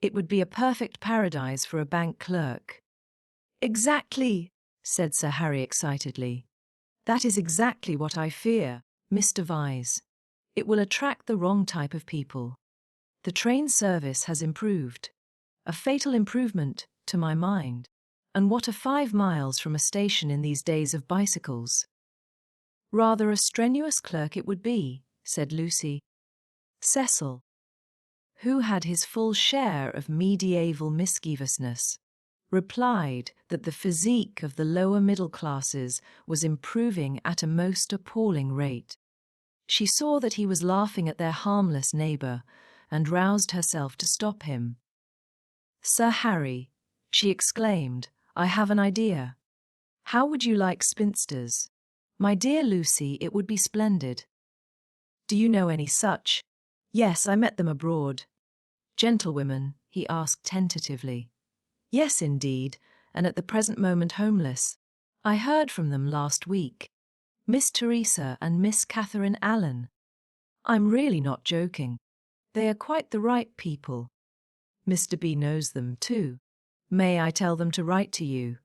"It would be a perfect paradise for a bank clerk." "Exactly," said Sir Harry excitedly. "That is exactly what I fear, Mr. Vyse. It will attract the wrong type of people. The train service has improved. A fatal improvement, to my mind. And what are 5 miles from a station in these days of bicycles?" "Rather a strenuous clerk it would be," said Lucy. Cecil, who had his full share of medieval mischievousness, replied that the physique of the lower middle classes was improving at a most appalling rate. She saw that he was laughing at their harmless neighbour, and roused herself to stop him. "Sir Harry," she exclaimed, "I have an idea." How would you like spinsters? My dear Lucy, it would be splendid. Do you know any such? Yes, I met them abroad. Gentlewomen, he asked tentatively. Yes, indeed, and at the present moment homeless. I heard from them last week. Miss Teresa and Miss Catherine Allen. I'm really not joking. They are quite the right people. Mr. B knows them too. May I tell them to write to you?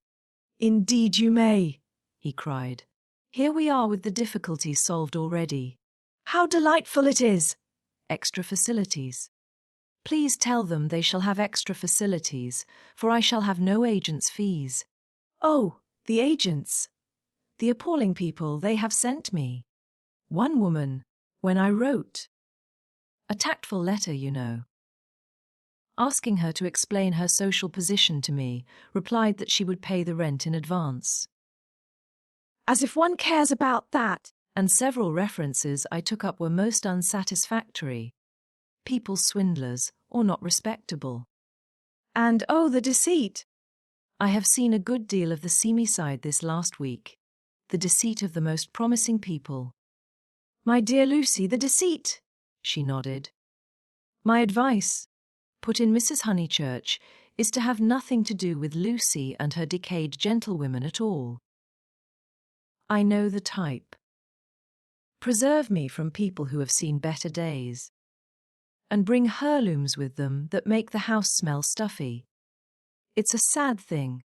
Indeed you may, he cried. Here we are with the difficulties solved already. How delightful it is! Extra facilities. Please tell them they shall have extra facilities, for I shall have no agent's fees. Oh, the agents. The appalling people they have sent me. One woman, when I wrote a tactful letter, you know, asking her to explain her social position to me, replied that she would pay the rent in advance. As if one cares about that! And several references I took up were most unsatisfactory. People swindlers, or not respectable. And oh, the deceit! I have seen a good deal of the seamy side this last week. The deceit of the most promising people. My dear Lucy, the deceit! She nodded. My advice, put in Mrs. Honeychurch, is to have nothing to do with Lucy and her decayed gentlewomen at all. I know the type. Preserve me from people who have seen better days. And bring heirlooms with them that make the house smell stuffy. It's a sad thing,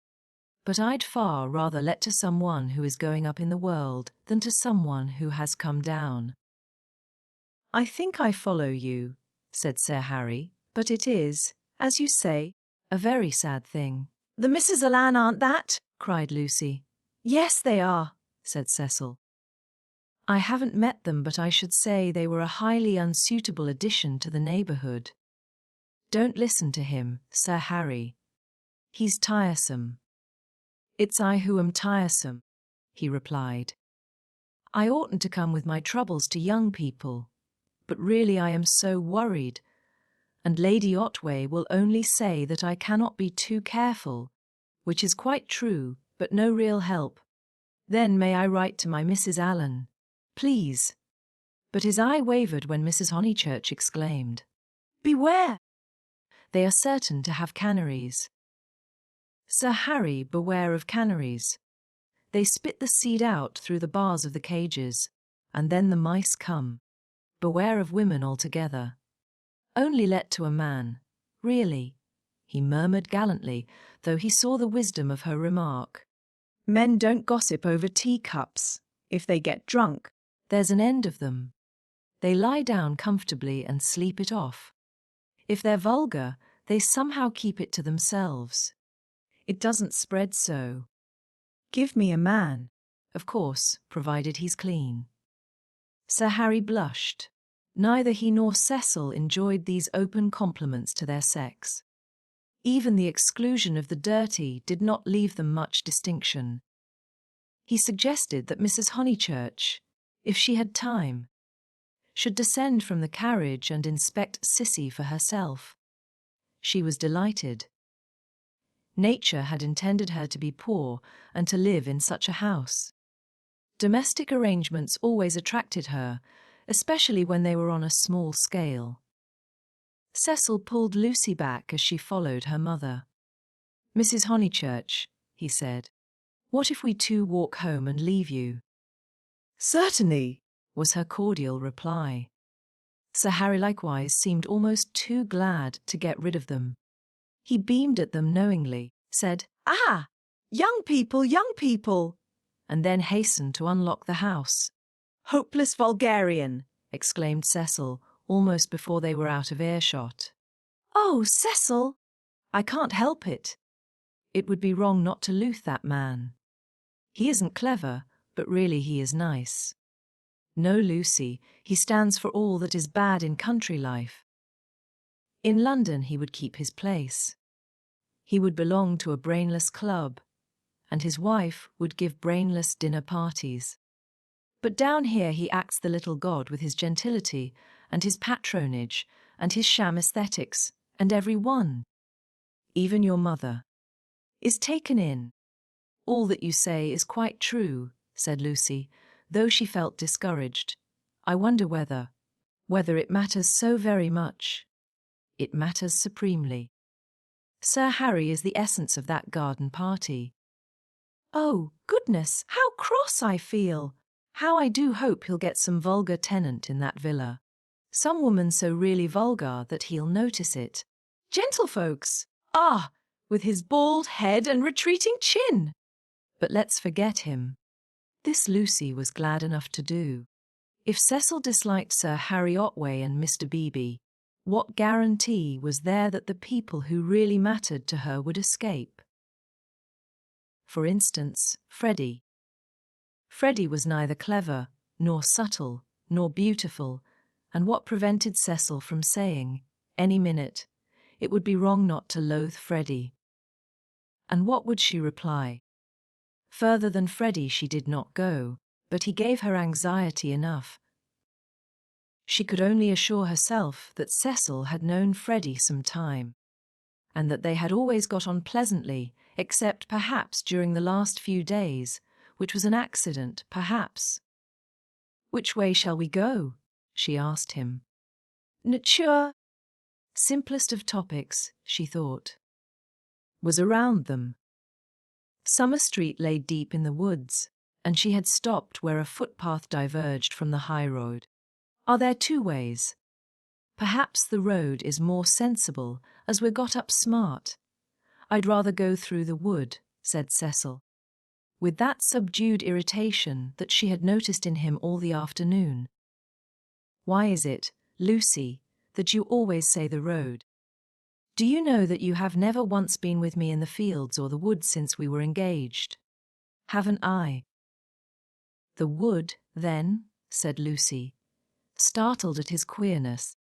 but I'd far rather let to someone who is going up in the world than to someone who has come down. I think I follow you, said Sir Harry, but it is, as you say, a very sad thing. The Misses Allan aren't that? Cried Lucy. Yes, they are, said Cecil. I haven't met them, but I should say they were a highly unsuitable addition to the neighbourhood. Don't listen to him, Sir Harry. He's tiresome. It's I who am tiresome, he replied. I oughtn't to come with my troubles to young people, but really I am so worried, and Lady Otway will only say that I cannot be too careful, which is quite true, but no real help. Then may I write to my Mrs. Allen? Please. But his eye wavered when Mrs. Honeychurch exclaimed, Beware! They are certain to have canaries. Sir Harry, beware of canaries. They spit the seed out through the bars of the cages, and then the mice come. Beware of women altogether. Only let to a man, really, he murmured gallantly, though he saw the wisdom of her remark. Men don't gossip over teacups. If they get drunk, there's an end of them. They lie down comfortably and sleep it off. If they're vulgar, they somehow keep it to themselves. It doesn't spread so. Give me a man. Of course, provided he's clean. Sir Harry blushed. Neither he nor Cecil enjoyed these open compliments to their sex. Even the exclusion of the dirty did not leave them much distinction. He suggested that Mrs. Honeychurch, if she had time, should descend from the carriage and inspect Sissy for herself. She was delighted. Nature had intended her to be poor and to live in such a house. Domestic arrangements always attracted her, especially when they were on a small scale. Cecil pulled Lucy back as she followed her mother. Mrs. Honeychurch, he said, what if we two walk home and leave you? Certainly, was her cordial reply. Sir Harry likewise seemed almost too glad to get rid of them. He beamed at them knowingly, said, Ah! Young people! And then hastened to unlock the house. Hopeless vulgarian! Exclaimed Cecil, almost before they were out of earshot. Oh, Cecil! I can't help it. It would be wrong not to loathe that man. He isn't clever, but really he is nice. No, Lucy, he stands for all that is bad in country life. In London he would keep his place. He would belong to a brainless club, and his wife would give brainless dinner parties. But down here he acts the little god with his gentility, and his patronage, and his sham aesthetics, and every one, even your mother, is taken in. All that you say is quite true, said Lucy, though she felt discouraged. I wonder whether it matters so very much. It matters supremely. Sir Harry is the essence of that garden party. Oh, goodness, how cross I feel! How I do hope he'll get some vulgar tenant in that villa. Some woman so really vulgar that he'll notice it. Gentlefolks! Ah, with his bald head and retreating chin! But let's forget him. This Lucy was glad enough to do. If Cecil disliked Sir Harry Otway and Mr. Beebe, what guarantee was there that the people who really mattered to her would escape? For instance, Freddy. Freddy was neither clever, nor subtle, nor beautiful, and what prevented Cecil from saying, any minute, it would be wrong not to loathe Freddy? And what would she reply? Further than Freddy she did not go, but he gave her anxiety enough. She could only assure herself that Cecil had known Freddy some time, and that they had always got on pleasantly, except perhaps during the last few days, which was an accident, perhaps. Which way shall we go? She asked him. Nature, simplest of topics, she thought, was around them. Summer Street lay deep in the woods, and she had stopped where a footpath diverged from the high road. Are there two ways? Perhaps the road is more sensible as we're got up smart. I'd rather go through the wood, said Cecil, with that subdued irritation that she had noticed in him all the afternoon. Why is it, Lucy, that you always say the road? Do you know that you have never once been with me in the fields or the woods since we were engaged? Haven't I? The wood, then, said Lucy, startled at his queerness,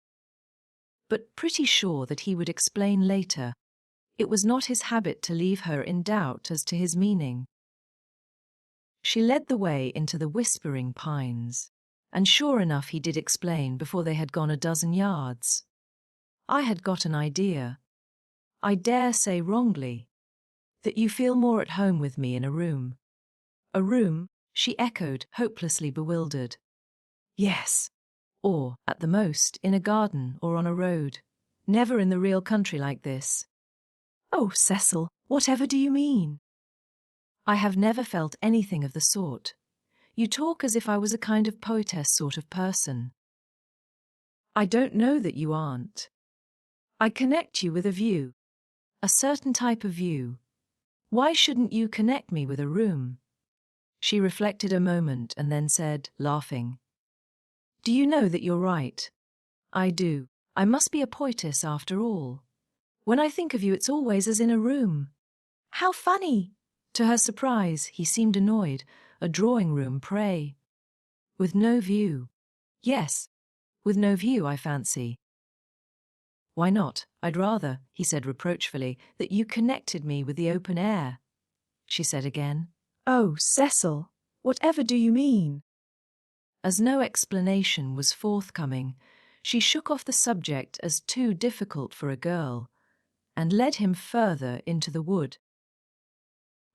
but pretty sure that he would explain later. It was not his habit to leave her in doubt as to his meaning. She led the way into the whispering pines, and sure enough he did explain before they had gone a dozen yards. I had got an idea, I dare say wrongly, that you feel more at home with me in a room. A room, she echoed, hopelessly bewildered. Yes. Or, at the most, in a garden or on a road. Never in the real country like this. Oh, Cecil, whatever do you mean? I have never felt anything of the sort. You talk as if I was a kind of poetess sort of person. I don't know that you aren't. I connect you with a view. A certain type of view. Why shouldn't you connect me with a room? She reflected a moment and then said, laughing, Do you know that you're right? I do. I must be a poetess after all. When I think of you, it's always as in a room. How funny! To her surprise, he seemed annoyed. A drawing-room, pray. With no view. Yes, with no view, I fancy. Why not? I'd rather, he said reproachfully, that you connected me with the open air. She said again. Oh, Cecil, whatever do you mean? As no explanation was forthcoming, she shook off the subject as too difficult for a girl, and led him further into the wood,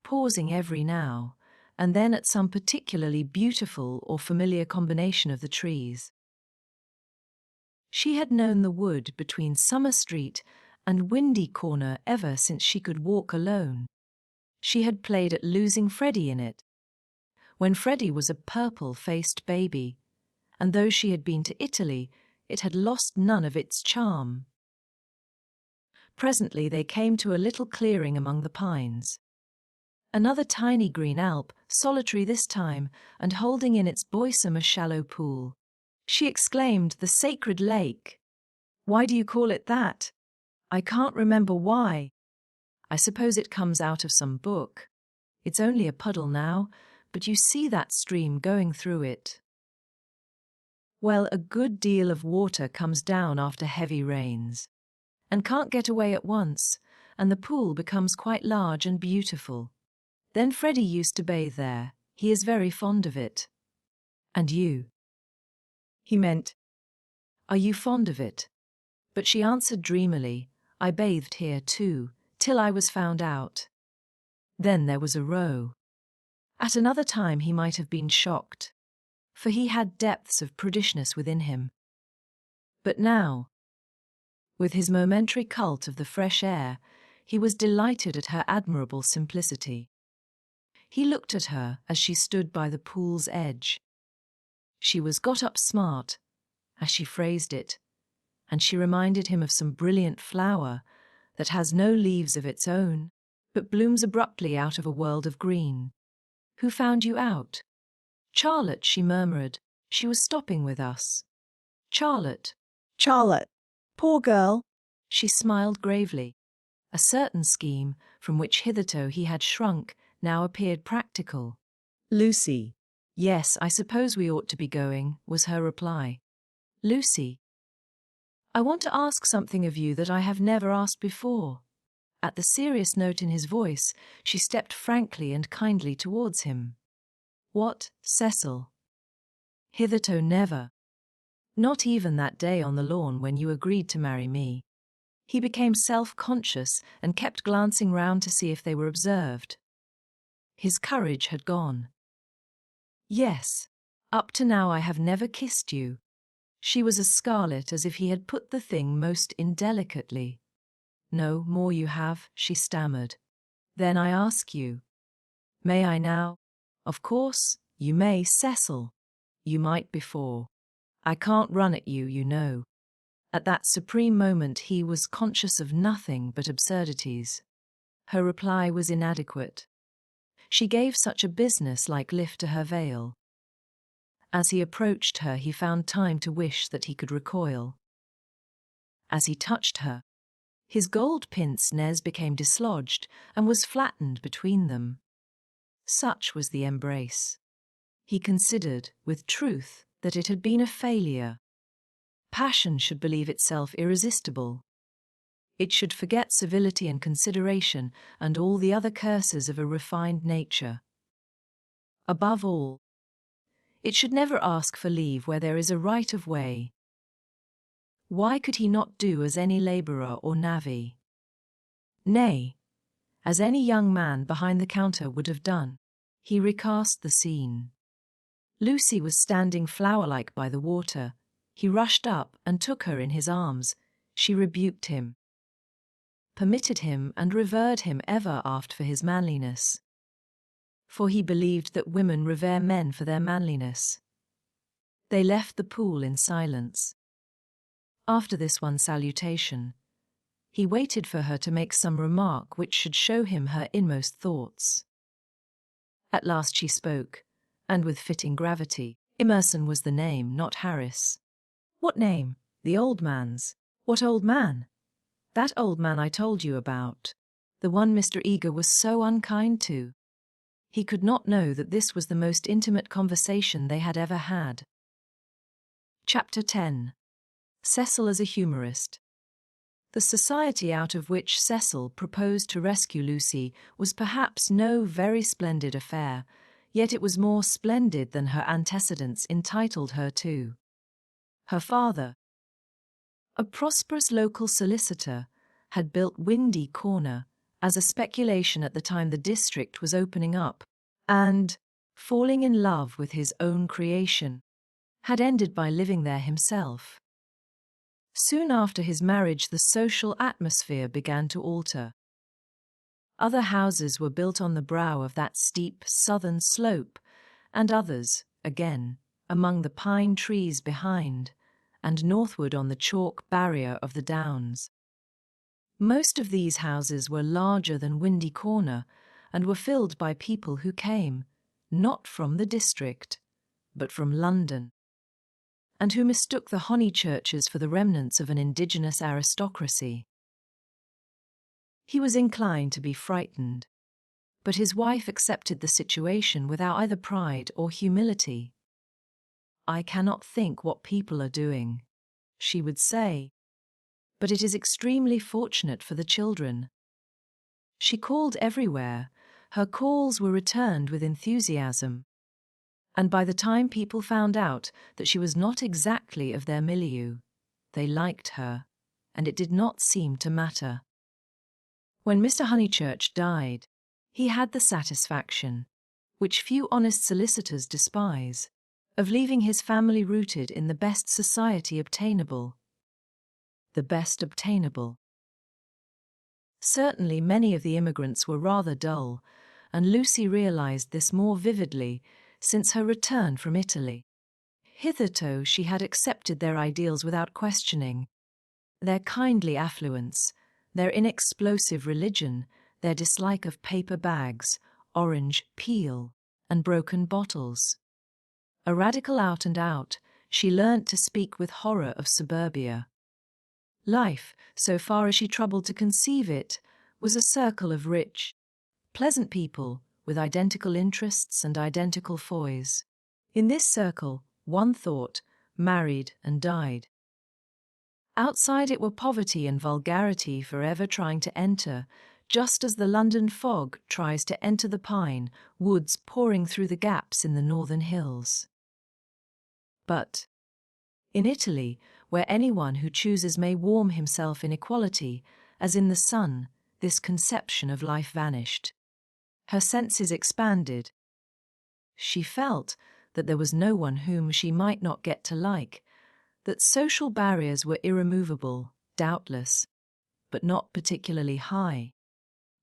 pausing every now and then at some particularly beautiful or familiar combination of the trees. She had known the wood between Summer Street and Windy Corner ever since she could walk alone. She had played at losing Freddy in it, when Freddy was a purple-faced baby, and though she had been to Italy, it had lost none of its charm. Presently they came to a little clearing among the pines. Another tiny green alp, solitary this time, and holding in its bosom a shallow pool. She exclaimed, the sacred lake. Why do you call it that? I can't remember why. I suppose it comes out of some book. It's only a puddle now, but you see that stream going through it. Well, a good deal of water comes down after heavy rains, and can't get away at once, and the pool becomes quite large and beautiful. Then Freddy used to bathe there. He is very fond of it. And you? He meant, are you fond of it? But she answered dreamily, I bathed here too, till I was found out. Then there was a row. At another time he might have been shocked, for he had depths of prudishness within him. But now, with his momentary cult of the fresh air, he was delighted at her admirable simplicity. He looked at her as she stood by the pool's edge. She was got up smart, as she phrased it, and she reminded him of some brilliant flower that has no leaves of its own, but blooms abruptly out of a world of green. "Who found you out?" "Charlotte," she murmured. "She was stopping with us." "Charlotte." Charlotte. Poor girl. She smiled gravely. A certain scheme, from which hitherto he had shrunk, now appeared practical. Lucy. "Yes, I suppose we ought to be going," was her reply. "Lucy, I want to ask something of you that I have never asked before." At the serious note in his voice, she stepped frankly and kindly towards him. "What, Cecil?" "Hitherto never. Not even that day on the lawn when you agreed to marry me." He became self-conscious and kept glancing round to see if they were observed. His courage had gone. "Yes. Up to now I have never kissed you." She was as scarlet as if he had put the thing most indelicately. "No, more you have," she stammered. "Then I ask you, may I now?" "Of course, you may, Cecil. You might before. I can't run at you, you know." At that supreme moment he was conscious of nothing but absurdities. Her reply was inadequate. She gave such a business-like lift to her veil. As he approached her, he found time to wish that he could recoil. As he touched her, his gold pince-nez became dislodged and was flattened between them. Such was the embrace. He considered, with truth, that it had been a failure. Passion should believe itself irresistible. It should forget civility and consideration and all the other curses of a refined nature. Above all, it should never ask for leave where there is a right of way. Why could he not do as any labourer or navvy? Nay, as any young man behind the counter would have done. He recast the scene. Lucy was standing flower-like by the water. He rushed up and took her in his arms. She rebuked him, permitted him and revered him ever after for his manliness. For he believed that women revere men for their manliness. They left the pool in silence. After this one salutation, he waited for her to make some remark which should show him her inmost thoughts. At last she spoke, and with fitting gravity. Emerson was the name, not Harris. What name? The old man's. What old man? That old man I told you about. The one Mr. Eager was so unkind to. He could not know that this was the most intimate conversation they had ever had. Chapter 10. Cecil as a Humourist. The society out of which Cecil proposed to rescue Lucy was perhaps no very splendid affair, yet it was more splendid than her antecedents entitled her to. Her father, a prosperous local solicitor, had built Windy Corner as a speculation at the time the district was opening up, and, falling in love with his own creation, had ended by living there himself. Soon after his marriage, the social atmosphere began to alter. Other houses were built on the brow of that steep southern slope, and others, again, among the pine trees behind, and northward on the chalk barrier of the downs. Most of these houses were larger than Windy Corner, and were filled by people who came, not from the district, but from London, and who mistook the Honeychurches for the remnants of an indigenous aristocracy. He was inclined to be frightened, but his wife accepted the situation without either pride or humility. "I cannot think what people are doing," she would say, "but it is extremely fortunate for the children." She called everywhere. Her calls were returned with enthusiasm, and by the time people found out that she was not exactly of their milieu, they liked her, and it did not seem to matter. When Mr. Honeychurch died, He had the satisfaction, which few honest solicitors despise, of leaving his family rooted in the best society obtainable. The best obtainable. Certainly many of the immigrants were rather dull, and Lucy realized this more vividly since her return from Italy. Hitherto she had accepted their ideals without questioning. Their kindly affluence, their inexplosive religion, their dislike of paper bags, orange peel, and broken bottles. A radical out and out, she learnt to speak with horror of suburbia. Life, so far as she troubled to conceive it, was a circle of rich, pleasant people with identical interests and identical foys. In this circle, one thought, married and died. Outside it were poverty and vulgarity forever trying to enter, just as the London fog tries to enter the pine woods pouring through the gaps in the northern hills. But in Italy, where anyone who chooses may warm himself in equality, as in the sun, this conception of life vanished. Her senses expanded. She felt that there was no one whom she might not get to like, that social barriers were irremovable, doubtless, but not particularly high.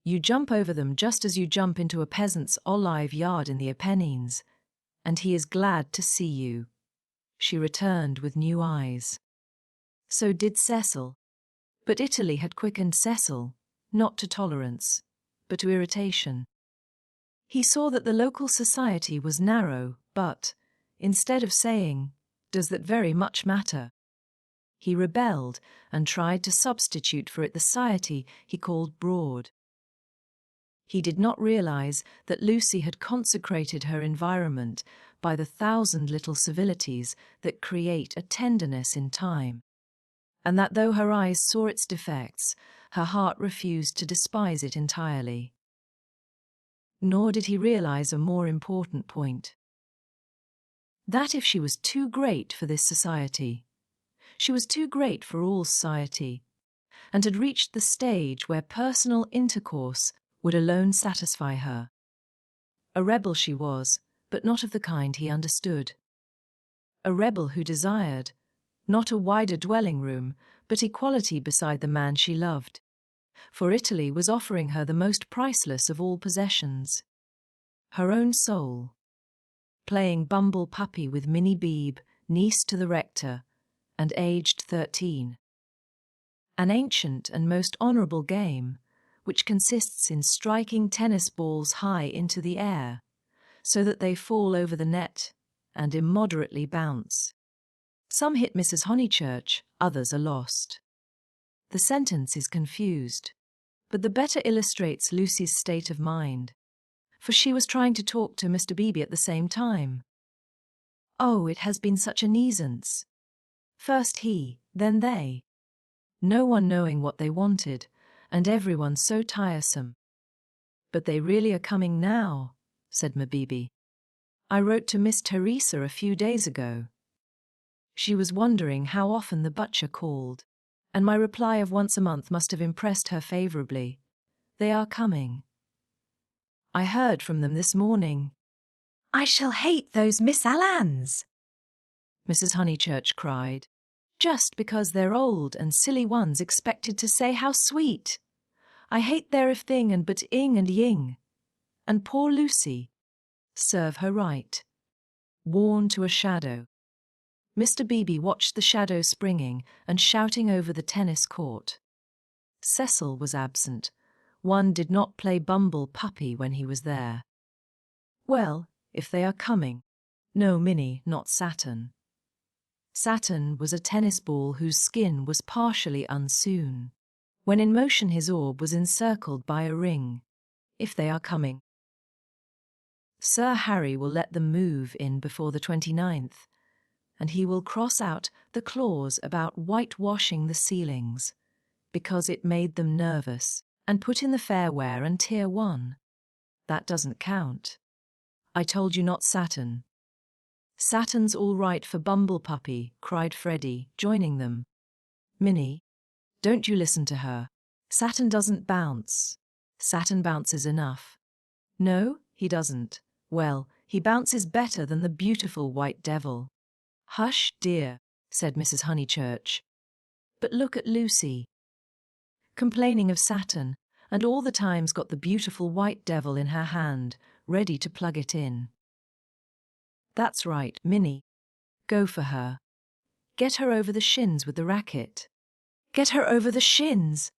You jump over them just as you jump into a peasant's olive yard in the Apennines, and he is glad to see you. She returned with new eyes. So did Cecil. But Italy had quickened Cecil, not to tolerance, but to irritation. He saw that the local society was narrow, but, instead of saying, "Does that very much matter?" he rebelled and tried to substitute for it the society he called broad. He did not realize that Lucy had consecrated her environment by the 1,000 little civilities that create a tenderness in time, and that though her eyes saw its defects, her heart refused to despise it entirely. Nor did he realize a more important point. That if she was too great for this society, she was too great for all society, and had reached the stage where personal intercourse would alone satisfy her. A rebel she was, but not of the kind he understood. A rebel who desired, not a wider dwelling room, but equality beside the man she loved. For Italy was offering her the most priceless of all possessions. Her own soul. Playing bumble puppy with Minnie Beebe, niece to the rector, and aged 13. An ancient and most honourable game, which consists in striking tennis balls high into the air, so that they fall over the net and immoderately bounce. Some hit Mrs. Honeychurch, others are lost. The sentence is confused, but the better illustrates Lucy's state of mind, for she was trying to talk to Mr. Beebe at the same time. Oh, it has been such a nuisance. First he, then they. No one knowing what they wanted, and everyone so tiresome. But they really are coming now, said Beebe. I wrote to Miss Teresa a few days ago. She was wondering how often the butcher called, and my reply of once a month must have impressed her favourably. They are coming. I heard from them this morning. I shall hate those Miss Allans, Mrs. Honeychurch cried. Just because they're old and silly ones expected to say how sweet. I hate their if thing and but ing and ying. And poor Lucy. Serve her right. Worn to a shadow. Mr. Beebe watched the shadow springing and shouting over the tennis court. Cecil was absent. One did not play bumble puppy when he was there. Well, if they are coming. No, Minnie, not Saturn. Saturn was a tennis ball whose skin was partially unsewn. When in motion his orb was encircled by a ring. If they are coming. Sir Harry will let them move in before the 29th, and he will cross out the clause about whitewashing the ceilings, because it made them nervous, and put in the fairware and tier 1. That doesn't count. I told you not Saturn. Saturn's all right for bumble puppy, cried Freddy, joining them. Minnie, don't you listen to her. Saturn doesn't bounce. Saturn bounces enough. No, he doesn't. Well, he bounces better than the beautiful white devil. Hush, dear, said Mrs. Honeychurch. But look at Lucy. Complaining of Saturn, and all the time's got the beautiful white devil in her hand, ready to plug it in. That's right, Minnie. Go for her. Get her over the shins with the racket. Get her over the shins.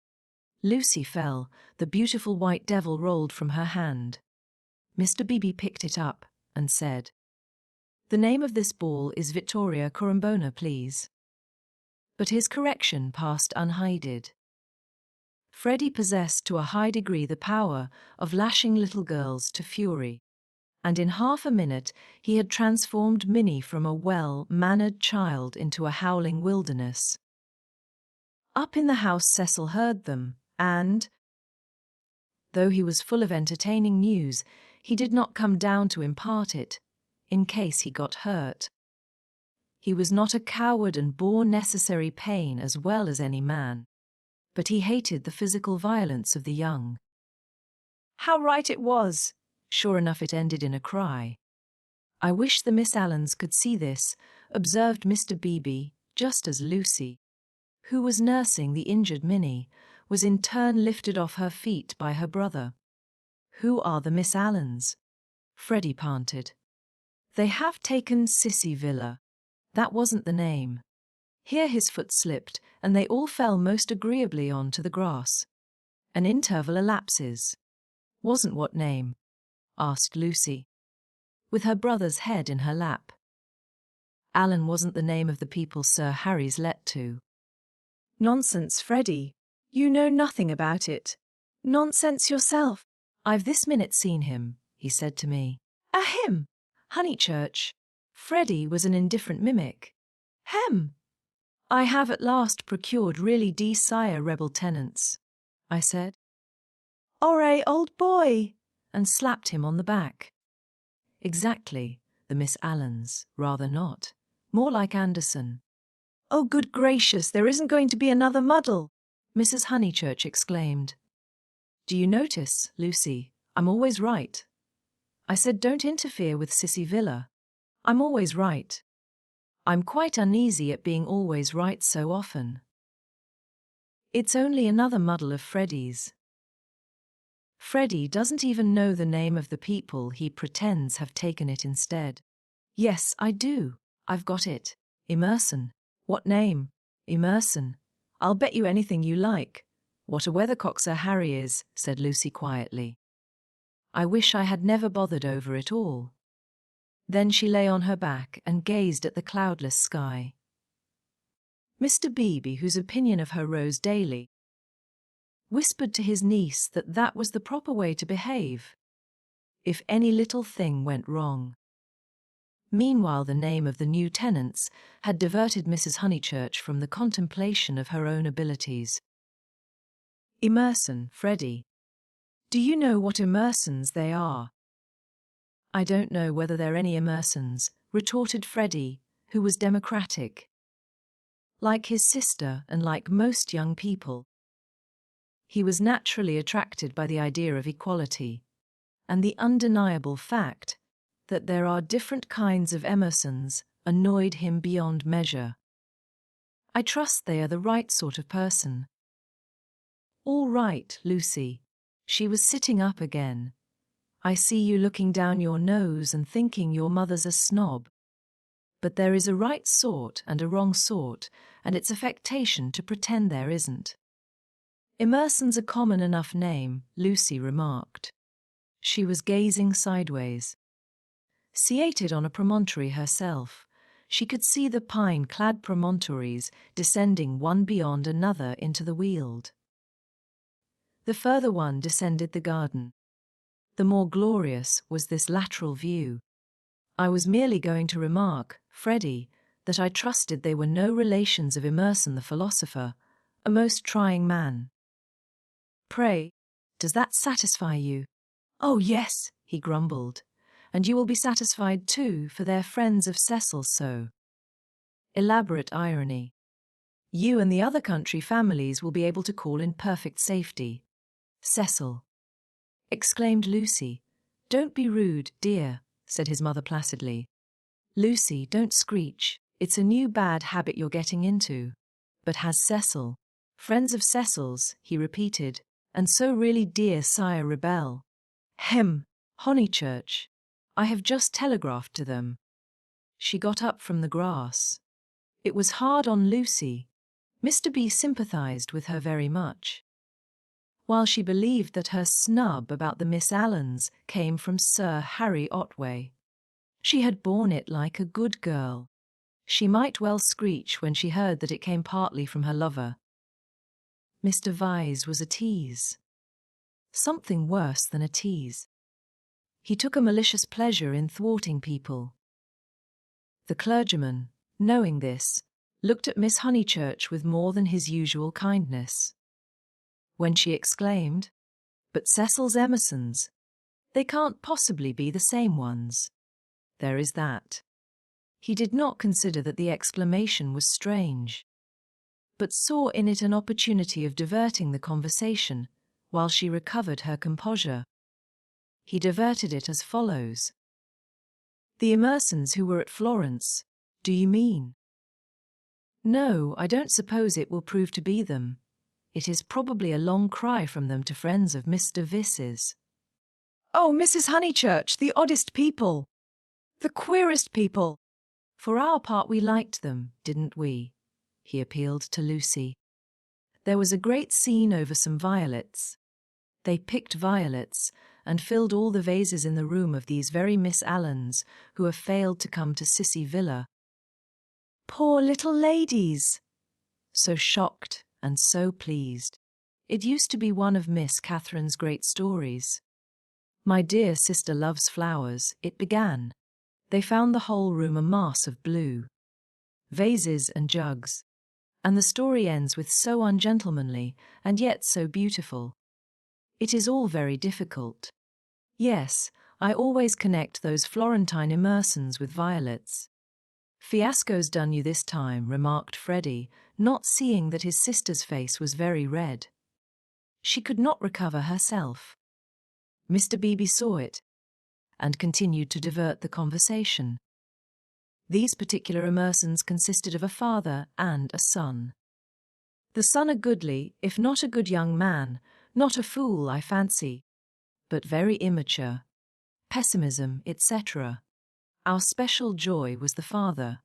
Lucy fell, the beautiful white devil rolled from her hand. Mr. Beebe picked it up and said, "The name of this ball is Vittoria Corombona, please." But his correction passed unheeded. Freddy possessed to a high degree the power of lashing little girls to fury, and in half a minute he had transformed Minnie from a well-mannered child into a howling wilderness. Up in the house Cecil heard them, and, though he was full of entertaining news, he did not come down to impart it, in case he got hurt. He was not a coward and bore necessary pain as well as any man, but he hated the physical violence of the young. How right it was! Sure enough, it ended in a cry. I wish the Miss Allens could see this, observed Mr. Beebe, just as Lucy, who was nursing the injured Minnie, was in turn lifted off her feet by her brother. Who are the Miss Allens? Freddy panted. They have taken Sissy Villa. That wasn't the name. Here his foot slipped, and they all fell most agreeably on to the grass. An interval elapses. Wasn't what name? Asked Lucy, with her brother's head in her lap. Alan wasn't the name of the people Sir Harry's let to. Nonsense, Freddy. You know nothing about it. Nonsense yourself. I've this minute seen him, he said to me. A him? Honeychurch. Freddy was an indifferent mimic. Hem. I have at last procured really sire rebel tenants, I said. Ore, old boy, and slapped him on the back. Exactly, the Miss Allens, rather not. More like Anderson. Oh, good gracious, there isn't going to be another muddle, Mrs. Honeychurch exclaimed. Do you notice, Lucy, I'm always right. I said don't interfere with Sissy Villa. I'm always right. I'm quite uneasy at being always right so often. It's only another muddle of Freddy's. Freddy doesn't even know the name of the people he pretends have taken it instead. Yes, I do. I've got it. Emerson. What name? Emerson. I'll bet you anything you like. What a weathercock Sir Harry is, said Lucy quietly. I wish I had never bothered over it all. Then she lay on her back and gazed at the cloudless sky. Mr. Beebe, whose opinion of her rose daily, whispered to his niece that that was the proper way to behave, if any little thing went wrong. Meanwhile, the name of the new tenants had diverted Mrs. Honeychurch from the contemplation of her own abilities. Emerson, Freddy. Do you know what Emersons they are? I don't know whether they're any Emersons, retorted Freddy, who was democratic. Like his sister and like most young people, he was naturally attracted by the idea of equality, and the undeniable fact that there are different kinds of Emersons annoyed him beyond measure. I trust they are the right sort of person. All right, Lucy. She was sitting up again. I see you looking down your nose and thinking your mother's a snob. But there is a right sort and a wrong sort, and it's affectation to pretend there isn't. Emerson's a common enough name, Lucy remarked. She was gazing sideways. Seated on a promontory herself, she could see the pine-clad promontories descending one beyond another into the Weald. The further one descended the garden. The more glorious was this lateral view. I was merely going to remark, Freddy, that I trusted they were no relations of Emerson the philosopher, a most trying man. Pray, does that satisfy you? Oh yes, he grumbled, and you will be satisfied too, for they're friends of Cecil so. Elaborate irony. You and the other country families will be able to call in perfect safety. Cecil, exclaimed Lucy, "Don't be rude, dear," said his mother placidly. "Lucy, don't screech. It's a new bad habit you're getting into." "But has Cecil—" "Friends of Cecil's," he repeated, "and so really dear Sire rebel." "Honeychurch. I have just telegraphed to them." She got up from the grass. It was hard on Lucy. Mr. B sympathized with her very much. While she believed that her snub about the Miss Allens came from Sir Harry Otway, she had borne it like a good girl. She might well screech when she heard that it came partly from her lover. Mr. Vyse was a tease. Something worse than a tease. He took a malicious pleasure in thwarting people. The clergyman, knowing this, looked at Miss Honeychurch with more than his usual kindness. When she exclaimed, "But Cecil's Emersons, they can't possibly be the same ones. There is that." He did not consider that the exclamation was strange, but saw in it an opportunity of diverting the conversation while she recovered her composure. He diverted it as follows. "The Emersons who were at Florence, do you mean?" "No, I don't suppose it will prove to be them. It is probably a long cry from them to friends of Mr. Vyse's." "Oh, Mrs. Honeychurch, the oddest people! The queerest people!" "For our part we liked them, didn't we?" he appealed to Lucy. There was a great scene over some violets. They picked violets and filled all the vases in the room of these very Miss Allens who have failed to come to Sissy Villa. Poor little ladies! So shocked and so pleased. It used to be one of Miss Catherine's great stories. "My dear sister loves flowers," it began. They found the whole room a mass of blue vases and jugs, and the story ends with "so ungentlemanly and yet so beautiful." It is all very difficult. Yes, I always connect those Florentine Emersons with violets. "Fiasco's done you this time," remarked Freddy, not seeing that his sister's face was very red. She could not recover herself. Mr. Beebe saw it, and continued to divert the conversation. These particular Emersons consisted of a father and a son. The son a goodly, if not a good young man, not a fool, I fancy, but very immature. Pessimism, etc. Our special joy was the father.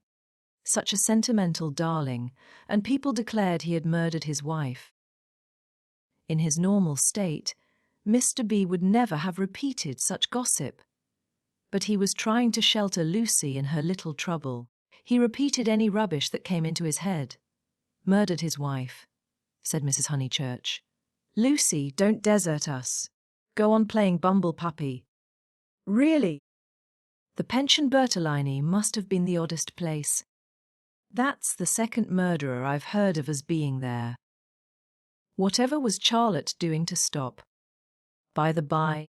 Such a sentimental darling, and people declared he had murdered his wife. In his normal state, Mr. B would never have repeated such gossip. But he was trying to shelter Lucy in her little trouble. He repeated any rubbish that came into his head. "Murdered his wife," said Mrs. Honeychurch. "Lucy, don't desert us. Go on playing bumble puppy." Really? The pension Bertolini must have been the oddest place. That's the second murderer I've heard of as being there. Whatever was Charlotte doing to stop? By the by,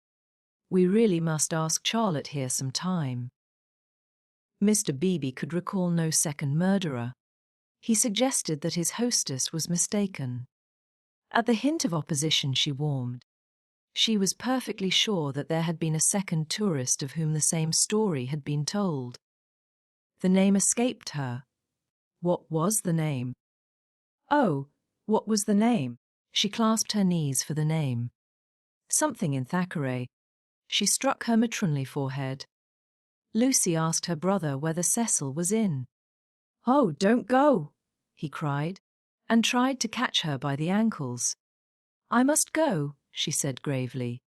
we really must ask Charlotte here some time. Mr. Beebe could recall no second murderer. He suggested that his hostess was mistaken. At the hint of opposition she warmed. She was perfectly sure that there had been a second tourist of whom the same story had been told. The name escaped her. What was the name? Oh, what was the name? She clasped her knees for the name. Something in Thackeray. She struck her matronly forehead. Lucy asked her brother whether Cecil was in. "Oh, don't go," he cried, and tried to catch her by the ankles. "I must go," she said gravely.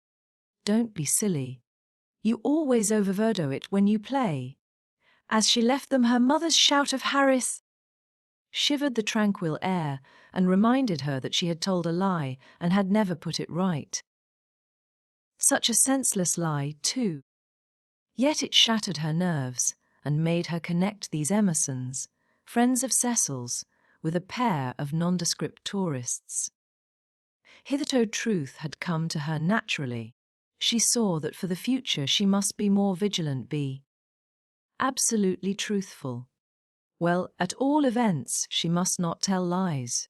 "Don't be silly. You always oververdo it when you play." As she left them, her mother's shout of "Harris!" shivered the tranquil air and reminded her that she had told a lie and had never put it right. Such a senseless lie, too. Yet it shattered her nerves and made her connect these Emersons, friends of Cecil's, with a pair of nondescript tourists. Hitherto truth had come to her naturally. She saw that for the future she must be more vigilant, be absolutely truthful. Well, at all events, she must not tell lies.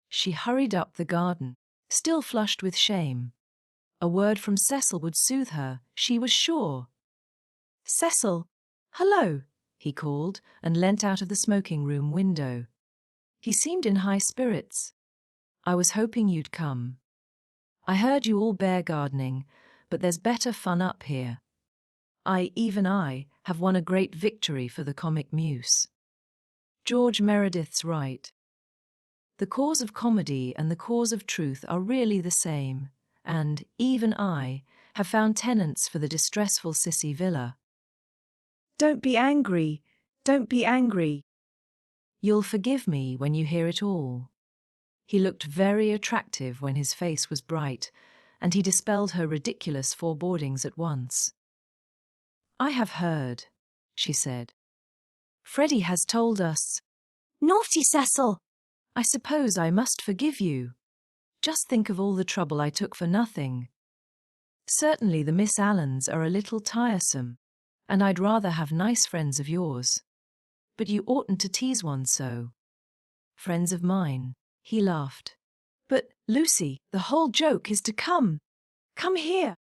She hurried up the garden, still flushed with shame. A word from Cecil would soothe her, she was sure. Cecil, "Hello," he called, and leant out of the smoking room window. He seemed in high spirits. "I was hoping you'd come. I heard you all bear gardening, but there's better fun up here. Even I, have won a great victory for the comic muse. George Meredith's right. The cause of comedy and the cause of truth are really the same, and, even I, have found tenants for the distressful Sissy Villa." don't be angry, don't be angry. "You'll forgive me when you hear it all." He looked very attractive when his face was bright, and he dispelled her ridiculous forebodings at once. "I have heard," she said. "Freddy has told us." Naughty Cecil! "I suppose I must forgive you. Just think of all the trouble I took for nothing. Certainly the Miss Allens are a little tiresome, and I'd rather have nice friends of yours. But you oughtn't to tease one so. Friends of mine." He laughed. "But, Lucy, the whole joke is to come. Come here."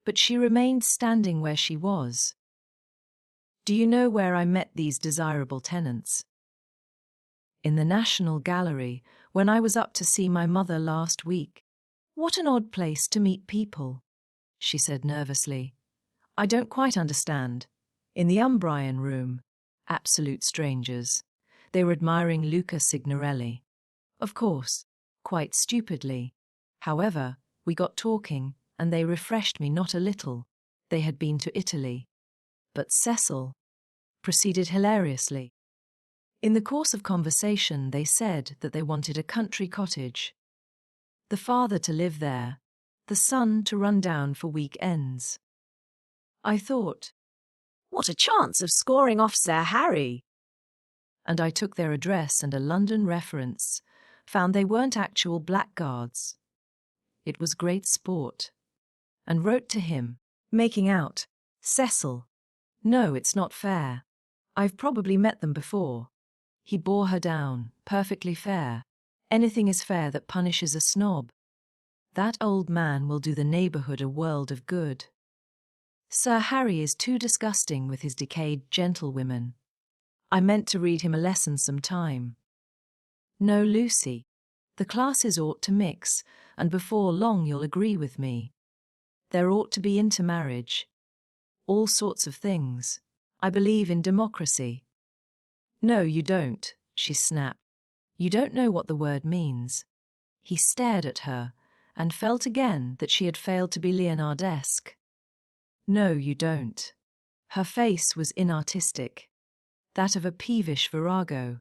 But she remained standing where she was. "Do you know where I met these desirable tenants?" "In the National Gallery, when I was up to see my mother last week." "What an odd place to meet people," she said nervously. "I don't quite understand. In the Umbrian room, absolute strangers. They were admiring Luca Signorelli. Of course, quite stupidly. However, we got talking, and they refreshed me not a little. They had been to Italy." But Cecil proceeded hilariously. In the course of conversation, they said that they wanted a country cottage. The father to live there, the son to run down for week-ends. I thought, What a chance of scoring off Sir Harry! And I took their address and a London reference, found they weren't actual blackguards. It was great sport. And wrote to him, making out, "Cecil. No, it's not fair. I've probably met them before." He bore her down, perfectly fair. Anything is fair that punishes a snob. That old man will do the neighbourhood a world of good. Sir Harry is too disgusting with his decayed gentlewomen. I meant to read him a lesson some time. No, Lucy, the classes ought to mix, and before long you'll agree with me. There ought to be intermarriage. All sorts of things. I believe in democracy. No, you don't, she snapped. You don't know what the word means. He stared at her, and felt again that she had failed to be Leonardesque. No, you don't. Her face was inartistic. That of a peevish virago.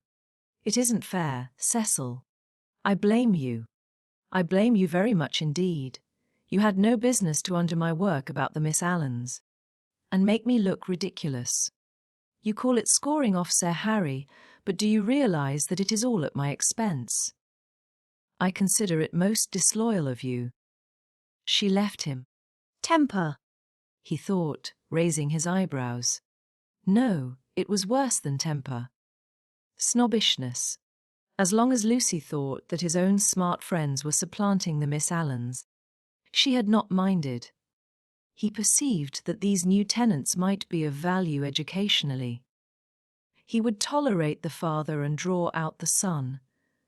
It isn't fair, Cecil. I blame you. I blame you very much indeed. You had no business to undo my work about the Miss Allens, and make me look ridiculous. You call it scoring off Sir Harry, but do you realize that it is all at my expense? I consider it most disloyal of you." She left him. Temper, he thought, raising his eyebrows. No, it was worse than temper. Snobbishness. As long as Lucy thought that his own smart friends were supplanting the Miss Allens, she had not minded. He perceived that these new tenants might be of value educationally. He would tolerate the father and draw out the son,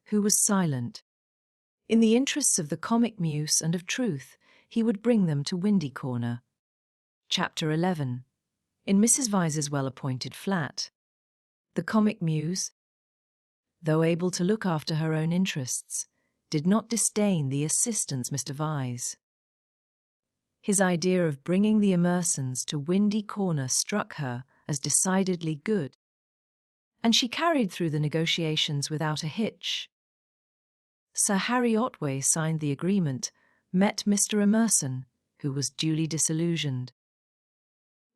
who was silent. In the interests of the comic muse and of truth, he would bring them to Windy Corner. Chapter 11. In Mrs. Vyse's well-appointed flat. The comic muse, though able to look after her own interests, did not disdain the assistance Mr. Vyse. His idea of bringing the Emersons to Windy Corner struck her as decidedly good, and she carried through the negotiations without a hitch. Sir Harry Otway signed the agreement, met Mr. Emerson, who was duly disillusioned.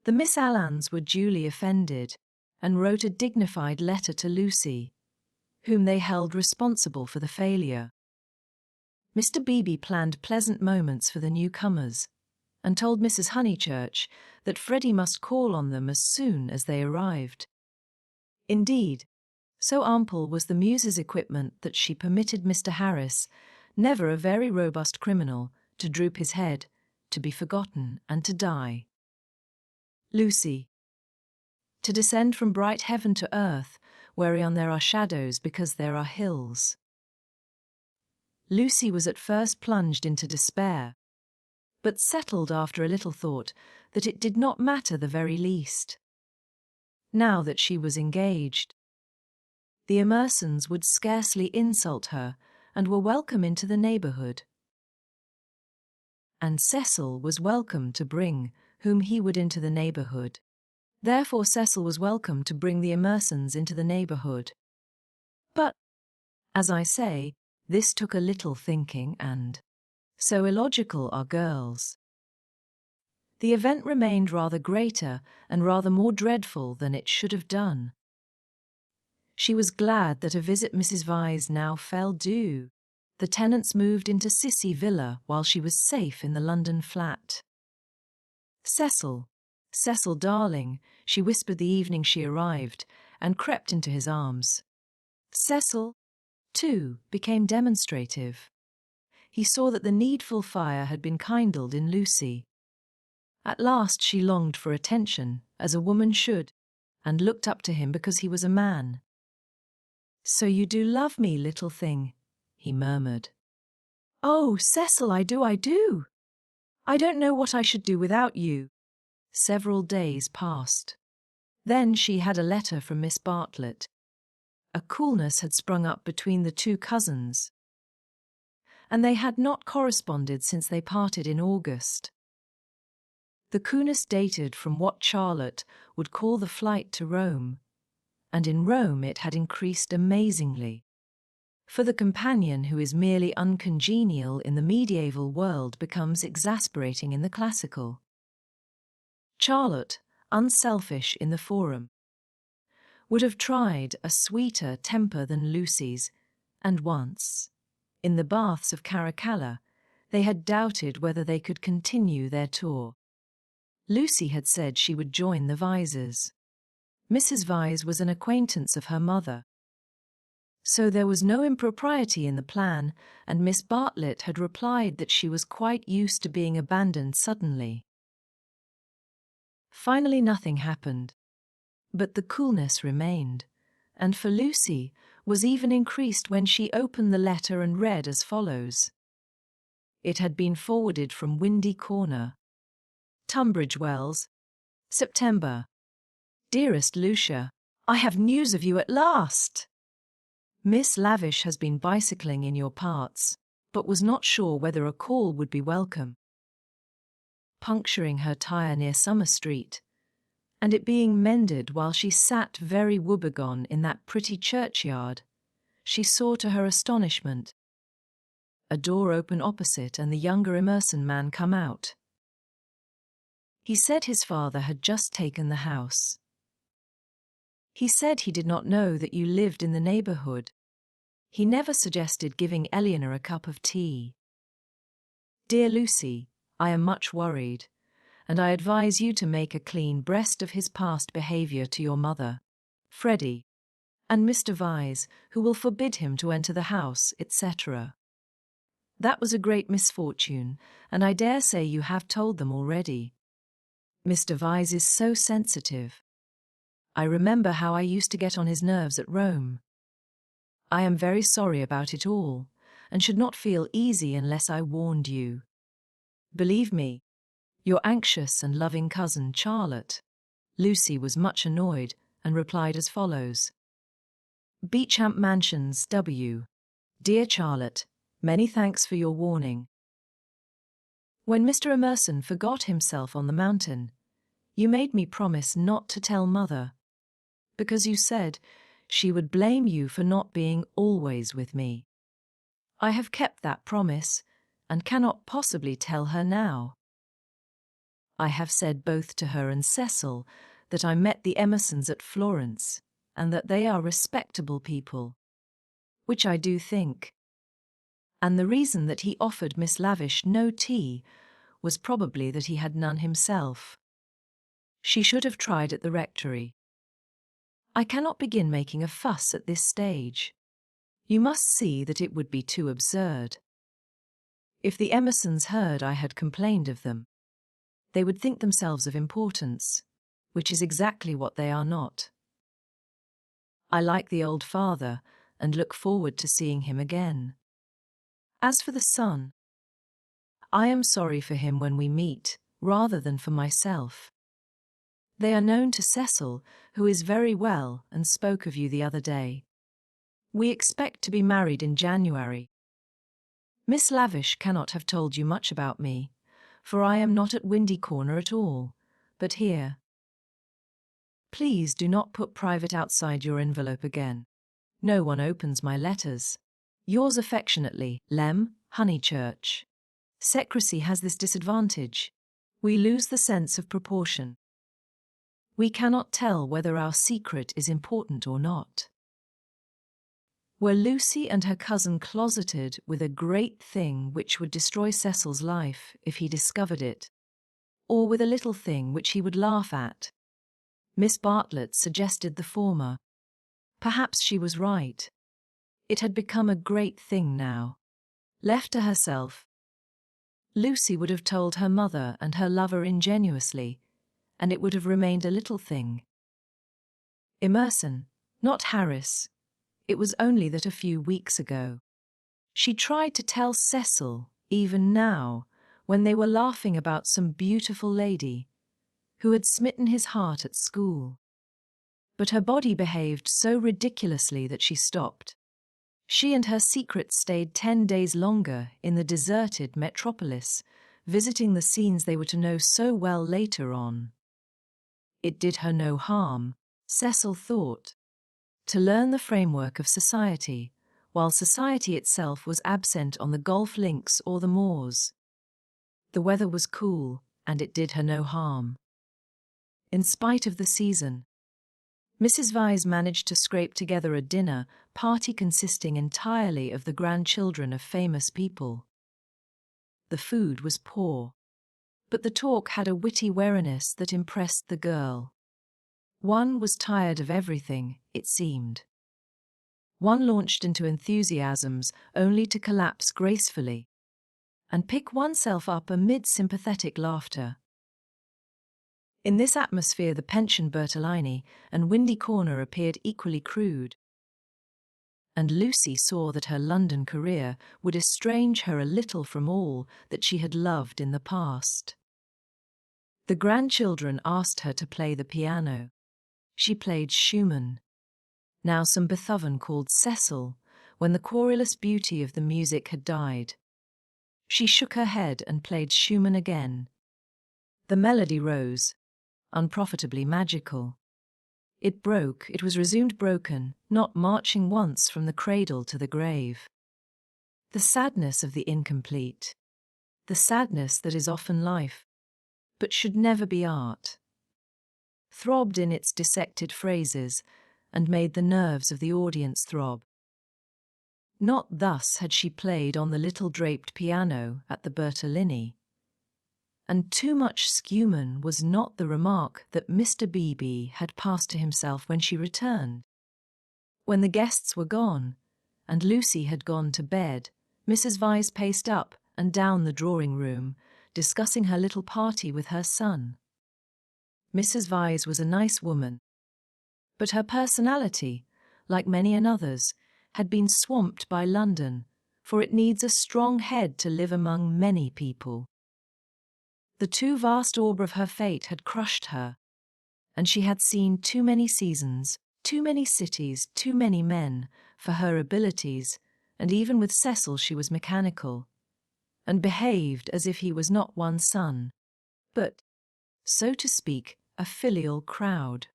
The Miss Allens were duly offended, and wrote a dignified letter to Lucy, whom they held responsible for the failure. Mr. Beebe planned pleasant moments for the newcomers, and told Mrs. Honeychurch that Freddy must call on them as soon as they arrived. Indeed, so ample was the muse's equipment that she permitted Mr. Harris, never a very robust criminal, to droop his head, to be forgotten and to die. Lucy. To descend from bright heaven to earth, whereon there are shadows because there are hills. Lucy was at first plunged into despair, but settled after a little thought that it did not matter the very least. Now that she was engaged, the Emersons would scarcely insult her and were welcome into the neighbourhood. And Cecil was welcome to bring whom he would into the neighbourhood. Therefore Cecil was welcome to bring the Emersons into the neighbourhood. But, as I say, this took a little thinking, and so illogical are girls. The event remained rather greater and rather more dreadful than it should have done. She was glad that a visit Mrs. Vyse now fell due. The tenants moved into Cissy Villa while she was safe in the London flat. Cecil, Cecil darling, she whispered the evening she arrived, and crept into his arms. Cecil, too, became demonstrative. He saw that the needful fire had been kindled in Lucy. At last she longed for attention, as a woman should, and looked up to him because he was a man. "So you do love me, little thing," he murmured. "Oh, Cecil, I do. I don't know what I should do without you." Several days passed. Then she had a letter from Miss Bartlett. A coolness had sprung up between the two cousins, and they had not corresponded since they parted in August. The coolness dated from what Charlotte would call the flight to Rome, and in Rome it had increased amazingly. For the companion who is merely uncongenial in the medieval world becomes exasperating in the classical. Charlotte, unselfish in the forum, would have tried a sweeter temper than Lucy's, and once, in the baths of Caracalla, they had doubted whether they could continue their tour. Lucy had said she would join the Vyses. Mrs. Vyse was an acquaintance of her mother, so there was no impropriety in the plan, and Miss Bartlett had replied that she was quite used to being abandoned suddenly. Finally nothing happened, but the coolness remained, and for Lucy was even increased when she opened the letter and read as follows. It had been forwarded from Windy Corner. Tunbridge Wells, September. Dearest Lucia, I have news of you at last. Miss Lavish has been bicycling in your parts, but was not sure whether a call would be welcome. Puncturing her tyre near Summer Street, and it being mended while she sat very woebegone in that pretty churchyard, she saw to her astonishment a door open opposite and the younger Emerson man come out. He said his father had just taken the house. He said he did not know that you lived in the neighbourhood. He never suggested giving Eleanor a cup of tea. Dear Lucy, I am much worried, and I advise you to make a clean breast of his past behaviour to your mother, Freddy, and Mr. Vyse, who will forbid him to enter the house, etc. That was a great misfortune, and I dare say you have told them already. Mr. Vyse is so sensitive. I remember how I used to get on his nerves at Rome. I am very sorry about it all, and should not feel easy unless I warned you. Believe me, your anxious and loving cousin Charlotte. Lucy was much annoyed and replied as follows. Beechamp Mansions, W. Dear Charlotte, many thanks for your warning. When Mr. Emerson forgot himself on the mountain, you made me promise not to tell Mother, because you said she would blame you for not being always with me. I have kept that promise, and cannot possibly tell her now. I have said both to her and Cecil that I met the Emersons at Florence, and that they are respectable people, which I do think. And the reason that he offered Miss Lavish no tea was probably that he had none himself. She should have tried at the rectory. I cannot begin making a fuss at this stage. You must see that it would be too absurd. If the Emersons heard I had complained of them, they would think themselves of importance, which is exactly what they are not. I like the old father and look forward to seeing him again. As for the son, I am sorry for him when we meet, rather than for myself. They are known to Cecil, who is very well and spoke of you the other day. We expect to be married in January. Miss Lavish cannot have told you much about me, for I am not at Windy Corner at all, but here. Please do not put private outside your envelope again. No one opens my letters. Yours affectionately, Lem, Honeychurch. Secrecy has this disadvantage. We lose the sense of proportion. We cannot tell whether our secret is important or not. Were Lucy and her cousin closeted with a great thing which would destroy Cecil's life if he discovered it, or with a little thing which he would laugh at? Miss Bartlett suggested the former. Perhaps she was right. It had become a great thing now. Left to herself, Lucy would have told her mother and her lover ingenuously, and it would have remained a little thing. Emerson, not Harris. It was only that a few weeks ago. She tried to tell Cecil, even now, when they were laughing about some beautiful lady who had smitten his heart at school. But her body behaved so ridiculously that she stopped. She and her secret stayed 10 days longer in the deserted metropolis, visiting the scenes they were to know so well later on. It did her no harm, Cecil thought, to learn the framework of society, while society itself was absent on the golf links or the moors. The weather was cool, and it did her no harm. In spite of the season, Mrs. Vyse managed to scrape together a dinner party consisting entirely of the grandchildren of famous people. The food was poor, but the talk had a witty wariness that impressed the girl. One was tired of everything, it seemed. One launched into enthusiasms only to collapse gracefully and pick oneself up amid sympathetic laughter. In this atmosphere the pension Bertolini and Windy Corner appeared equally crude, and Lucy saw that her London career would estrange her a little from all that she had loved in the past. The grandchildren asked her to play the piano. She played Schumann, now some Beethoven called Cecil, when the querulous beauty of the music had died. She shook her head and played Schumann again. The melody rose, unprofitably magical. It broke, it was resumed broken, not marching once from the cradle to the grave. The sadness of the incomplete, the sadness that is often life, but should never be art, throbbed in its dissected phrases and made the nerves of the audience throb. Not thus had she played on the little draped piano at the Bertolini. And too much scumen was not the remark that Mr. Beebe had passed to himself when she returned. When the guests were gone, and Lucy had gone to bed, Mrs. Vyse paced up and down the drawing-room, discussing her little party with her son. Mrs. Vyse was a nice woman, but her personality, like many another's, had been swamped by London, for it needs a strong head to live among many people. The too vast orb of her fate had crushed her, and she had seen too many seasons, too many cities, too many men, for her abilities, and even with Cecil she was mechanical, and behaved as if he was not one son, but, so to speak, a filial crowd.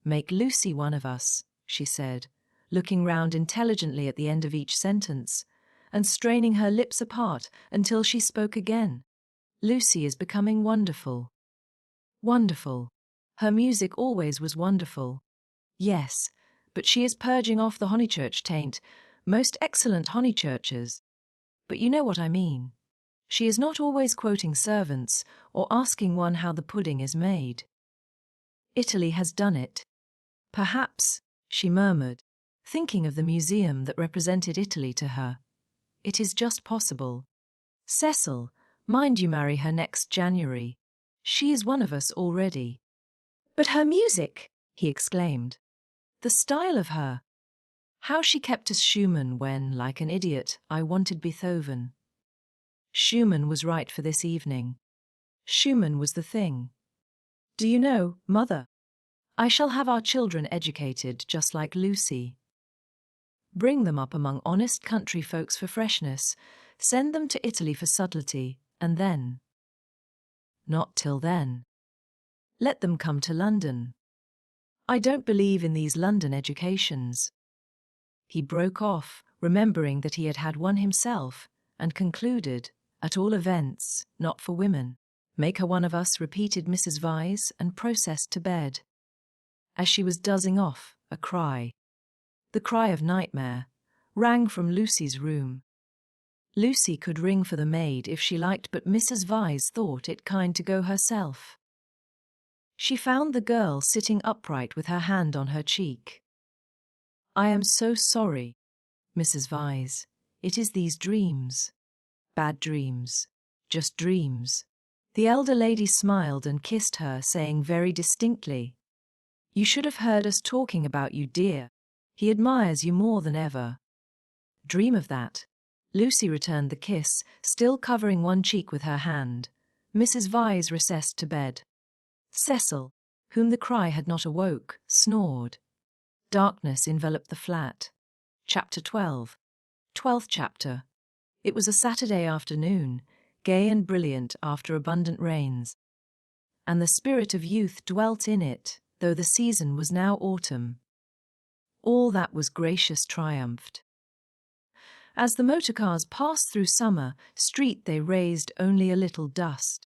"Make Lucy one of us," she said, looking round intelligently at the end of each sentence, and straining her lips apart until she spoke again. "Lucy is becoming wonderful." Wonderful. Her music always was wonderful. Yes, but she is purging off the Honeychurch taint, most excellent Honeychurches. But you know what I mean. She is not always quoting servants or asking one how the pudding is made. Italy has done it. Perhaps, she murmured, thinking of the museum that represented Italy to her. It is just possible. Cecil, mind you marry her next January. She is one of us already. But her music, he exclaimed. The style of her. How she kept us Schumann when, like an idiot, I wanted Beethoven. Schumann was right for this evening. Schumann was the thing. Do you know, Mother? I shall have our children educated just like Lucy. Bring them up among honest country folks for freshness, send them to Italy for subtlety, and then. Not till then. Let them come to London. I don't believe in these London educations. He broke off, remembering that he had had one himself, and concluded, at all events, not for women. Make her one of us, repeated Mrs. Vyse, and processed to bed. As she was dozing off, a cry, the cry of nightmare, rang from Lucy's room. Lucy could ring for the maid if she liked, but Mrs. Vyse thought it kind to go herself. She found the girl sitting upright with her hand on her cheek. I am so sorry, Mrs. Vyse. It is these dreams. Bad dreams. Just dreams. The elder lady smiled and kissed her, saying very distinctly, You should have heard us talking about you, dear. He admires you more than ever. Dream of that. Lucy returned the kiss, still covering one cheek with her hand. Mrs. Vyse recessed to bed. Cecil, whom the cry had not awoke, snored. Darkness enveloped the flat. Chapter 12. 12th chapter. It was a Saturday afternoon, gay and brilliant after abundant rains. And the spirit of youth dwelt in it, though the season was now autumn. All that was gracious triumphed. As the motor-cars passed through Summer Street, they raised only a little dust.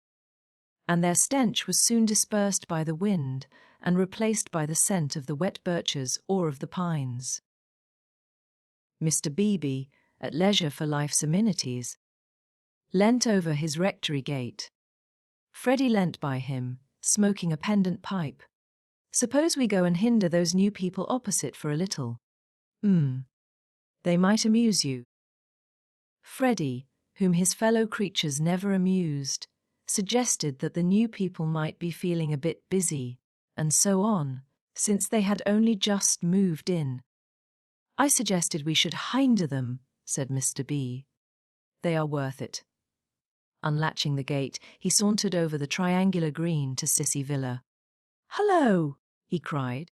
And their stench was soon dispersed by the wind and replaced by the scent of the wet birches or of the pines. Mr. Beebe, at leisure for life's amenities, leant over his rectory gate. Freddy leant by him, smoking a pendant pipe. Suppose we go and hinder those new people opposite for a little. They might amuse you. Freddy, whom his fellow creatures never amused, suggested that the new people might be feeling a bit busy, and so on, since they had only just moved in. I suggested we should hinder them, said Mr. B. They are worth it. Unlatching the gate, he sauntered over the triangular green to Sissy Villa. Hello, he cried,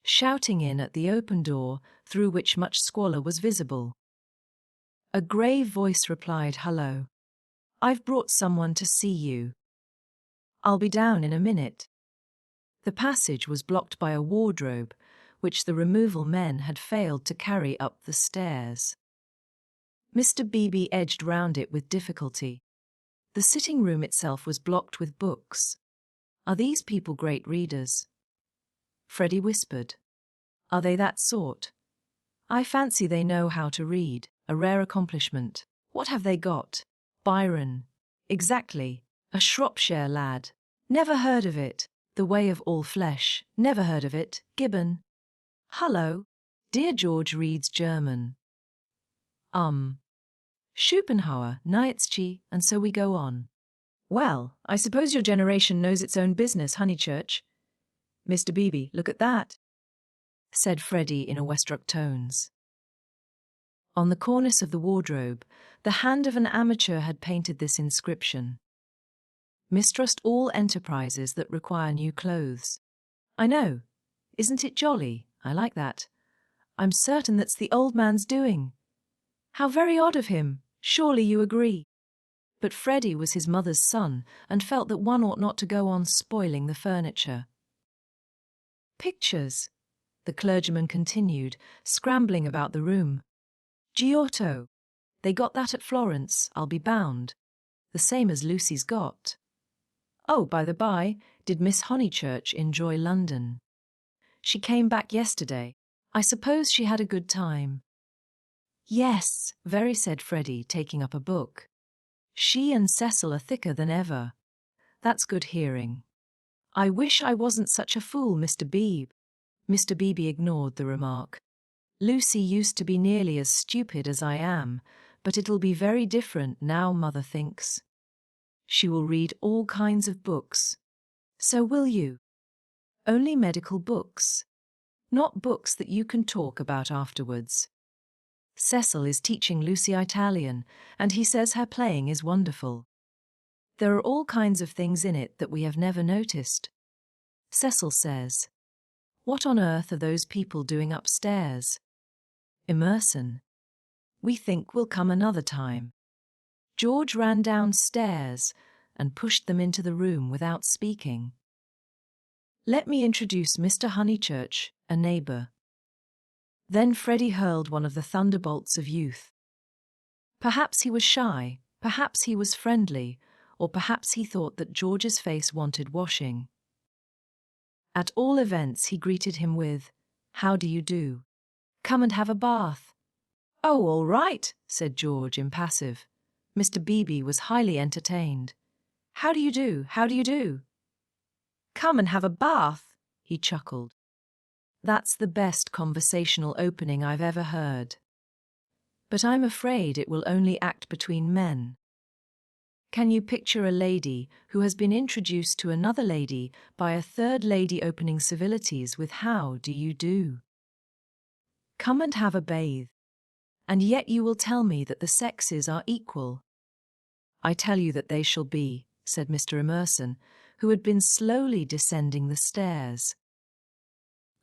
shouting in at the open door, through which much squalor was visible. A grave voice replied, Hello. I've brought someone to see you. I'll be down in a minute. The passage was blocked by a wardrobe, which the removal men had failed to carry up the stairs. Mr. Beebe edged round it with difficulty. The sitting room itself was blocked with books. Are these people great readers? Freddy whispered. Are they that sort? I fancy they know how to read, a rare accomplishment. What have they got? Byron. Exactly. A Shropshire lad. Never heard of it. The Way of All Flesh. Never heard of it. Gibbon. Hullo. Dear George reads German. Schopenhauer, Nietzsche, and so we go on. Well, I suppose your generation knows its own business, Honeychurch. Mr. Beebe, look at that, said Freddy in awestruck tones. On the cornice of the wardrobe, the hand of an amateur had painted this inscription. Mistrust all enterprises that require new clothes. I know. Isn't it jolly? I like that. I'm certain that's the old man's doing. How very odd of him. Surely you agree. But Freddy was his mother's son and felt that one ought not to go on spoiling the furniture. Pictures, the clergyman continued, scrambling about the room. Giotto. They got that at Florence, I'll be bound. The same as Lucy's got. Oh, by the by, did Miss Honeychurch enjoy London? She came back yesterday. I suppose she had a good time. Yes, very, said Freddy, taking up a book. She and Cecil are thicker than ever. That's good hearing. I wish I wasn't such a fool, Mr. Beebe. Mr. Beebe ignored the remark. Lucy used to be nearly as stupid as I am, But it'll be very different now, Mother thinks. She will read all kinds of books. So will you. Only medical books. Not books that you can talk about afterwards. Cecil is teaching Lucy Italian, and he says her playing is wonderful. There are all kinds of things in it that we have never noticed. Cecil says, "What on earth are those people doing upstairs?" Emerson. "We think we'll come another time." George ran downstairs and pushed them into the room without speaking. "Let me introduce Mr. Honeychurch, a neighbour." Then Freddy hurled one of the thunderbolts of youth. Perhaps he was shy, perhaps he was friendly, or perhaps he thought that George's face wanted washing. At all events, he greeted him with, "How do you do? Come and have a bath." "Oh, all right," said George, impassive. Mr. Beebe was highly entertained. "How do you do? How do you do?" "Come and have a bath," he chuckled. That's the best conversational opening I've ever heard. But I'm afraid it will only act between men. Can you picture a lady who has been introduced to another lady by a third lady opening civilities with "How do you do? Come and have a bathe. And yet you will tell me that the sexes are equal." "I tell you that they shall be," said Mr. Emerson, who had been slowly descending the stairs.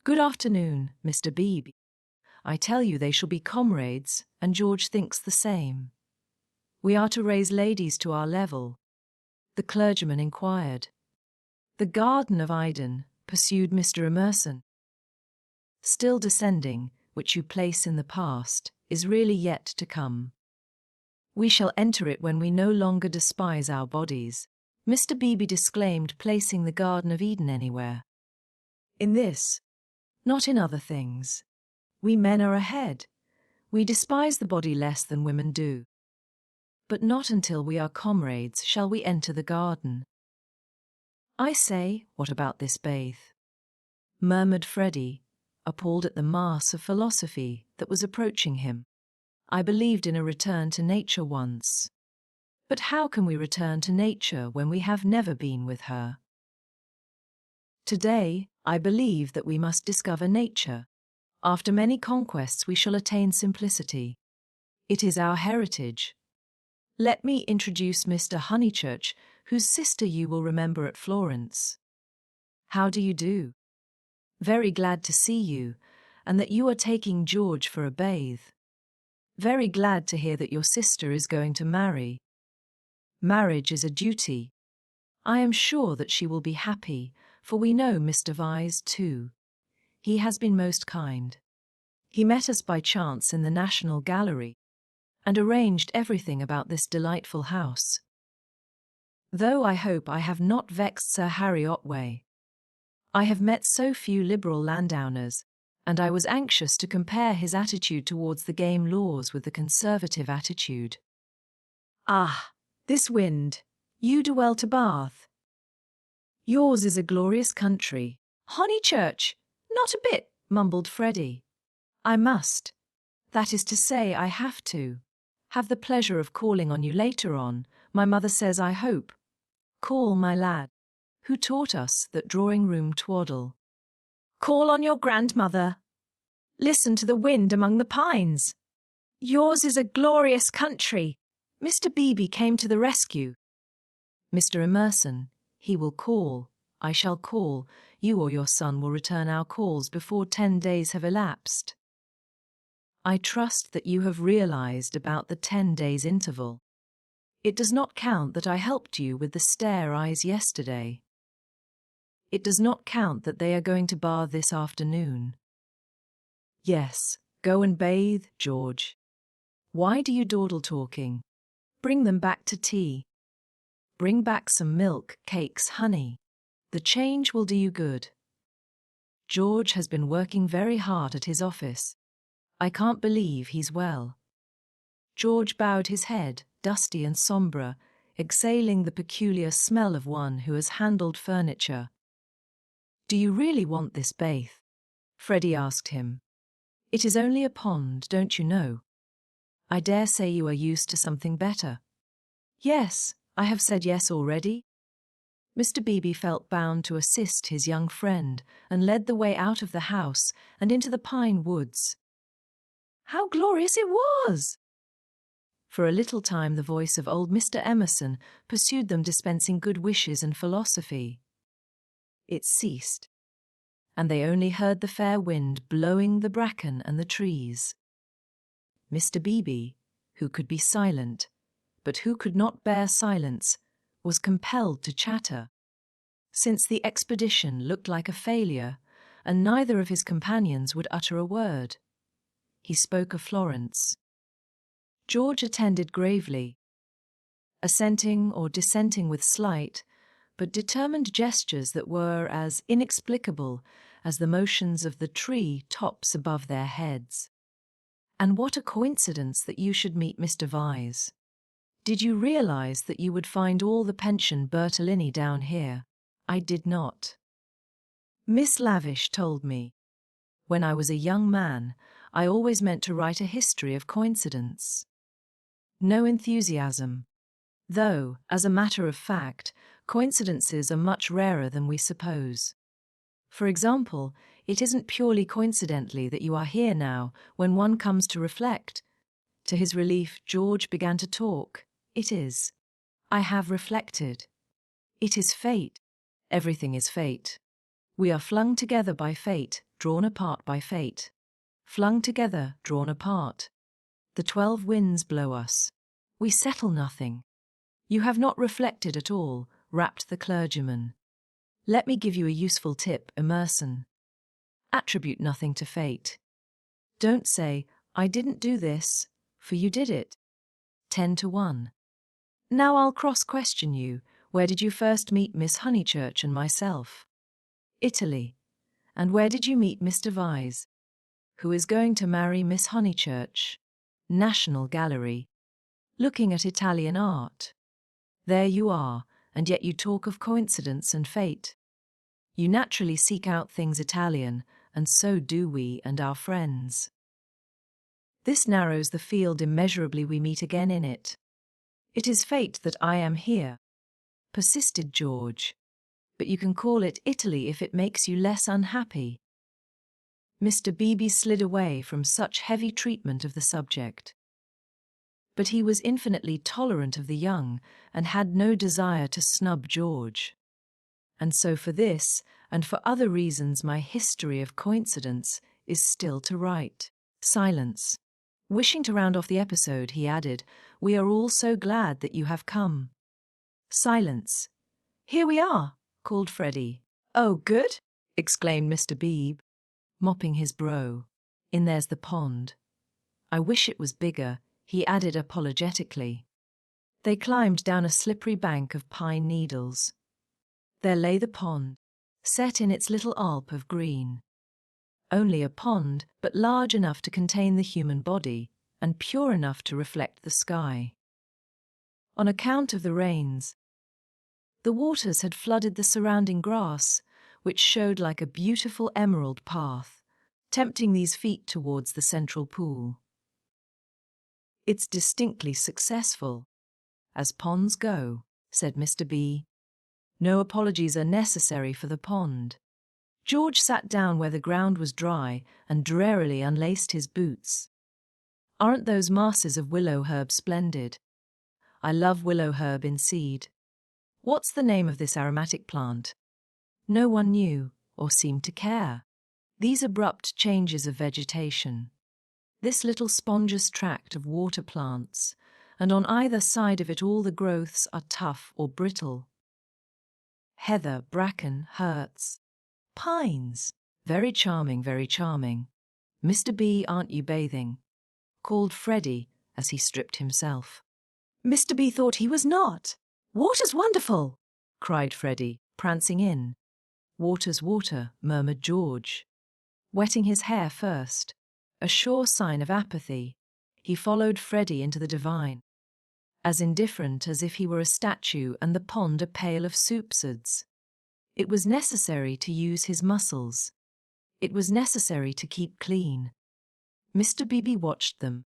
"Good afternoon, Mr. Beebe. I tell you they shall be comrades, and George thinks the same. We are to raise ladies to our level." The clergyman inquired. "The Garden of Eden," pursued Mr. Emerson. "Still descending, which you place in the past, is really yet to come. We shall enter it when we no longer despise our bodies," Mr. Beebe disclaimed, placing the Garden of Eden anywhere. "In this, not in other things. We men are ahead. We despise the body less than women do. But not until we are comrades shall we enter the garden." "I say, what about this bathe?" murmured Freddy, appalled at the mass of philosophy that was approaching him. "I believed in a return to nature once. But how can we return to nature when we have never been with her? Today, I believe that we must discover nature. After many conquests we shall attain simplicity. It is our heritage. Let me introduce Mr. Honeychurch, whose sister you will remember at Florence. How do you do? Very glad to see you, and that you are taking George for a bathe. Very glad to hear that your sister is going to marry. Marriage is a duty. I am sure that she will be happy, for we know Mr. Vyse too. He has been most kind. He met us by chance in the National Gallery, and arranged everything about this delightful house. Though I hope I have not vexed Sir Harry Otway. I have met so few liberal landowners, and I was anxious to compare his attitude towards the game laws with the conservative attitude. Ah, this wind! You do well to Bath. Yours is a glorious country. Honeychurch! Not a bit, mumbled Freddy. I must. That is to say, I have to. Have the pleasure of calling on you later on, my mother says I hope. Call, my lad. Who taught us that drawing-room twaddle? Call on your grandmother. Listen to the wind among the pines. Yours is a glorious country. Mr. Beebe came to the rescue. Mr. Emerson, he will call. I shall call. You or your son will return our calls before 10 days have elapsed. I trust that you have realized about the 10 days interval. It does not count that I helped you with the stare eyes yesterday. It does not count that they are going to bar this afternoon. Yes, go and bathe, George. Why do you dawdle talking? Bring them back to tea. Bring back some milk, cakes, honey. The change will do you good. George has been working very hard at his office. I can't believe he's well. George bowed his head, dusty and sombre, exhaling the peculiar smell of one who has handled furniture. Do you really want this bath? Freddy asked him. It is only a pond, don't you know? I dare say you are used to something better. Yes, I have said yes already. Mr. Beebe felt bound to assist his young friend and led the way out of the house and into the pine woods. How glorious it was! For a little time the voice of old Mr. Emerson pursued them, dispensing good wishes and philosophy. It ceased, and they only heard the fair wind blowing the bracken and the trees. Mr. Beebe, who could be silent, but who could not bear silence, was compelled to chatter. Since the expedition looked like a failure, and neither of his companions would utter a word, he spoke of Florence. George attended gravely, assenting or dissenting with slight, but determined gestures that were as inexplicable as the motions of the tree tops above their heads. And what a coincidence that you should meet Mr. Vyse. Did you realize that you would find all the pension Bertolini down here? I did not. Miss Lavish told me. When I was a young man, I always meant to write a history of coincidence. No enthusiasm. Though, as a matter of fact, coincidences are much rarer than we suppose. For example, it isn't purely coincidentally that you are here now when one comes to reflect. To his relief, George began to talk. It is. I have reflected. It is fate. Everything is fate. We are flung together by fate, drawn apart by fate. Flung together, drawn apart. The 12 winds blow us. We settle nothing. You have not reflected at all, rapped the clergyman. Let me give you a useful tip, Emerson. Attribute nothing to fate. Don't say, I didn't do this, for you did it. 10 to 1. Now I'll cross-question you. Where did you first meet Miss Honeychurch and myself? Italy. And where did you meet Mr. Vyse? Who is going to marry Miss Honeychurch? National Gallery. Looking at Italian art. There you are, and yet you talk of coincidence and fate. You naturally seek out things Italian, and so do we and our friends. This narrows the field immeasurably. We meet again in it. It is fate that I am here, persisted George. But you can call it Italy if it makes you less unhappy. Mr. Beebe slid away from such heavy treatment of the subject. But he was infinitely tolerant of the young and had no desire to snub George. And so for this, and for other reasons, my history of coincidence is still to write. Silence. Wishing to round off the episode, he added, We are all so glad that you have come. Silence. Here we are, called Freddy. Oh, good, exclaimed Mr. Beebe, mopping his brow. In there's the pond. I wish it was bigger, he added apologetically. They climbed down a slippery bank of pine needles. There lay the pond, set in its little alp of green. Only a pond, but large enough to contain the human body, and pure enough to reflect the sky. On account of the rains, the waters had flooded the surrounding grass, which showed like a beautiful emerald path, tempting these feet towards the central pool. It's distinctly successful, as ponds go, said Mr. B. No apologies are necessary for the pond. George sat down where the ground was dry and drearily unlaced his boots. Aren't those masses of willow herb splendid? I love willow herb in seed. What's the name of this aromatic plant? No one knew, or seemed to care. These abrupt changes of vegetation. This little spongeous tract of water plants, and on either side of it all the growths are tough or brittle. Heather, bracken, hurts. Pines. Very charming, very charming. Mr. B, aren't you bathing? Called Freddy as he stripped himself. Mr. B thought he was not. Water's wonderful, cried Freddy, prancing in. Water's water, murmured George. Wetting his hair first, a sure sign of apathy, he followed Freddy into the divine, as indifferent as if he were a statue and the pond a pail of soupsuds. It was necessary to use his muscles. It was necessary to keep clean. Mr. Beebe watched them.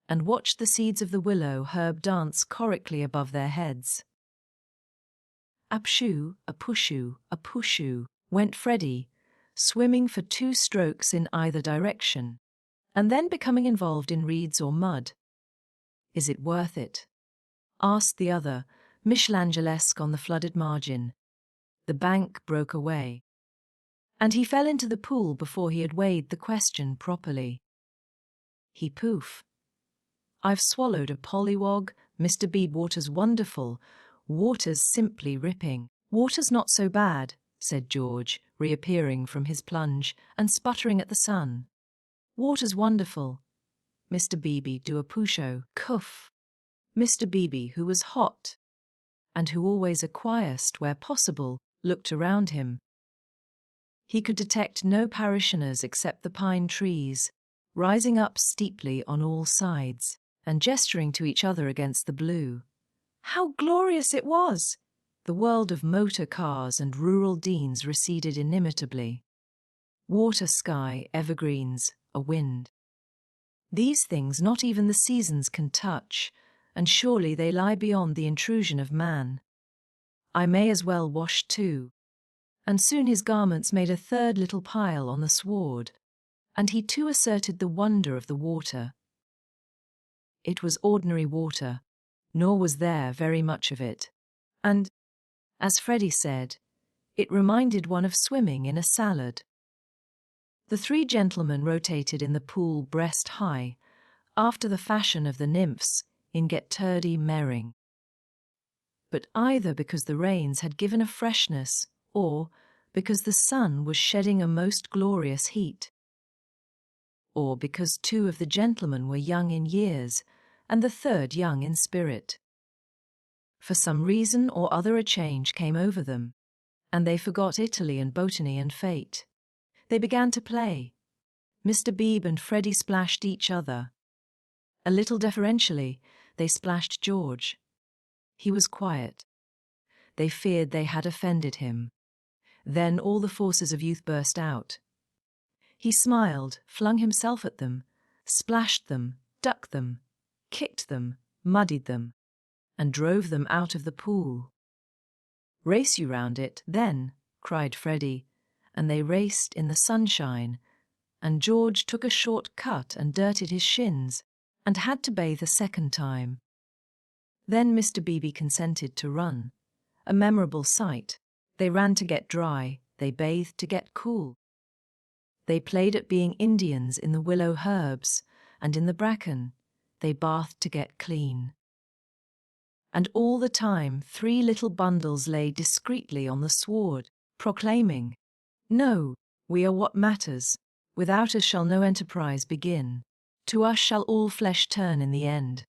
and watched the seeds of the willow herb dance chorically above their heads. Apshoo, a pushoo, went Freddy, swimming for 2 strokes in either direction, and then becoming involved in reeds or mud. Is it worth it? Asked the other, Michelangelesque on the flooded margin. The bank broke away, and he fell into the pool before he had weighed the question properly. He poof. I've swallowed a pollywog, Mr. Beebe. Water's wonderful. Water's simply ripping. Water's not so bad, said George, reappearing from his plunge and sputtering at the sun. Water's wonderful. Mr. Beebe do a pusho, cuff. Mr. Beebe, who was hot, and who always acquiesced where possible, looked around him. He could detect no parishioners except the pine trees, rising up steeply on all sides, and gesturing to each other against the blue. How glorious it was! The world of motor cars and rural deans receded inimitably. Water, sky, evergreens, a wind. These things not even the seasons can touch, and surely they lie beyond the intrusion of man. I may as well wash too. And soon his garments made a 3rd little pile on the sward, and he too asserted the wonder of the water. It was ordinary water, nor was there very much of it, and, as Freddy said, it reminded one of swimming in a salad. The 3 gentlemen rotated in the pool breast high, after the fashion of the nymphs in Get Turdy Merring. But either because the rains had given a freshness, or because the sun was shedding a most glorious heat, or because 2 of the gentlemen were young in years, and the 3rd young in spirit. For some reason or other a change came over them, and they forgot Italy and botany and fate. They began to play. Mr. Beebe and Freddy splashed each other. A little deferentially, they splashed George. He was quiet. They feared they had offended him. Then all the forces of youth burst out. He smiled, flung himself at them, splashed them, ducked them, kicked them, muddied them, and drove them out of the pool. Race you round it, then, cried Freddy, and they raced in the sunshine, and George took a short cut and dirtied his shins, and had to bathe a 2nd time. Then Mr. Beebe consented to run. A memorable sight. They ran to get dry, they bathed to get cool. They played at being Indians in the willow herbs, and in the bracken. They bathed to get clean. And all the time 3 little bundles lay discreetly on the sward, proclaiming, No, we are what matters. Without us shall no enterprise begin. To us shall all flesh turn in the end.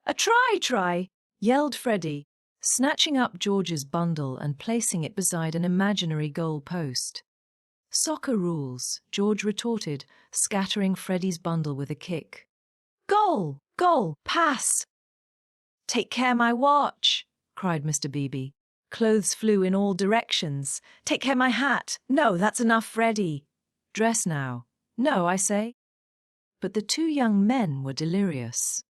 A try, yelled Freddy, snatching up George's bundle and placing it beside an imaginary goal post. Soccer rules, George retorted, scattering Freddy's bundle with a kick. Goal, pass! Take care my watch, cried Mr. Beebe. Clothes flew in all directions. Take care my hat. No, that's enough, Freddy. Dress now. No, I say. But the 2 young men were delirious.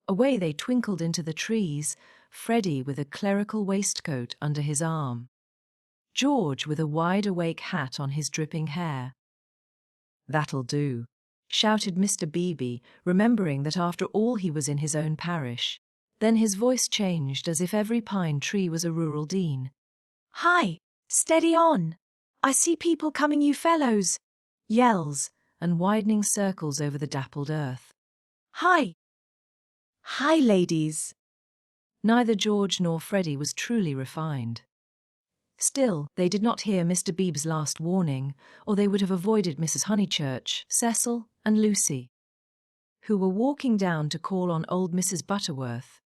Away they twinkled into the trees, Freddy with a clerical waistcoat under his arm, George with a wide-awake hat on his dripping hair. That'll do, shouted Mr. Beebe, remembering that after all he was in his own parish. Then his voice changed as if every pine tree was a rural dean. Hi, steady on! I see people coming, you fellows! Yells and widening circles over the dappled earth. Hi! Hi, ladies! Neither George nor Freddy was truly refined. Still, they did not hear Mr. Beebe's last warning, or they would have avoided Mrs. Honeychurch, Cecil, and Lucy, who were walking down to call on old Mrs. Butterworth.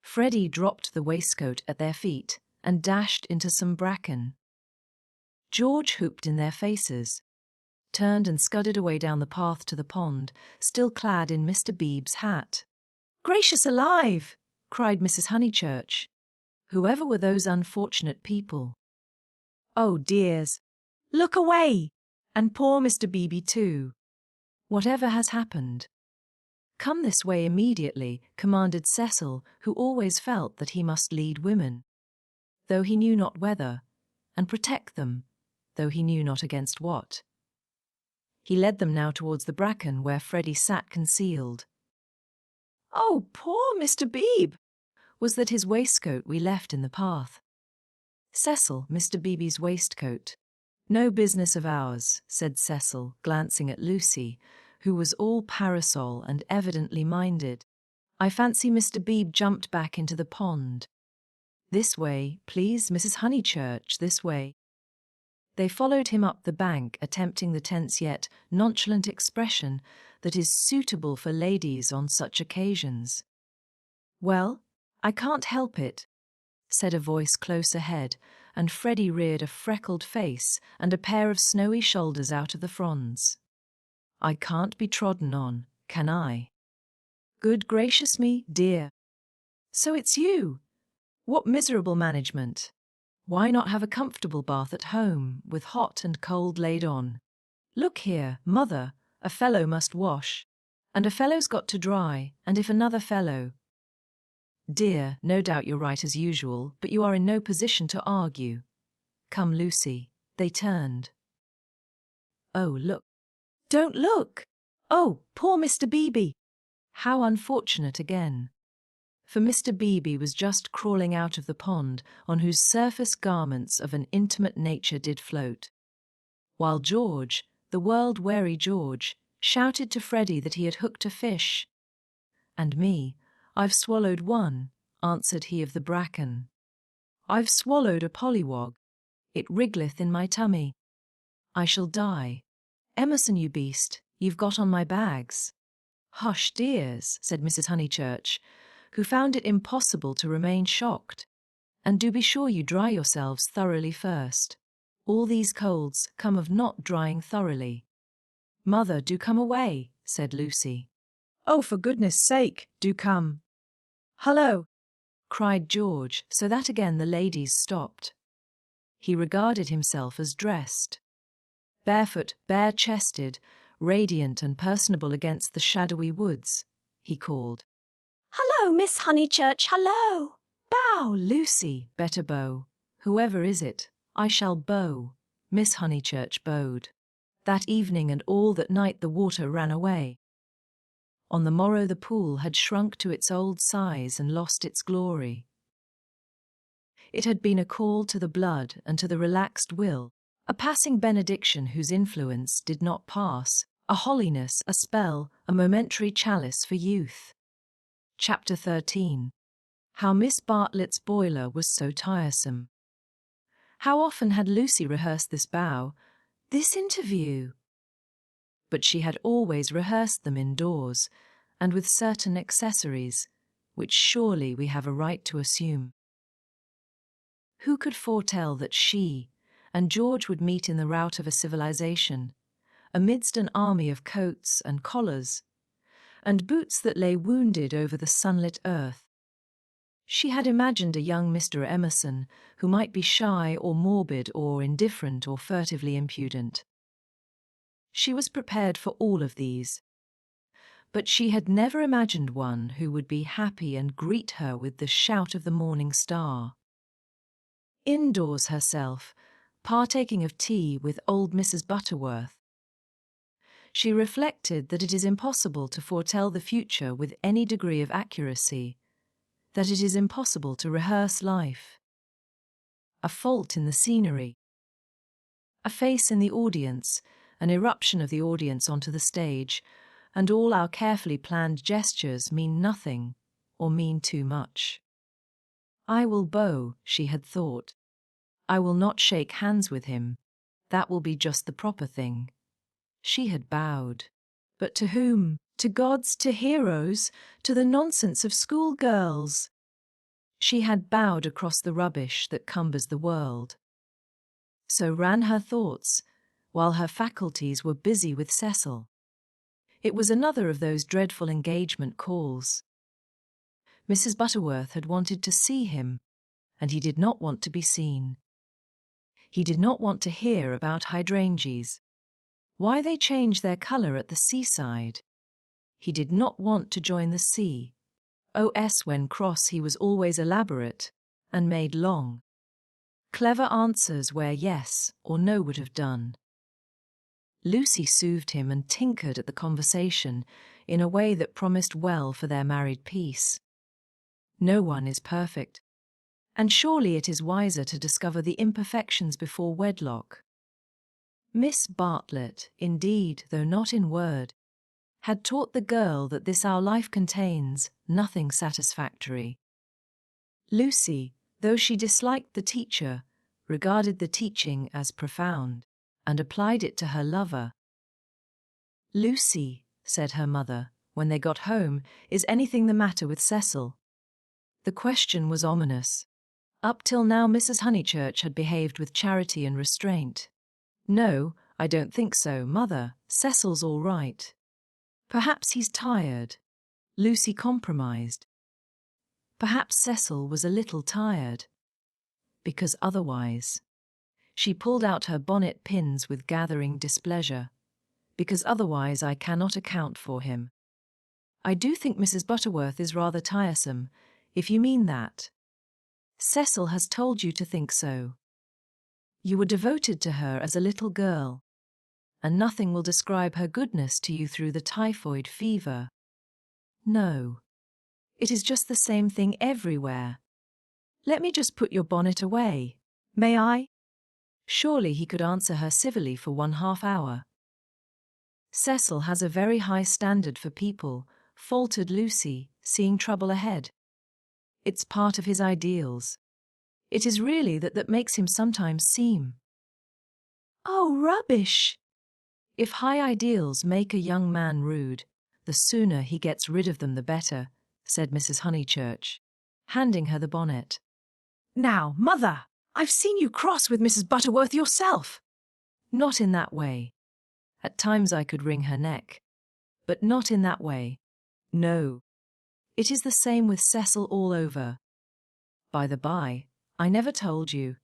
Freddy dropped the waistcoat at their feet and dashed into some bracken. George hooped in their faces, turned and scudded away down the path to the pond, still clad in Mr. Beebe's hat. Gracious alive! Cried Mrs. Honeychurch. Whoever were those unfortunate people? Oh, dears! Look away! And poor Mr. Beebe too. Whatever has happened? "Come this way immediately," commanded Cecil, who always felt that he must lead women, though he knew not whether, and protect them, though he knew not against what. He led them now towards the bracken where Freddy sat concealed. "Oh, poor Mr. Beebe!" Was that his waistcoat we left in the path? Cecil, Mr. Beebe's waistcoat. "No business of ours," said Cecil, glancing at Lucy, who was all parasol and evidently minded. "I fancy Mr. Beebe jumped back into the pond." "This way, please, Mrs. Honeychurch, this way." They followed him up the bank, attempting the tense yet nonchalant expression that is suitable for ladies on such occasions. "Well, I can't help it," said a voice close ahead, and Freddy reared a freckled face and a pair of snowy shoulders out of the fronds. "I can't be trodden on, can I?" "Good gracious me, dear. So it's you? What miserable management. Why not have a comfortable bath at home, with hot and cold laid on? Look here, mother, a fellow must wash, and a fellow's got to dry, and if another fellow—" "Dear, no doubt you're right as usual, but you are in no position to argue. Come, Lucy." They turned. "Oh, look." "Don't look! Oh, poor Mr. Beebe!" How unfortunate again. For Mr. Beebe was just crawling out of the pond on whose surface garments of an intimate nature did float, while George, the world-weary George, shouted to Freddy that he had hooked a fish. "And me, I've swallowed one," answered he of the bracken. "I've swallowed a pollywog. It wriggleth in my tummy. I shall die. Emerson, you beast, you've got on my bags." "Hush, dears," said Mrs. Honeychurch, who found it impossible to remain shocked. "And do be sure you dry yourselves thoroughly first. All these colds come of not drying thoroughly." "Mother, do come away," said Lucy. "Oh, for goodness' sake, do come." "Hullo!" cried George, so that again the ladies stopped. He regarded himself as dressed. Barefoot, bare-chested, radiant and personable against the shadowy woods, he called. "Hello, Miss Honeychurch, hello!" "Bow, Lucy, better bow. Whoever is it, I shall bow." Miss Honeychurch bowed. That evening and all that night the water ran away. On the morrow the pool had shrunk to its old size and lost its glory. It had been a call to the blood and to the relaxed will, a passing benediction whose influence did not pass, a holiness, a spell, a momentary chalice for youth. Chapter 13. How Miss Bartlett's boiler was so tiresome. How often had Lucy rehearsed this bow, this interview? But she had always rehearsed them indoors, and with certain accessories, which surely we have a right to assume. Who could foretell that she and George would meet in the rout of a civilization, amidst an army of coats and collars, and boots that lay wounded over the sunlit earth? She had imagined a young Mr. Emerson who might be shy or morbid or indifferent or furtively impudent. She was prepared for all of these, but she had never imagined one who would be happy and greet her with the shout of the morning star. Indoors herself, partaking of tea with old Mrs. Butterworth, she reflected that it is impossible to foretell the future with any degree of accuracy, that it is impossible to rehearse life. A fault in the scenery, a face in the audience, an eruption of the audience onto the stage, and all our carefully planned gestures mean nothing or mean too much. I will bow, she had thought. I will not shake hands with him. That will be just the proper thing. She had bowed. But to whom? To gods, to heroes, to the nonsense of schoolgirls. She had bowed across the rubbish that cumbers the world. So ran her thoughts, while her faculties were busy with Cecil. It was another of those dreadful engagement calls. Mrs. Butterworth had wanted to see him, and he did not want to be seen. He did not want to hear about hydrangeas, why they change their colour at the seaside. He did not want to join the sea. When cross he was always elaborate and made long, clever answers where yes or no would have done. Lucy soothed him and tinkered at the conversation in a way that promised well for their married peace. No one is perfect, and surely it is wiser to discover the imperfections before wedlock. Miss Bartlett, indeed, though not in word, had taught the girl that this our life contains nothing satisfactory. Lucy, though she disliked the teacher, regarded the teaching as profound, and applied it to her lover. "Lucy," said her mother, when they got home, "is anything the matter with Cecil?" The question was ominous. Up till now Mrs. Honeychurch had behaved with charity and restraint. "No, I don't think so, mother. Cecil's all right." "Perhaps he's tired," Lucy compromised. Perhaps Cecil was a little tired. Because otherwise. She pulled out her bonnet pins with gathering displeasure. Because otherwise I cannot account for him. "I do think Mrs. Butterworth is rather tiresome, if you mean that." "Cecil has told you to think so. You were devoted to her as a little girl, and nothing will describe her goodness to you through the typhoid fever." "No. It is just the same thing everywhere. Let me just put your bonnet away. May I?" Surely he could answer her civilly for 1/2 hour. "Cecil has a very high standard for people," faltered Lucy, seeing trouble ahead. "It's part of his ideals. It is really that makes him sometimes seem—" "Oh, rubbish!" "If high ideals make a young man rude, the sooner he gets rid of them the better," said Mrs. Honeychurch, handing her the bonnet. "Now, mother, I've seen you cross with Mrs. Butterworth yourself." "Not in that way. At times I could wring her neck. But not in that way. No. It is the same with Cecil all over. By the by, I never told you.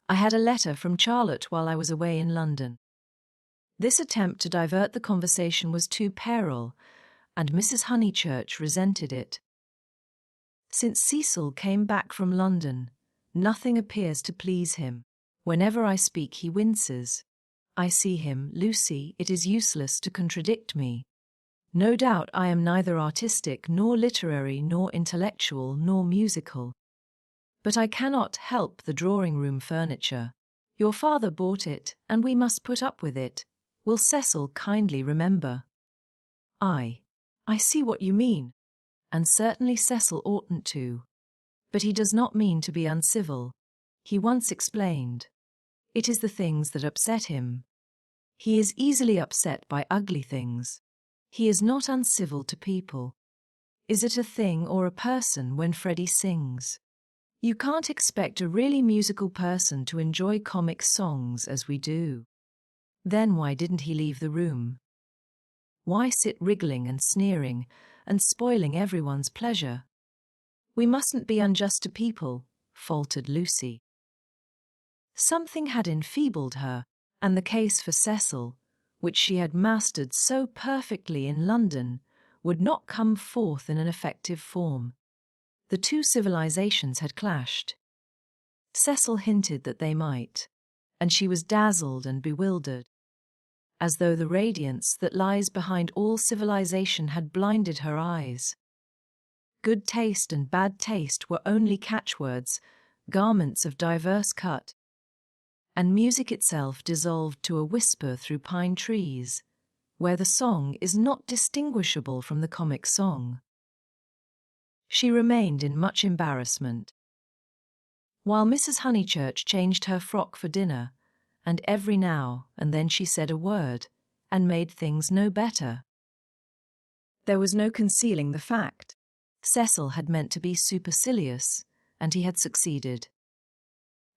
I had a letter from Charlotte while I was away in London." This attempt to divert the conversation was too puerile, and Mrs. Honeychurch resented it. "Since Cecil came back from London, nothing appears to please him. Whenever I speak he winces. I see him, Lucy, it is useless to contradict me. No doubt I am neither artistic nor literary nor intellectual nor musical. But I cannot help the drawing-room furniture. Your father bought it, and we must put up with it. Will Cecil kindly remember?" I see what you mean, and certainly Cecil oughtn't to. But he does not mean to be uncivil. He once explained. It is the things that upset him. He is easily upset by ugly things. He is not uncivil to people. Is it a thing or a person when Freddy sings? You can't expect a really musical person to enjoy comic songs as we do. Then why didn't he leave the room? Why sit wriggling and sneering and spoiling everyone's pleasure? "We mustn't be unjust to people," faltered Lucy. Something had enfeebled her, and the case for Cecil, which she had mastered so perfectly in London, would not come forth in an effective form. The two civilizations had clashed. Cecil hinted that they might, and she was dazzled and bewildered, as though the radiance that lies behind all civilization had blinded her eyes. Good taste and bad taste were only catchwords, garments of diverse cut, and music itself dissolved to a whisper through pine trees, where the song is not distinguishable from the comic song. She remained in much embarrassment. While Mrs. Honeychurch changed her frock for dinner, and every now and then she said a word, and made things no better. There was no concealing the fact. Cecil had meant to be supercilious, and he had succeeded.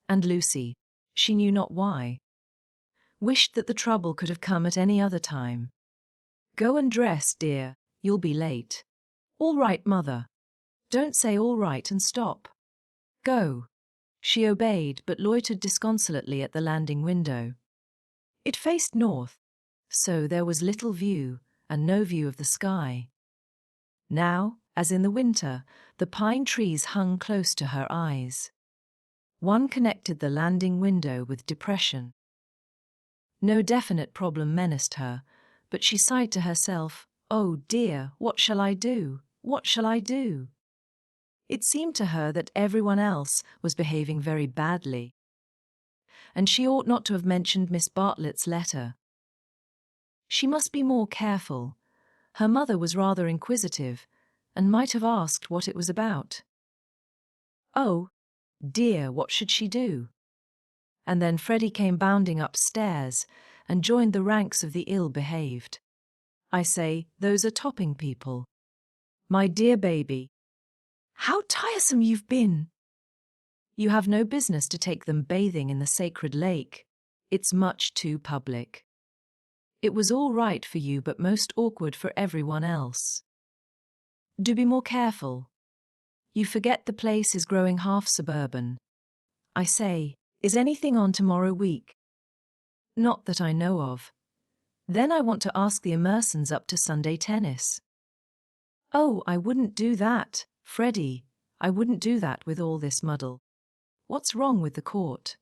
And Lucy, she knew not why, wished that the trouble could have come at any other time. "Go and dress, dear, you'll be late." "All right, mother." "Don't say all right and stop. Go." She obeyed, but loitered disconsolately at the landing window. It faced north, so there was little view, and no view of the sky. Now, as in the winter, the pine trees hung close to her eyes. One connected the landing window with depression. No definite problem menaced her, but she sighed to herself, "Oh dear, what shall I do? What shall I do?" It seemed to her that everyone else was behaving very badly, and she ought not to have mentioned Miss Bartlett's letter. She must be more careful. Her mother was rather inquisitive, and might have asked what it was about. Oh, dear, what should she do? And then Freddy came bounding upstairs and joined the ranks of the ill-behaved. I say, those are topping people. My dear baby. How tiresome you've been! You have no business to take them bathing in the sacred lake. It's much too public. It was all right for you but most awkward for everyone else. Do be more careful. You forget the place is growing half suburban. I say, is anything on tomorrow week? Not that I know of. Then I want to ask the Emersons up to Sunday tennis. Oh, I wouldn't do that, Freddy. I wouldn't do that with all this muddle. What's wrong with the court?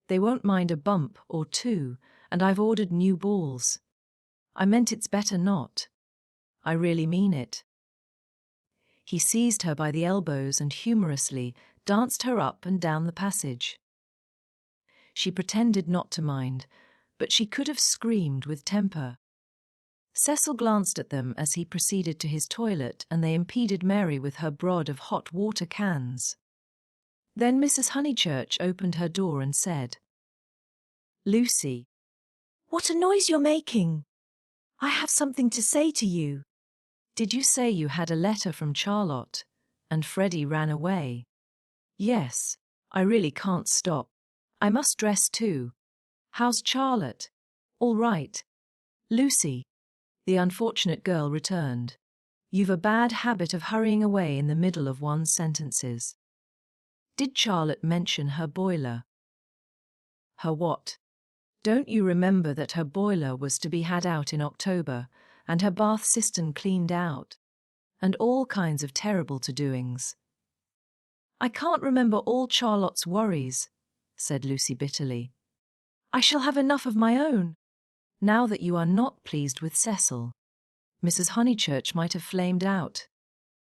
They won't mind a bump or two, and I've ordered new balls. I meant it's better not. I really mean it. He seized her by the elbows and humorously danced her up and down the passage. She pretended not to mind, but she could have screamed with temper. Cecil glanced at them as he proceeded to his toilet, and they impeded Mary with her brod of hot water cans. Then Mrs. Honeychurch opened her door and said, "Lucy." What a noise you're making! I have something to say to you. Did you say you had a letter from Charlotte, and Freddy ran away? Yes, I really can't stop. I must dress too. How's Charlotte? All right. Lucy, the unfortunate girl returned. You've a bad habit of hurrying away in the middle of one's sentences. Did Charlotte mention her boiler? Her what? Don't you remember that her boiler was to be had out in October, and her bath cistern cleaned out? And all kinds of terrible to-doings. I can't remember all Charlotte's worries, said Lucy bitterly. I shall have enough of my own. Now that you are not pleased with Cecil. Mrs. Honeychurch might have flamed out.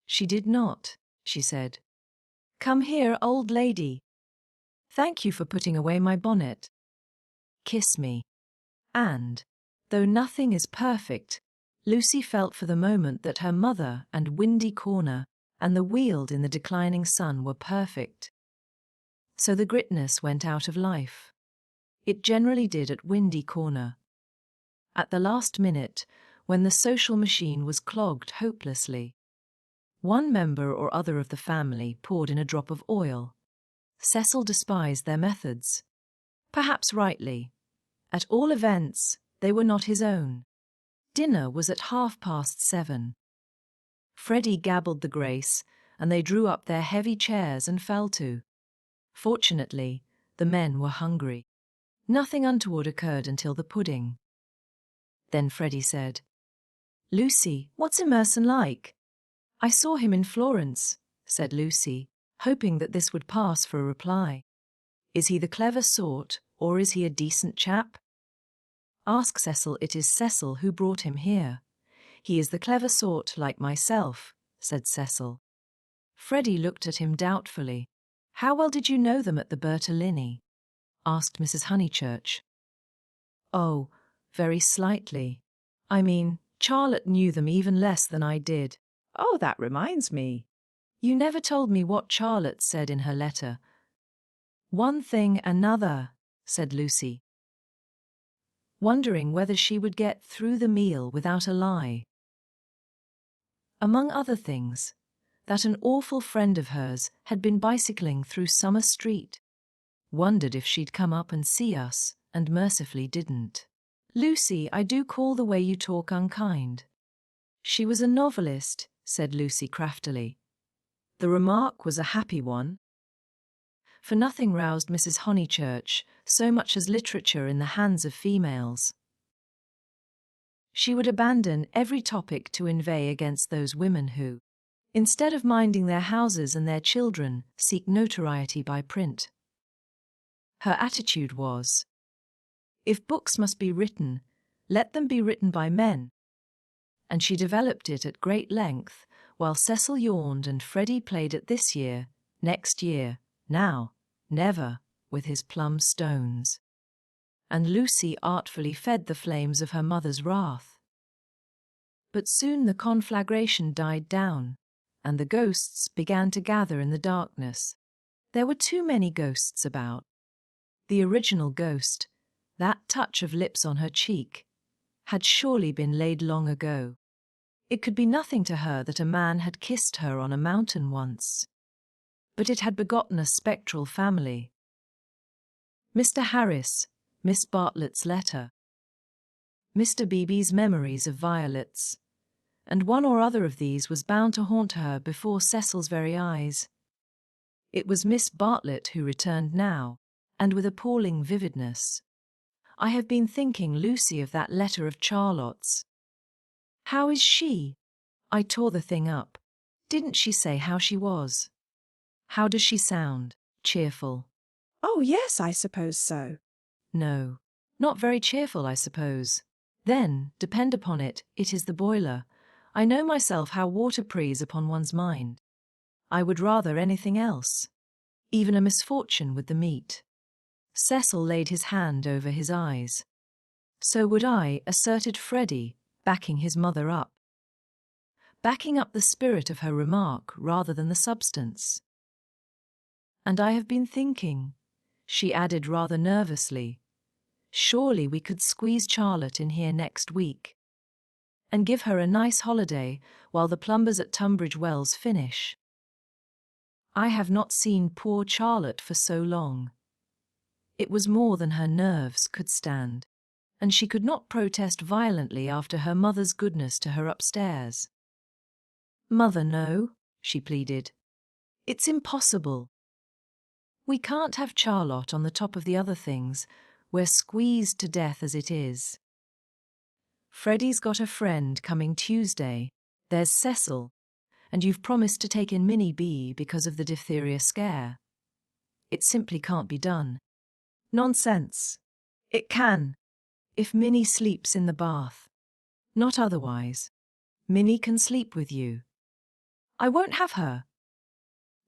She did not, she said. Come here, old lady. Thank you for putting away my bonnet. Kiss me. And, though nothing is perfect, Lucy felt for the moment that her mother and Windy Corner and the Weald in the declining sun were perfect. So the gritness went out of life. It generally did at Windy Corner. At the last minute, when the social machine was clogged hopelessly, one member or other of the family poured in a drop of oil. Cecil despised their methods. Perhaps rightly. At all events, they were not his own. Dinner was at 7:30. Freddy gabbled the grace, and they drew up their heavy chairs and fell to. Fortunately, the men were hungry. Nothing untoward occurred until the pudding. Then Freddy said, Lucy, what's Emerson like? I saw him in Florence, said Lucy, hoping that this would pass for a reply. Is he the clever sort, or is he a decent chap? Ask Cecil. It is Cecil who brought him here. He is the clever sort like myself, said Cecil. Freddy looked at him doubtfully. How well did you know them at the Bertolini? Asked Mrs. Honeychurch. Oh, very slightly. I mean, Charlotte knew them even less than I did. Oh, that reminds me. You never told me what Charlotte said in her letter. One thing another, said Lucy, wondering whether she would get through the meal without a lie. Among other things, that an awful friend of hers had been bicycling through Summer Street. Wondered if she'd come up and see us, and mercifully didn't. Lucy, I do call the way you talk unkind. She was a novelist, said Lucy craftily. The remark was a happy one. For nothing roused Mrs. Honeychurch so much as literature in the hands of females. She would abandon every topic to inveigh against those women who, instead of minding their houses and their children, seek notoriety by print. Her attitude was, if books must be written, let them be written by men. And she developed it at great length, while Cecil yawned and Freddy played at this year, next year, now, never, with his plum stones. And Lucy artfully fed the flames of her mother's wrath. But soon the conflagration died down, and the ghosts began to gather in the darkness. There were too many ghosts about. The original ghost, that touch of lips on her cheek, had surely been laid long ago. It could be nothing to her that a man had kissed her on a mountain once. But it had begotten a spectral family. Mr. Harris, Miss Bartlett's letter, Mr. Beebe's memories of violets, and one or other of these was bound to haunt her before Cecil's very eyes. It was Miss Bartlett who returned now, and with appalling vividness. I have been thinking, Lucy, of that letter of Charlotte's. How is she? I tore the thing up. Didn't she say how she was? How does she sound? Cheerful? Oh, yes, I suppose so. No, not very cheerful, I suppose. Then, depend upon it, it is the boiler. I know myself how water preys upon one's mind. I would rather anything else. Even a misfortune with the meat. Cecil laid his hand over his eyes. So would I, asserted Freddy, backing his mother up. Backing up the spirit of her remark rather than the substance. And I have been thinking, she added rather nervously, surely we could squeeze Charlotte in here next week and give her a nice holiday while the plumbers at Tunbridge Wells finish. I have not seen poor Charlotte for so long. It was more than her nerves could stand, and she could not protest violently after her mother's goodness to her upstairs. Mother, no, she pleaded. It's impossible. We can't have Charlotte on the top of the other things. We're squeezed to death as it is. Freddy's got a friend coming Tuesday. There's Cecil. And you've promised to take in Minnie B because of the diphtheria scare. It simply can't be done. Nonsense. It can. If Minnie sleeps in the bath. Not otherwise. Minnie can sleep with you. I won't have her.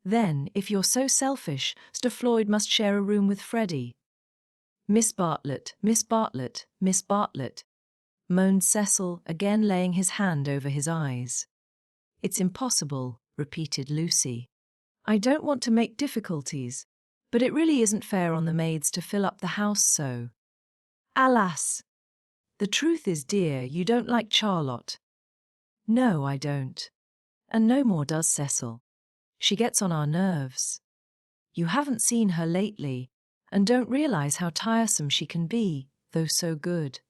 Then, if you're so selfish, Mr. Floyd must share a room with Freddy. Miss Bartlett, Miss Bartlett, Miss Bartlett, moaned Cecil, again laying his hand over his eyes. It's impossible, repeated Lucy. I don't want to make difficulties, but it really isn't fair on the maids to fill up the house so. Alas! The truth is, dear, you don't like Charlotte. No, I don't. And no more does Cecil. She gets on our nerves. You haven't seen her lately, and don't realize how tiresome she can be, though so good.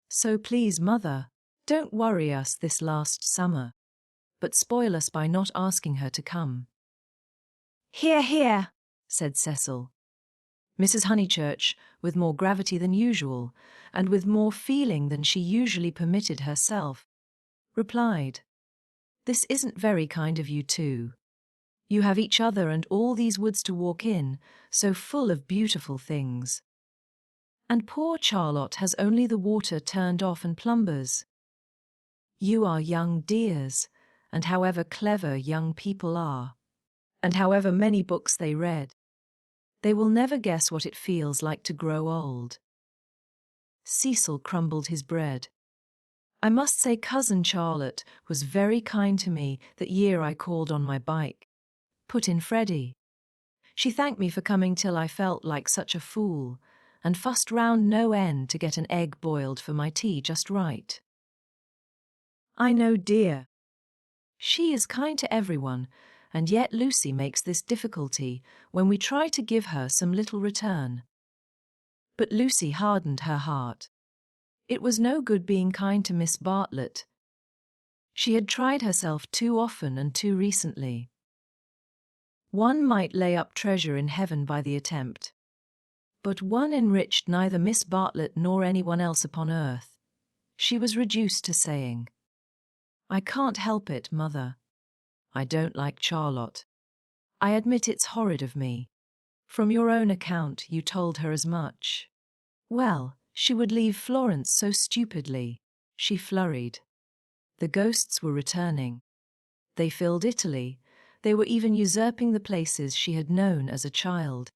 So please, Mother, don't worry us this last summer, but spoil us by not asking her to come. Hear, hear, said Cecil. Mrs. Honeychurch, with more gravity than usual, and with more feeling than she usually permitted herself, replied, This isn't very kind of you two. You have each other and all these woods to walk in, so full of beautiful things. And poor Charlotte has only the water turned off and plumbers. You are young dears, and however clever young people are, and however many books they read, they will never guess what it feels like to grow old. Cecil crumbled his bread. I must say Cousin Charlotte was very kind to me that year I called on my bike. Put in Freddy. She thanked me for coming till I felt like such a fool, and fussed round no end to get an egg boiled for my tea just right. I know, dear. She is kind to everyone, and yet Lucy makes this difficulty when we try to give her some little return. But Lucy hardened her heart. It was no good being kind to Miss Bartlett. She had tried herself too often and too recently. One might lay up treasure in heaven by the attempt. But one enriched neither Miss Bartlett nor anyone else upon earth. she was reduced to saying, "I can't help it, Mother. I don't like Charlotte. I admit it's horrid of me. From your own account, you told her as much." Well, she would leave Florence so stupidly, she flurried. The ghosts were returning. They filled Italy. They were even usurping the places she had known as a child.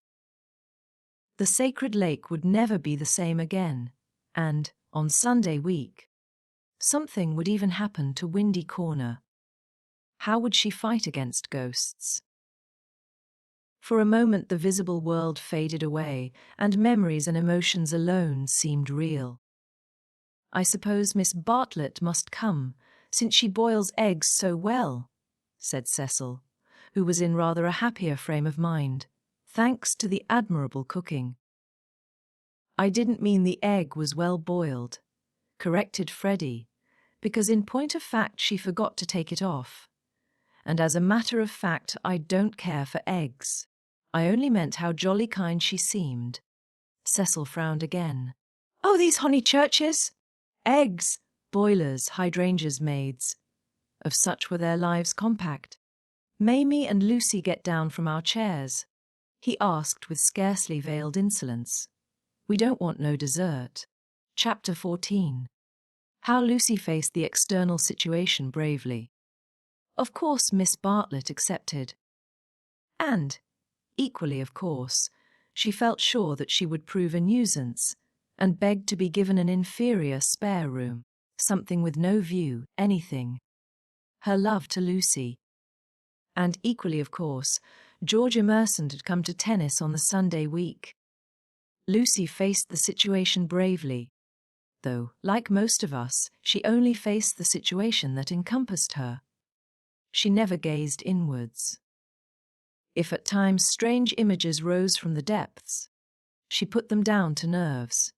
The sacred lake would never be the same again, and, on Sunday week, something would even happen to Windy Corner. How would she fight against ghosts? For a moment the visible world faded away, and memories and emotions alone seemed real. "I suppose Miss Bartlett must come, since she boils eggs so well," said Cecil, who was in rather a happier frame of mind, thanks to the admirable cooking. "I didn't mean the egg was well boiled," corrected Freddy, because in point of fact she forgot to take it off. "And as a matter of fact, I don't care for eggs. I only meant how jolly kind she seemed." Cecil frowned again. "Oh, these Honeychurches! Eggs, boilers, hydrangeas, maids. Of such were their lives compact. Mamie and Lucy get down from our chairs," he asked with scarcely veiled insolence. "We don't want no dessert." Chapter 14. How Lucy faced the external situation bravely. Of course Miss Bartlett accepted. And, equally of course, she felt sure that she would prove a nuisance, and begged to be given an inferior spare room, something with no view, anything. Her love to Lucy. And equally of course, George Emerson had come to tennis on the Sunday week. Lucy faced the situation bravely, though, like most of us, she only faced the situation that encompassed her. She never gazed inwards. If at times strange images rose from the depths, she put them down to nerves.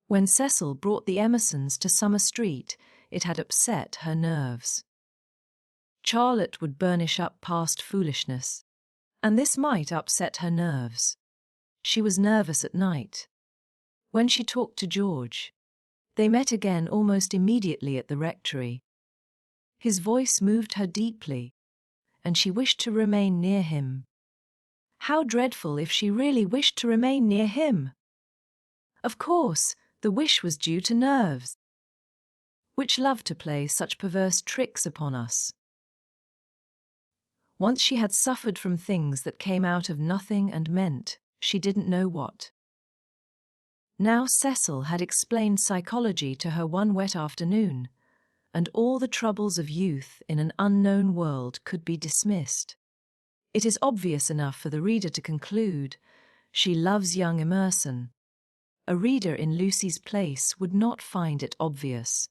When Cecil brought the Emersons to Summer Street, it had upset her nerves. Charlotte would burnish up past foolishness, and this might upset her nerves. She was nervous at night. When she talked to George, they met again almost immediately at the rectory. His voice moved her deeply, and she wished to remain near him. How dreadful if she really wished to remain near him! Of course, the wish was due to nerves, which love to play such perverse tricks upon us. Once she had suffered from things that came out of nothing and meant she didn't know what. Now Cecil had explained psychology to her one wet afternoon, and all the troubles of youth in an unknown world could be dismissed. It is obvious enough for the reader to conclude she loves young Emerson. A reader in Lucy's place would not find it obvious.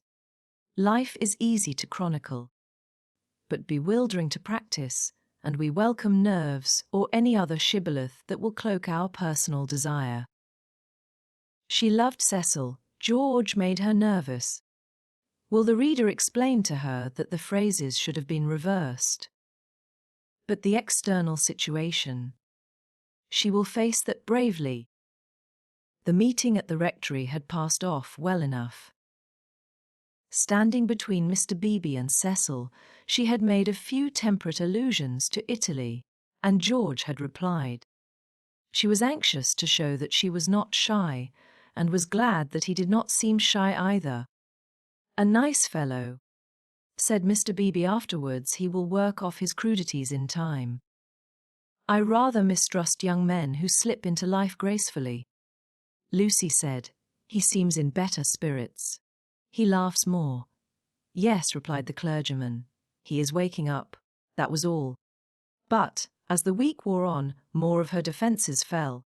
Life is easy to chronicle, but bewildering to practice, and we welcome nerves or any other shibboleth that will cloak our personal desire. She loved Cecil. George made her nervous. Will the reader explain to her that the phrases should have been reversed? But the external situation. She will face that bravely. The meeting at the rectory had passed off well enough. Standing between Mr. Beebe and Cecil, she had made a few temperate allusions to Italy, and George had replied. She was anxious to show that she was not shy, and was glad that he did not seem shy either. "A nice fellow," said Mr. Beebe afterwards. "He will work off his crudities in time. I rather mistrust young men who slip into life gracefully." Lucy said, "He seems in better spirits. He laughs more." "Yes," replied the clergyman, "he is waking up." That was all. But, as the week wore on, more of her defences fell,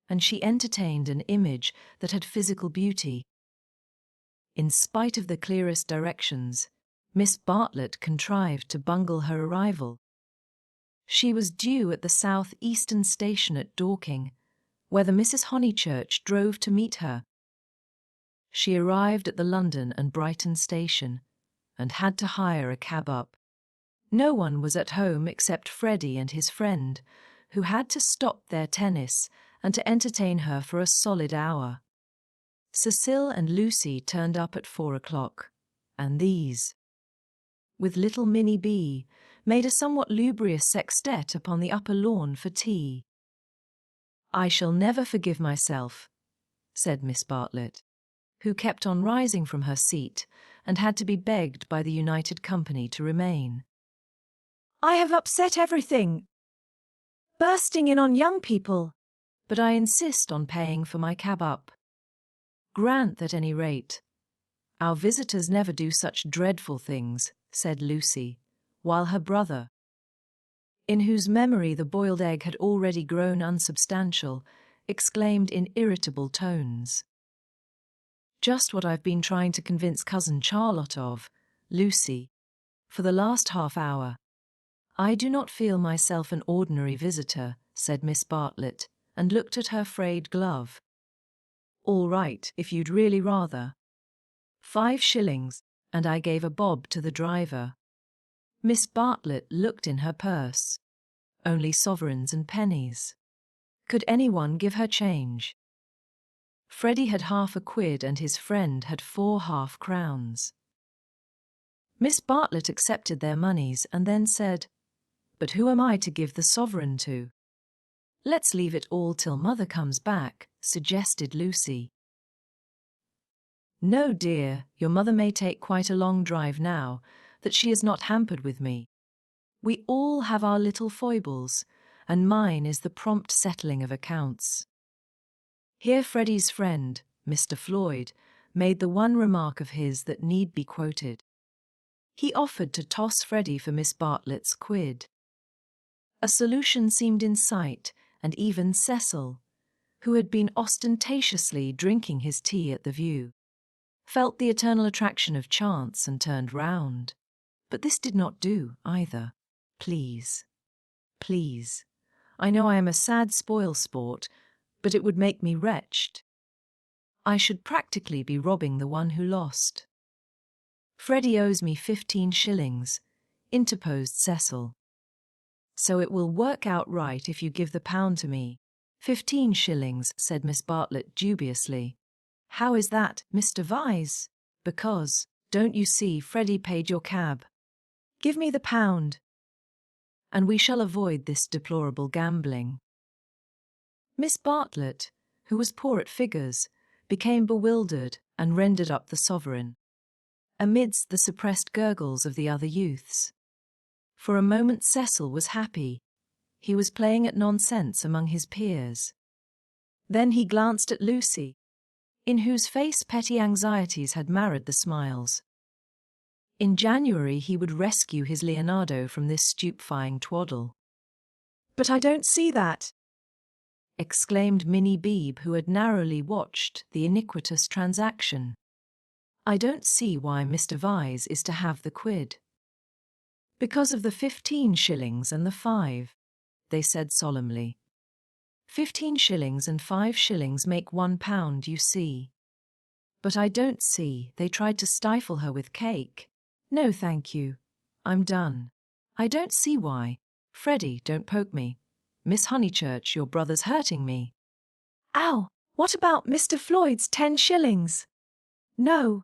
and she entertained an image that had physical beauty. In spite of the clearest directions, Miss Bartlett contrived to bungle her arrival. She was due at the South Eastern Station at Dorking, where the Mrs. Honeychurch drove to meet her. She arrived at the London and Brighton station, and had to hire a cab up. No one was at home except Freddy and his friend, who had to stop their tennis and to entertain her for a solid hour. Cecil and Lucy turned up at 4 o'clock, and these, with little Minnie B, made a somewhat lugubrious sextet upon the upper lawn for tea. "I shall never forgive myself," said Miss Bartlett, who kept on rising from her seat and had to be begged by the United Company to remain. "I have upset everything. Bursting in on young people." "But I insist on paying for my cab up." "Grant at any rate. Our visitors never do such dreadful things," said Lucy, while her brother, in whose memory the boiled egg had already grown unsubstantial, exclaimed in irritable tones, "Just what I've been trying to convince Cousin Charlotte of, Lucy, for the last half hour." "I do not feel myself an ordinary visitor," said Miss Bartlett, and looked at her frayed glove. "All right, if you'd really rather." 5 shillings, and I gave a bob to the driver. Miss Bartlett looked in her purse. Only sovereigns and pennies. Could anyone give her change? Freddy had half a quid and his friend had 4 half-crowns. Miss Bartlett accepted their monies and then said, "But who am I to give the sovereign to?" "Let's leave it all till Mother comes back," suggested Lucy. "No, dear, your mother may take quite a long drive now, that she is not hampered with me. We all have our little foibles, and mine is the prompt settling of accounts." Here Freddy's friend, Mr. Floyd, made the one remark of his that need be quoted. He offered to toss Freddy for Miss Bartlett's quid. A solution seemed in sight, and even Cecil, who had been ostentatiously drinking his tea at the View, felt the eternal attraction of chance and turned round. But this did not do, either. "Please, please. I know I am a sad spoil-sport, but it would make me wretched. I should practically be robbing the one who lost." "Freddy owes me 15 shillings, interposed Cecil. "So it will work out right if you give the pound to me." 15 shillings, said Miss Bartlett dubiously. "How is that, Mr. Vyse?" "Because, don't you see, Freddy paid your cab." "Give me the pound, and we shall avoid this deplorable gambling." Miss Bartlett, who was poor at figures, became bewildered and rendered up the sovereign, amidst the suppressed gurgles of the other youths. For a moment Cecil was happy. He was playing at nonsense among his peers. Then he glanced at Lucy, in whose face petty anxieties had marred the smiles. In January he would rescue his Leonardo from this stupefying twaddle. "But I don't see that," exclaimed Minnie Beebe, who had narrowly watched the iniquitous transaction. "I don't see why Mr. Vyse is to have the quid." "Because of the 15 shillings and the 5, they said solemnly. 15 shillings and 5 shillings make £1, you see. But I don't see, they tried to stifle her with cake. No, thank you. I'm done. I don't see why. Freddy, don't poke me. Miss Honeychurch, your brother's hurting me." "Ow, what about Mr. Floyd's 10 shillings? No."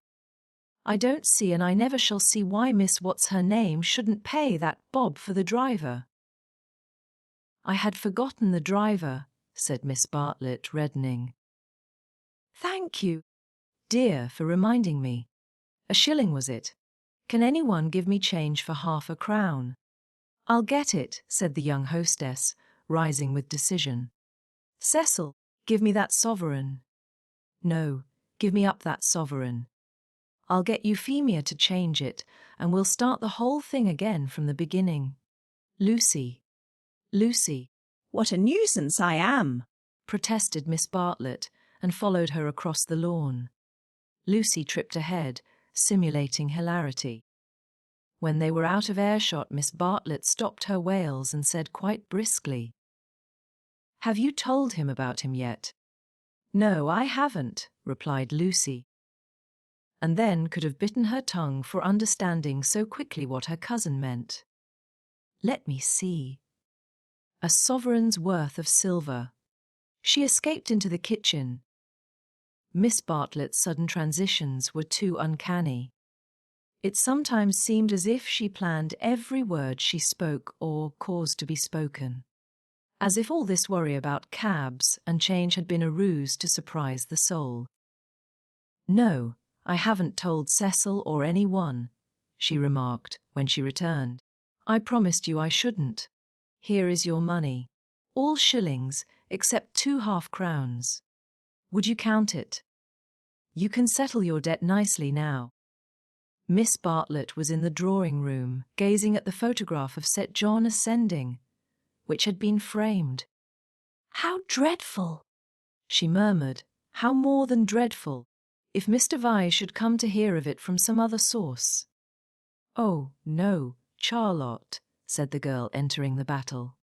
"I don't see, and I never shall see why Miss What's-her-name shouldn't pay that bob for the driver." "I had forgotten the driver," said Miss Bartlett, reddening. "Thank you, dear, for reminding me. A shilling, was it? Can anyone give me change for half a crown?" "I'll get it," said the young hostess, rising with decision. "Cecil, give me that sovereign." "No, give me up that sovereign. I'll get Euphemia to change it, and we'll start the whole thing again from the beginning." "Lucy, Lucy," what a nuisance I am," protested Miss Bartlett, and followed her across the lawn. Lucy tripped ahead, simulating hilarity. When they were out of earshot, Miss Bartlett stopped her wails and said quite briskly, "Have you told him about him yet?" "No, I haven't," replied Lucy, and then could have bitten her tongue for understanding so quickly what her cousin meant. "Let me see. A sovereign's worth of silver." She escaped into the kitchen. Miss Bartlett's sudden transitions were too uncanny. It sometimes seemed as if she planned every word she spoke or caused to be spoken. As if all this worry about cabs and change had been a ruse to surprise the soul. "No, I haven't told Cecil or anyone," she remarked when she returned. "I promised you I shouldn't. Here is your money. All shillings, except 2 half-crowns. Would you count it? You can settle your debt nicely now." Miss Bartlett was in the drawing-room, gazing at the photograph of St. John ascending, which had been framed. "How dreadful!" she murmured. "How more than dreadful, if Mr. Vyse should come to hear of it from some other source." "Oh, no, Charlotte," said the girl entering the battle.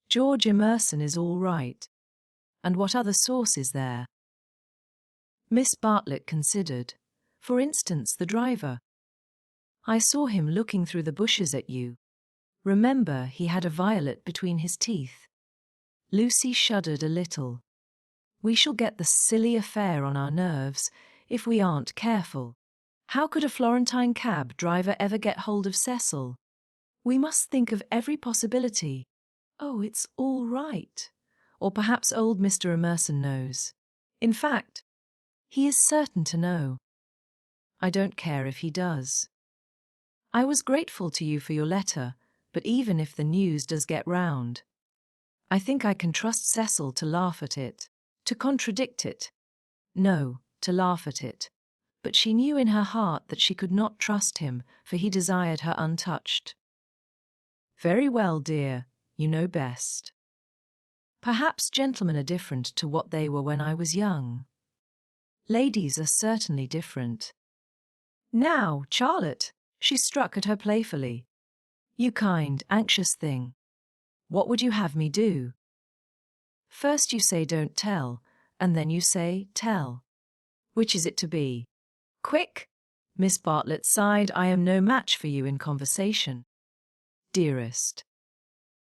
"George Emerson is all right. And what other source is there?" Miss Bartlett considered. "For instance, the driver. I saw him looking through the bushes at you. Remember, he had a violet between his teeth." Lucy shuddered a little. "We shall get the silly affair on our nerves if we aren't careful. How could a Florentine cab driver ever get hold of Cecil? We must think of every possibility. Oh, it's all right. Or perhaps old Mr. Emerson knows. In fact, he is certain to know. I don't care if he does. I was grateful to you for your letter, but even if the news does get round, I think I can trust Cecil to laugh at it, to contradict it. No, to laugh at it. But she knew in her heart that she could not trust him, for he desired her untouched. Very well, dear, you know best. Perhaps gentlemen are different to what they were when I was young. Ladies are certainly different. Now, Charlotte, she struck at her playfully. You kind, anxious thing. What would you have me do? First you say don't tell, and then you say tell. Which is it to be? Quick! Miss Bartlett sighed. I am no match for you in conversation. Dearest.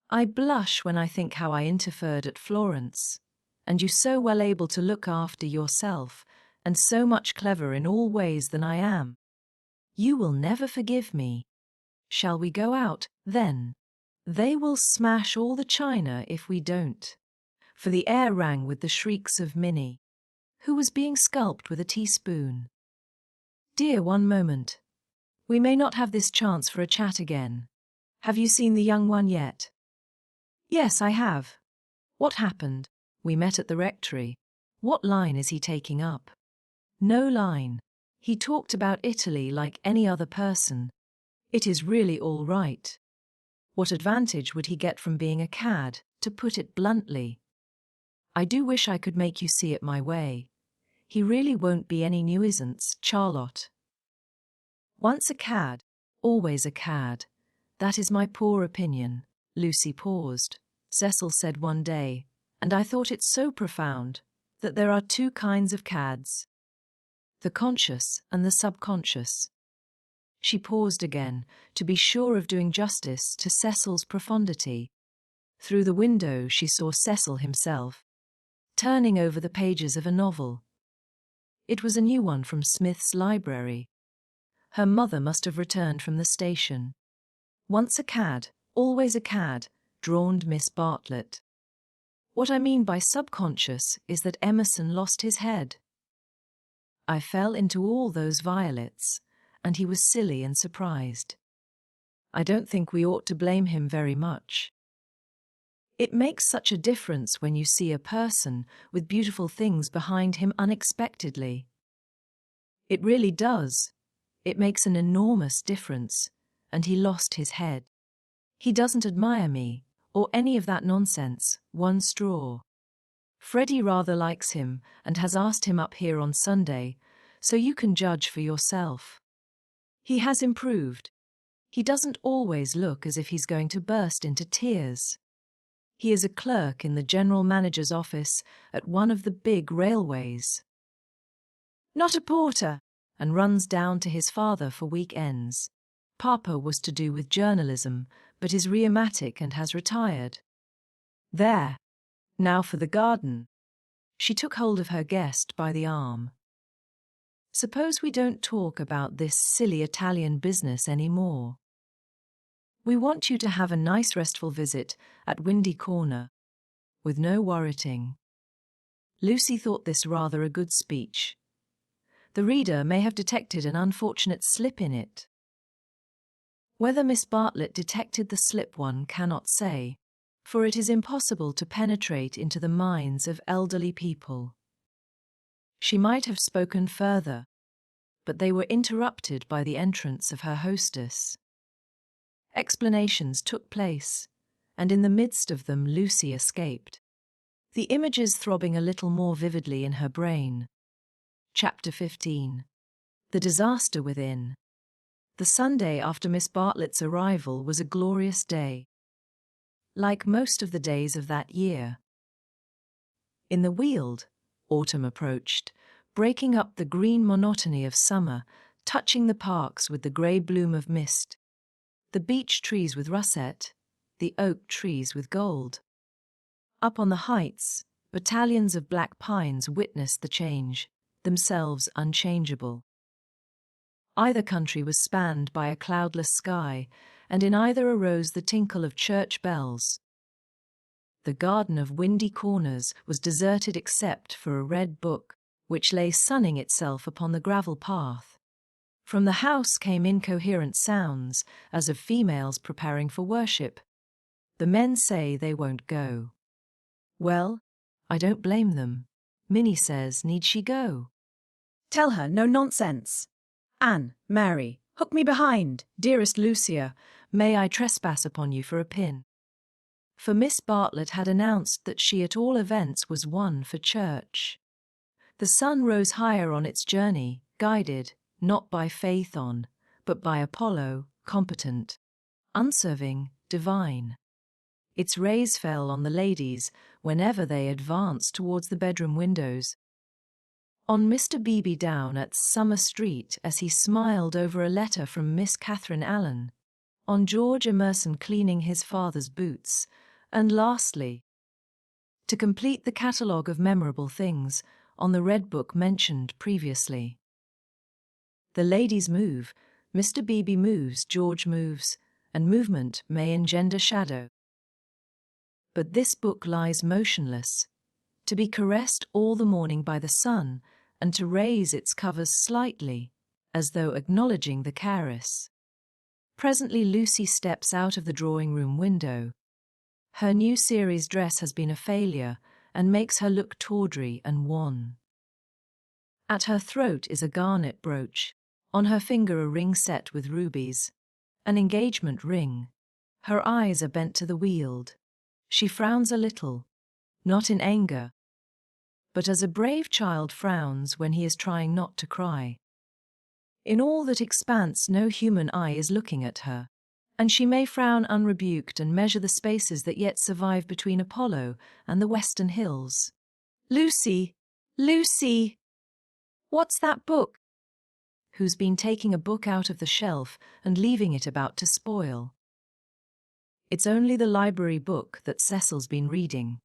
I blush when I think how I interfered at Florence, and you so well able to look after yourself, and so much clever in all ways than I am. You will never forgive me. Shall we go out, then? They will smash all the china if we don't. For the air rang with the shrieks of Minnie, who was being sculped with a teaspoon. Dear, one moment. We may not have this chance for a chat again. Have you seen the young one yet? Yes, I have. What happened? We met at the rectory. What line is he taking up? No line. He talked about Italy like any other person. It is really all right. What advantage would he get from being a cad, to put it bluntly? I do wish I could make you see it my way. He really won't be any nuisance, Charlotte. Once a cad, always a cad. That is my poor opinion. Lucy paused. Cecil said one day, and I thought it so profound, that there are 2 kinds of cads. The conscious and the subconscious. She paused again, to be sure of doing justice to Cecil's profundity. Through the window she saw Cecil himself, turning over the pages of a novel. It was a new one from Smith's library. Her mother must have returned from the station. Once a cad, always a cad, droned Miss Bartlett. What I mean by subconscious is that Emerson lost his head. I fell into all those violets, and he was silly and surprised. I don't think we ought to blame him very much. It makes such a difference when you see a person with beautiful things behind him unexpectedly. It really does. It makes an enormous difference, and he lost his head. He doesn't admire me, or any of that nonsense, one straw. Freddy rather likes him and has asked him up here on Sunday, so you can judge for yourself. He has improved. He doesn't always look as if he's going to burst into tears. He is a clerk in the general manager's office at one of the big railways. Not a porter, and runs down to his father for weekends. Papa was to do with journalism, but is rheumatic and has retired. There. Now for the garden. She took hold of her guest by the arm. Suppose we don't talk about this silly Italian business any more. We want you to have a nice restful visit at Windy Corner, with no worriting. Lucy thought this rather a good speech. The reader may have detected an unfortunate slip in it. Whether Miss Bartlett detected the slip one cannot say, for it is impossible to penetrate into the minds of elderly people. She might have spoken further, but they were interrupted by the entrance of her hostess. Explanations took place, and in the midst of them Lucy escaped, the images throbbing a little more vividly in her brain. Chapter 15. The Disaster Within. The Sunday after Miss Bartlett's arrival was a glorious day, like most of the days of that year. In the Weald, autumn approached, breaking up the green monotony of summer, touching the parks with the grey bloom of mist, the beech trees with russet, the oak trees with gold. Up on the heights, battalions of black pines witnessed the change, themselves unchangeable. Either country was spanned by a cloudless sky, and in either arose the tinkle of church bells. The garden of Windy Corners was deserted except for a red book, which lay sunning itself upon the gravel path. From the house came incoherent sounds, as of females preparing for worship. The men say they won't go. Well, I don't blame them. Minnie says, need she go? Tell her no nonsense. Anne, Mary, hook me behind. Dearest Lucia, may I trespass upon you for a pin? For Miss Bartlett had announced that she at all events was one for church. The sun rose higher on its journey, guided, not by Phaethon, but by Apollo, competent, unserving, divine. Its rays fell on the ladies whenever they advanced towards the bedroom windows. On Mr. Beebe down at Summer Street as he smiled over a letter from Miss Catherine Allen, on George Emerson cleaning his father's boots, and lastly, to complete the catalogue of memorable things, on the red book mentioned previously. The ladies move, Mr. Beebe moves, George moves, and movement may engender shadow. But this book lies motionless, to be caressed all the morning by the sun, and to raise its covers slightly, as though acknowledging the caress. Presently Lucy steps out of the drawing-room window. Her new series dress has been a failure, and makes her look tawdry and wan. At her throat is a garnet brooch, on her finger a ring set with rubies, an engagement ring. Her eyes are bent to the Weald. She frowns a little, not in anger, but as a brave child frowns when he is trying not to cry. In all that expanse no human eye is looking at her, and she may frown unrebuked and measure the spaces that yet survive between Apollo and the western hills. Lucy! Lucy! What's that book? Who's been taking a book out of the shelf and leaving it about to spoil? It's only the library book that Cecil's been reading.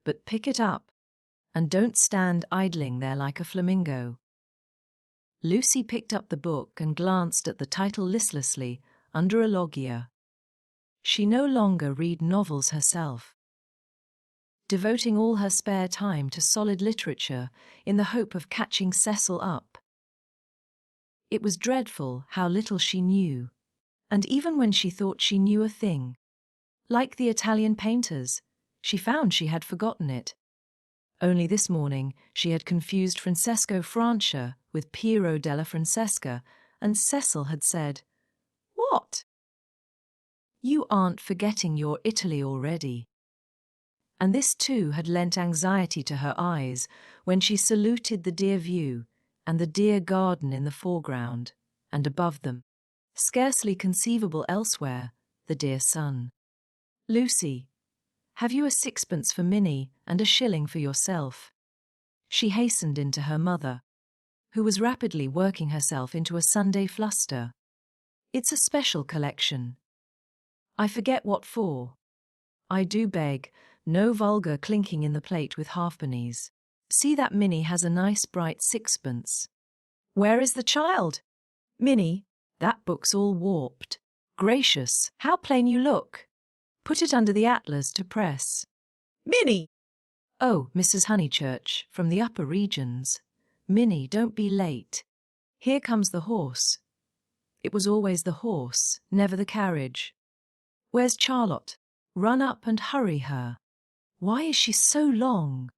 But pick it up, and don't stand idling there like a flamingo. Lucy picked up the book and glanced at the title listlessly under a loggia. She no longer read novels herself, devoting all her spare time to solid literature in the hope of catching Cecil up. It was dreadful how little she knew, and even when she thought she knew a thing, like the Italian painters, she found she had forgotten it. Only this morning she had confused Francesco Francia with Piero della Francesca, and Cecil had said, "What? You aren't forgetting your Italy already?" And this too had lent anxiety to her eyes when she saluted the dear view and the dear garden in the foreground, and above them, scarcely conceivable elsewhere, the dear sun. Lucy, have you a sixpence for Minnie and a shilling for yourself? She hastened into her mother, who was rapidly working herself into a Sunday fluster. It's a special collection. I forget what for. I do beg, no vulgar clinking in the plate with halfpennies. See that Minnie has a nice bright sixpence. Where is the child? Minnie, That book's all warped. gracious, how plain you look. Put it under the atlas to press. Minnie! Oh, Mrs. Honeychurch, from the upper regions. Minnie, don't be late. Here comes the horse. It was always the horse, never the carriage. Where's Charlotte? Run up and hurry her. Why is she so long?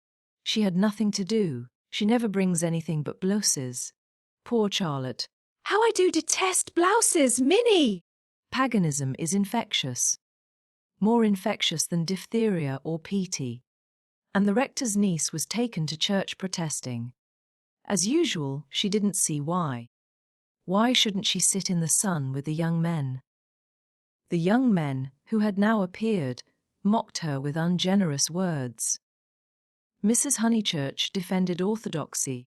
She had nothing to do. She never brings anything but blouses. Poor Charlotte. How I do detest blouses, Minnie! Paganism is infectious. More infectious than diphtheria or PT. And the rector's niece was taken to church protesting. As usual, she didn't see why. Why shouldn't she sit in the sun with the young men? The young men, who had now appeared, mocked her with ungenerous words. Mrs. Honeychurch defended orthodoxy.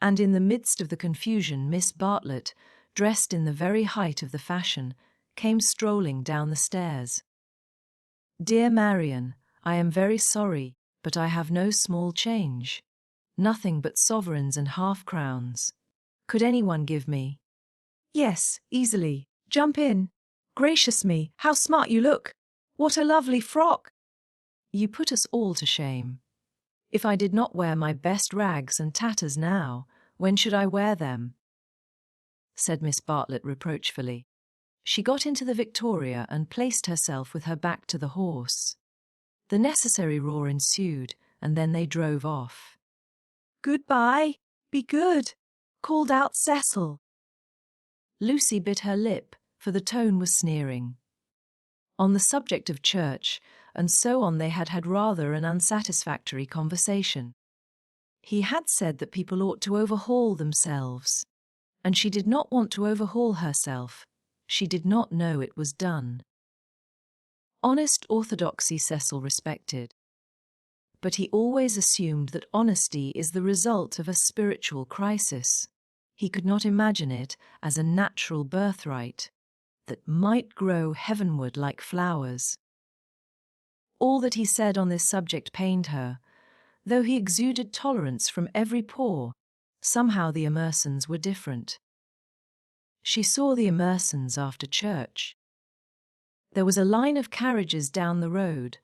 And in the midst of the confusion, Miss Bartlett, dressed in the very height of the fashion, came strolling down the stairs. Dear Marian, I am very sorry, but I have no small change. Nothing but sovereigns and half-crowns. Could anyone give me? Yes, easily. Jump in. Gracious me, how smart you look. What a lovely frock. You put us all to shame. If I did not wear my best rags and tatters now, when should I wear them? Said Miss Bartlett reproachfully. She got into the victoria and placed herself with her back to the horse. The necessary roar ensued, and then they drove off. Goodbye, be good, called out Cecil. Lucy bit her lip, for the tone was sneering. On the subject of church, and so on, they had had rather an unsatisfactory conversation. He had said that people ought to overhaul themselves, and she did not want to overhaul herself. She did not know it was done. Honest orthodoxy Cecil respected. But he always assumed that honesty is the result of a spiritual crisis. He could not imagine it as a natural birthright that might grow heavenward like flowers. All that he said on this subject pained her. Though he exuded tolerance from every pore, somehow the Emersons were different. She saw the Emersons after church. There was a line of carriages down the road,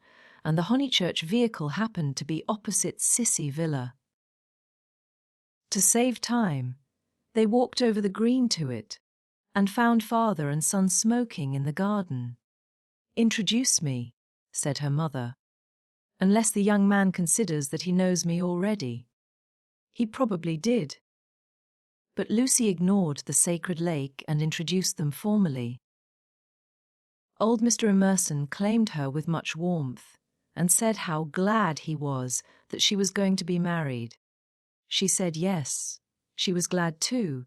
and the Honeychurch vehicle happened to be opposite Sissy Villa. To save time, they walked over the green to it, and found father and son smoking in the garden. "Introduce me," said her mother. "Unless the young man considers that he knows me already." He probably did. But Lucy ignored the sacred lake and introduced them formally. Old Mr. Emerson claimed her with much warmth, and said how glad he was that she was going to be married. She said yes, she was glad too,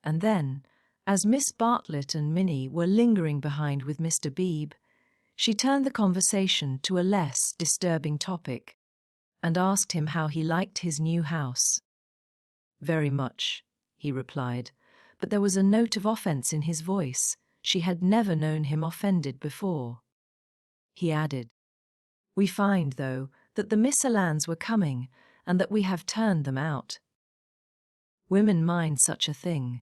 and then, as Miss Bartlett and Minnie were lingering behind with Mr. Beebe, she turned the conversation to a less disturbing topic, and asked him how he liked his new house. "Very much," he replied, but there was a note of offence in his voice. She had never known him offended before. He added, "We find, though, that the Miss Allans were coming, and that we have turned them out. Women mind such a thing.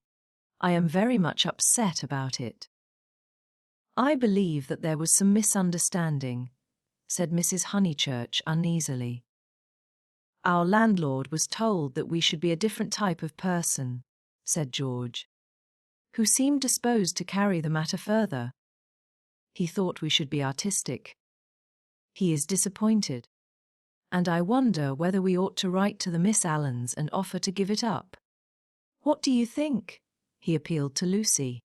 I am very much upset about it." "I believe that there was some misunderstanding," said Mrs. Honeychurch uneasily. "Our landlord was told that we should be a different type of person," said George, who seemed disposed to carry the matter further. "He thought we should be artistic. He is disappointed, and I wonder whether we ought to write to the Miss Allans and offer to give it up. What do you think?" he appealed to Lucy.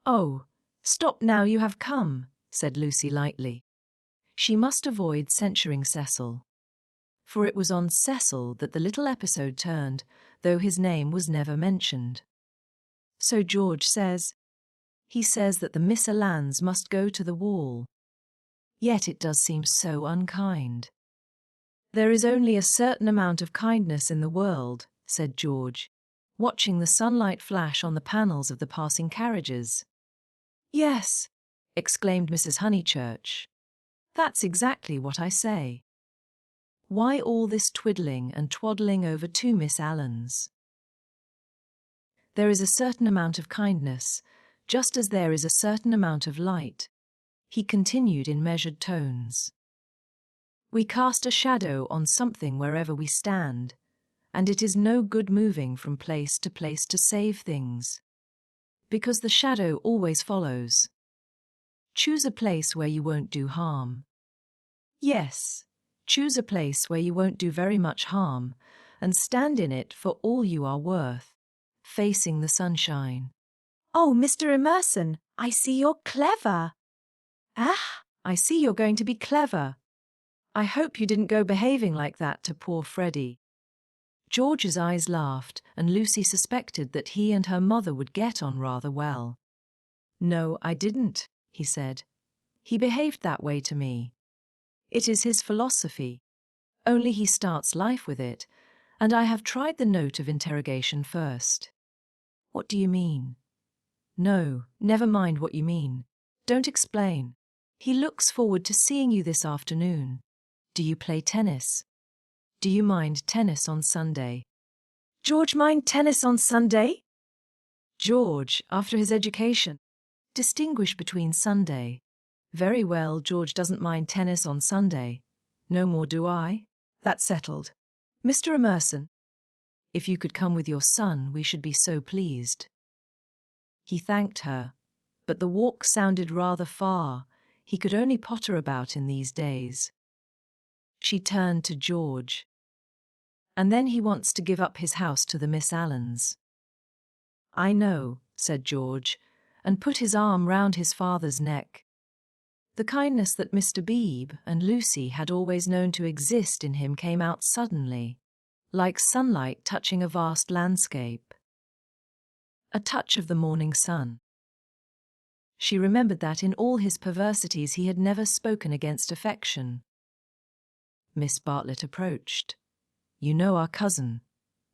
"Oh, stop now, you have come," said Lucy lightly. She must avoid censuring Cecil, for it was on Cecil that the little episode turned, though his name was never mentioned. "So George says. He says that the Miss Allans must go to the wall. Yet it does seem so unkind." "There is only a certain amount of kindness in the world," said George, watching the sunlight flash on the panels of the passing carriages. "Yes," exclaimed Mrs. Honeychurch. That's exactly what I say. Why all this twiddling and twaddling over two Miss Allens? There is a certain amount of kindness, just as there is a certain amount of light, he continued in measured tones. We cast a shadow on something wherever we stand, and it is no good moving from place to save things, because the shadow always follows. Choose a place where you won't do harm. Yes, choose a place where you won't do very much harm, and stand in it for all you are worth, facing the sunshine. Oh, Mr. Emerson, I see you're clever. Ah, I see you're going to be clever. I hope you didn't go behaving like that to poor Freddy. George's eyes laughed, and Lucy suspected that he and her mother would get on rather well. No, I didn't, he said. He behaved that way to me. It is his philosophy. Only he starts life with it, and I have tried the note of interrogation first. What do you mean? No, never mind what you mean. Don't explain. He looks forward to seeing you this afternoon. Do you play tennis? Do you mind tennis on Sunday? George mind tennis on Sunday? George, after his education. Distinguish between Sunday. Very well, George doesn't mind tennis on Sunday. No more do I. That's settled. Mr. Emerson, if you could come with your son, we should be so pleased. He thanked her, but the walk sounded rather far. He could only potter about in these days. She turned to George. And then he wants to give up his house to the Miss Allens. I know, said George, and put his arm round his father's neck. The kindness that Mr. Beebe and Lucy had always known to exist in him came out suddenly, like sunlight touching a vast landscape. A touch of the morning sun. She remembered that in all his perversities he had never spoken against affection. Miss Bartlett approached. You know our cousin,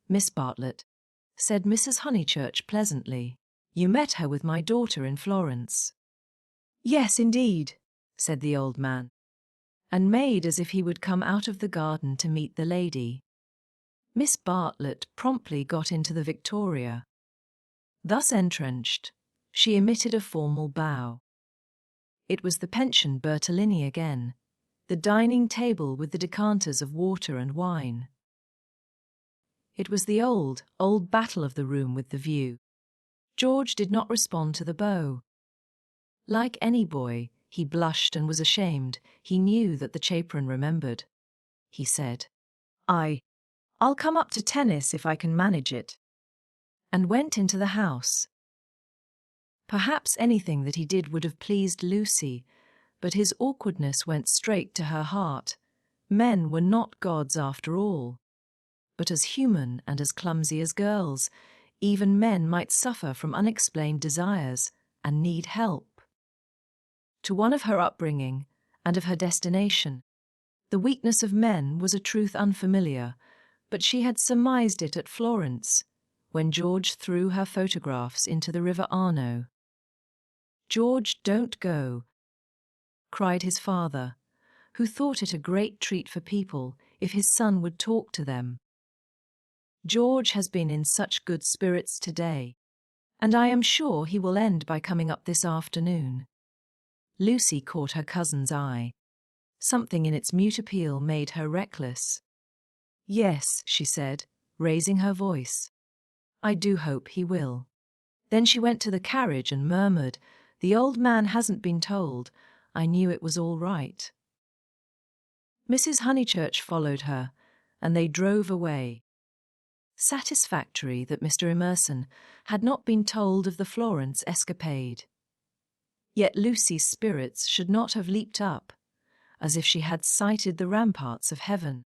Miss Bartlett, said Mrs. Honeychurch pleasantly. You met her with my daughter in Florence. Yes, indeed, said the old man, and made as if he would come out of the garden to meet the lady. Miss Bartlett promptly got into the victoria. Thus entrenched, she emitted a formal bow. It was the pensioned Bertolini again, the dining table with the decanters of water and wine. It was the old battle of the room with the view. George did not respond to the bow. Like any boy, he blushed and was ashamed. He knew that the chaperon remembered. He said, I'll come up to tennis if I can manage it, and went into the house. Perhaps anything that he did would have pleased Lucy, but his awkwardness went straight to her heart. Men were not gods after all, but as human and as clumsy as girls. Even men might suffer from unexplained desires and need help. To one of her upbringing and of her destination, the weakness of men was a truth unfamiliar, but she had surmised it at Florence, when George threw her photographs into the River Arno. George, don't go, cried his father, who thought it a great treat for people if his son would talk to them. George has been in such good spirits today, and I am sure he will end by coming up this afternoon. Lucy caught her cousin's eye. Something in its mute appeal made her reckless. Yes, she said, raising her voice. I do hope he will. Then she went to the carriage and murmured, The old man hasn't been told. I knew it was all right. Mrs. Honeychurch followed her, and they drove away. Satisfactory that Mr. Emerson had not been told of the Florence escapade. Yet Lucy's spirits should not have leaped up, as if she had sighted the ramparts of heaven.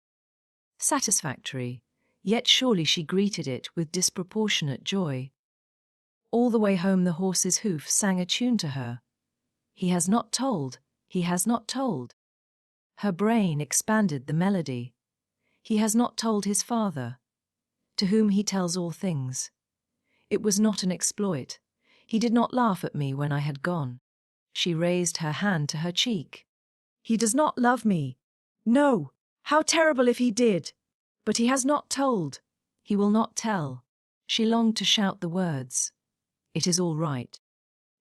Satisfactory, yet surely she greeted it with disproportionate joy. All the way home the horse's hoof sang a tune to her. He has not told, he has not told. Her brain expanded the melody. He has not told his father, to whom he tells all things. It was not an exploit. He did not laugh at me when I had gone. She raised her hand to her cheek. He does not love me. No, how terrible if he did. But he has not told. He will not tell. She longed to shout the words. It is all right.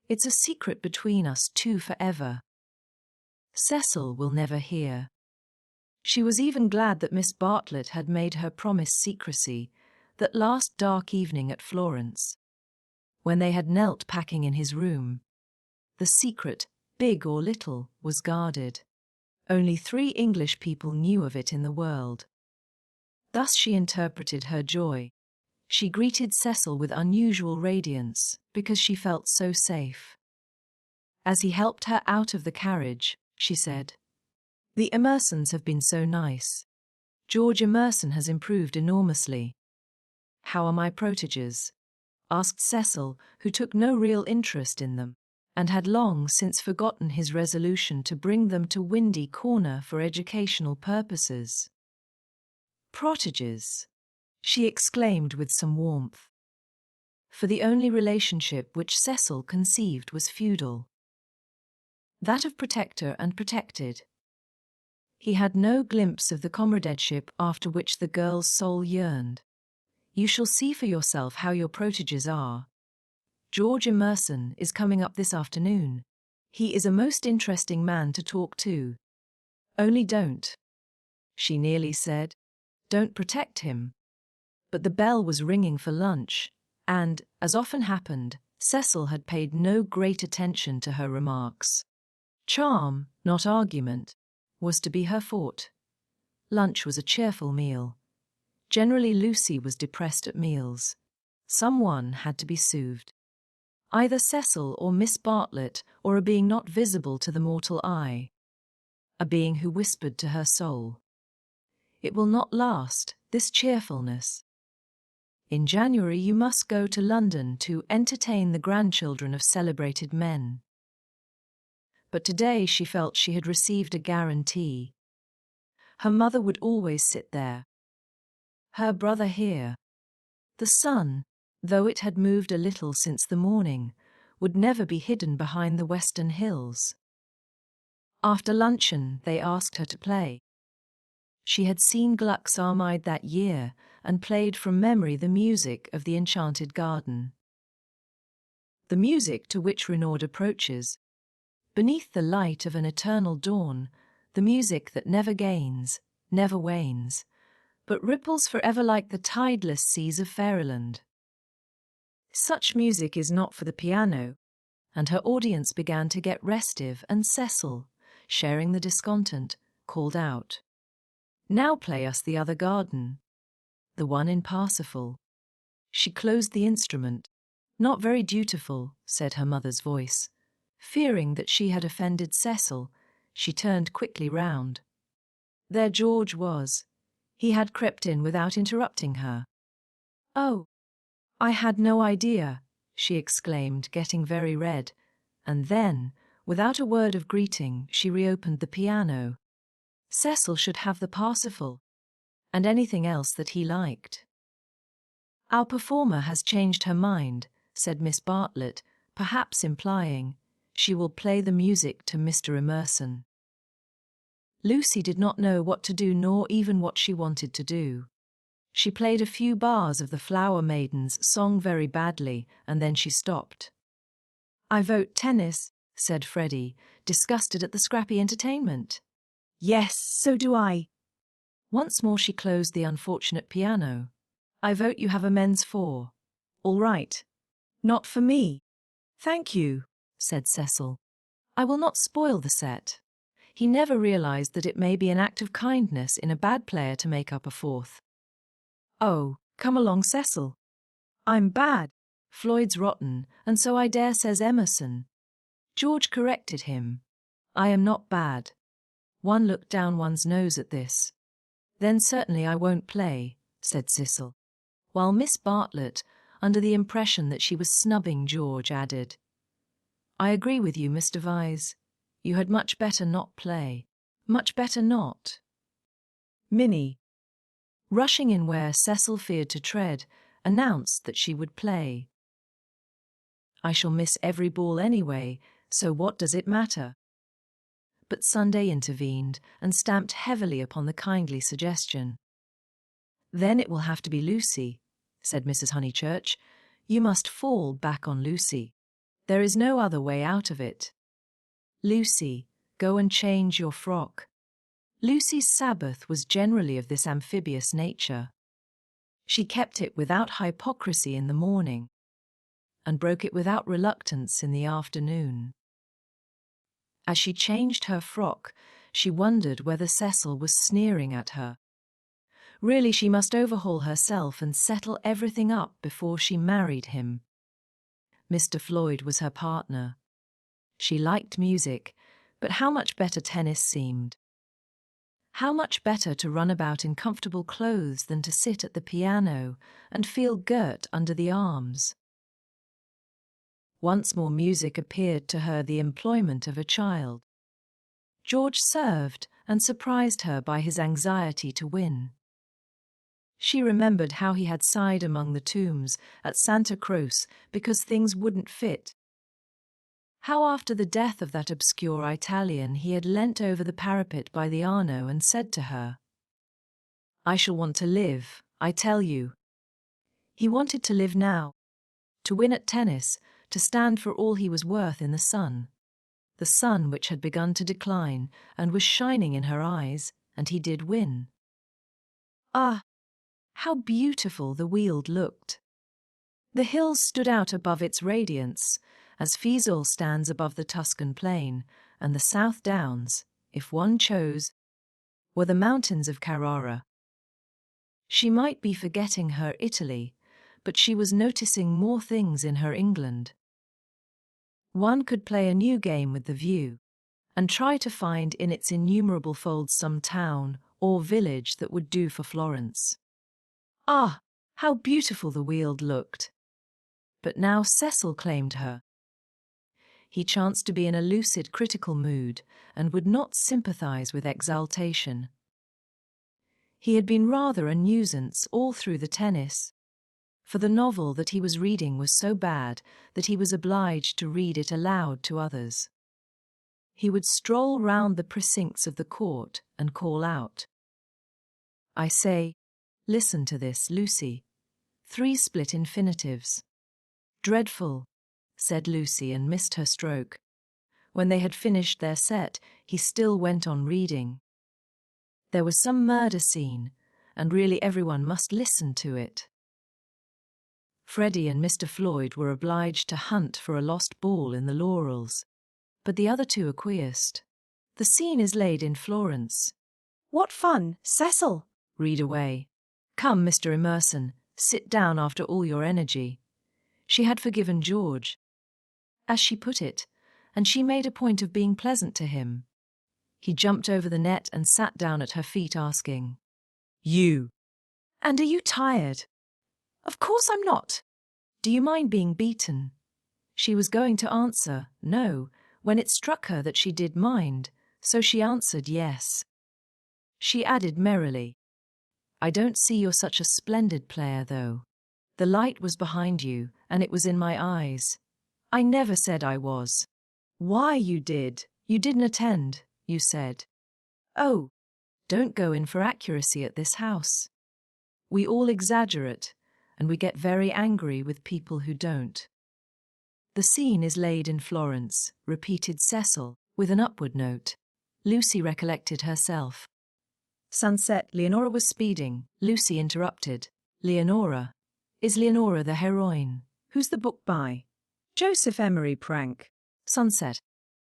It's a secret between us two forever. Cecil will never hear. She was even glad that Miss Bartlett had made her promise secrecy that last dark evening at Florence. When they had knelt packing in his room, the secret, big or little, was guarded. Only 3 English people knew of it in the world. Thus she interpreted her joy. She greeted Cecil with unusual radiance because she felt so safe. As he helped her out of the carriage, she said, "The Emersons have been so nice. George Emerson has improved enormously." "How are my proteges?" asked Cecil, who took no real interest in them, and had long since forgotten his resolution to bring them to Windy Corner for educational purposes. "Proteges," she exclaimed with some warmth. For the only relationship which Cecil conceived was feudal. That of protector and protected. He had no glimpse of the comradeship after which the girl's soul yearned. "You shall see for yourself how your proteges are. George Emerson is coming up this afternoon. He is a most interesting man to talk to. Only don't," she nearly said, "don't protect him." But the bell was ringing for lunch, and, as often happened, Cecil had paid no great attention to her remarks. Charm, not argument, was to be her forte. Lunch was a cheerful meal. Generally Lucy was depressed at meals. Someone had to be soothed. Either Cecil or Miss Bartlett, or a being not visible to the mortal eye. A being who whispered to her soul, "It will not last, this cheerfulness. In January you must go to London to entertain the grandchildren of celebrated men." But today she felt she had received a guarantee. Her mother would always sit there. Her brother here. The sun, though it had moved a little since the morning, would never be hidden behind the western hills. After luncheon they asked her to play. She had seen Gluck's Armide that year and played from memory the music of the Enchanted Garden. The music to which Renaud approaches, beneath the light of an eternal dawn, the music that never gains, never wanes, but ripples forever like the tideless seas of fairyland. Such music is not for the piano, and her audience began to get restive, and Cecil, sharing the discontent, called out, "Now play us the other garden, the one in Parsifal." She closed the instrument. "Not very dutiful," said her mother's voice. Fearing that she had offended Cecil, she turned quickly round. There George was. He had crept in without interrupting her. "Oh, I had no idea," she exclaimed, getting very red, and then, without a word of greeting, she reopened the piano. Cecil should have the Parsifal, and anything else that he liked. "Our performer has changed her mind," said Miss Bartlett, perhaps implying, "she will play the music to Mr. Emerson." Lucy did not know what to do nor even what she wanted to do. She played a few bars of the Flower Maiden's song very badly, and then she stopped. "I vote tennis," said Freddy, disgusted at the scrappy entertainment. "Yes, so do I." Once more she closed the unfortunate piano. "I vote you have a men's 4. All right." "Not for me." "Thank you," said Cecil. "I will not spoil the set." He never realized that it may be an act of kindness in a bad player to make up a 4th. "Oh, come along, Cecil." "I'm bad." "Floyd's rotten, and so I dare says Emerson." George corrected him. "I am not bad." One looked down one's nose at this. "Then certainly I won't play," said Cecil. While Miss Bartlett, under the impression that she was snubbing George, added, "I agree with you, Mr. Vyse. You had much better not play. Much better not." Minnie, rushing in where Cecil feared to tread, announced that she would play. "I shall miss every ball anyway, so what does it matter?" but Sunday intervened and stamped heavily upon the kindly suggestion. "Then it will have to be Lucy," said Mrs. Honeychurch. "You must fall back on Lucy. There is no other way out of it. Lucy, go and change your frock." Lucy's Sabbath was generally of this amphibious nature. She kept it without hypocrisy in the morning, and broke it without reluctance in the afternoon. As she changed her frock, she wondered whether Cecil was sneering at her. Really, she must overhaul herself and settle everything up before she married him. Mr. Floyd was her partner. She liked music, but how much better tennis seemed. How much better to run about in comfortable clothes than to sit at the piano and feel girt under the arms. Once more music appeared to her the employment of a child. George served and surprised her by his anxiety to win. She remembered how he had sighed among the tombs at Santa Croce because things wouldn't fit. How after the death of that obscure Italian he had leant over the parapet by the Arno and said to her, "I shall want to live, I tell you." He wanted to live now, to win at tennis, to stand for all he was worth in the sun which had begun to decline and was shining in her eyes, and he did win. Ah, how beautiful the Weald looked! The hills stood out above its radiance, as Vyse stands above the Tuscan plain, and the South Downs, if one chose, were the mountains of Carrara. She might be forgetting her Italy, but she was noticing more things in her England. One could play a new game with the view, and try to find in its innumerable folds some town or village that would do for Florence. Ah, how beautiful the Weald looked! But now Cecil claimed her. He chanced to be in a lucid, critical mood, and would not sympathize with exaltation. He had been rather a nuisance all through the tennis, for the novel that he was reading was so bad that he was obliged to read it aloud to others. He would stroll round the precincts of the court and call out, "I say, listen to this, Lucy. 3 split infinitives." "Dreadful," said Lucy and missed her stroke. When they had finished their set, he still went on reading. There was some murder scene, and really everyone must listen to it. Freddy and Mr. Floyd were obliged to hunt for a lost ball in the laurels, but the other 2 acquiesced. The scene is laid in Florence. What fun, Cecil! Read away. Come, Mr. Emerson, sit down after all your energy. She had forgiven George, as she put it, and she made a point of being pleasant to him. He jumped over the net and sat down at her feet asking, "You? And are you tired?" "Of course I'm not." "Do you mind being beaten?" She was going to answer no, when it struck her that she did mind, so she answered yes. She added merrily, "I don't see you're such a splendid player, though. The light was behind you, and it was in my eyes. I never said I was." "Why, you did. You didn't attend, you said." "Oh, don't go in for accuracy at this house. We all exaggerate, and we get very angry with people who don't." "The scene is laid in Florence," repeated Cecil, with an upward note. Lucy recollected herself. "Sunset." Leonora was speeding. Lucy interrupted. "Leonora? Is Leonora the heroine? Who's the book by?" Joseph Emery Prank. Sunset.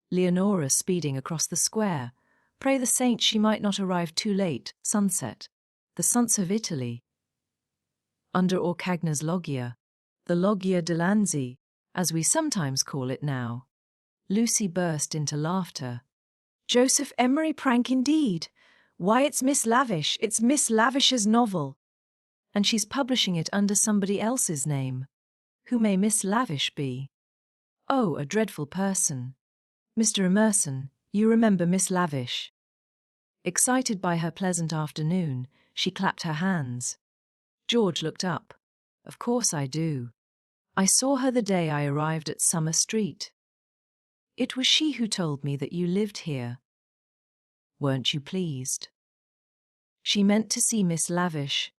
Leonora speeding across the square. Pray the saints she might not arrive too late. Sunset. The Sons of Italy. Under Orcagna's loggia. The Loggia de Lanzi, as we sometimes call it now. Lucy burst into laughter. Joseph Emery Prank indeed. Why, it's Miss Lavish. It's Miss Lavish's novel. And she's publishing it under somebody else's name. Who may Miss Lavish be? Oh, a dreadful person. Mr. Emerson, you remember Miss Lavish? Excited by her pleasant afternoon, she clapped her hands. George looked up. Of course I do. I saw her the day I arrived at Summer Street. It was she who told me that you lived here. Weren't you pleased?" She meant to see Miss Lavish,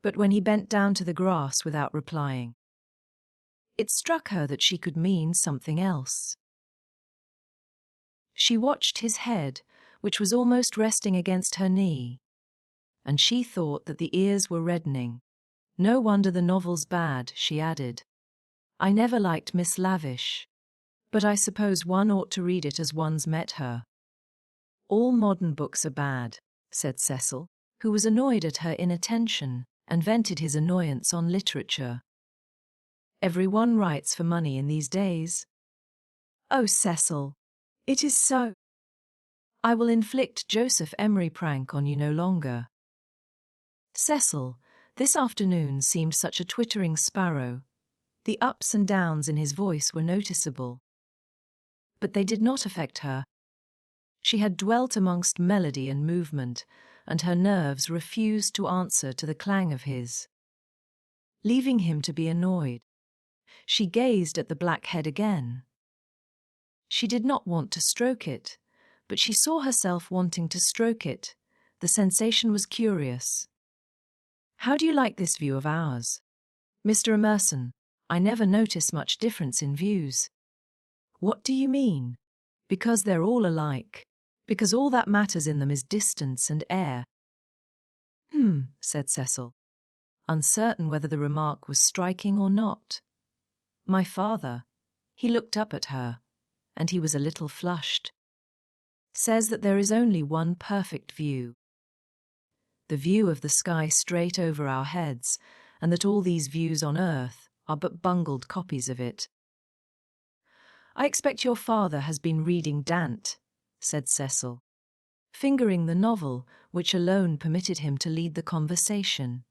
but when he bent down to the grass without replying, it struck her that she could mean something else. She watched his head, which was almost resting against her knee, and she thought that the ears were reddening. "No wonder the novel's bad," she added. "I never liked Miss Lavish, but I suppose one ought to read it as one's met her." "All modern books are bad," said Cecil, who was annoyed at her inattention and vented his annoyance on literature. "Everyone writes for money in these days." "Oh, Cecil, it is so." "I will inflict Joseph Emery prank on you no longer." Cecil, this afternoon, seemed such a twittering sparrow. The ups and downs in his voice were noticeable, but they did not affect her. She had dwelt amongst melody and movement, and her nerves refused to answer to the clang of his. Leaving him to be annoyed, she gazed at the black head again. She did not want to stroke it, but she saw herself wanting to stroke it. The sensation was curious. "How do you like this view of ours, Mr. Emerson? I never notice much difference in views." "What do you mean?" "Because they're all alike. Because all that matters in them is distance and air." Said Cecil, uncertain whether the remark was striking or not. "My father," he looked up at her, and he was a little flushed, "says that there is only one perfect view. The view of the sky straight over our heads, and that all these views on earth are but bungled copies of it." "I expect your father has been reading Dante," said Cecil, fingering the novel which alone permitted him to lead the conversation.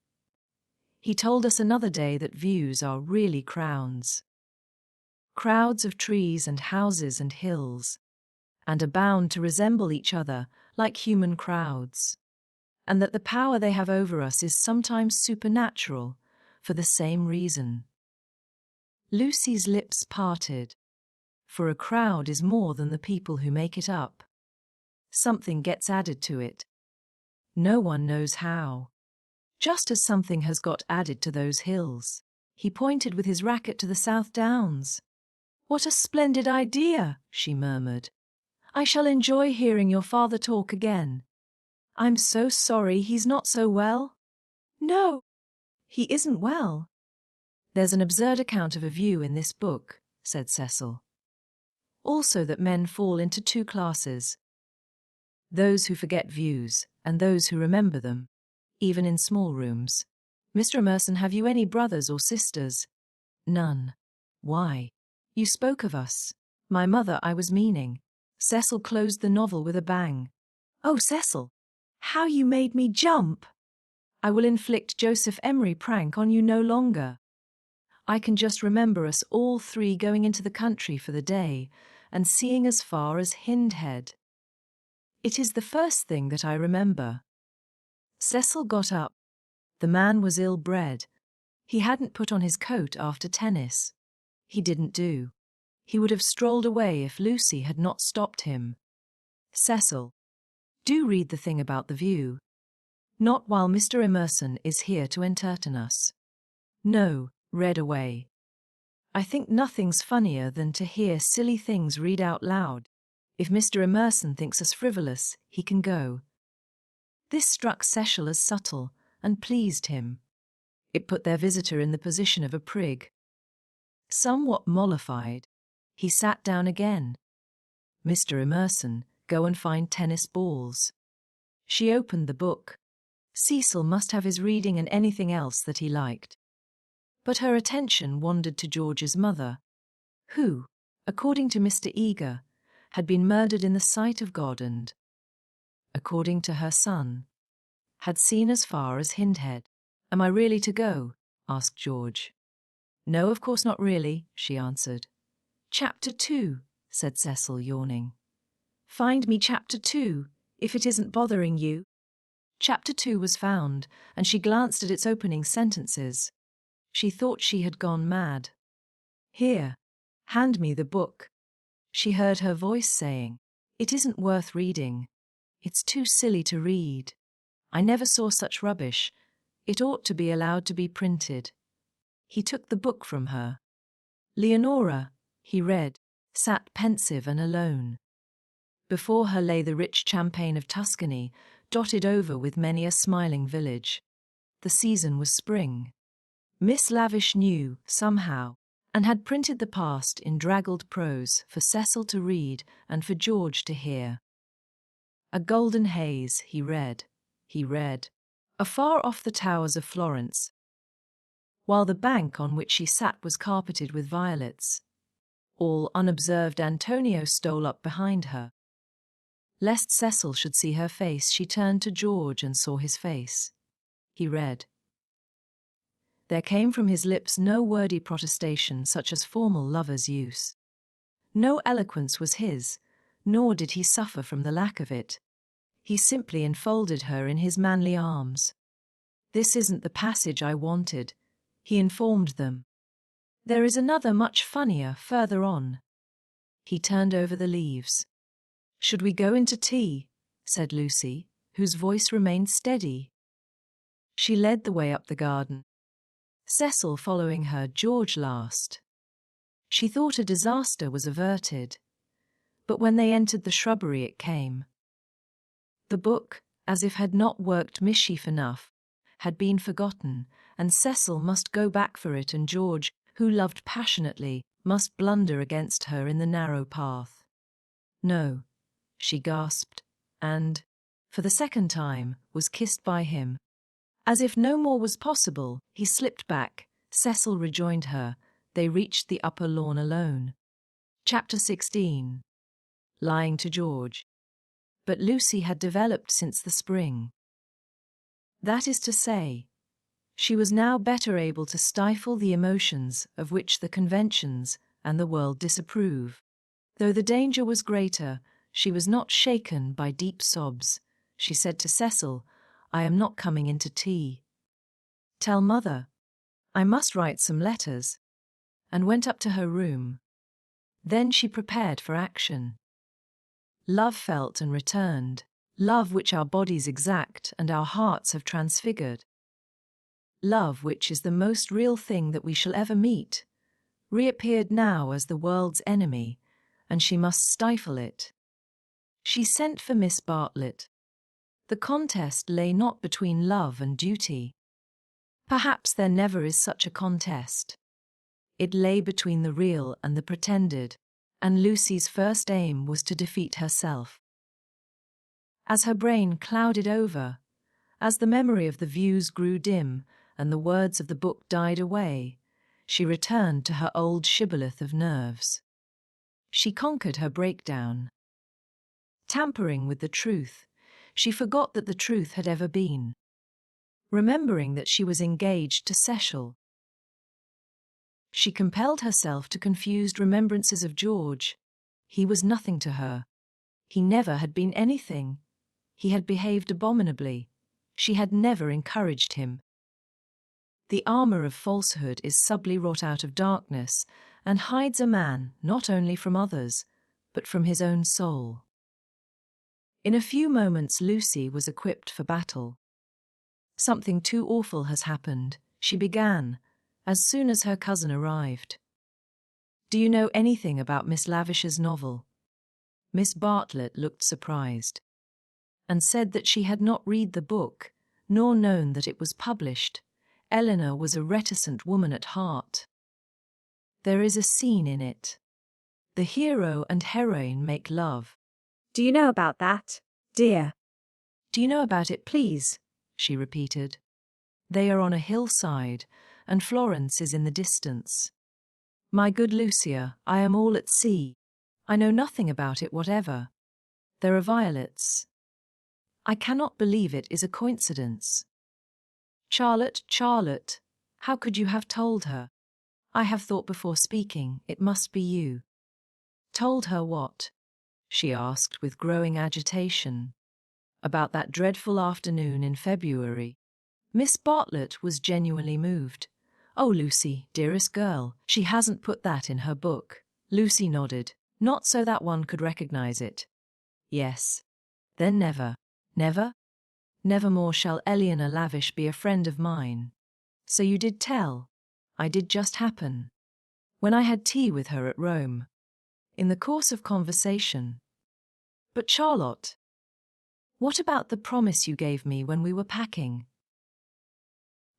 "He told us another day that views are really crowns. Crowds of trees and houses and hills, and are bound to resemble each other like human crowds, and that the power they have over us is sometimes supernatural for the same reason." Lucy's lips parted, for a crowd is more than the people who make it up. Something gets added to it. No one knows how. Just as something has got added to those hills. He pointed with his racket to the South Downs. "What a splendid idea," she murmured. "I shall enjoy hearing your father talk again. I'm so sorry he's not so well." "No, he isn't well." "There's an absurd account of a view in this book," said Cecil. "Also that men fall into two classes. Those who forget views, and those who remember them, even in small rooms. Mr. Emerson, have you any brothers or sisters?" "None." "Why? You spoke of us." "My mother, I was meaning." Cecil closed the novel with a bang. "Oh, Cecil, how you made me jump!" "I will inflict Joseph Emery prank on you no longer. I can just remember us all three going into the country for the day and seeing as far as Hindhead. It is the first thing that I remember." Cecil got up. The man was ill-bred. He hadn't put on his coat after tennis. He didn't do. He would have strolled away if Lucy had not stopped him. "Cecil, do read the thing about the view. Not while Mr. Emerson is here to entertain us." "No," read away. "I think nothing's funnier than to hear silly things read out loud. If Mr. Emerson thinks us frivolous, he can go." This struck Cecil as subtle and pleased him. It put their visitor in the position of a prig. Somewhat mollified, he sat down again. "Mr. Emerson, go and find tennis balls." She opened the book. Cecil must have his reading and anything else that he liked. But her attention wandered to George's mother, who, according to Mr. Eager, had been murdered in the sight of God and, according to her son, had seen as far as Hindhead. "Am I really to go?" asked George. "No, of course not really," she answered. "Chapter 2, said Cecil, yawning. "Find me Chapter 2, if it isn't bothering you." Chapter 2 was found, and she glanced at its opening sentences. She thought she had gone mad. "Here, hand me the book." She heard her voice saying, "It isn't worth reading." It's too silly to read. I never saw such rubbish. It ought to be allowed to be printed. He took the book from her. Leonora, he read, sat pensive and alone. Before her lay the rich champaign of Tuscany, dotted over with many a smiling village. The season was spring. Miss Lavish knew, somehow, and had printed the past in draggled prose for Cecil to read and for George to hear. A golden haze, he read, afar off the towers of Florence, while the bank on which she sat was carpeted with violets. All unobserved, Antonio stole up behind her. Lest Cecil should see her face, she turned to George and saw his face. He read. There came from his lips no wordy protestation such as formal lovers use. No eloquence was his, nor did he suffer from the lack of it. He simply enfolded her in his manly arms. This isn't the passage I wanted, he informed them. There is another much funnier further on. He turned over the leaves. Should we go into tea? Said Lucy, whose voice remained steady. She led the way up the garden. Cecil following her, George last. She thought a disaster was averted. But when they entered the shrubbery it came. The book, as if had not worked mischief enough, had been forgotten, and Cecil must go back for it, and George, who loved passionately, must blunder against her in the narrow path. No, she gasped, and, for the second time, was kissed by him. As if no more was possible, he slipped back. Cecil rejoined her. They reached the upper lawn alone. Chapter 16. Lying to George. But Lucy had developed since the spring. That is to say, she was now better able to stifle the emotions of which the conventions and the world disapprove. Though the danger was greater, she was not shaken by deep sobs. She said to Cecil, I am not coming into tea. Tell Mother. I must write some letters. And went up to her room. Then she prepared for action. Love felt and returned, love which our bodies exact and our hearts have transfigured. Love which is the most real thing that we shall ever meet, reappeared now as the world's enemy, and she must stifle it. She sent for Miss Bartlett. The contest lay not between love and duty. Perhaps there never is such a contest. It lay between the real and the pretended, and Lucy's first aim was to defeat herself. As her brain clouded over, as the memory of the views grew dim and the words of the book died away, she returned to her old shibboleth of nerves. She conquered her breakdown. Tampering with the truth, she forgot that the truth had ever been. Remembering that she was engaged to Cecil, she compelled herself to confused remembrances of George. He was nothing to her. He never had been anything. He had behaved abominably. She had never encouraged him. The armour of falsehood is subtly wrought out of darkness and hides a man not only from others, but from his own soul. In a few moments Lucy was equipped for battle. Something too awful has happened, she began, as soon as her cousin arrived. Do you know anything about Miss Lavish's novel? Miss Bartlett looked surprised, and said that she had not read the book, nor known that it was published. Eleanor was a reticent woman at heart. There is a scene in it. The hero and heroine make love. Do you know about that, dear? Do you know about it, please? She repeated. They are on a hillside, and Florence is in the distance. My good Lucia, I am all at sea. I know nothing about it whatever. There are violets. I cannot believe it is a coincidence. Charlotte, Charlotte, how could you have told her? I have thought before speaking, it must be you. Told her what? She asked with growing agitation. About that dreadful afternoon in February. Miss Bartlett was genuinely moved. Oh, Lucy, dearest girl, she hasn't put that in her book. Lucy nodded. Not so that one could recognize it. Yes. Then nevermore shall Eleanor Lavish be a friend of mine. So you did tell. I did just happen. When I had tea with her at Rome. In the course of conversation. But Charlotte, what about the promise you gave me when we were packing?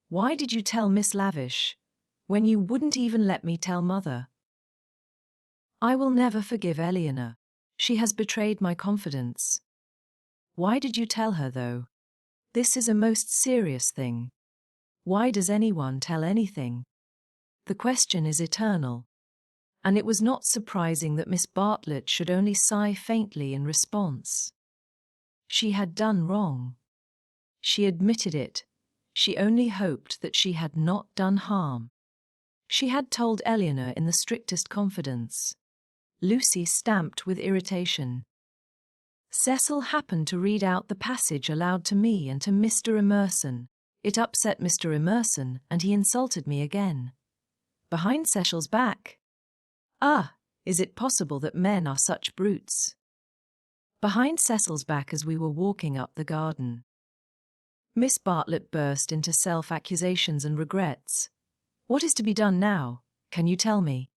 Why did you tell Miss Lavish, when you wouldn't even let me tell Mother? I will never forgive Eleanor. She has betrayed my confidence. Why did you tell her, though? This is a most serious thing. Why does anyone tell anything? The question is eternal. And it was not surprising that Miss Bartlett should only sigh faintly in response. She had done wrong. She admitted it. She only hoped that she had not done harm. She had told Eleanor in the strictest confidence. Lucy stamped with irritation. Cecil happened to read out the passage aloud to me and to Mr. Emerson. It upset Mr. Emerson, and he insulted me again. Behind Cecil's back. Ah, is it possible that men are such brutes? Behind Cecil's back as we were walking up the garden. Miss Bartlett burst into self-accusations and regrets. What is to be done now? Can you tell me?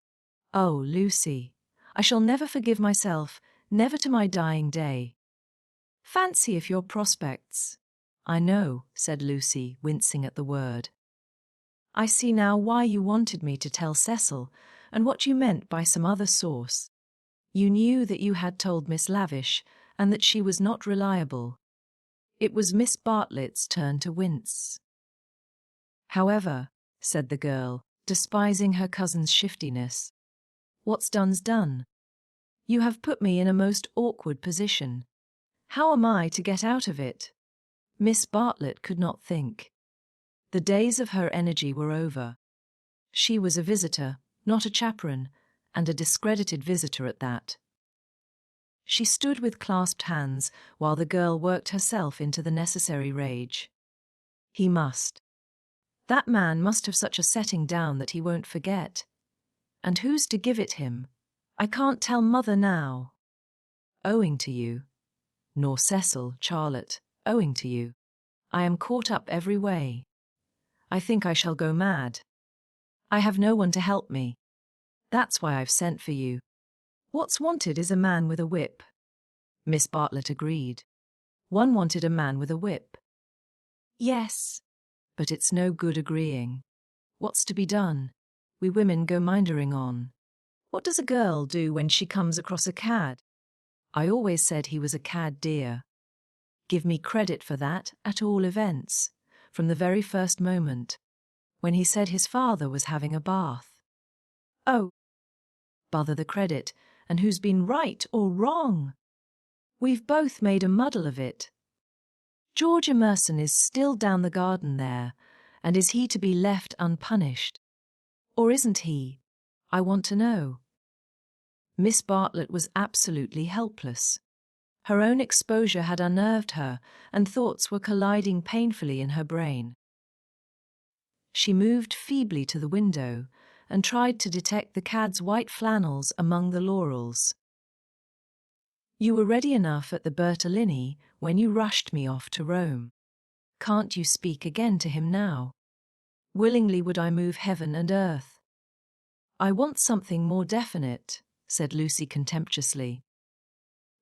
Oh, Lucy, I shall never forgive myself, never to my dying day. Fancy if your prospects. I know, said Lucy, wincing at the word. I see now why you wanted me to tell Cecil, and what you meant by some other source. You knew that you had told Miss Lavish, and that she was not reliable. It was Miss Bartlett's turn to wince. However, said the girl, despising her cousin's shiftiness, what's done's done. You have put me in a most awkward position. How am I to get out of it? Miss Bartlett could not think. The days of her energy were over. She was a visitor, not a chaperone, and a discredited visitor at that. She stood with clasped hands while the girl worked herself into the necessary rage. He must. That man must have such a setting down that he won't forget. And who's to give it him? I can't tell Mother now. Owing to you. Nor Cecil, Charlotte, owing to you. I am caught up every way. I think I shall go mad. I have no one to help me. That's why I've sent for you. What's wanted is a man with a whip. Miss Bartlett agreed. One wanted a man with a whip. Yes. But it's no good agreeing. What's to be done? We women go mindering on. What does a girl do when she comes across a cad? I always said he was a cad, dear. Give me credit for that, at all events, from the very first moment, when he said his father was having a bath. Oh, bother the credit, and who's been right or wrong? We've both made a muddle of it. George Emerson is still down the garden there, and is he to be left unpunished? Or isn't he? I want to know. Miss Bartlett was absolutely helpless. Her own exposure had unnerved her, and thoughts were colliding painfully in her brain. She moved feebly to the window and tried to detect the cad's white flannels among the laurels. You were ready enough at the Bertolini when you rushed me off to Rome. Can't you speak again to him now? Willingly would I move heaven and earth. I want something more definite, said Lucy contemptuously.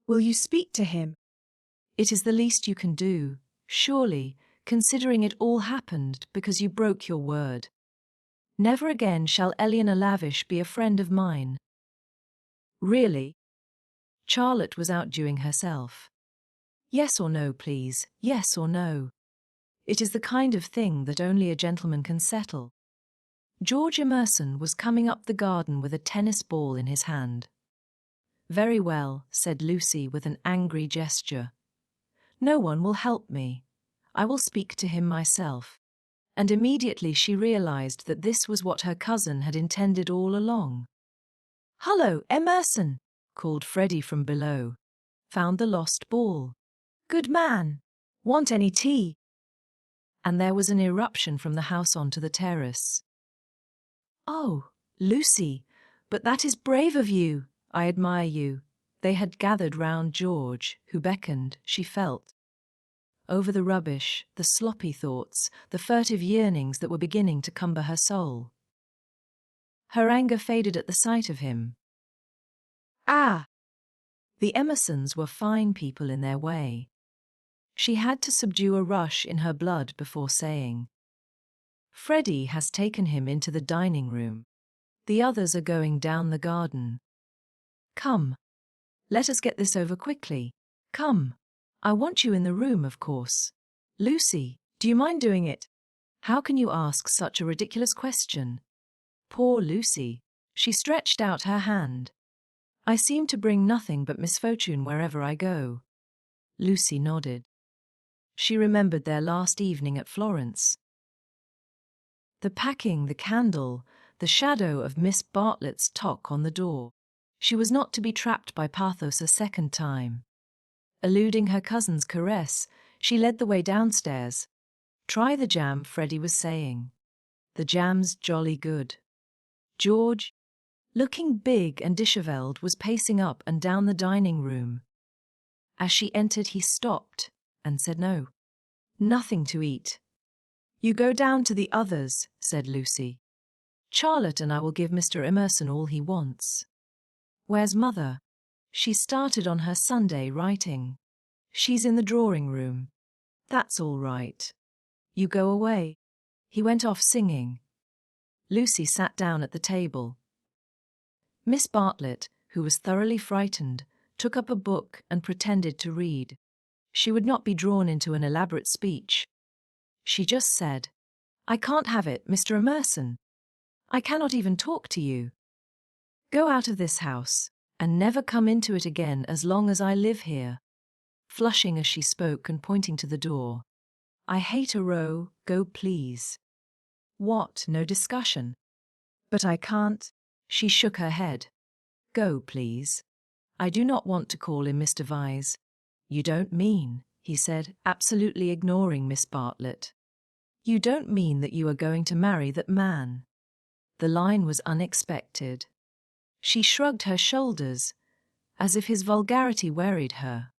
Will you speak to him? It is the least you can do, surely, considering it all happened because you broke your word. Never again shall Eleanor Lavish be a friend of mine. Really? Charlotte was outdoing herself. Yes or no, please, yes or no. It is the kind of thing that only a gentleman can settle. George Emerson was coming up the garden with a tennis ball in his hand. Very well, said Lucy with an angry gesture. No one will help me. I will speak to him myself. And immediately she realized that this was what her cousin had intended all along. Hullo, Emerson, called Freddy from below. Found the lost ball. Good man. Want any tea? And there was an eruption from the house onto the terrace. Oh, Lucy, but that is brave of you. I admire you. They had gathered round George, who beckoned, she felt. Over the rubbish, the sloppy thoughts, the furtive yearnings that were beginning to cumber her soul. Her anger faded at the sight of him. Ah! The Emersons were fine people in their way. She had to subdue a rush in her blood before saying, "Freddy has taken him into the dining room. The others are going down the garden. Come. Let us get this over quickly. Come. I want you in the room, of course. Lucy, do you mind doing it? How can you ask such a ridiculous question?" Poor Lucy. She stretched out her hand. "I seem to bring nothing but misfortune wherever I go." Lucy nodded. She remembered their last evening at Florence. The packing, the candle, the shadow of Miss Bartlett's toque on the door. She was not to be trapped by pathos a second time. Eluding her cousin's caress, she led the way downstairs. "Try the jam," Freddy was saying. "The jam's jolly good." George, looking big and dishevelled, was pacing up and down the dining room. As she entered, he stopped and said no. "Nothing to eat." "You go down to the others," said Lucy. "Charlotte and I will give Mr. Emerson all he wants." "Where's Mother?" "She started on her Sunday writing. She's in the drawing room." "That's all right. You go away." He went off singing. Lucy sat down at the table. Miss Bartlett, who was thoroughly frightened, took up a book and pretended to read. She would not be drawn into an elaborate speech. She just said, "I can't have it, Mr. Emerson. I cannot even talk to you. Go out of this house, and never come into it again as long as I live here," flushing as she spoke and pointing to the door. "I hate a row, go please." "What, no discussion?" "But I can't." She shook her head. "Go please. I do not want to call in Mr. Vyse." "You don't mean," he said, absolutely ignoring Miss Bartlett. "You don't mean that you are going to marry that man?" The line was unexpected. She shrugged her shoulders, as if his vulgarity worried her.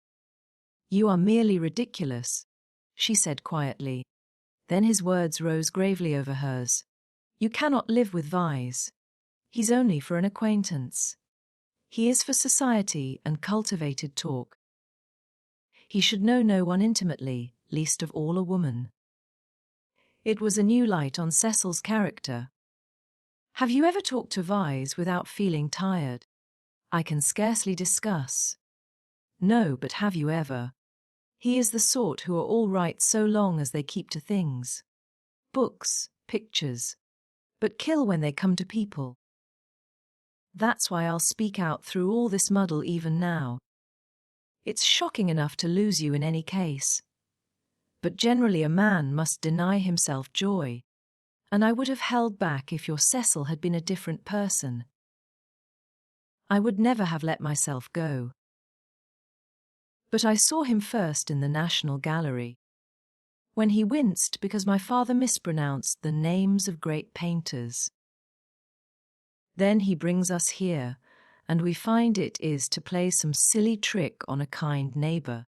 "You are merely ridiculous," she said quietly. Then his words rose gravely over hers. "You cannot live with Vyse. He's only for an acquaintance. He is for society and cultivated talk. He should know no one intimately, least of all a woman." It was a new light on Cecil's character. "Have you ever talked to Vyse without feeling tired?" "I can scarcely discuss." "No, but have you ever? He is the sort who are all right so long as they keep to things. Books, pictures, but kill when they come to people. That's why I'll speak out through all this muddle even now. It's shocking enough to lose you in any case. But generally a man must deny himself joy, and I would have held back if your Cecil had been a different person. I would never have let myself go. But I saw him first in the National Gallery, when he winced because my father mispronounced the names of great painters. Then he brings us here, and we find it is to play some silly trick on a kind neighbour.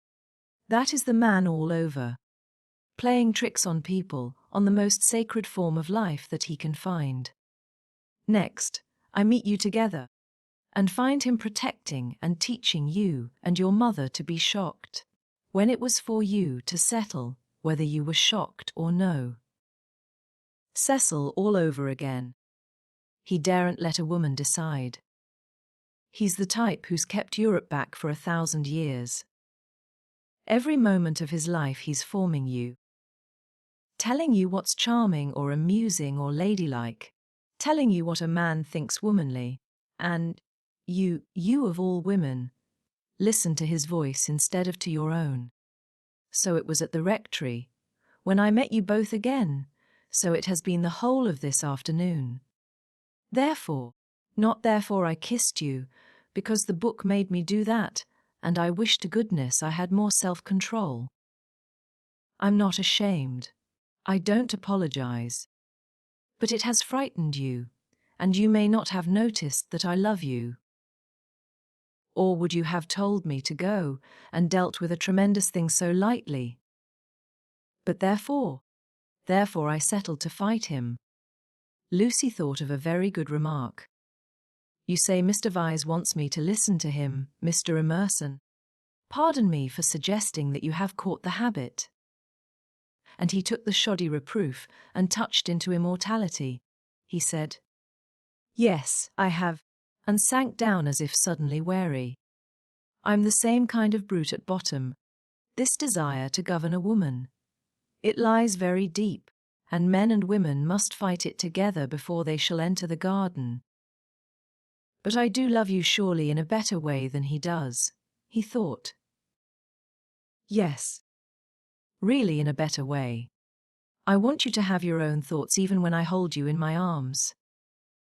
That is the man all over. Playing tricks on people, on the most sacred form of life that he can find. Next, I meet you together, and find him protecting and teaching you and your mother to be shocked, when it was for you to settle whether you were shocked or no. Cecil all over again. He daren't let a woman decide. He's the type who's kept Europe back for 1,000 years. Every moment of his life he's forming you. Telling you what's charming or amusing or ladylike. Telling you what a man thinks womanly. And you of all women, listen to his voice instead of to your own. So it was at the rectory, when I met you both again, so it has been the whole of this afternoon. Therefore, not therefore I kissed you, because the book made me do that, and I wish to goodness I had more self-control. I'm not ashamed. I don't apologize. But it has frightened you, and you may not have noticed that I love you. Or would you have told me to go and dealt with a tremendous thing so lightly? But therefore I settled to fight him. Lucy thought of a very good remark. You say Mr. Vyse wants me to listen to him, Mr. Emerson. Pardon me for suggesting that you have caught the habit. And he took the shoddy reproof and touched into immortality. He said, Yes, I have, and sank down as if suddenly wary. I'm the same kind of brute at bottom, this desire to govern a woman. It lies very deep, and men and women must fight it together before they shall enter the garden. But I do love you surely in a better way than he does, he thought. Yes, really in a better way. I want you to have your own thoughts even when I hold you in my arms.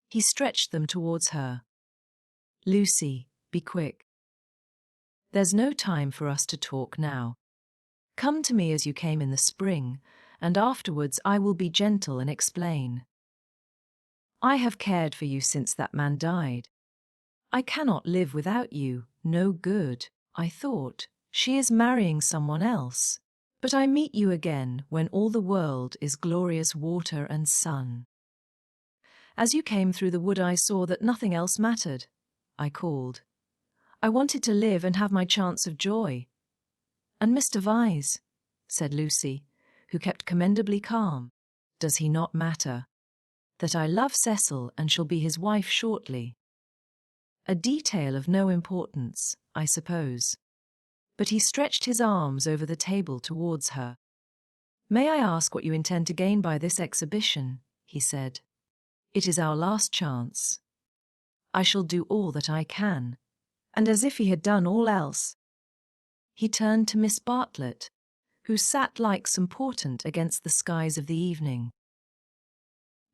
He stretched them towards her. Lucy, be quick. There's no time for us to talk now. Come to me as you came in the spring, and afterwards I will be gentle and explain. I have cared for you since that man died. I cannot live without you, no good, I thought. She is marrying someone else. But I meet you again when all the world is glorious water and sun. As you came through the wood I saw that nothing else mattered. I called. I wanted to live and have my chance of joy. And Mr. Vyse, said Lucy, who kept commendably calm, does he not matter? That I love Cecil and shall be his wife shortly. A detail of no importance, I suppose. But he stretched his arms over the table towards her. May I ask what you intend to gain by this exhibition? He said. It is our last chance. I shall do all that I can. And as if he had done all else, he turned to Miss Bartlett, who sat like some portent against the skies of the evening.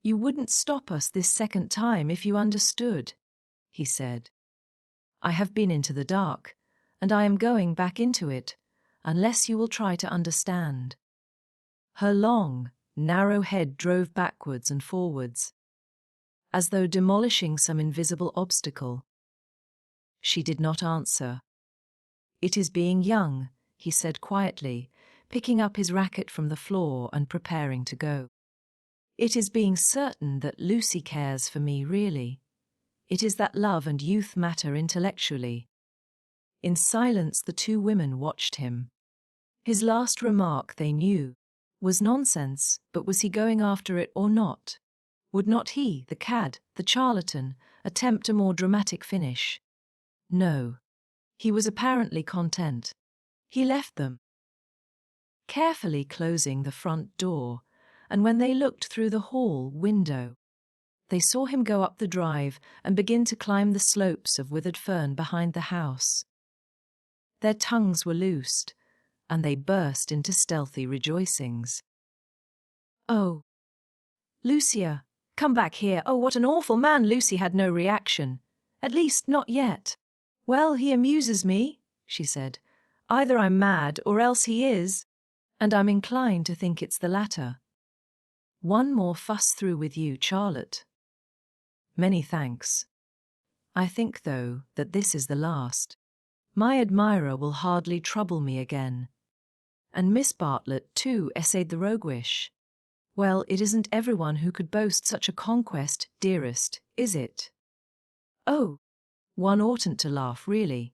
You wouldn't stop us this second time if you understood, he said. I have been into the dark, and I am going back into it, unless you will try to understand. Her long, narrow head drove backwards and forwards, as though demolishing some invisible obstacle. She did not answer. It is being young, he said quietly, picking up his racket from the floor and preparing to go. It is being certain that Lucy cares for me really. It is that love and youth matter intellectually. In silence the two women watched him. His last remark, they knew, was nonsense, but was he going after it or not? Would not he, the cad, the charlatan, attempt a more dramatic finish? No. He was apparently content. He left them, carefully closing the front door, and when they looked through the hall window, they saw him go up the drive and begin to climb the slopes of withered fern behind the house. Their tongues were loosed, and they burst into stealthy rejoicings. Oh, Lucia, come back here. Oh, what an awful man. Lucy had no reaction. At least, not yet. Well, he amuses me, she said. Either I'm mad or else he is, and I'm inclined to think it's the latter. One more fuss through with you, Charlotte. Many thanks. I think, though, that this is the last. My admirer will hardly trouble me again. And Miss Bartlett, too, essayed the roguish. Well, it isn't everyone who could boast such a conquest, dearest, is it? Oh, one oughtn't to laugh, really.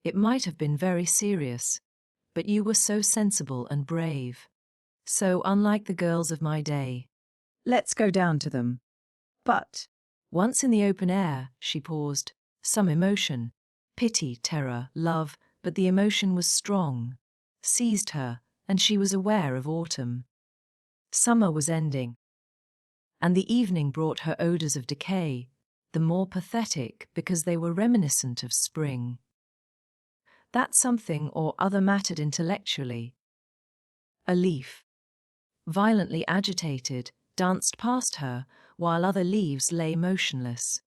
It might have been very serious. But you were so sensible and brave. So unlike the girls of my day. Let's go down to them. But, once in the open air, she paused. Some emotion, pity, terror, love, but the emotion was strong, seized her, and she was aware of autumn. Summer was ending, and the evening brought her odours of decay, the more pathetic because they were reminiscent of spring. That something or other mattered intellectually. A leaf, violently agitated, danced past her, while other leaves lay motionless.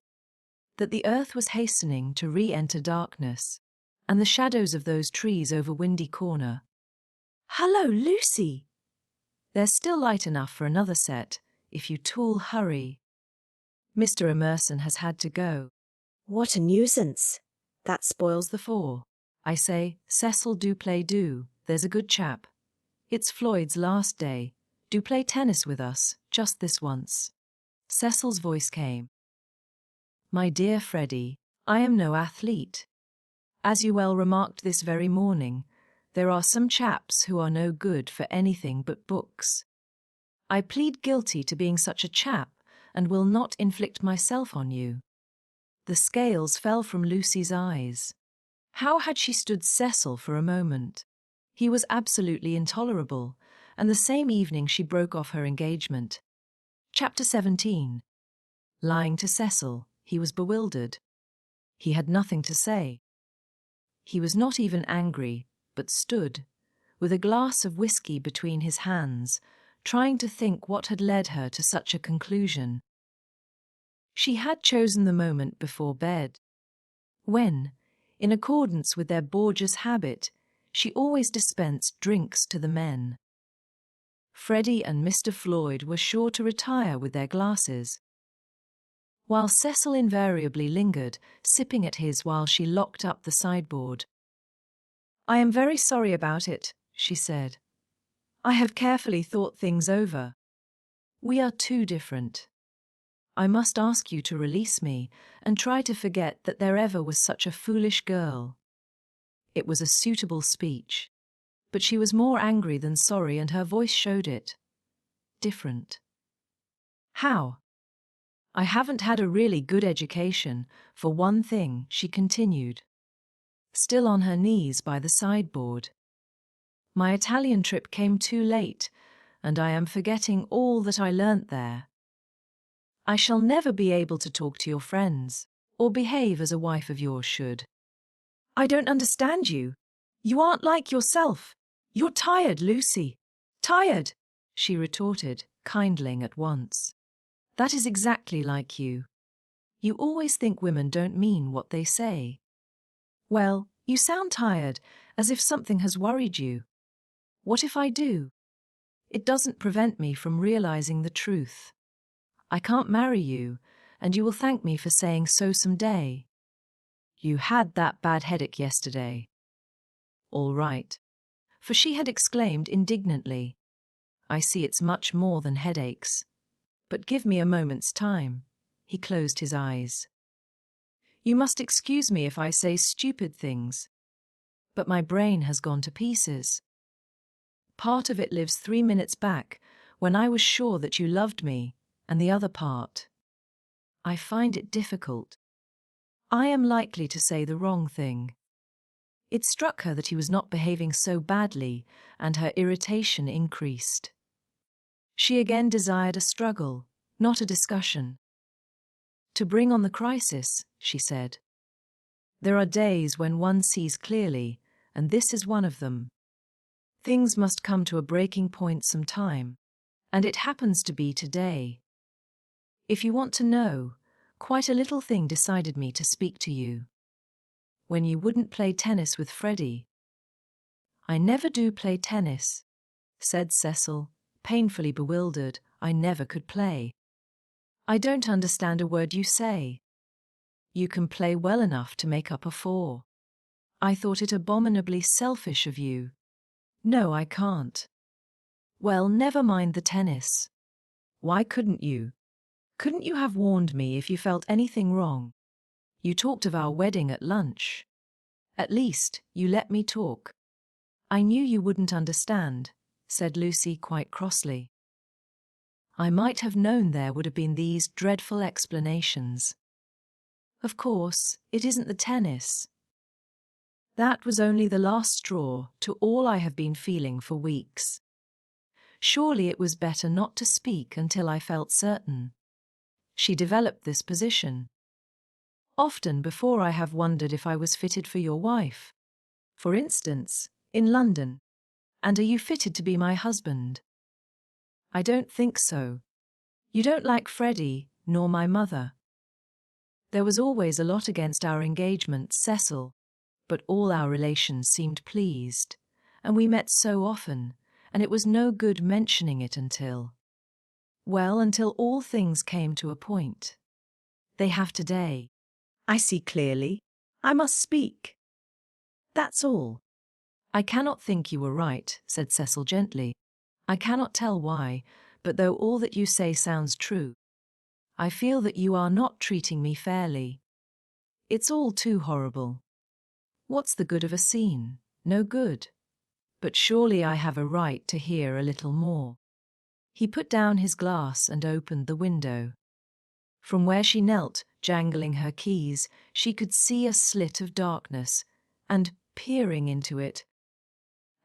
That the earth was hastening to re-enter darkness, and the shadows of those trees over Windy Corner. Hello, Lucy! There's still light enough for another set, if you two'll hurry. Mr. Emerson has had to go. What a nuisance. That spoils the four. I say, Cecil, do play do, there's a good chap. It's Floyd's last day. Do play tennis with us, just this once. Cecil's voice came. My dear Freddy, I am no athlete. As you well remarked this very morning, there are some chaps who are no good for anything but books. I plead guilty to being such a chap and will not inflict myself on you. The scales fell from Lucy's eyes. How had she stood Cecil for a moment? He was absolutely intolerable, and the same evening she broke off her engagement. Chapter 17. Lying to Cecil, he was bewildered. He had nothing to say. He was not even angry, but stood, with a glass of whiskey between his hands, trying to think what had led her to such a conclusion. She had chosen the moment before bed, when, in accordance with their Borgias habit, she always dispensed drinks to the men. Freddy and Mr. Floyd were sure to retire with their glasses, while Cecil invariably lingered, sipping at his while she locked up the sideboard. I am very sorry about it, she said. I have carefully thought things over. We are too different. I must ask you to release me and try to forget that there ever was such a foolish girl. It was a suitable speech, but she was more angry than sorry, and her voice showed it. Different. How? I haven't had a really good education, for one thing, she continued, still on her knees by the sideboard. My Italian trip came too late, and I am forgetting all that I learnt there. I shall never be able to talk to your friends, or behave as a wife of yours should. I don't understand you. You aren't like yourself. You're tired, Lucy. Tired, she retorted, kindling at once. That is exactly like you. You always think women don't mean what they say. Well, you sound tired, as if something has worried you. What if I do? It doesn't prevent me from realizing the truth. I can't marry you, and you will thank me for saying so some day. You had that bad headache yesterday. All right. For she had exclaimed indignantly, I see it's much more than headaches. But give me a moment's time. He closed his eyes. You must excuse me if I say stupid things, but my brain has gone to pieces. Part of it lives 3 minutes back, when I was sure that you loved me, and the other part. I find it difficult. I am likely to say the wrong thing. It struck her that he was not behaving so badly, and her irritation increased. She again desired a struggle, not a discussion. To bring on the crisis, she said. There are days when one sees clearly, and this is one of them. Things must come to a breaking point sometime, and it happens to be today. If you want to know, quite a little thing decided me to speak to you. When you wouldn't play tennis with Freddy. I never do play tennis, said Cecil, painfully bewildered. I never could play. I don't understand a word you say. You can play well enough to make up a 4. I thought it abominably selfish of you. No, I can't. Well, never mind the tennis. Why couldn't you? Couldn't you have warned me if you felt anything wrong? You talked of our wedding at lunch. At least, you let me talk. I knew you wouldn't understand, said Lucy quite crossly. I might have known there would have been these dreadful explanations. Of course, it isn't the tennis. That was only the last straw to all I have been feeling for weeks. Surely it was better not to speak until I felt certain. She developed this position. Often before I have wondered if I was fitted for your wife. For instance, in London. And are you fitted to be my husband? I don't think so. You don't like Freddy, nor my mother. There was always a lot against our engagement, Cecil, but all our relations seemed pleased, and we met so often, and it was no good mentioning it until all things came to a point. They have today. I see clearly. I must speak. That's all. I cannot think you were right, said Cecil gently. I cannot tell why, but though all that you say sounds true, I feel that you are not treating me fairly. It's all too horrible. What's the good of a scene? No good. But surely I have a right to hear a little more. He put down his glass and opened the window. From where she knelt, jangling her keys, she could see a slit of darkness, and, peering into it,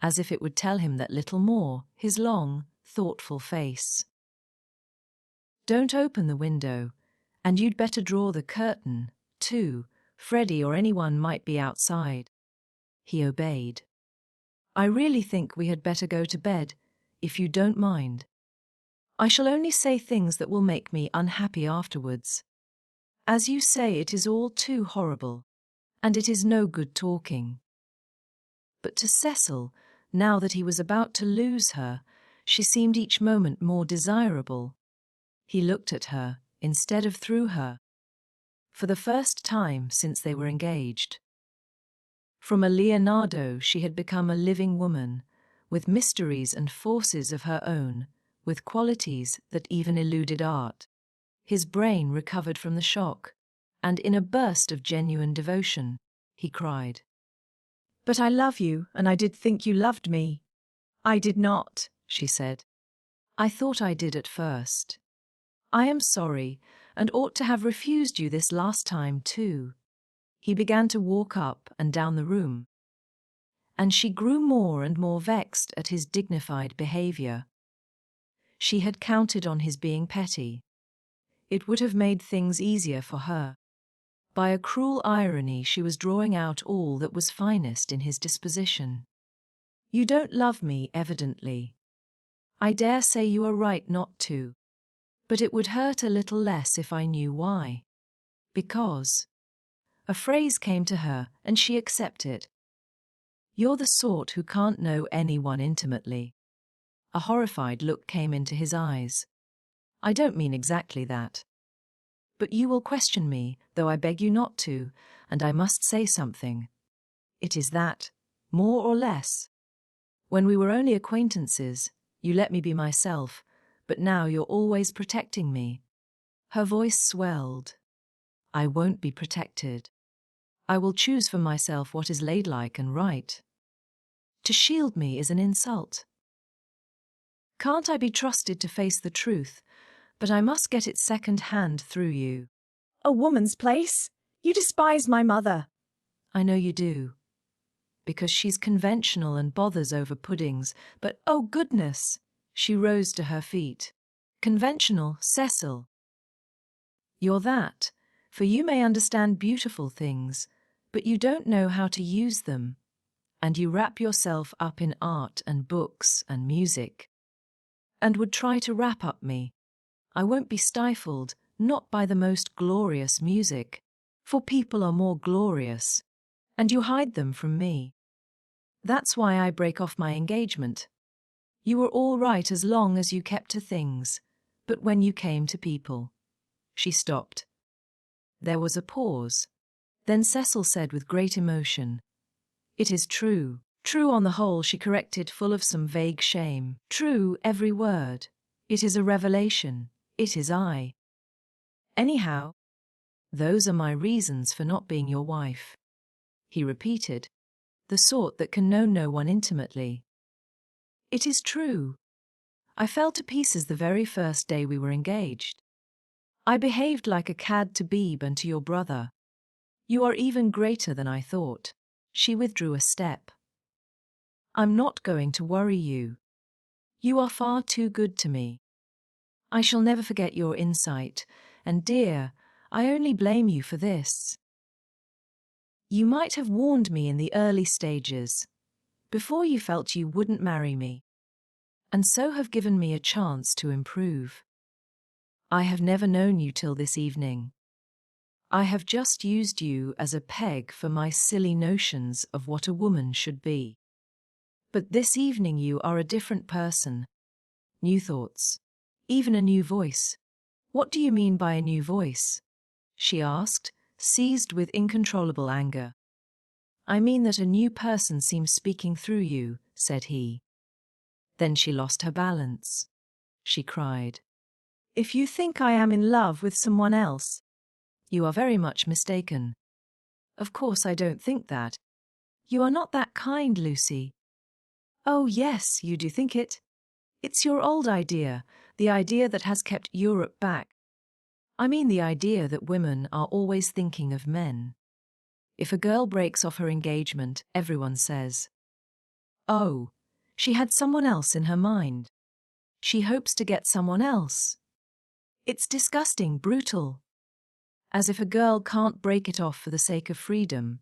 as if it would tell him that little more, his long, thoughtful face. Don't open the window, and you'd better draw the curtain, too. Freddy or anyone might be outside. He obeyed. I really think we had better go to bed, if you don't mind. I shall only say things that will make me unhappy afterwards. As you say, it is all too horrible, and it is no good talking. But to Cecil, now that he was about to lose her, she seemed each moment more desirable. He looked at her, instead of through her, for the first time since they were engaged. From a Leonardo she had become a living woman, with mysteries and forces of her own, with qualities that even eluded art. His brain recovered from the shock, and in a burst of genuine devotion, he cried, But I love you, and I did think you loved me. I did not, she said. I thought I did at first. I am sorry, and ought to have refused you this last time too. He began to walk up and down the room, and she grew more and more vexed at his dignified behavior. She had counted on his being petty. It would have made things easier for her. By a cruel irony, she was drawing out all that was finest in his disposition. You don't love me, evidently. I dare say you are right not to. But it would hurt a little less if I knew why. Because. A phrase came to her, and she accepted. You're the sort who can't know anyone intimately. A horrified look came into his eyes. I don't mean exactly that. But you will question me, though I beg you not to, and I must say something. It is that, more or less. When we were only acquaintances, you let me be myself, but now you're always protecting me. Her voice swelled. I won't be protected. I will choose for myself what is ladylike and right. To shield me is an insult. Can't I be trusted to face the truth, but I must get it second-hand through you. A woman's place? You despise my mother. I know you do. Because she's conventional and bothers over puddings, but oh goodness! She rose to her feet. Conventional, Cecil. You're that, for you may understand beautiful things, but you don't know how to use them, and you wrap yourself up in art and books and music, and would try to wrap up me. I won't be stifled, not by the most glorious music, for people are more glorious, and you hide them from me. That's why I break off my engagement. You were all right as long as you kept to things, but when you came to people. She stopped. There was a pause. Then Cecil said with great emotion, It is true. True on the whole, she corrected, full of some vague shame. True, every word. It is a revelation. It is I. Anyhow, those are my reasons for not being your wife. He repeated, the sort that can know no one intimately. It is true. I fell to pieces the very first day we were engaged. I behaved like a cad to Beebe and to your brother. You are even greater than I thought. She withdrew a step. I'm not going to worry you. You are far too good to me. I shall never forget your insight, and dear, I only blame you for this. You might have warned me in the early stages, before you felt you wouldn't marry me, and so have given me a chance to improve. I have never known you till this evening. I have just used you as a peg for my silly notions of what a woman should be. But this evening you are a different person. New thoughts. Even a new voice. What do you mean by a new voice? She asked, seized with incontrollable anger. "I mean that a new person seems speaking through you," said he. Then she lost her balance. She cried, "If you think I am in love with someone else—" "You are very much mistaken. Of course I don't think that. You are not that kind, Lucy." "Oh yes, you do think it. It's your old idea, the idea that has kept Europe back. I mean the idea that women are always thinking of men. If a girl breaks off her engagement, everyone says, 'Oh, she had someone else in her mind. She hopes to get someone else.' It's disgusting, brutal. As if a girl can't break it off for the sake of freedom."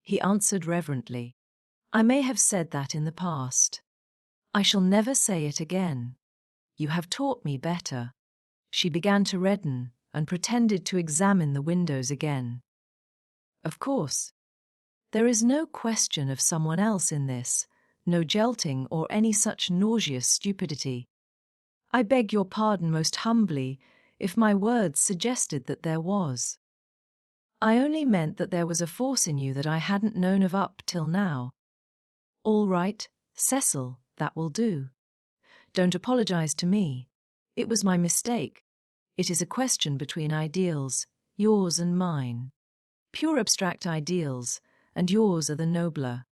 He answered reverently, "I may have said that in the past. I shall never say it again. You have taught me better." She began to redden and pretended to examine the windows again. "Of course, there is no question of someone else in this, no jilting or any such nauseous stupidity. I beg your pardon most humbly if my words suggested that there was. I only meant that there was a force in you that I hadn't known of up till now. All right, Cecil, that will do. Don't apologize to me. It was my mistake. It is a question between ideals, yours and mine. Pure abstract ideals, and yours are the nobler.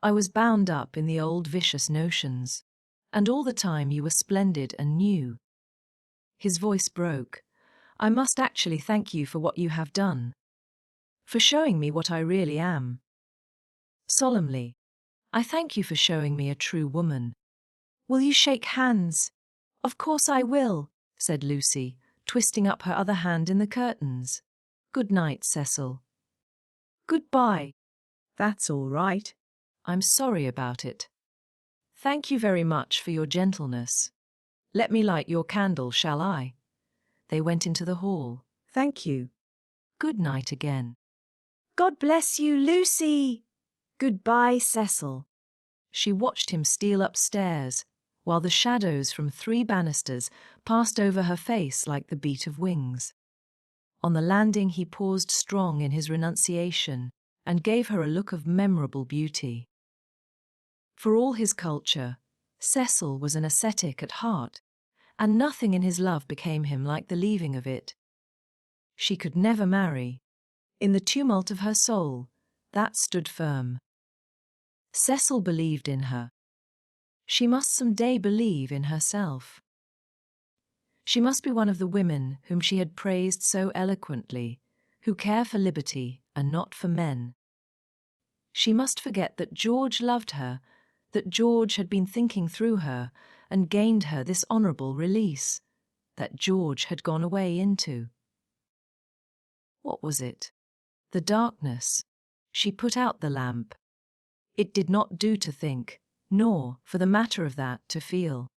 I was bound up in the old vicious notions, and all the time you were splendid and new." His voice broke. "I must actually thank you for what you have done. For showing me what I really am. Solemnly, I thank you for showing me a true woman." "Will you shake hands?" "Of course I will," said Lucy, twisting up her other hand in the curtains. "Good night, Cecil." "Goodbye." "That's all right." "I'm sorry about it. Thank you very much for your gentleness. Let me light your candle, shall I?" They went into the hall. "Thank you." "Good night again." "God bless you, Lucy." "Goodbye, Cecil." She watched him steal upstairs, while the shadows from 3 banisters passed over her face like the beat of wings. On the landing he paused strong in his renunciation and gave her a look of memorable beauty. For all his culture, Cecil was an ascetic at heart, and nothing in his love became him like the leaving of it. She could never marry. In the tumult of her soul, that stood firm. Cecil believed in her. She must some day believe in herself. She must be one of the women whom she had praised so eloquently, who care for liberty and not for men. She must forget that George loved her, that George had been thinking through her and gained her this honourable release, that George had gone away into. What was it? The darkness. She put out the lamp. It did not do to think, nor, for the matter of that, to feel.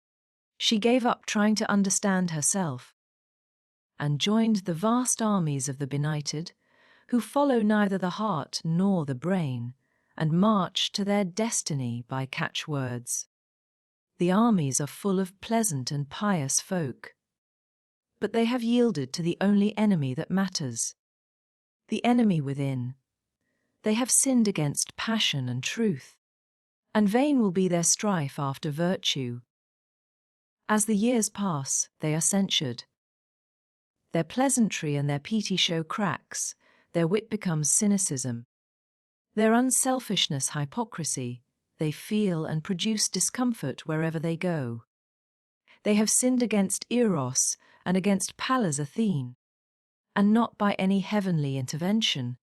She gave up trying to understand herself, and joined the vast armies of the benighted, who follow neither the heart nor the brain, and march to their destiny by catchwords. The armies are full of pleasant and pious folk, but they have yielded to the only enemy that matters, the enemy within. They have sinned against passion and truth, and vain will be their strife after virtue. As the years pass, they are censured. Their pleasantry and their peaty show cracks, their wit becomes cynicism. Their unselfishness hypocrisy, they feel and produce discomfort wherever they go. They have sinned against Eros and against Pallas Athene, and not by any heavenly intervention,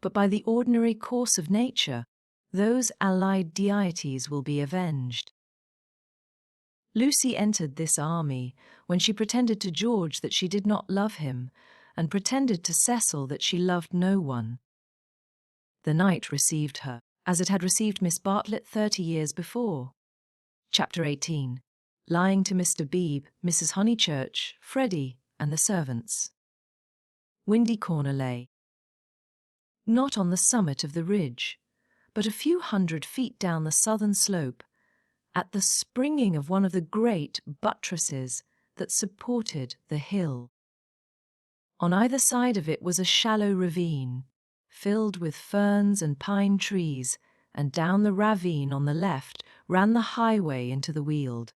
but by the ordinary course of nature, those allied deities will be avenged. Lucy entered this army when she pretended to George that she did not love him, and pretended to Cecil that she loved no one. The night received her, as it had received Miss Bartlett 30 years before. Chapter 18. Lying to Mr. Beebe, Mrs. Honeychurch, Freddy, and the servants. Windy Corner lay not on the summit of the ridge, but a few hundred feet down the southern slope, at the springing of one of the great buttresses that supported the hill. On either side of it was a shallow ravine, filled with ferns and pine trees, and down the ravine on the left ran the highway into the Weald.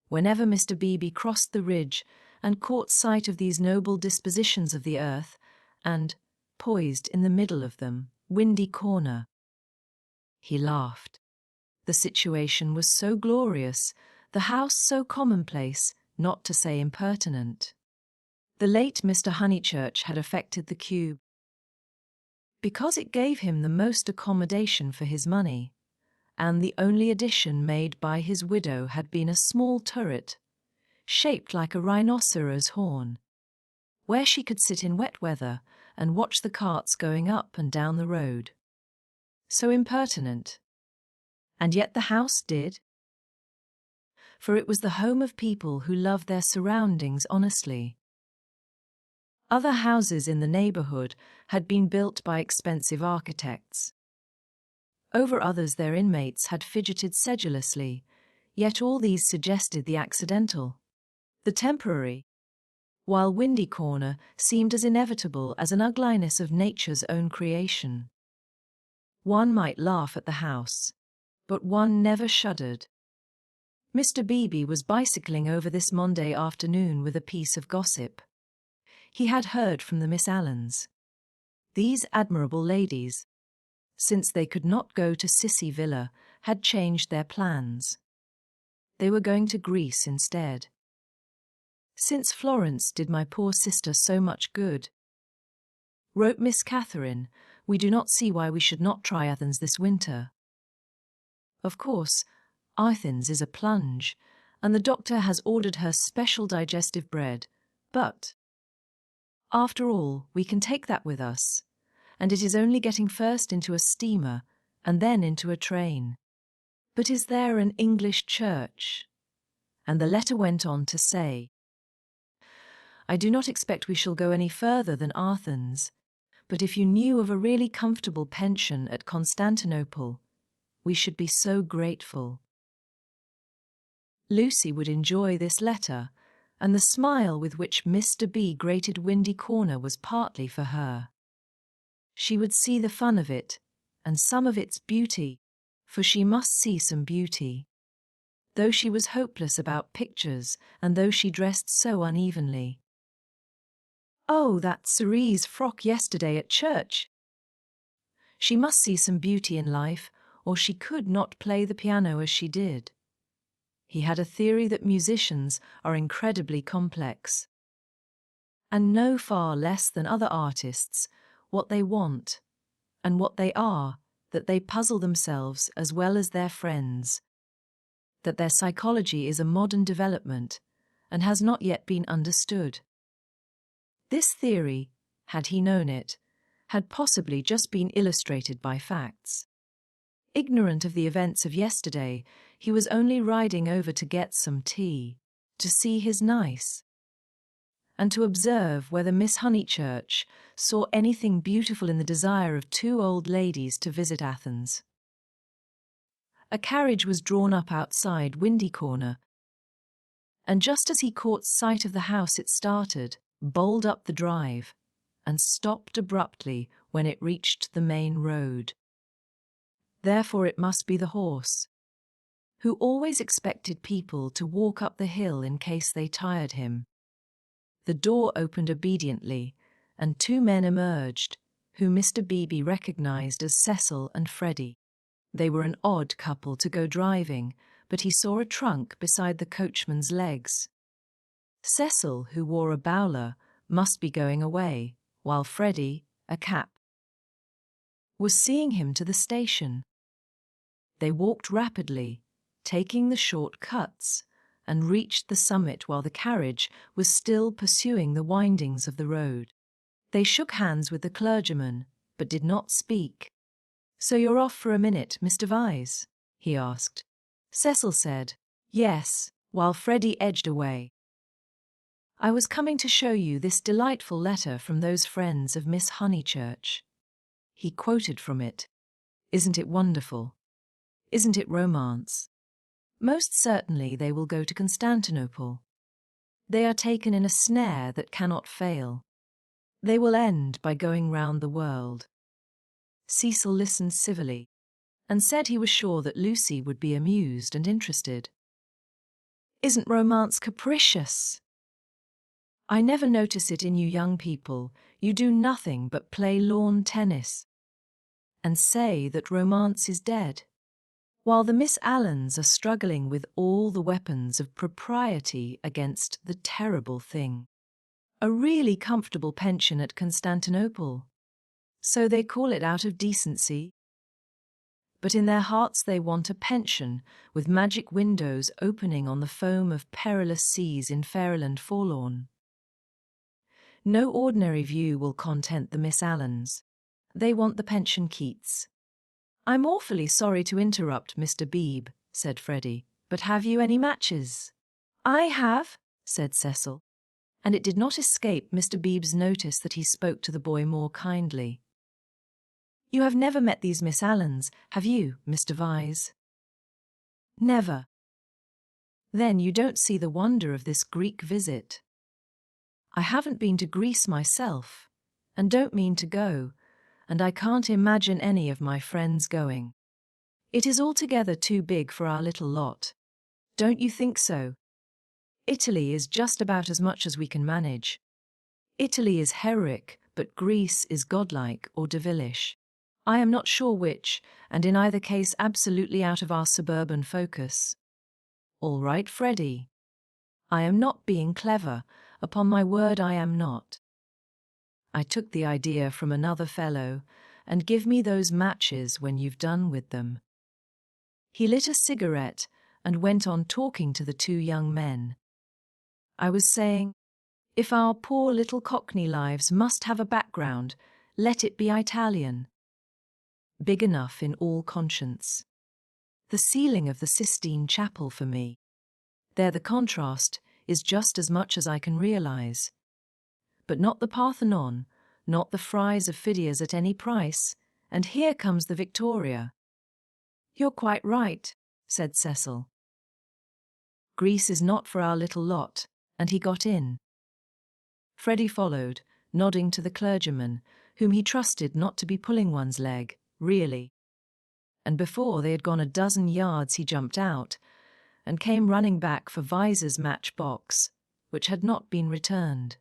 Whenever Mr. Beebe crossed the ridge and caught sight of these noble dispositions of the earth, and, poised in the middle of them, Windy Corner, he laughed. The situation was so glorious, the house so commonplace, not to say impertinent. The late Mr. Honeychurch had affected the cube because it gave him the most accommodation for his money, and the only addition made by his widow had been a small turret, shaped like a rhinoceros horn, where she could sit in wet weather and watch the carts going up and down the road. So impertinent. And yet the house did. For it was the home of people who loved their surroundings honestly. Other houses in the neighborhood had been built by expensive architects. Over others their inmates had fidgeted sedulously, yet all these suggested the accidental, the temporary, while Windy Corner seemed as inevitable as an ugliness of nature's own creation. One might laugh at the house, but one never shuddered. Mr. Beebe was bicycling over this Monday afternoon with a piece of gossip. He had heard from the Miss Allens. These admirable ladies, since they could not go to Sissy Villa, had changed their plans. They were going to Greece instead. "Since Florence did my poor sister so much good," wrote Miss Catherine, "we do not see why we should not try Athens this winter. Of course, Athens is a plunge, and the doctor has ordered her special digestive bread, but after all, we can take that with us, and it is only getting first into a steamer and then into a train. But is there an English church?" And the letter went on to say, "I do not expect we shall go any further than Athens, but if you knew of a really comfortable pension at Constantinople, we should be so grateful." Lucy would enjoy this letter, and the smile with which Mr. B grated Windy Corner was partly for her. She would see the fun of it, and some of its beauty, for she must see some beauty. Though she was hopeless about pictures, and though she dressed so unevenly. Oh, that cerise frock yesterday at church! She must see some beauty in life, or she could not play the piano as she did. He had a theory that musicians are incredibly complex, and know far less than other artists what they want, and what they are, that they puzzle themselves as well as their friends, that their psychology is a modern development, and has not yet been understood. This theory, had he known it, had possibly just been illustrated by facts. Ignorant of the events of yesterday, he was only riding over to get some tea, to see his niece, and to observe whether Miss Honeychurch saw anything beautiful in the desire of two old ladies to visit Athens. A carriage was drawn up outside Windy Corner, and just as he caught sight of the house it started, bowled up the drive, and stopped abruptly when it reached the main road. Therefore it must be the horse, who always expected people to walk up the hill in case they tired him. The door opened obediently, and two men emerged, whom Mr. Beebe recognized as Cecil and Freddy. They were an odd couple to go driving, but he saw a trunk beside the coachman's legs. Cecil, who wore a bowler, must be going away, while Freddy, a cap, was seeing him to the station. They walked rapidly, taking the short cuts, and reached the summit while the carriage was still pursuing the windings of the road. They shook hands with the clergyman, but did not speak. "So you're off for a minute, Mr. Vyse?" he asked. Cecil said, "Yes," while Freddy edged away. "I was coming to show you this delightful letter from those friends of Miss Honeychurch." He quoted from it. "Isn't it wonderful? Isn't it romance? Most certainly they will go to Constantinople. They are taken in a snare that cannot fail. They will end by going round the world. Cecil listened civilly and said he was sure that Lucy would be amused and interested. Isn't romance capricious? I never notice it in you young people. You do nothing but play lawn tennis and say that romance is dead, while the Miss Allens are struggling with all the weapons of propriety against the terrible thing. A really comfortable pension at Constantinople. So they call it out of decency. But in their hearts they want a pension with magic windows opening on the foam of perilous seas in fairyland forlorn. No ordinary view will content the Miss Allens. They want the pension Keats. I'm awfully sorry to interrupt, Mr. Beebe, said Freddy, but have you any matches? I have, said Cecil, and it did not escape Mr. Beebe's notice that he spoke to the boy more kindly. You have never met these Miss Allens, have you, Mr. Vyse? Never. Then you don't see the wonder of this Greek visit. I haven't been to Greece myself, and don't mean to go, and I can't imagine any of my friends going. It is altogether too big for our little lot. Don't you think so? Italy is just about as much as we can manage. Italy is heroic, but Greece is godlike or devilish. I am not sure which, and in either case absolutely out of our suburban focus. All right, Freddy. I am not being clever, upon my word I am not. I took the idea from another fellow, and give me those matches when you've done with them. He lit a cigarette and went on talking to the two young men. I was saying, if our poor little Cockney lives must have a background, let it be Italian. Big enough in all conscience. The ceiling of the Sistine Chapel for me. There the contrast is just as much as I can realize. But not the Parthenon, not the frieze of Phidias at any price, and here comes the Victoria. You're quite right, said Cecil. Greece is not for our little lot, and he got in. Freddy followed, nodding to the clergyman, whom he trusted not to be pulling one's leg, really. And before they had gone a dozen yards he jumped out, and came running back for Vyse's matchbox, which had not been returned.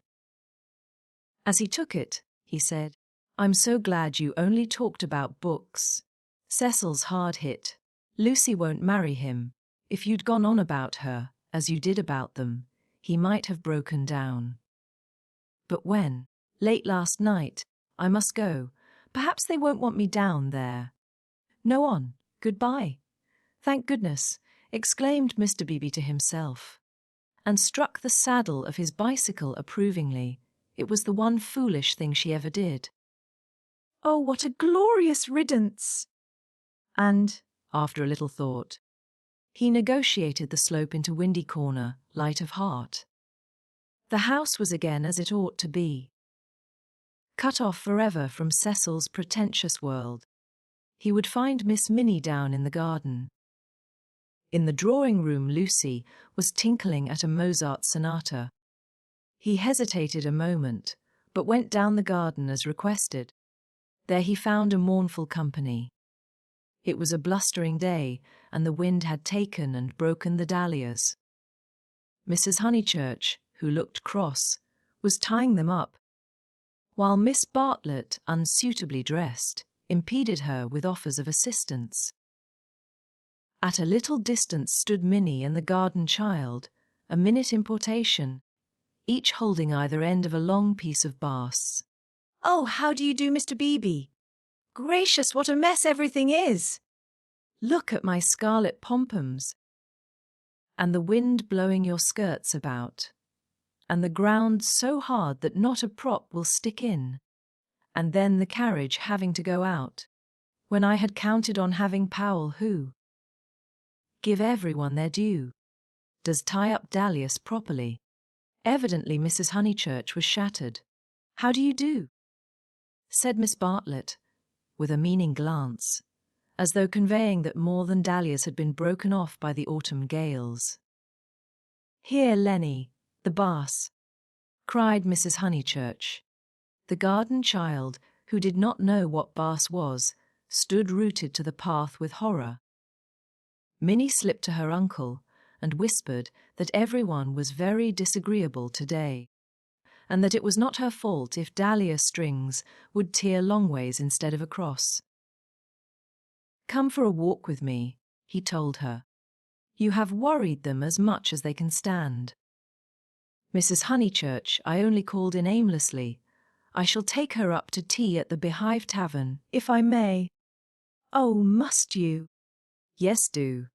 As he took it, he said, I'm so glad you only talked about books. Cecil's hard hit. Lucy won't marry him. If you'd gone on about her, as you did about them, he might have broken down. But when? Late last night. I must go. Perhaps they won't want me down there. No on. Goodbye. Thank goodness, exclaimed Mr. Beebe to himself, and struck the saddle of his bicycle approvingly. It was the one foolish thing she ever did. Oh, what a glorious riddance! And, after a little thought, he negotiated the slope into Windy Corner, light of heart. The house was again as it ought to be. Cut off forever from Cecil's pretentious world, he would find Miss Minnie down in the garden. In the drawing-room Lucy was tinkling at a Mozart sonata. He hesitated a moment, but went down the garden as requested. There he found a mournful company. It was a blustering day, and the wind had taken and broken the dahlias. Mrs. Honeychurch, who looked cross, was tying them up, while Miss Bartlett, unsuitably dressed, impeded her with offers of assistance. At a little distance stood Minnie and the garden child, a minute importation, each holding either end of a long piece of bass. Oh, how do you do, Mr. Beebe? Gracious, what a mess everything is! Look at my scarlet pompons. And the wind blowing your skirts about. And the ground so hard that not a prop will stick in. And then the carriage having to go out, when I had counted on having Powell who give everyone their due, does tie up dahlias properly. Evidently Mrs. Honeychurch was shattered. How do you do? Said Miss Bartlett, with a meaning glance, as though conveying that more than dahlias had been broken off by the autumn gales. Here, Lenny, the bass, cried Mrs. Honeychurch. The garden child, who did not know what Bass was, stood rooted to the path with horror. Minnie slipped to her uncle and whispered that everyone was very disagreeable today, and that it was not her fault if dahlia strings would tear long ways instead of across. "Come for a walk with me," he told her. "You have worried them as much as they can stand." "Mrs. Honeychurch, I only called in aimlessly. I shall take her up to tea at the Beehive Tavern, if I may." "Oh, must you?" "Yes, do."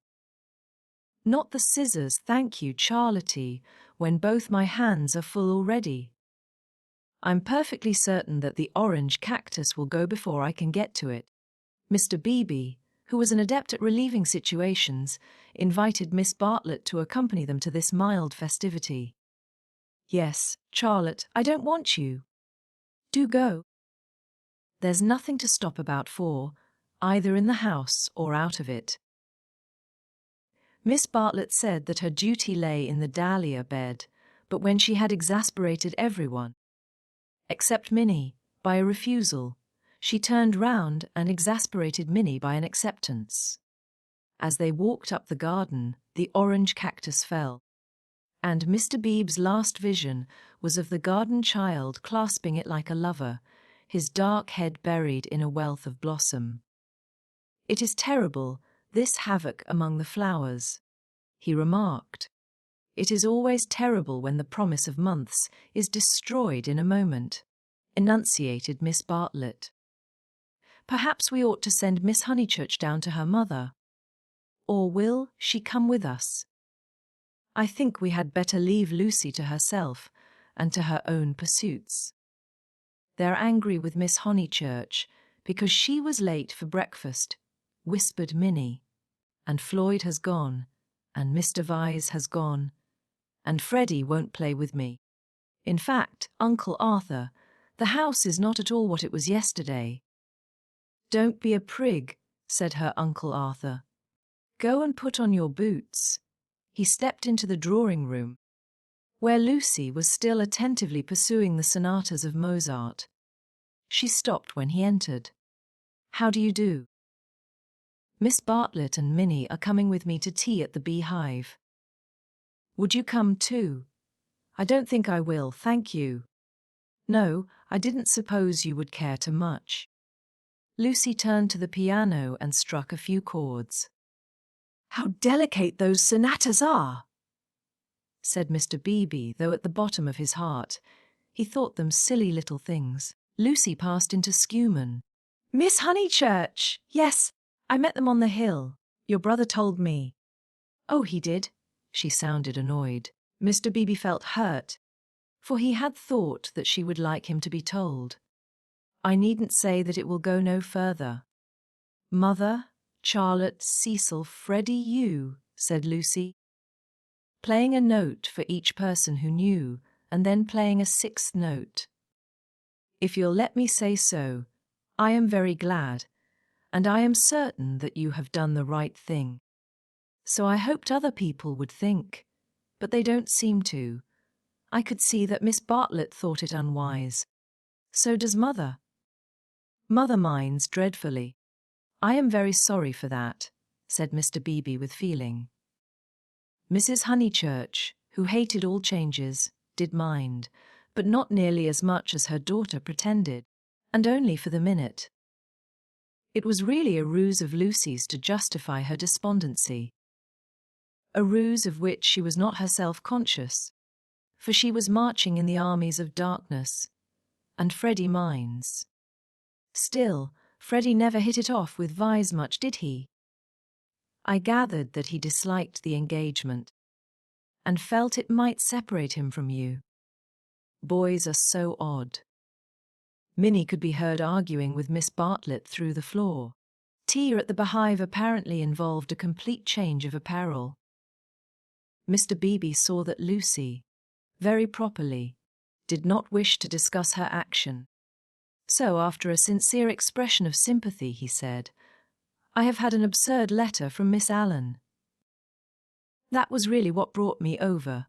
"Not the scissors, thank you, Charlotte, when both my hands are full already. I'm perfectly certain that the orange cactus will go before I can get to it." Mr. Beebe, who was an adept at relieving situations, invited Miss Bartlett to accompany them to this mild festivity. "Yes, Charlotte, I don't want you. Do go. There's nothing to stop about for, either in the house or out of it." Miss Bartlett said that her duty lay in the dahlia bed, but when she had exasperated everyone, except Minnie, by a refusal, she turned round and exasperated Minnie by an acceptance. As they walked up the garden, the orange cactus fell, and Mr. Beebe's last vision was of the garden child clasping it like a lover, his dark head buried in a wealth of blossom. "It is terrible, this havoc among the flowers," he remarked. "It is always terrible when the promise of months is destroyed in a moment," enunciated Miss Bartlett. "Perhaps we ought to send Miss Honeychurch down to her mother. Or will she come with us? I think we had better leave Lucy to herself and to her own pursuits. They're angry with Miss Honeychurch because she was late for breakfast," whispered Minnie. "And Floyd has gone, and Mr. Vyse has gone, and Freddy won't play with me. In fact, Uncle Arthur, the house is not at all what it was yesterday." "Don't be a prig," said her Uncle Arthur. "Go and put on your boots." He stepped into the drawing-room, where Lucy was still attentively pursuing the sonatas of Mozart. She stopped when he entered. "How do you do? Miss Bartlett and Minnie are coming with me to tea at the Beehive. Would you come too?" "I don't think I will, thank you." "No, I didn't suppose you would care to much." Lucy turned to the piano and struck a few chords. "How delicate those sonatas are," said Mr. Beebe, though at the bottom of his heart he thought them silly little things. Lucy passed into Scumann. "Miss Honeychurch, yes, I met them on the hill. Your brother told me." "Oh, he did?" She sounded annoyed. Mr. Beebe felt hurt, for he had thought that she would like him to be told. "I needn't say that it will go no further." "Mother, Charlotte, Cecil, Freddy, you," said Lucy, playing a note for each person who knew, and then playing a sixth note. "If you'll let me say so, I am very glad, and I am certain that you have done the right thing. So I hoped other people would think, but they don't seem to. I could see that Miss Bartlett thought it unwise. So does Mother. Mother minds dreadfully. I am very sorry for that," said Mr. Beebe with feeling. Mrs. Honeychurch, who hated all changes, did mind, but not nearly as much as her daughter pretended, and only for the minute. It was really a ruse of Lucy's to justify her despondency. A ruse of which she was not herself conscious, for she was marching in the armies of darkness, and Freddy minds. Still, Freddy never hit it off with Vyse much, did he? I gathered that he disliked the engagement, and felt it might separate him from you. Boys are so odd. Minnie could be heard arguing with Miss Bartlett through the floor. Tea at the Beehive apparently involved a complete change of apparel. Mr. Beebe saw that Lucy, very properly, did not wish to discuss her action. So, after a sincere expression of sympathy, he said, "I have had an absurd letter from Miss Allen. That was really what brought me over.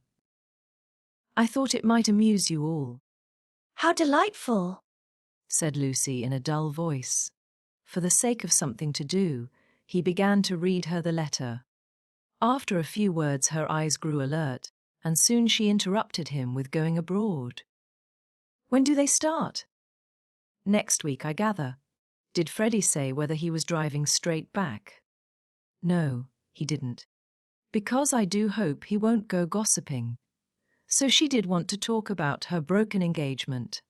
I thought it might amuse you all." "How delightful!" said Lucy in a dull voice. For the sake of something to do, he began to read her the letter. After a few words her eyes grew alert, and soon she interrupted him with going abroad. When do they start? Next week, I gather. Did Freddy say whether he was driving straight back? No, he didn't. Because I do hope he won't go gossiping. So she did want to talk about her broken engagement.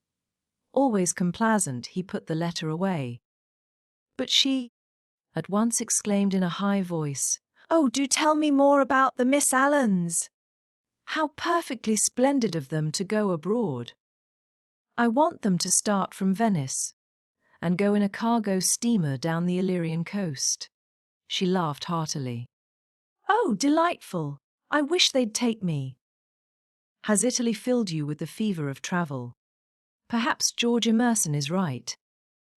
Always complaisant, he put the letter away. But she at once exclaimed in a high voice, "Oh, do tell me more about the Miss Allens. How perfectly splendid of them to go abroad. I want them to start from Venice and go in a cargo steamer down the Illyrian coast." She laughed heartily. "Oh, delightful. I wish they'd take me." Has Italy filled you with the fever of travel? Perhaps George Emerson is right.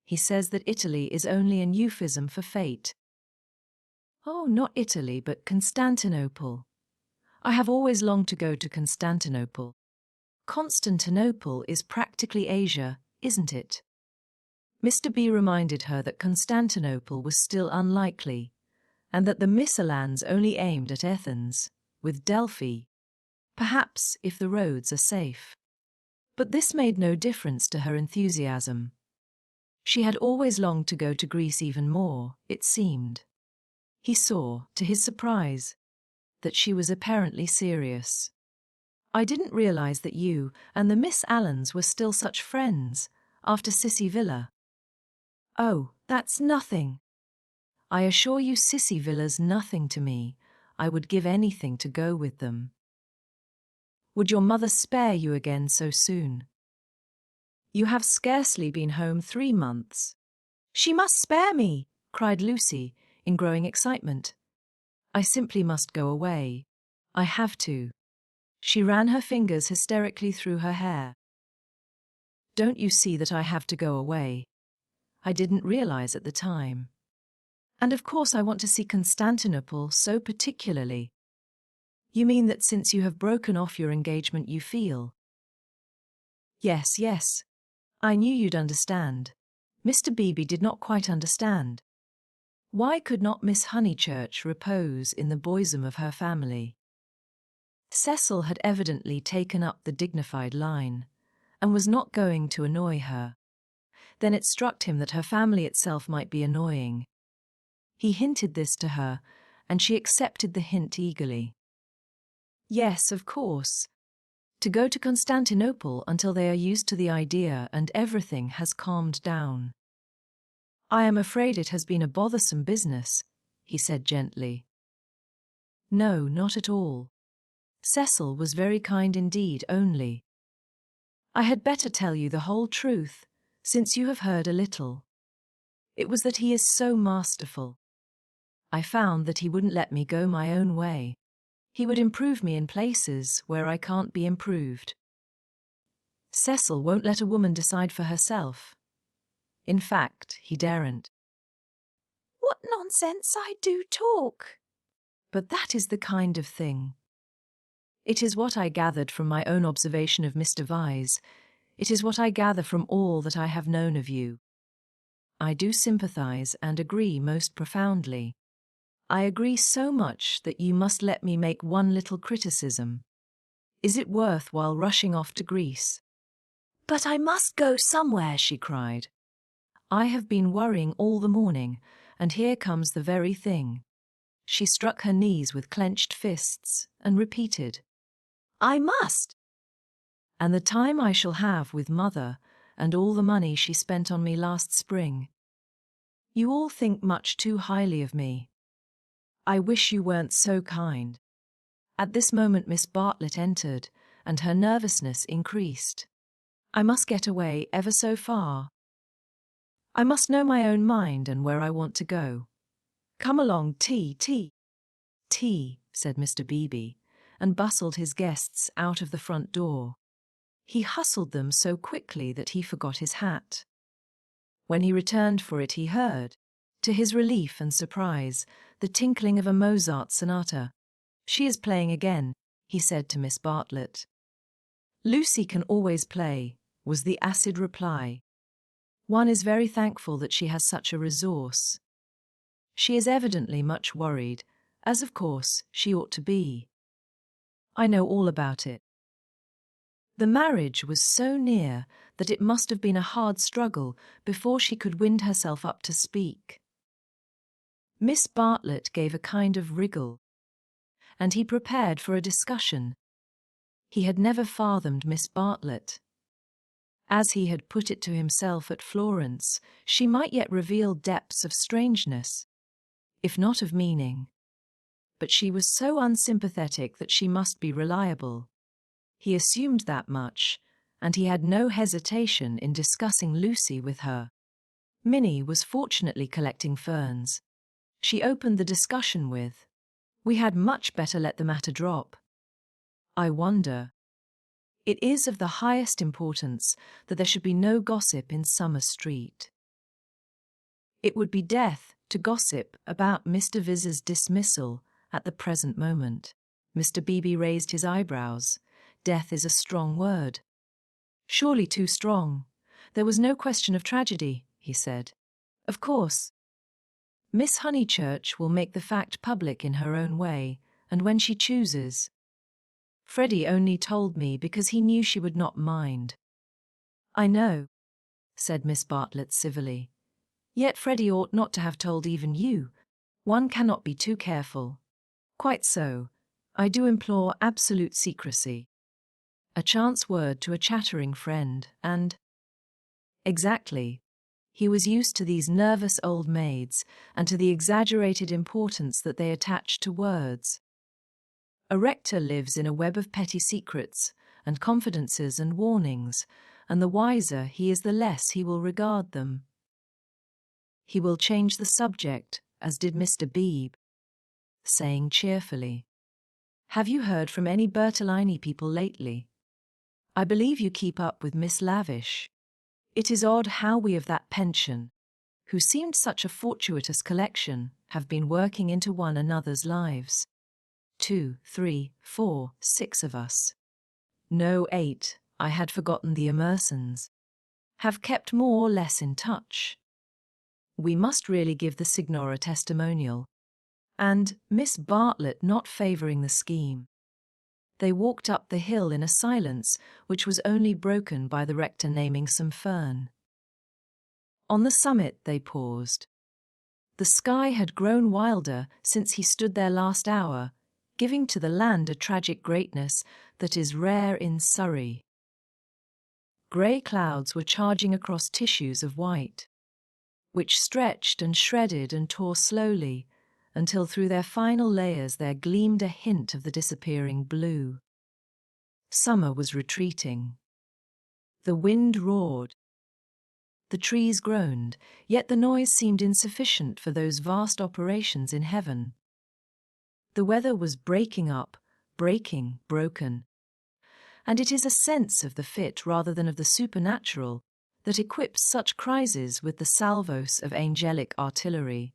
He says that Italy is only an euphemism for fate. Oh, not Italy, but Constantinople. I have always longed to go to Constantinople. Constantinople is practically Asia, isn't it? Mr. B reminded her that Constantinople was still unlikely, and that the Miss Allens only aimed at Athens, with Delphi. Perhaps if the roads are safe. But this made no difference to her enthusiasm. She had always longed to go to Greece even more, it seemed. He saw, to his surprise, that she was apparently serious. I didn't realize that you and the Miss Allens were still such friends, after Sissy Villa. Oh, that's nothing. I assure you Sissy Villa's nothing to me. I would give anything to go with them. Would your mother spare you again so soon? You have scarcely been home 3 months. She must spare me, cried Lucy, in growing excitement. I simply must go away. I have to. She ran her fingers hysterically through her hair. Don't you see that I have to go away? I didn't realize at the time. And of course I want to see Constantinople so particularly. You mean that since you have broken off your engagement you feel? Yes, yes. I knew you'd understand. Mr. Beebe did not quite understand. Why could not Miss Honeychurch repose in the bosom of her family? Cecil had evidently taken up the dignified line, and was not going to annoy her. Then it struck him that her family itself might be annoying. He hinted this to her, and she accepted the hint eagerly. Yes, of course. To go to Constantinople until they are used to the idea and everything has calmed down. I am afraid it has been a bothersome business, he said gently. No, not at all. Cecil was very kind indeed only. I had better tell you the whole truth, since you have heard a little. It was that he is so masterful. I found that he wouldn't let me go my own way. He would improve me in places where I can't be improved. Cecil won't let a woman decide for herself. In fact, he daren't. What nonsense I do talk! But that is the kind of thing. It is what I gathered from my own observation of Mr. Vyse. It is what I gather from all that I have known of you. I do sympathize and agree most profoundly. I agree so much that you must let me make one little criticism. Is it worth while rushing off to Greece? But I must go somewhere, she cried. I have been worrying all the morning, and here comes the very thing. She struck her knees with clenched fists and repeated, I must. And the time I shall have with Mother, and all the money she spent on me last spring. You all think much too highly of me. I wish you weren't so kind. At this moment Miss Bartlett entered, and her nervousness increased. I must get away ever so far. I must know my own mind and where I want to go. Come along, tea, said Mr. Beebe, and bustled his guests out of the front door. He hustled them so quickly that he forgot his hat. When he returned for it he heard, to his relief and surprise, the tinkling of a Mozart sonata. She is playing again, he said to Miss Bartlett. Lucy can always play, was the acid reply. One is very thankful that she has such a resource. She is evidently much worried, as of course she ought to be. I know all about it. The marriage was so near that it must have been a hard struggle before she could wind herself up to speak. Miss Bartlett gave a kind of wriggle, and he prepared for a discussion. He had never fathomed Miss Bartlett. As he had put it to himself at Florence, she might yet reveal depths of strangeness, if not of meaning. But she was so unsympathetic that she must be reliable. He assumed that much, and he had no hesitation in discussing Lucy with her. Minnie was fortunately collecting ferns. She opened the discussion with, "We had much better let the matter drop. I wonder. It is of the highest importance that there should be no gossip in Summer Street. It would be death to gossip about Mr. Vyse's dismissal at the present moment." Mr. Beebe raised his eyebrows. Death is a strong word. Surely too strong. There was no question of tragedy, he said. Of course. Miss Honeychurch will make the fact public in her own way, and when she chooses. Freddy only told me because he knew she would not mind. I know, said Miss Bartlett civilly. Yet Freddy ought not to have told even you. One cannot be too careful. Quite so. I do implore absolute secrecy. A chance word to a chattering friend, and... Exactly. He was used to these nervous old maids, and to the exaggerated importance that they attach to words. A rector lives in a web of petty secrets, and confidences and warnings, and the wiser he is the less he will regard them. He will change the subject, as did Mr. Beebe, saying cheerfully, "Have you heard from any Bertolini people lately? I believe you keep up with Miss Lavish. It is odd how we of that pension, who seemed such a fortuitous collection, have been working into one another's lives. 2, 3, 4, 6 of us. No, 8, I had forgotten the Emersons. Have kept more or less in touch. We must really give the Signora a testimonial. And Miss Bartlett not favouring the scheme." They walked up the hill in a silence which was only broken by the rector naming some fern. On the summit they paused. The sky had grown wilder since he stood there last hour, giving to the land a tragic greatness that is rare in Surrey. Grey clouds were charging across tissues of white, which stretched and shredded and tore slowly, until through their final layers there gleamed a hint of the disappearing blue. Summer was retreating. The wind roared. The trees groaned, yet the noise seemed insufficient for those vast operations in heaven. The weather was breaking up, broken. And it is a sense of the fit rather than of the supernatural that equips such crises with the salvos of angelic artillery.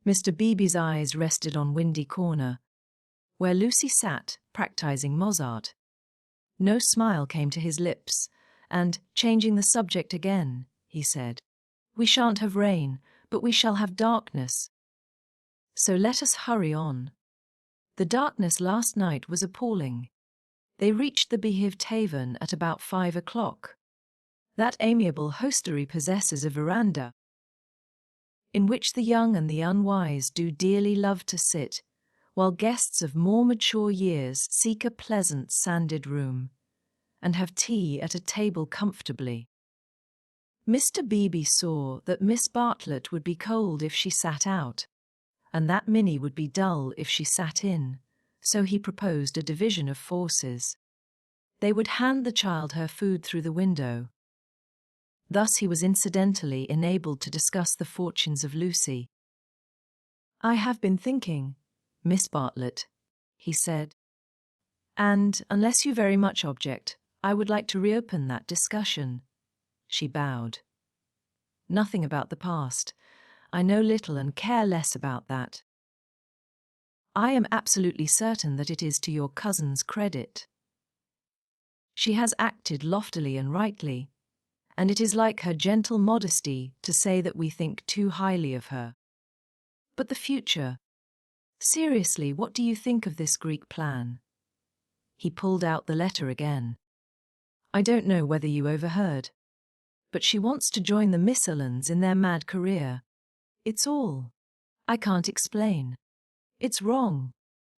Mr. Beebe's eyes rested on Windy Corner, where Lucy sat, practising Mozart. No smile came to his lips, and, changing the subject again, he said, "We shan't have rain, but we shall have darkness. So let us hurry on. The darkness last night was appalling." They reached the Beehive Tavern at about 5 o'clock. That amiable hostelry possesses a veranda, in which the young and the unwise do dearly love to sit, while guests of more mature years seek a pleasant sanded room, and have tea at a table comfortably. Mr. Beebe saw that Miss Bartlett would be cold if she sat out, and that Minnie would be dull if she sat in, so he proposed a division of forces. They would hand the child her food through the window. Thus he was incidentally enabled to discuss the fortunes of Lucy. "I have been thinking, Miss Bartlett," he said, "and, unless you very much object, I would like to reopen that discussion." She bowed. "Nothing about the past. I know little and care less about that. I am absolutely certain that it is to your cousin's credit. She has acted loftily and rightly, and it is like her gentle modesty to say that we think too highly of her. But the future. Seriously, what do you think of this Greek plan? He pulled out the letter again. I don't know whether you overheard, but she wants to join the Missalons in their mad career. It's all. I can't explain. It's wrong.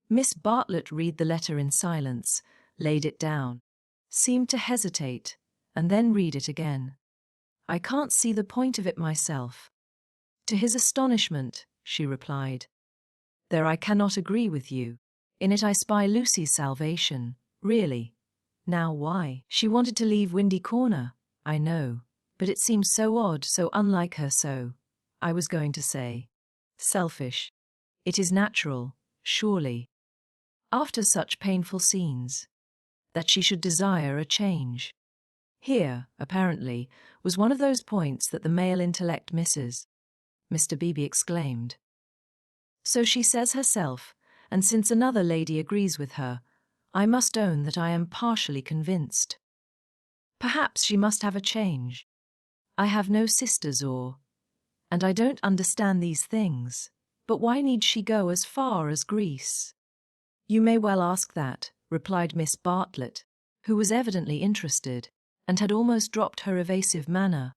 Miss Bartlett read the letter in silence, laid it down, seemed to hesitate, and then read it again. I can't see the point of it myself. To his astonishment, she replied, There I cannot agree with you. In it I spy Lucy's salvation, really. Now why? She wanted to leave Windy Corner, I know, but it seems so odd, so unlike her, so, I was going to say, selfish. It is natural, surely, after such painful scenes, that she should desire a change. Here, apparently, was one of those points that the male intellect misses. Mr. Beebe exclaimed. So she says herself, and since another lady agrees with her, I must own that I am partially convinced. Perhaps she must have a change. I have no sisters and I don't understand these things, but why need she go as far as Greece? You may well ask that, replied Miss Bartlett, who was evidently interested, and had almost dropped her evasive manner.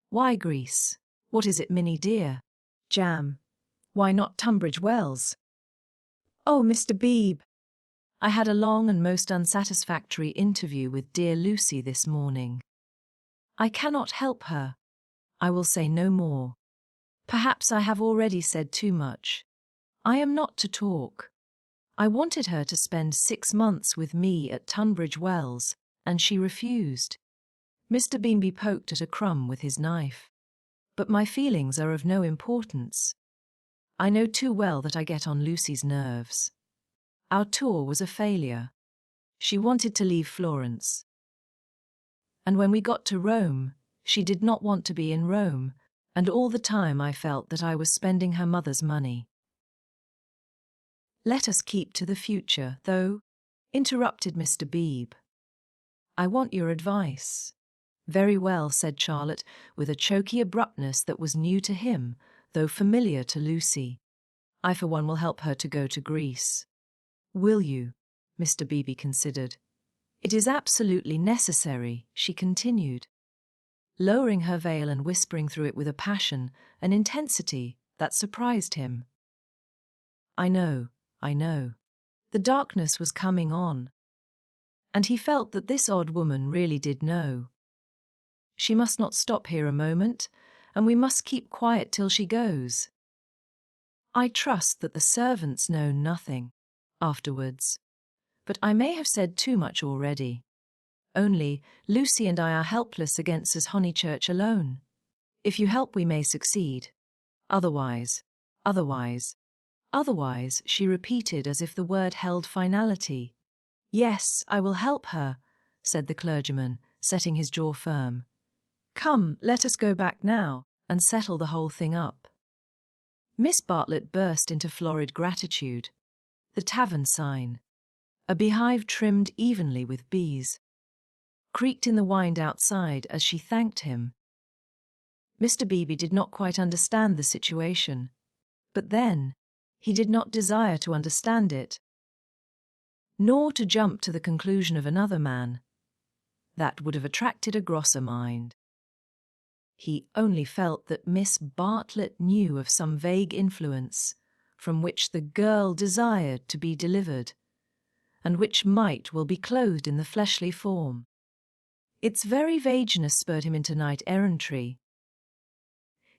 Why Greece? What is it, Minnie dear? Jam. Why not Tunbridge Wells? Oh, Mr. Beebe. I had a long and most unsatisfactory interview with dear Lucy this morning. I cannot help her. I will say no more. Perhaps I have already said too much. I am not to talk. I wanted her to spend 6 months with me at Tunbridge Wells, and she refused. Mr. Beebe poked at a crumb with his knife. But my feelings are of no importance. I know too well that I get on Lucy's nerves. Our tour was a failure. She wanted to leave Florence. And when we got to Rome, she did not want to be in Rome, and all the time I felt that I was spending her mother's money. Let us keep to the future, though, interrupted Mr. Beebe. I want your advice. Very well, said Charlotte, with a choky abruptness that was new to him, though familiar to Lucy. I for one will help her to go to Greece. Will you? Mr. Beebe considered. It is absolutely necessary, she continued, lowering her veil and whispering through it with a passion, an intensity, that surprised him. I know. The darkness was coming on, and he felt that this odd woman really did know. She must not stop here a moment, and we must keep quiet till she goes. I trust that the servants know nothing afterwards, but I may have said too much already. Only, Lucy and I are helpless against Miss Honeychurch alone. If you help we may succeed. Otherwise, she repeated as if the word held finality. Yes, I will help her, said the clergyman, setting his jaw firm. Come, let us go back now, and settle the whole thing up. Miss Bartlett burst into florid gratitude. The tavern sign, a beehive trimmed evenly with bees, creaked in the wind outside as she thanked him. Mr. Beebe did not quite understand the situation, but then, he did not desire to understand it, nor to jump to the conclusion of another man. That would have attracted a grosser mind. He only felt that Miss Bartlett knew of some vague influence from which the girl desired to be delivered, and which might well be clothed in the fleshly form. Its very vagueness spurred him into knight-errantry.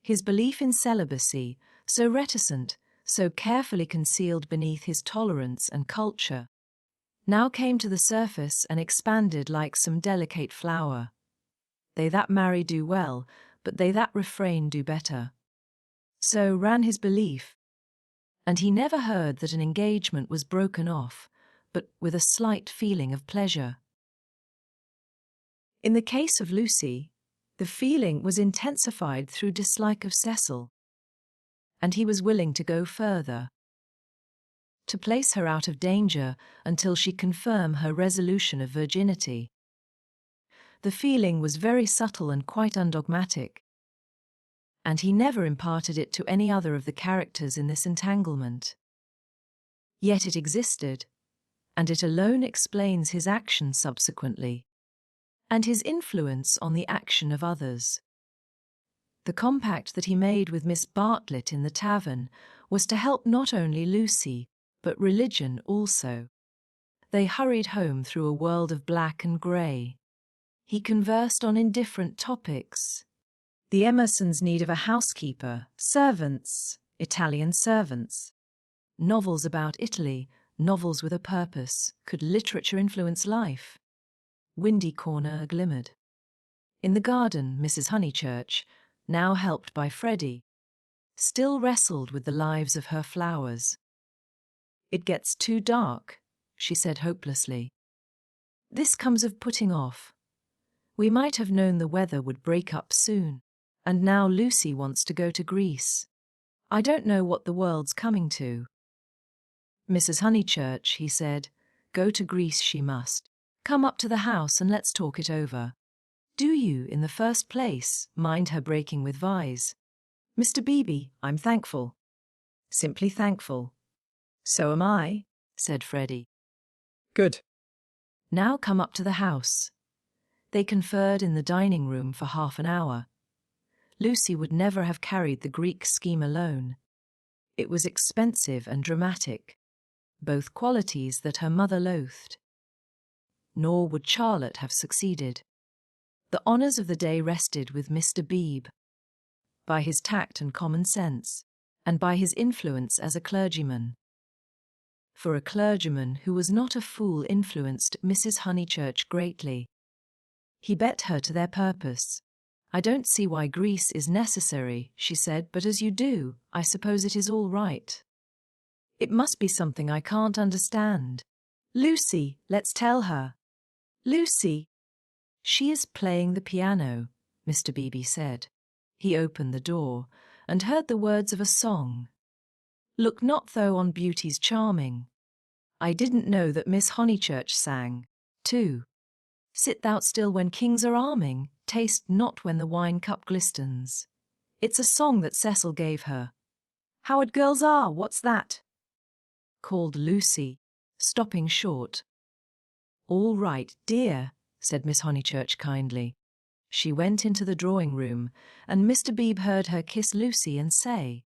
His belief in celibacy, so reticent, so carefully concealed beneath his tolerance and culture, now came to the surface and expanded like some delicate flower. They that marry do well, but they that refrain do better. So ran his belief, and he never heard that an engagement was broken off, but with a slight feeling of pleasure. In the case of Lucy, the feeling was intensified through dislike of Cecil, and he was willing to go further, to place her out of danger until she confirm her resolution of virginity. The feeling was very subtle and quite undogmatic, and he never imparted it to any other of the characters in this entanglement. Yet it existed, and it alone explains his action subsequently, and his influence on the action of others. The compact that he made with Miss Bartlett in the tavern was to help not only Lucy, but religion also. They hurried home through a world of black and grey. He conversed on indifferent topics. The Emersons' need of a housekeeper, servants, Italian servants. Novels about Italy, novels with a purpose. Could literature influence life? Windy Corner glimmered. In the garden, Mrs. Honeychurch, now helped by Freddy, still wrestled with the lives of her flowers. "It gets too dark," she said hopelessly. "This comes of putting off. We might have known the weather would break up soon, and now Lucy wants to go to Greece. I don't know what the world's coming to." "Mrs. Honeychurch," he said, "go to Greece she must. Come up to the house and let's talk it over. Do you, in the first place, mind her breaking with Vyse?" "Mr. Beebe, I'm thankful. Simply thankful." "So am I," said Freddy. "Good." "Now come up to the house." They conferred in the dining room for half an hour. Lucy would never have carried the Greek scheme alone. It was expensive and dramatic, both qualities that her mother loathed. Nor would Charlotte have succeeded. The honours of the day rested with Mr. Beebe. By his tact and common sense, and by his influence as a clergyman. For a clergyman who was not a fool influenced Mrs. Honeychurch greatly. He bet her to their purpose. "I don't see why Greece is necessary," she said, "but as you do, I suppose it is all right. It must be something I can't understand. Lucy, let's tell her. Lucy." "She is playing the piano," Mr. Beebe said. He opened the door, and heard the words of a song. "Look not thou on beauty's charming." I didn't know that Miss Honeychurch sang, too. "Sit thou still when kings are arming, taste not when the wine cup glistens." It's a song that Cecil gave her. "Howard girls are, what's that?" called Lucy, stopping short. "All right, dear," said Miss Honeychurch kindly. She went into the drawing-room, and Mr. Beebe heard her kiss Lucy and say,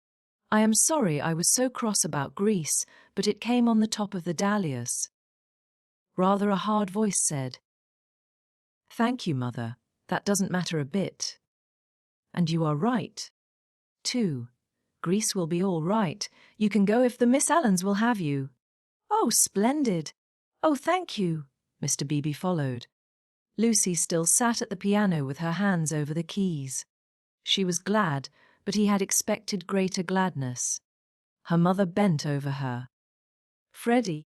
"I am sorry I was so cross about Greece, but it came on the top of the dahlias." Rather a hard voice said, "Thank you, Mother, that doesn't matter a bit. And you are right, too. Greece will be all right. You can go if the Miss Allens will have you." "Oh, splendid. Oh, thank you." Mr. Beebe followed. Lucy still sat at the piano with her hands over the keys. She was glad, but he had expected greater gladness. Her mother bent over her. Freddy,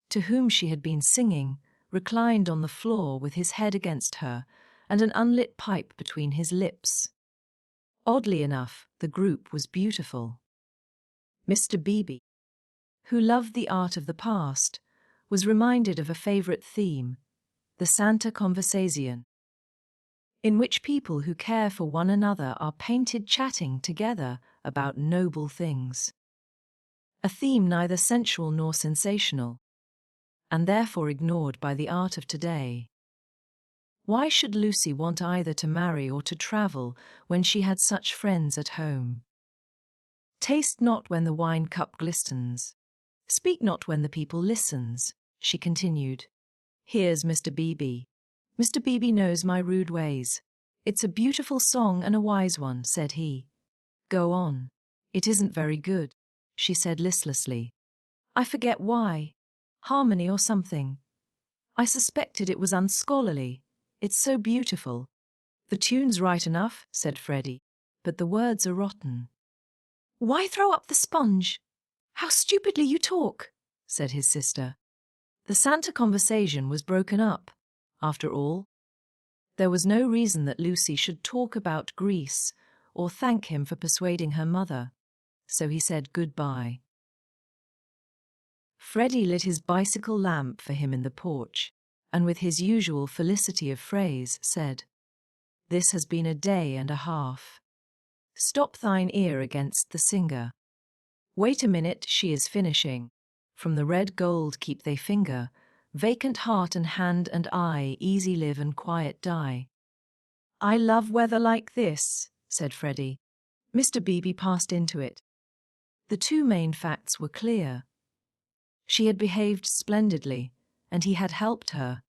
to whom she had been singing, reclined on the floor with his head against her and an unlit pipe between his lips. Oddly enough, the group was beautiful. Mr. Beebe, who loved the art of the past, was reminded of a favourite theme, the Santa Conversation, in which people who care for one another are painted chatting together about noble things. A theme neither sensual nor sensational, and therefore ignored by the art of today. Why should Lucy want either to marry or to travel when she had such friends at home? "Taste not when the wine cup glistens. Speak not when the people listens," she continued. "Here's Mr. Beebe. Mr. Beebe knows my rude ways. It's a beautiful song and a wise one," said he. "Go on." "It isn't very good," she said listlessly. "I forget why. Harmony or something. I suspected it was unscholarly. It's so beautiful." "The tune's right enough," said Freddy, "but the words are rotten." "Why throw up the sponge? How stupidly you talk," said his sister. The Santa Conversation was broken up, after all. There was no reason that Lucy should talk about Greece or thank him for persuading her mother, so he said goodbye. Freddy lit his bicycle lamp for him in the porch, and with his usual felicity of phrase said, "This has been a day and a half. Stop thine ear against the singer. Wait a minute, she is finishing. From the red gold keep they finger, vacant heart and hand and eye, easy live and quiet die." "I love weather like this," said Freddy. Mr. Beebe passed into it. The two main facts were clear. She had behaved splendidly, and he had helped her.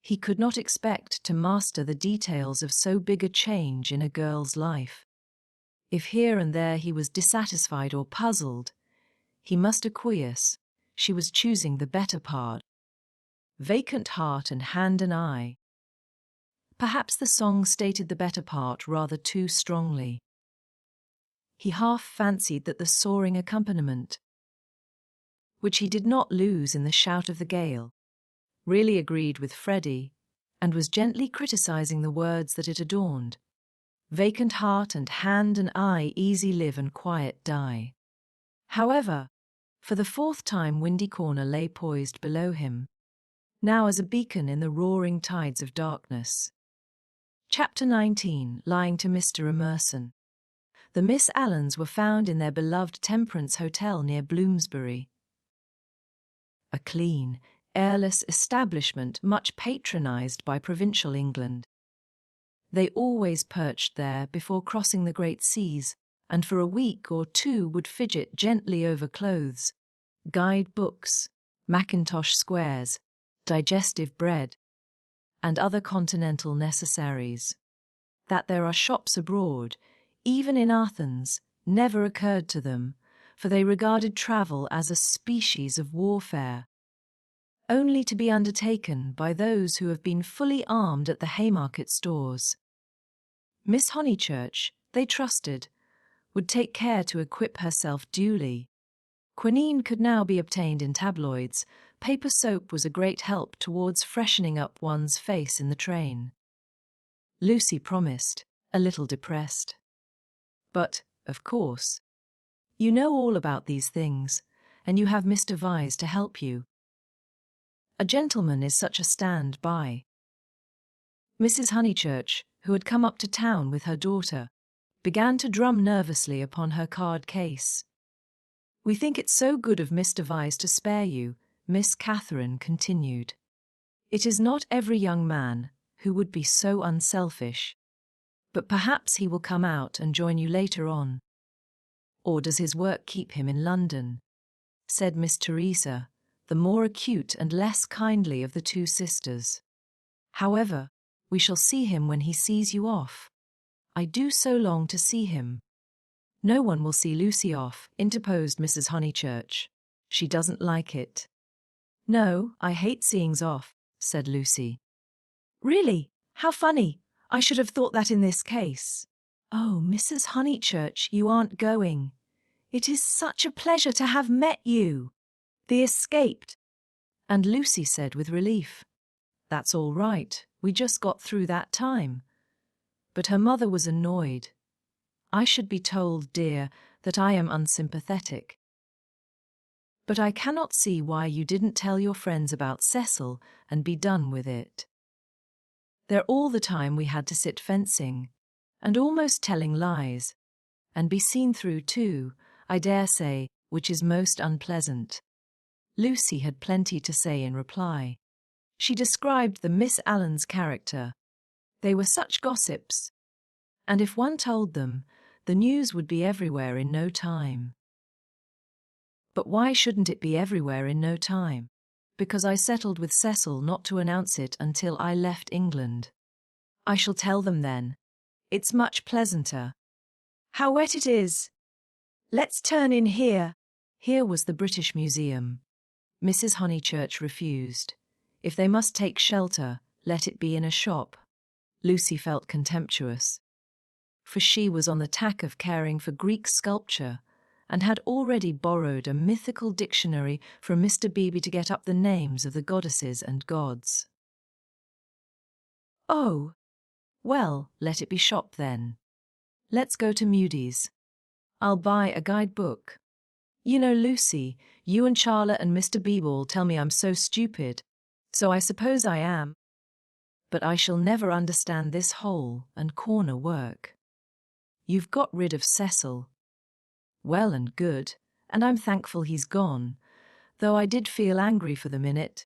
He could not expect to master the details of so big a change in a girl's life. If here and there he was dissatisfied or puzzled, he must acquiesce. She was choosing the better part. Vacant heart and hand and eye. Perhaps the song stated the better part rather too strongly. He half fancied that the soaring accompaniment, which he did not lose in the shout of the gale, really agreed with Freddy, and was gently criticizing the words that it adorned. Vacant heart and hand and eye, easy live and quiet die. However, for the fourth time Windy Corner lay poised below him, now as a beacon in the roaring tides of darkness. Chapter 19, Lying to Mr. Emerson. The Miss Allens were found in their beloved Temperance Hotel near Bloomsbury. A clean, airless establishment much patronized by provincial England. They always perched there before crossing the great seas, and for a week or two would fidget gently over clothes, guide books, Mackintosh squares, digestive bread, and other continental necessaries. That there are shops abroad, even in Athens, never occurred to them, for they regarded travel as a species of warfare, only to be undertaken by those who have been fully armed at the Haymarket stores. Miss Honeychurch, they trusted, would take care to equip herself duly. Quinine could now be obtained in tabloids. Paper soap was a great help towards freshening up one's face in the train. Lucy promised, a little depressed. "But, of course, you know all about these things, and you have Mr. Vyse to help you. A gentleman is such a stand-by." Mrs. Honeychurch, who had come up to town with her daughter, began to drum nervously upon her card case. "We think it so good of Mr. Vyse to spare you," Miss Catherine continued. "It is not every young man who would be so unselfish. But perhaps he will come out and join you later on. Or does his work keep him in London?" said Miss Teresa, the more acute and less kindly of the two sisters. "However, we shall see him when he sees you off. I do so long to see him." "No one will see Lucy off," interposed Mrs. Honeychurch. "She doesn't like it." "No, I hate seeings off," said Lucy. "Really? How funny! I should have thought that in this case." "Oh, Mrs. Honeychurch, you aren't going. It is such a pleasure to have met you. The escaped." And Lucy said with relief, "That's all right, we just got through that time." But her mother was annoyed. "I should be told, dear, that I am unsympathetic. But I cannot see why you didn't tell your friends about Cecil and be done with it. There all the time we had to sit fencing, and almost telling lies, and be seen through too, I dare say, which is most unpleasant." Lucy had plenty to say in reply. She described the Miss Allens' character. They were such gossips, and if one told them, the news would be everywhere in no time. But why shouldn't it be everywhere in no time? Because I settled with Cecil not to announce it until I left England. I shall tell them then. It's much pleasanter. "How wet it is! Let's turn in here." Here was the British Museum. Mrs. Honeychurch refused. If they must take shelter, let it be in a shop. Lucy felt contemptuous, for she was on the tack of caring for Greek sculpture, and had already borrowed a mythical dictionary from Mr. Beebe to get up the names of the goddesses and gods. "Oh, well, let it be shop then. Let's go to Mudie's. I'll buy a guidebook. You know, Lucy, you and Charlotte and Mr. Beebe all tell me I'm so stupid," So I suppose I am. But I shall never understand this hole and corner work. You've got rid of Cecil. Well and good, and I'm thankful he's gone, though I did feel angry for the minute.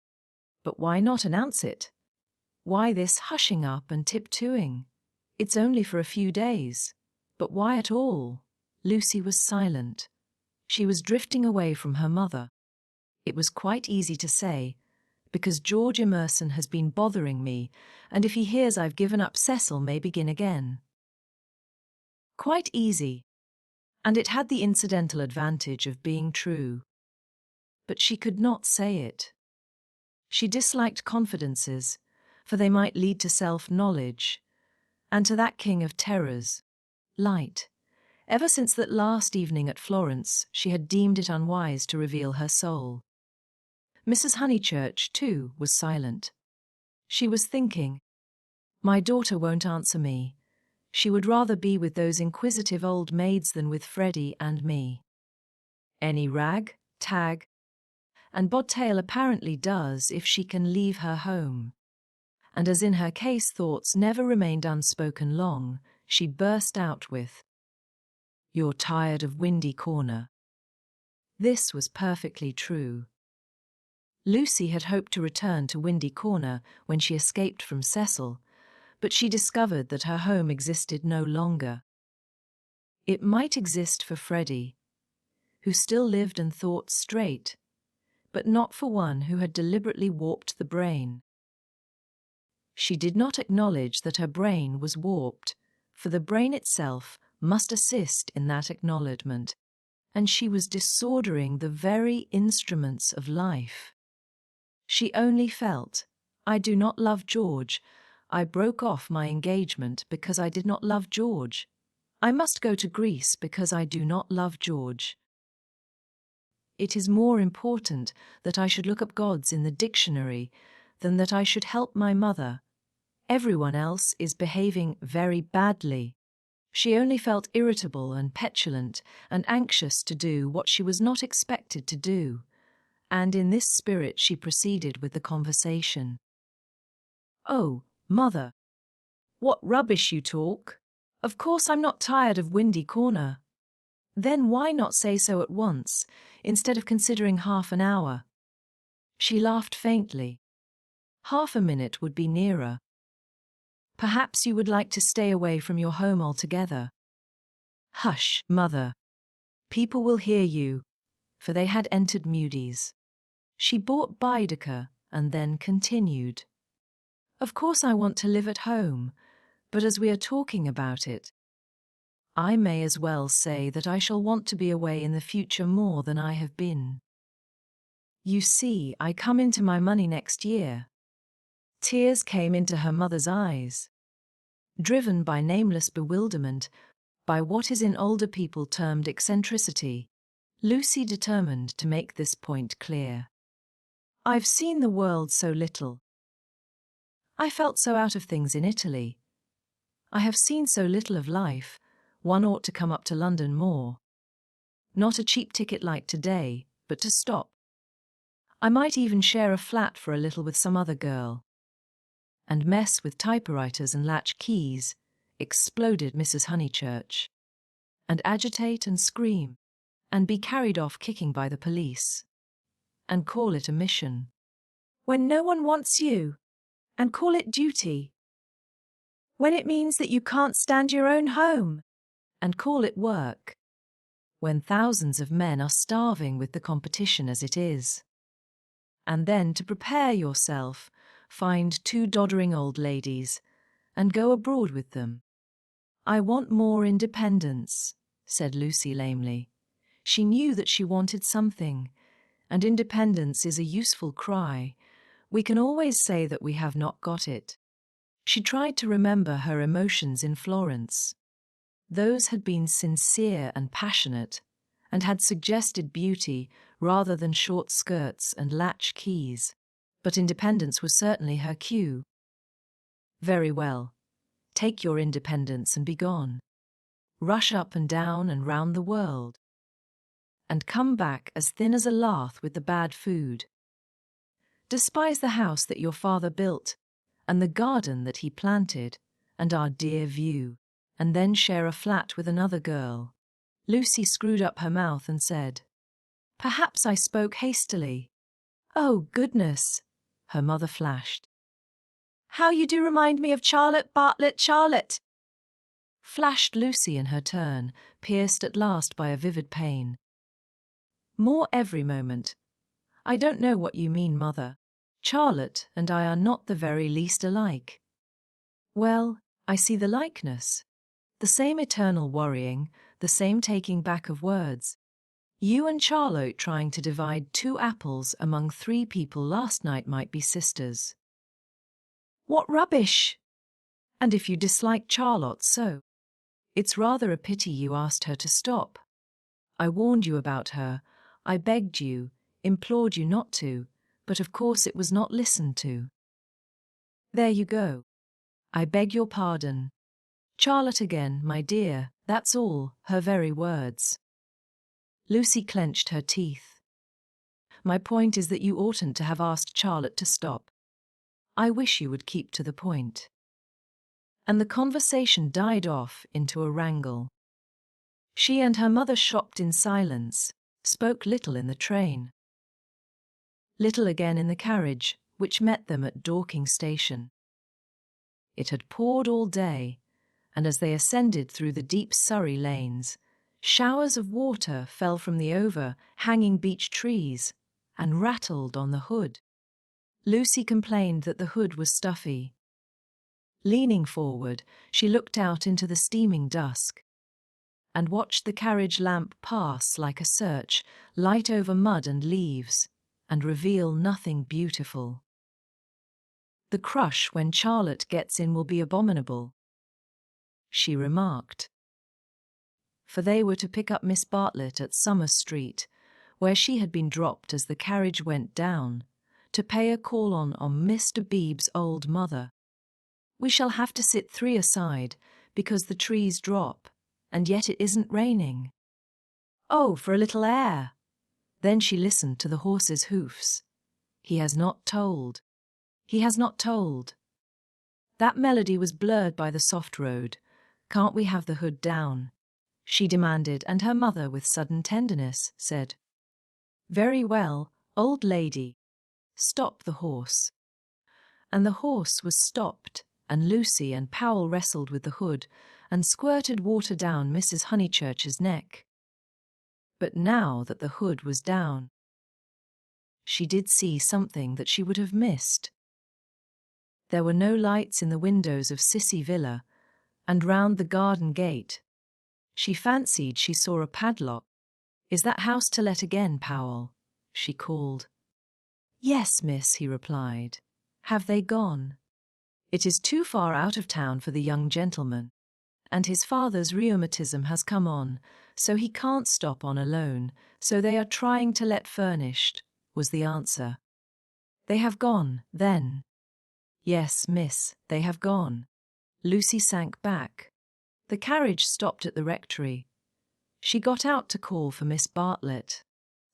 But why not announce it? Why this hushing up and tiptoeing? It's only for a few days. But why at all? Lucy was silent. She was drifting away from her mother. It was quite easy to say, because George Emerson has been bothering me, and if he hears I've given up, Cecil may begin again. Quite easy. And it had the incidental advantage of being true. But she could not say it. She disliked confidences, for they might lead to self-knowledge, and to that king of terrors, light. Ever since that last evening at Florence, she had deemed it unwise to reveal her soul. Mrs. Honeychurch, too, was silent. She was thinking, my daughter won't answer me. She would rather be with those inquisitive old maids than with Freddy and me. Any rag, tag, and Bodtail apparently does if she can leave her home. And as in her case thoughts never remained unspoken long, she burst out with, "You're tired of Windy Corner." This was perfectly true. Lucy had hoped to return to Windy Corner when she escaped from Cecil, but she discovered that her home existed no longer. It might exist for Freddy, who still lived and thought straight, but not for one who had deliberately warped the brain. She did not acknowledge that her brain was warped, for the brain itself must assist in that acknowledgement, and she was disordering the very instruments of life. She only felt, I do not love George. I broke off my engagement because I did not love George. I must go to Greece because I do not love George. It is more important that I should look up gods in the dictionary than that I should help my mother. Everyone else is behaving very badly. She only felt irritable and petulant and anxious to do what she was not expected to do, and in this spirit she proceeded with the conversation. "Oh, Mother, what rubbish you talk! Of course I'm not tired of Windy Corner. Then why not say so at once, instead of considering half an hour?" She laughed faintly. Half a minute would be nearer. Perhaps you would like to stay away from your home altogether. Hush, Mother. People will hear you, for they had entered Moody's. She bought Baedeker and then continued. Of course I want to live at home, but as we are talking about it, I may as well say that I shall want to be away in the future more than I have been. You see, I come into my money next year. Tears came into her mother's eyes. Driven by nameless bewilderment, by what is in older people termed eccentricity, Lucy determined to make this point clear. I've seen the world so little. I felt so out of things in Italy. I have seen so little of life, one ought to come up to London more. Not a cheap ticket like today, but to stop. I might even share a flat for a little with some other girl. And mess with typewriters and latch keys, exploded Mrs. Honeychurch. And agitate and scream, and be carried off kicking by the police. And call it a mission. When no one wants you, and call it duty. When it means that you can't stand your own home, and call it work. When thousands of men are starving with the competition as it is. And then to prepare yourself, find 2 doddering old ladies, and go abroad with them. I want more independence, said Lucy lamely. She knew that she wanted something, and independence is a useful cry. We can always say that we have not got it. She tried to remember her emotions in Florence. Those had been sincere and passionate, and had suggested beauty rather than short skirts and latch keys. But independence was certainly her cue. Very well. Take your independence and be gone. Rush up and down and round the world. And come back as thin as a lath with the bad food. despise the house that your father built, and the garden that he planted, and our dear view, and then share a flat with another girl. Lucy screwed up her mouth and said, "Perhaps I spoke hastily." "Oh, goodness," her mother flashed. "How you do remind me of Charlotte Bartlett, Charlotte!" flashed Lucy in her turn, pierced at last by a vivid pain. "More every moment. I don't know what you mean, Mother. Charlotte and I are not the very least alike." "Well, I see the likeness. The same eternal worrying, the same taking back of words. You and Charlotte trying to divide 2 apples among 3 people last night might be sisters." "What rubbish!" "And if you dislike Charlotte so, it's rather a pity you asked her to stop. I warned you about her, I begged you, implored you not to, but of course it was not listened to. There you go. I beg your pardon. Charlotte again, my dear, that's all," her very words. Lucy clenched her teeth. "My point is that you oughtn't to have asked Charlotte to stop. I wish you would keep to the point." And the conversation died off into a wrangle. She and her mother shopped in silence, spoke little in the train. Little again in the carriage, which met them at Dorking station. It had poured all day, and as they ascended through the deep Surrey lanes, showers of water fell from the overhanging beech trees and rattled on the hood. Lucy complained that the hood was stuffy. Leaning forward, she looked out into the steaming dusk and watched the carriage lamp pass like a search, light over mud and leaves, and reveal nothing beautiful. "The crush when Charlotte gets in will be abominable," she remarked. For they were to pick up Miss Bartlett at Summer Street, where she had been dropped as the carriage went down, to pay a call on Mr. Beebe's old mother. "We shall have to sit 3 aside, because the trees drop, and yet it isn't raining." "Oh, for a little air." Then she listened to the horse's hoofs. "He has not told. He has not told." That melody was blurred by the soft road. "Can't we have the hood down?" she demanded, and her mother, with sudden tenderness, said, "Very well, old lady. Stop the horse." And the horse was stopped, and Lucy and Powell wrestled with the hood and squirted water down Mrs. Honeychurch's neck. But now that the hood was down, she did see something that she would have missed. There were no lights in the windows of Cecil Villa, and round the garden gate she fancied she saw a padlock. "Is that house to let again, Powell?" she called. "Yes, miss," he replied. "Have they gone?" "It is too far out of town for the young gentleman, and his father's rheumatism has come on, so he can't stop on alone, so they are trying to let furnished," was the answer. "They have gone, then?" "Yes, miss, they have gone." Lucy sank back. The carriage stopped at the rectory. She got out to call for Miss Bartlett.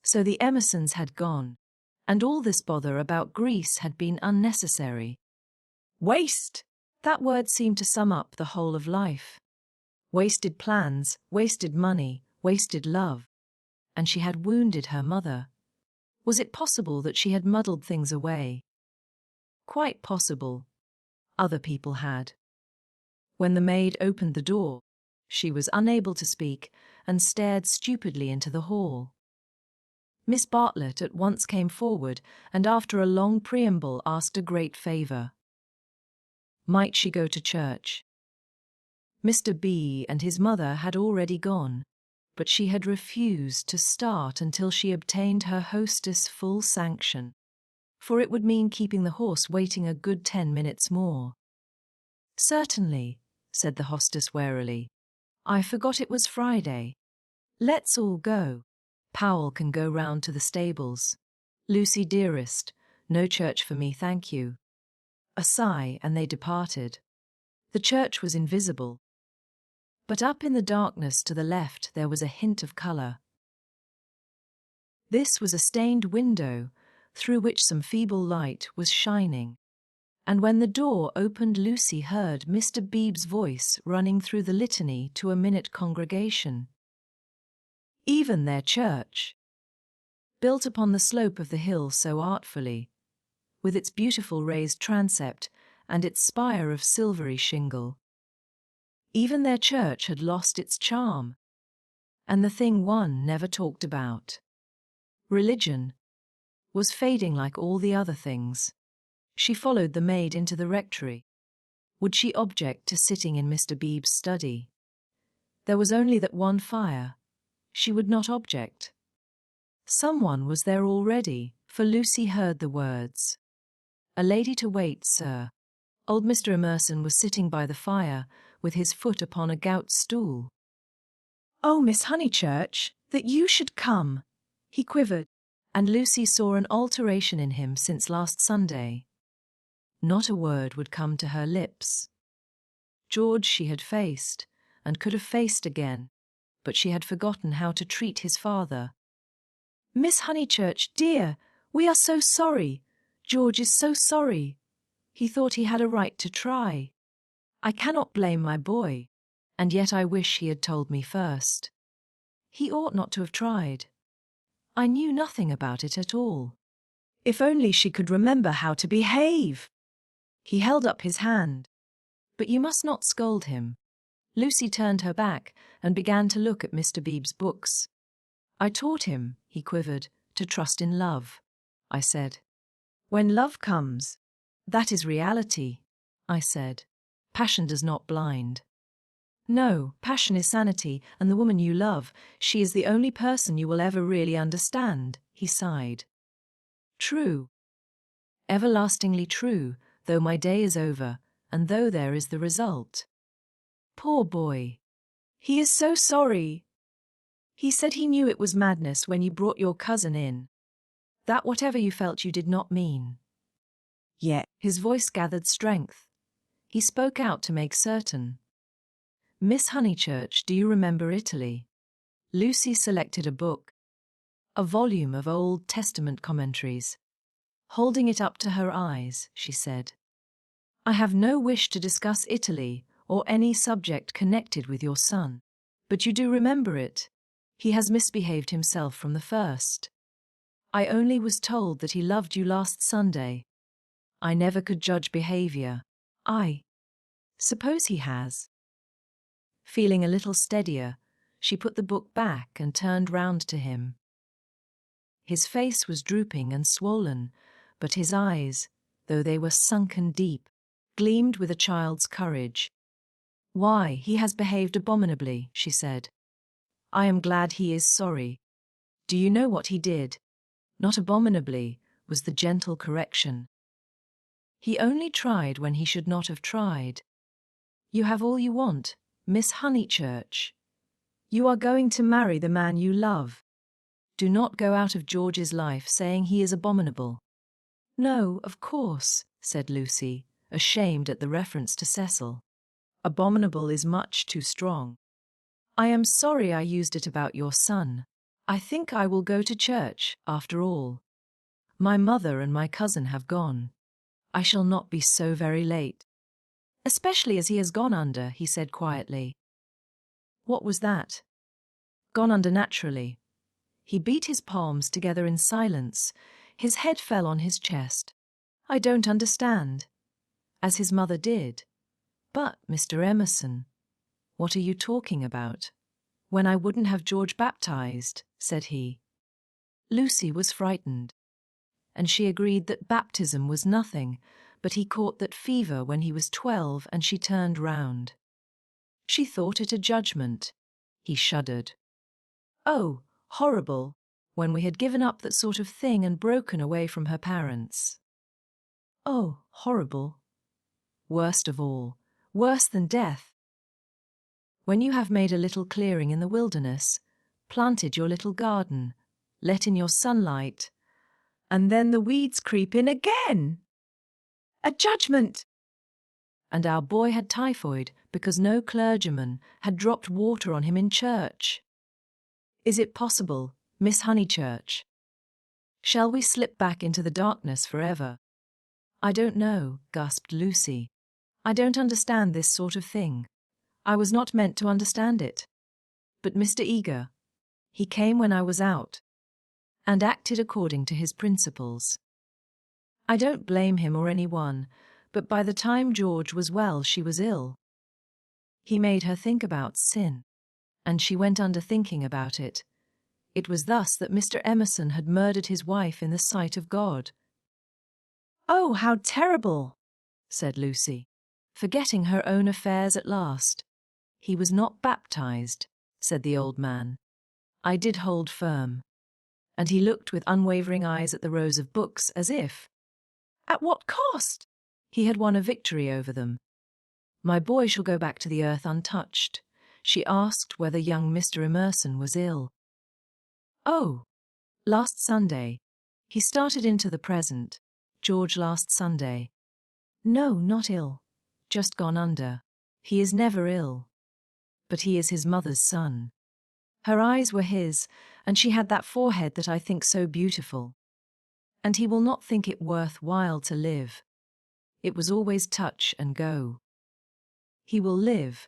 So the Emersons had gone, and all this bother about Greece had been unnecessary. Waste! That word seemed to sum up the whole of life. Wasted plans, wasted money, wasted love. And she had wounded her mother. Was it possible that she had muddled things away? Quite possible. Other people had. When the maid opened the door, she was unable to speak and stared stupidly into the hall. Miss Bartlett at once came forward and after a long preamble asked a great favour. Might she go to church? Mr. B. and his mother had already gone, but she had refused to start until she obtained her hostess' full sanction, for it would mean keeping the horse waiting a good 10 minutes more. "Certainly," said the hostess warily. "I forgot it was Friday. Let's all go. Powell can go round to the stables. Lucy dearest, no church for me, thank you." A sigh, and they departed. The church was invisible, but up in the darkness to the left there was a hint of colour. This was a stained window, through which some feeble light was shining. And when the door opened, Lucy heard Mr. Beebe's voice running through the litany to a minute congregation. Even their church, built upon the slope of the hill so artfully, with its beautiful raised transept and its spire of silvery shingle, even their church had lost its charm, and the thing one never talked about, religion, was fading like all the other things. She followed the maid into the rectory. Would she object to sitting in Mr. Beebe's study? There was only that one fire. She would not object. Someone was there already, for Lucy heard the words. "A lady to wait, sir." Old Mr. Emerson was sitting by the fire, with his foot upon a gout stool. "Oh, Miss Honeychurch, that you should come!" He quivered, and Lucy saw an alteration in him since last Sunday. Not a word would come to her lips. George she had faced, and could have faced again, but she had forgotten how to treat his father. "Miss Honeychurch, dear, we are so sorry. George is so sorry. He thought he had a right to try. I cannot blame my boy, and yet I wish he had told me first. He ought not to have tried. I knew nothing about it at all." If only she could remember how to behave! He held up his hand. "But you must not scold him." Lucy turned her back and began to look at Mr. Beebe's books. "I taught him," he quivered, "to trust in love," I said. "When love comes." "That is reality," I said. "Passion does not blind." "No, passion is sanity, and the woman you love, she is the only person you will ever really understand," he sighed. "True. Everlastingly true, though my day is over, and though there is the result." Poor boy. "He is so sorry. He said he knew it was madness when you brought your cousin in. That whatever you felt you did not mean." Yet his voice gathered strength. He spoke out to make certain. "Miss Honeychurch, do you remember Italy?" Lucy selected a book, a volume of Old Testament commentaries. Holding it up to her eyes, she said, "I have no wish to discuss Italy or any subject connected with your son. But you do remember it. He has misbehaved himself from the first. I only was told that he loved you last Sunday. I never could judge behavior. I suppose he has." Feeling a little steadier, she put the book back and turned round to him. His face was drooping and swollen, but his eyes, though they were sunken deep, gleamed with a child's courage. "Why, he has behaved abominably," she said. "I am glad he is sorry. Do you know what he did?" "Not abominably," was the gentle correction. "He only tried when he should not have tried. You have all you want, Miss Honeychurch. You are going to marry the man you love. Do not go out of George's life saying he is abominable." "No, of course," said Lucy, ashamed at the reference to Cecil. "Abominable is much too strong. I am sorry I used it about your son. I think I will go to church, after all. My mother and my cousin have gone. I shall not be so very late." "Especially as he has gone under," he said quietly. "What was that?" "Gone under naturally." He beat his palms together in silence. His head fell on his chest. "I don't understand." As his mother did. "But, Mr. Emerson, what are you talking about?" "When I wouldn't have George baptized," said he. Lucy was frightened, and she agreed that baptism was nothing, but he caught that fever when he was 12, and she turned round. She thought it a judgment. He shuddered. "Oh, horrible, when we had given up that sort of thing and broken away from her parents." "Oh, horrible. Worst of all, worse than death. When you have made a little clearing in the wilderness, planted your little garden, let in your sunlight, and then the weeds creep in again. A judgment!" And our boy had typhoid because no clergyman had dropped water on him in church. Is it possible, Miss Honeychurch? Shall we slip back into the darkness forever? I don't know, gasped Lucy. I don't understand this sort of thing. I was not meant to understand it. But Mr. Eager, he came when I was out, and acted according to his principles. I don't blame him or anyone, but by the time George was well, she was ill. He made her think about sin, and she went under thinking about it. It was thus that Mr. Emerson had murdered his wife in the sight of God. Oh, how terrible, said Lucy, forgetting her own affairs at last. He was not baptized, said the old man. I did hold firm. And he looked with unwavering eyes at the rows of books as if, at what cost? He had won a victory over them. My boy shall go back to the earth untouched. She asked whether young Mr. Emerson was ill. Oh, last Sunday. He started into the present. George last Sunday. No, not ill. Just gone under. He is never ill. But he is his mother's son. Her eyes were his, and she had that forehead that I think so beautiful. And he will not think it worth while to live. It was always touch and go. He will live,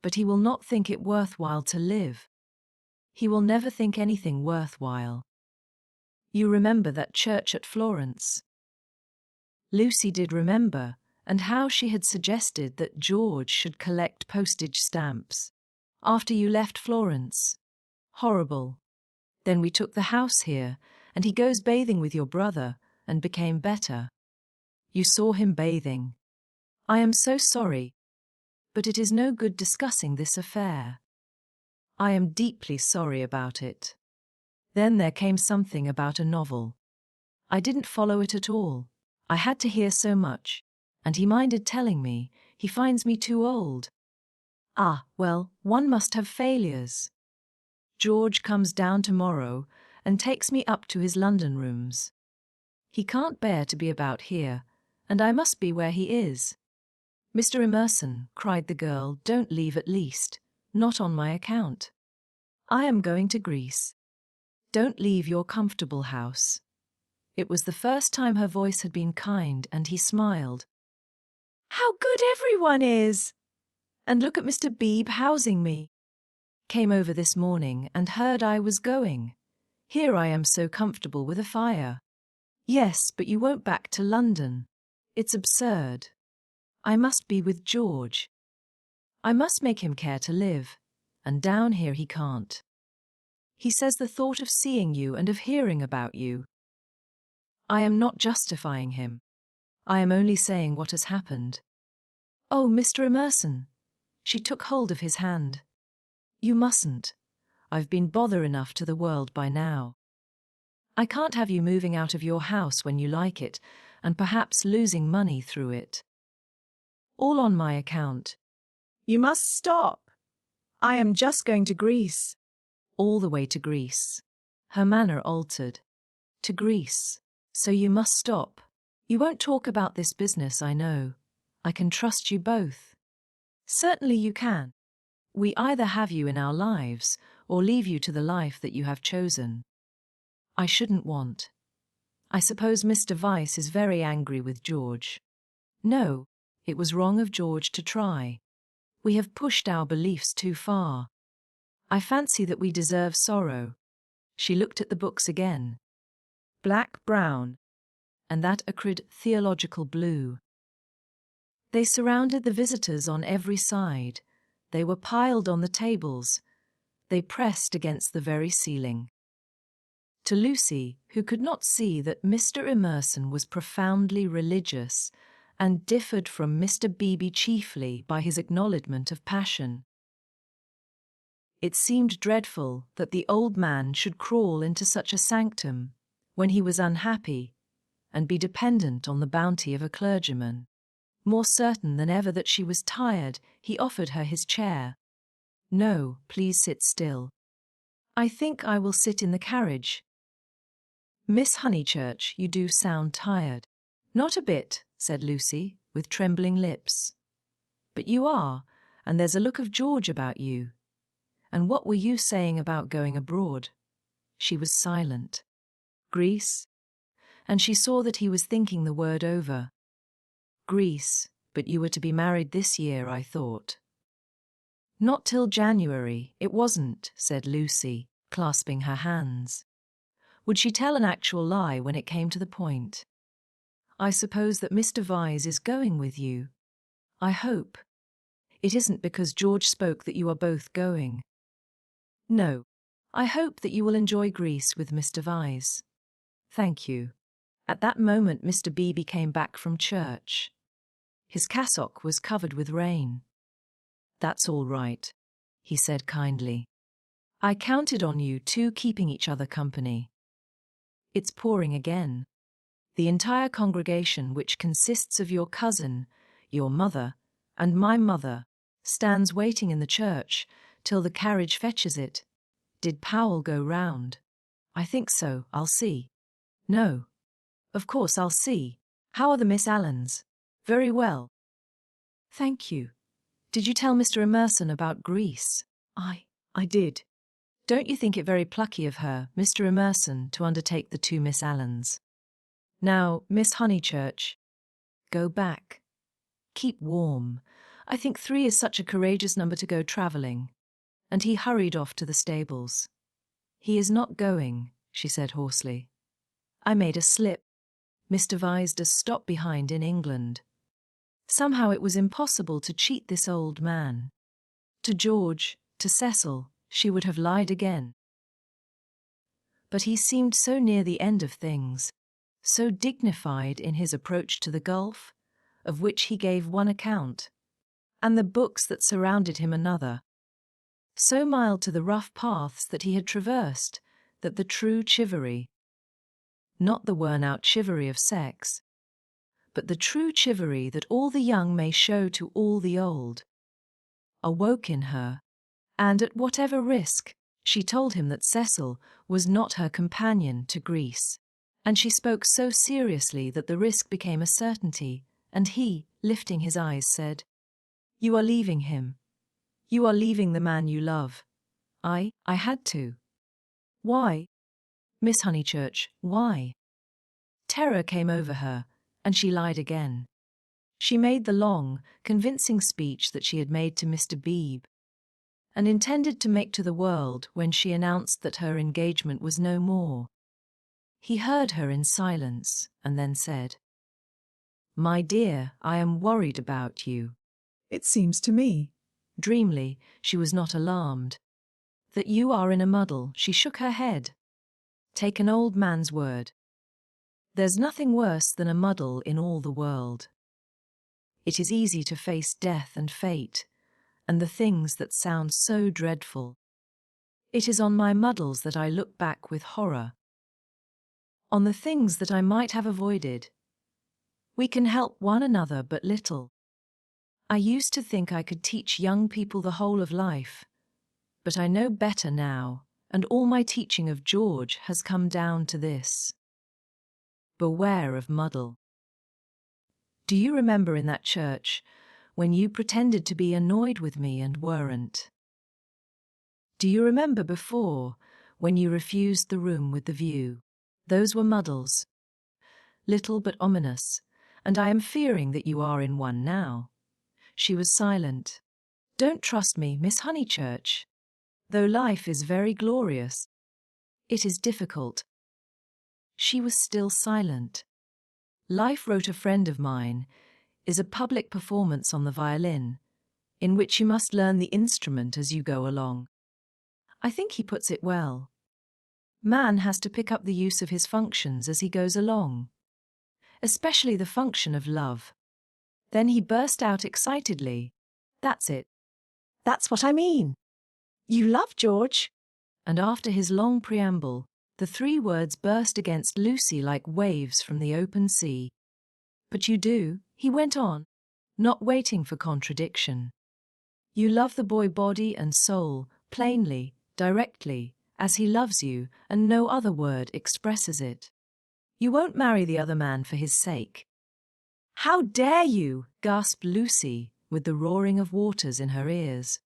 but he will not think it worth while to live. He will never think anything worth while. You remember that church at Florence? Lucy did remember, and how she had suggested that George should collect postage stamps. After you left Florence. Horrible. Then we took the house here, and he goes bathing with your brother, and became better. You saw him bathing. I am so sorry. But it is no good discussing this affair. I am deeply sorry about it. Then there came something about a novel. I didn't follow it at all. I had to hear so much, and he minded telling me. He finds me too old. Ah, well, one must have failures. George comes down tomorrow and takes me up to his London rooms. He can't bear to be about here, and I must be where he is. Mr. Emerson, cried the girl, don't leave at least, not on my account. I am going to Greece. Don't leave your comfortable house. It was the first time her voice had been kind, and he smiled. How good everyone is! And look at Mr. Beebe housing me. Came over this morning and heard I was going. Here I am so comfortable with a fire. Yes, but you won't back to London. It's absurd. I must be with George. I must make him care to live, and down here he can't. He says the thought of seeing you and of hearing about you. I am not justifying him. I am only saying what has happened. Oh, Mr. Emerson. She took hold of his hand. You mustn't. I've been bother enough to the world by now. I can't have you moving out of your house when you like it, and perhaps losing money through it. All on my account. You must stop. I am just going to Greece. All the way to Greece. Her manner altered. To Greece. So you must stop. You won't talk about this business, I know. I can trust you both. Certainly you can. We either have you in our lives, or leave you to the life that you have chosen. I shouldn't want. I suppose Mr. Vyse is very angry with George. No, it was wrong of George to try. We have pushed our beliefs too far. I fancy that we deserve sorrow. She looked at the books again. Black, brown, and that acrid theological blue. They surrounded the visitors on every side. They were piled on the tables. They pressed against the very ceiling. To Lucy, who could not see that Mr. Emerson was profoundly religious and differed from Mr. Beebe chiefly by his acknowledgment of passion, it seemed dreadful that the old man should crawl into such a sanctum when he was unhappy and be dependent on the bounty of a clergyman. More certain than ever that she was tired, he offered her his chair. No, please sit still. I think I will sit in the carriage. Miss Honeychurch, you do sound tired. Not a bit, said Lucy, with trembling lips. But you are, and there's a look of George about you. And what were you saying about going abroad? She was silent. Greece, and she saw that he was thinking the word over. Greece, but you were to be married this year, I thought. Not till January, it wasn't, said Lucy, clasping her hands. Would she tell an actual lie when it came to the point? I suppose that Mr. Vyse is going with you. I hope. It isn't because George spoke that you are both going. No. I hope that you will enjoy Greece with Mr. Vyse. Thank you. At that moment Mr. Beebe came back from church. His cassock was covered with rain. That's all right, he said kindly. I counted on you two keeping each other company. It's pouring again. The entire congregation, which consists of your cousin, your mother, and my mother, stands waiting in the church till the carriage fetches it. Did Powell go round? I think so, I'll see. No. Of course I'll see. How are the Miss Allens? Very well. Thank you. Did you tell Mr. Emerson about Greece? I did. Don't you think it very plucky of her, Mr. Emerson, to undertake the two Miss Allens? Now, Miss Honeychurch, go back. Keep warm. I think 3 is such a courageous number to go travelling. And he hurried off to the stables. He is not going, she said hoarsely. I made a slip. Mr. Vyse does stop behind in England. Somehow it was impossible to cheat this old man. To George, to Cecil, she would have lied again. But he seemed so near the end of things, so dignified in his approach to the gulf, of which he gave one account, and the books that surrounded him another, so mild to the rough paths that he had traversed, that the true chivalry, not the worn-out chivalry of sex, but the true chivalry that all the young may show to all the old, awoke in her, and at whatever risk, she told him that Cecil was not her companion to Greece, and she spoke so seriously that the risk became a certainty, and he, lifting his eyes, said, You are leaving him. You are leaving the man you love. I had to. Why? Miss Honeychurch, why? Terror came over her, and she lied again. She made the long, convincing speech that she had made to Mr. Beebe, and intended to make to the world when she announced that her engagement was no more. He heard her in silence, and then said, My dear, I am worried about you. It seems to me. Dreamily, she was not alarmed. That you are in a muddle, she shook her head. Take an old man's word. There's nothing worse than a muddle in all the world. It is easy to face death and fate, and the things that sound so dreadful. It is on my muddles that I look back with horror. On the things that I might have avoided. We can help one another but little. I used to think I could teach young people the whole of life, but I know better now, and all my teaching of George has come down to this. Beware of muddle. Do you remember in that church when you pretended to be annoyed with me and weren't? Do you remember before when you refused the room with the view? Those were muddles. Little but ominous, and I am fearing that you are in one now. She was silent. Don't trust me, Miss Honeychurch. Though life is very glorious, it is difficult. She was still silent. Life, wrote a friend of mine, is a public performance on the violin, in which you must learn the instrument as you go along. I think he puts it well. Man has to pick up the use of his functions as he goes along, especially the function of love. Then he burst out excitedly. That's it. That's what I mean. You love George. And after his long preamble, the 3 words burst against Lucy like waves from the open sea. But you do, he went on, not waiting for contradiction. You love the boy body and soul, plainly, directly, as he loves you, and no other word expresses it. You won't marry the other man for his sake. How dare you? Gasped Lucy, with the roaring of waters in her ears.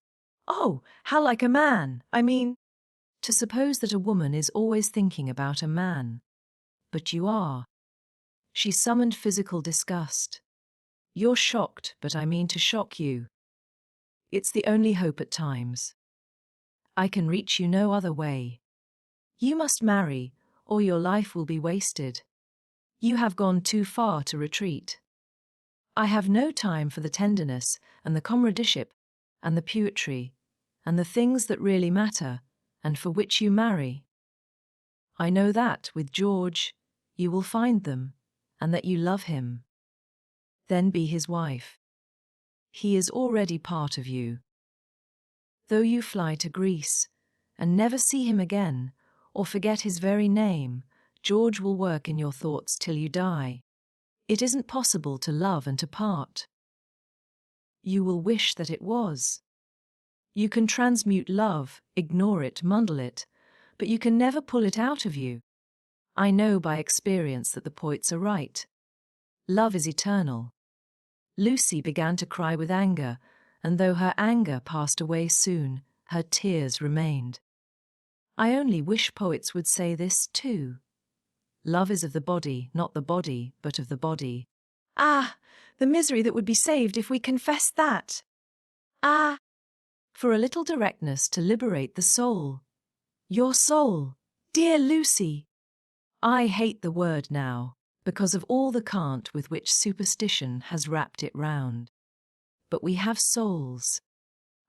Oh, how like a man, I mean. To suppose that a woman is always thinking about a man. But you are. She summoned physical disgust. You're shocked, but I mean to shock you. It's the only hope at times. I can reach you no other way. You must marry, or your life will be wasted. You have gone too far to retreat. I have no time for the tenderness and the comradeship and the poetry and the things that really matter and for which you marry. I know that, with George, you will find them and that you love him. Then be his wife. He is already part of you. Though you fly to Greece and never see him again or forget his very name, George will work in your thoughts till you die. It isn't possible to love and to part. You will wish that it was. You can transmute love, ignore it, muddle it, but you can never pull it out of you. I know by experience that the poets are right. Love is eternal. Lucy began to cry with anger, and though her anger passed away soon, her tears remained. I only wish poets would say this too. Love is of the body, not the body, but of the body. Ah, the misery that would be saved if we confessed that. Ah, for a little directness to liberate the soul. Your soul, dear Lucy. I hate the word now, because of all the cant with which superstition has wrapped it round. But we have souls.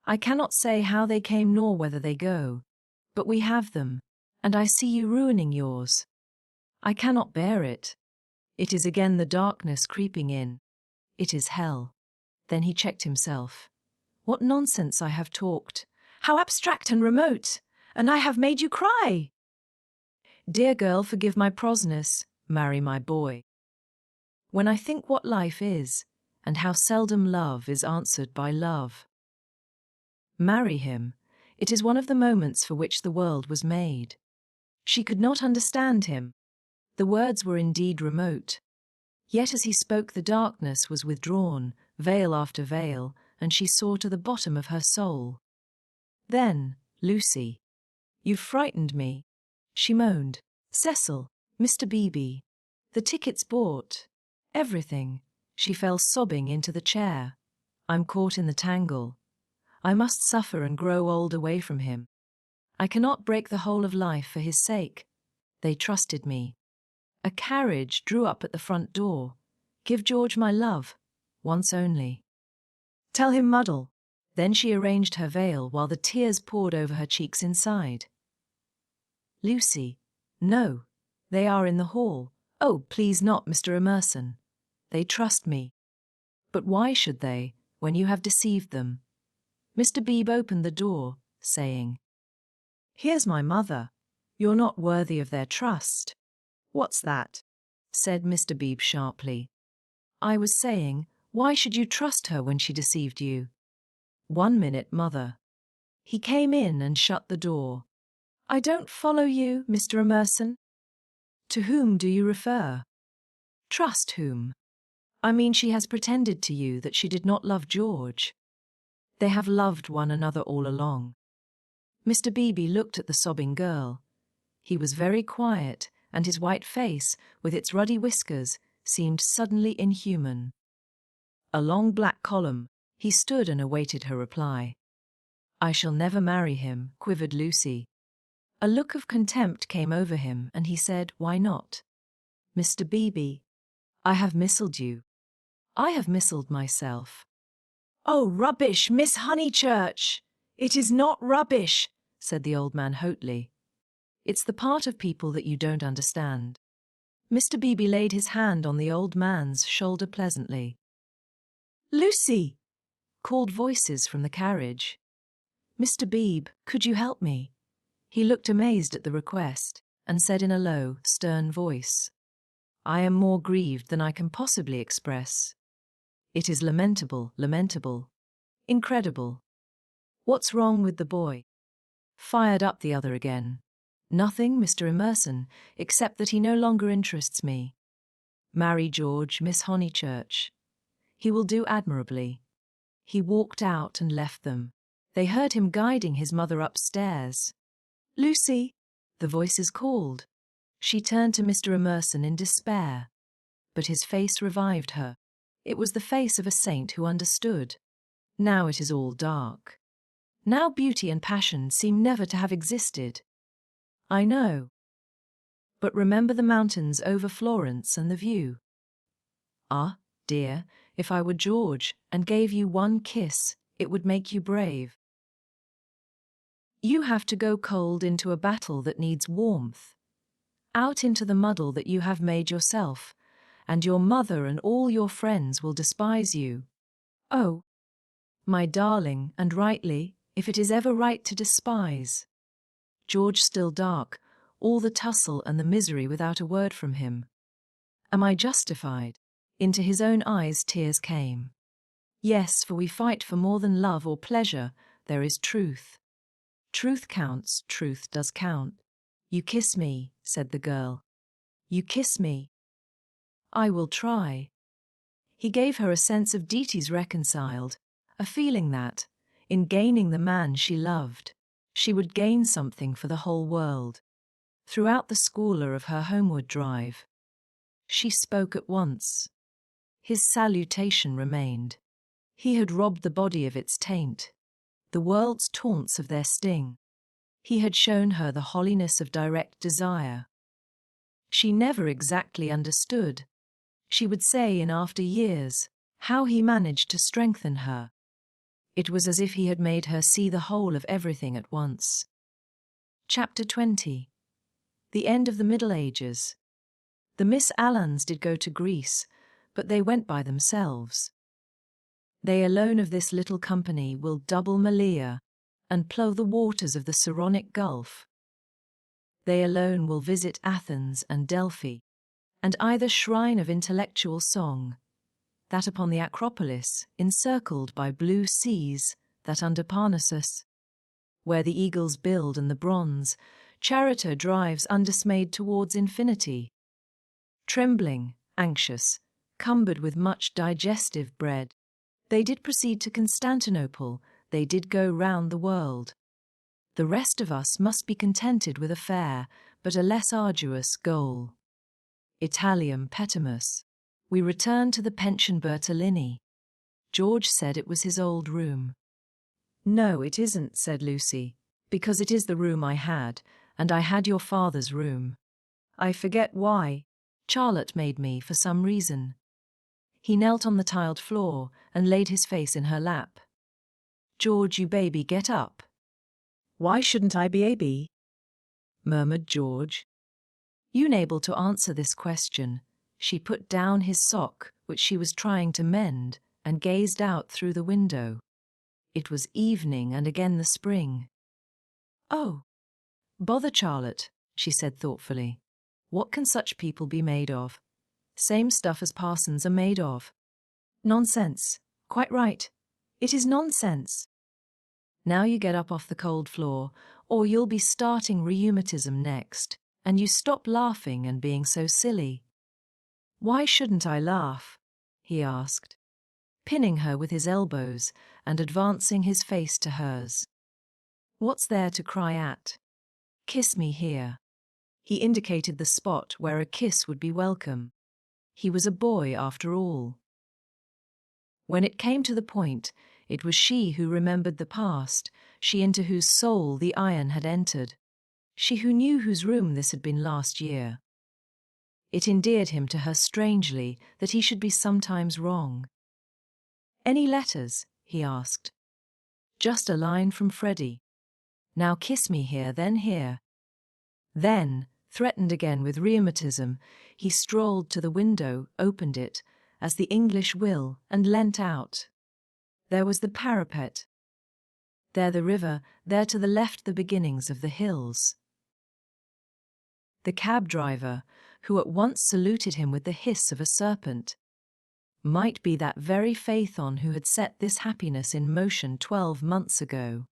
I cannot say how they came nor whether they go, but we have them, and I see you ruining yours. I cannot bear it. It is again the darkness creeping in. It is hell. Then he checked himself. What nonsense I have talked. How abstract and remote, and I have made you cry. Dear girl, forgive my prosness, marry my boy. When I think what life is, and how seldom love is answered by love. Marry him. It is one of the moments for which the world was made. She could not understand him. The words were indeed remote. Yet as he spoke the darkness was withdrawn, veil after veil, and she saw to the bottom of her soul. Then, Lucy, you've frightened me, she moaned. Cecil, Mr. Beebe, the tickets bought, everything. She fell sobbing into the chair. I'm caught in the tangle. I must suffer and grow old away from him. I cannot break the whole of life for his sake. They trusted me. A carriage drew up at the front door. Give George my love, once only. Tell him muddle. Then she arranged her veil while the tears poured over her cheeks inside. Lucy, no, they are in the hall. Oh, please not, Mr. Emerson. They trust me. But why should they, when you have deceived them? Mr. Beebe opened the door, saying, Here's my mother. You're not worthy of their trust. What's that? Said Mr. Beebe sharply. I was saying, why should you trust her when she deceived you? 1 minute, mother. He came in and shut the door. I don't follow you, Mr. Emerson. To whom do you refer? Trust whom? I mean, she has pretended to you that she did not love George. They have loved one another all along. Mr. Beebe looked at the sobbing girl. He was very quiet, and his white face, with its ruddy whiskers, seemed suddenly inhuman. A long black column, he stood and awaited her reply. I shall never marry him, quivered Lucy. A look of contempt came over him, and he said, Why not? Mr. Beebe, I have missiled you. I have missiled myself. Oh, rubbish, Miss Honeychurch! It is not rubbish, said the old man hotly. It's the part of people that you don't understand. Mr. Beebe laid his hand on the old man's shoulder pleasantly. Lucy, called voices from the carriage. Mr. Beebe, could you help me? He looked amazed at the request, and said in a low, stern voice, I am more grieved than I can possibly express. It is lamentable, lamentable, incredible. What's wrong with the boy? Fired up the other again. Nothing, Mr. Emerson, except that he no longer interests me. Marry George, Miss Honeychurch. He will do admirably. He walked out and left them. They heard him guiding his mother upstairs. Lucy, the voices called. She turned to Mr. Emerson in despair. but his face revived her. It was the face of a saint who understood. Now it is all dark. Now beauty and passion seem never to have existed. I know. But remember the mountains over Florence and the view. Ah, dear, if I were George and gave you one kiss, it would make you brave. You have to go cold into a battle that needs warmth. Out into the muddle that you have made yourself, and your mother and all your friends will despise you. Oh, my darling, and rightly, if it is ever right to despise. George still dark, all the tussle and the misery without a word from him. Am I justified? Into his own eyes tears came. Yes, for we fight for more than love or pleasure, there is truth. Truth counts, truth does count. You kiss me, said the girl. You kiss me. I will try. He gave her a sense of duties reconciled, a feeling that, in gaining the man she loved, she would gain something for the whole world. Throughout the squalor of her homeward drive, she spoke at once. His salutation remained. He had robbed the body of its taint, the world's taunts of their sting. He had shown her the holiness of direct desire. She never exactly understood. She would say in after years how he managed to strengthen her. It was as if he had made her see the whole of everything at once. Chapter 20. The end of the Middle Ages. The Miss Allans did go to Greece, but they went by themselves. They alone of this little company will double Malea, and plough the waters of the Saronic Gulf. They alone will visit Athens and Delphi, and either shrine of intellectual song, that upon the Acropolis, encircled by blue seas, that under Parnassus, where the eagles build and the bronze charioteer drives undismayed towards infinity. Trembling, anxious, cumbered with much digestive bread, they did proceed to Constantinople, they did go round the world. The rest of us must be contented with a fair, but a less arduous, goal. Italiam petimus. We returned to the pension Bertolini. George said it was his old room. No, it isn't, said Lucy, because it is the room I had, and I had your father's room. I forget why. Charlotte made me for some reason. He knelt on the tiled floor and laid his face in her lap. George, you baby, get up. Why shouldn't I be a murmured George. Unable to answer this question, she put down his sock, which she was trying to mend, and gazed out through the window. It was evening and again the spring. Oh, bother Charlotte, she said thoughtfully. What can such people be made of? Same stuff as parsons are made of. Nonsense. Quite right. It is nonsense. Now you get up off the cold floor, or you'll be starting rheumatism next, and you stop laughing and being so silly. Why shouldn't I laugh? He asked, pinning her with his elbows and advancing his face to hers. What's there to cry at? Kiss me here. He indicated the spot where a kiss would be welcome. He was a boy after all. When it came to the point, it was she who remembered the past, she into whose soul the iron had entered, she who knew whose room this had been last year. It endeared him to her strangely that he should be sometimes wrong. Any letters? He asked. Just a line from Freddy. Now kiss me here, then here. Then, threatened again with rheumatism, he strolled to the window, opened it, as the English will, and leant out. There was the parapet. There the river, there to the left the beginnings of the hills. The cab driver, who at once saluted him with the hiss of a serpent, might be that very Phaethon who had set this happiness in motion 12 months ago.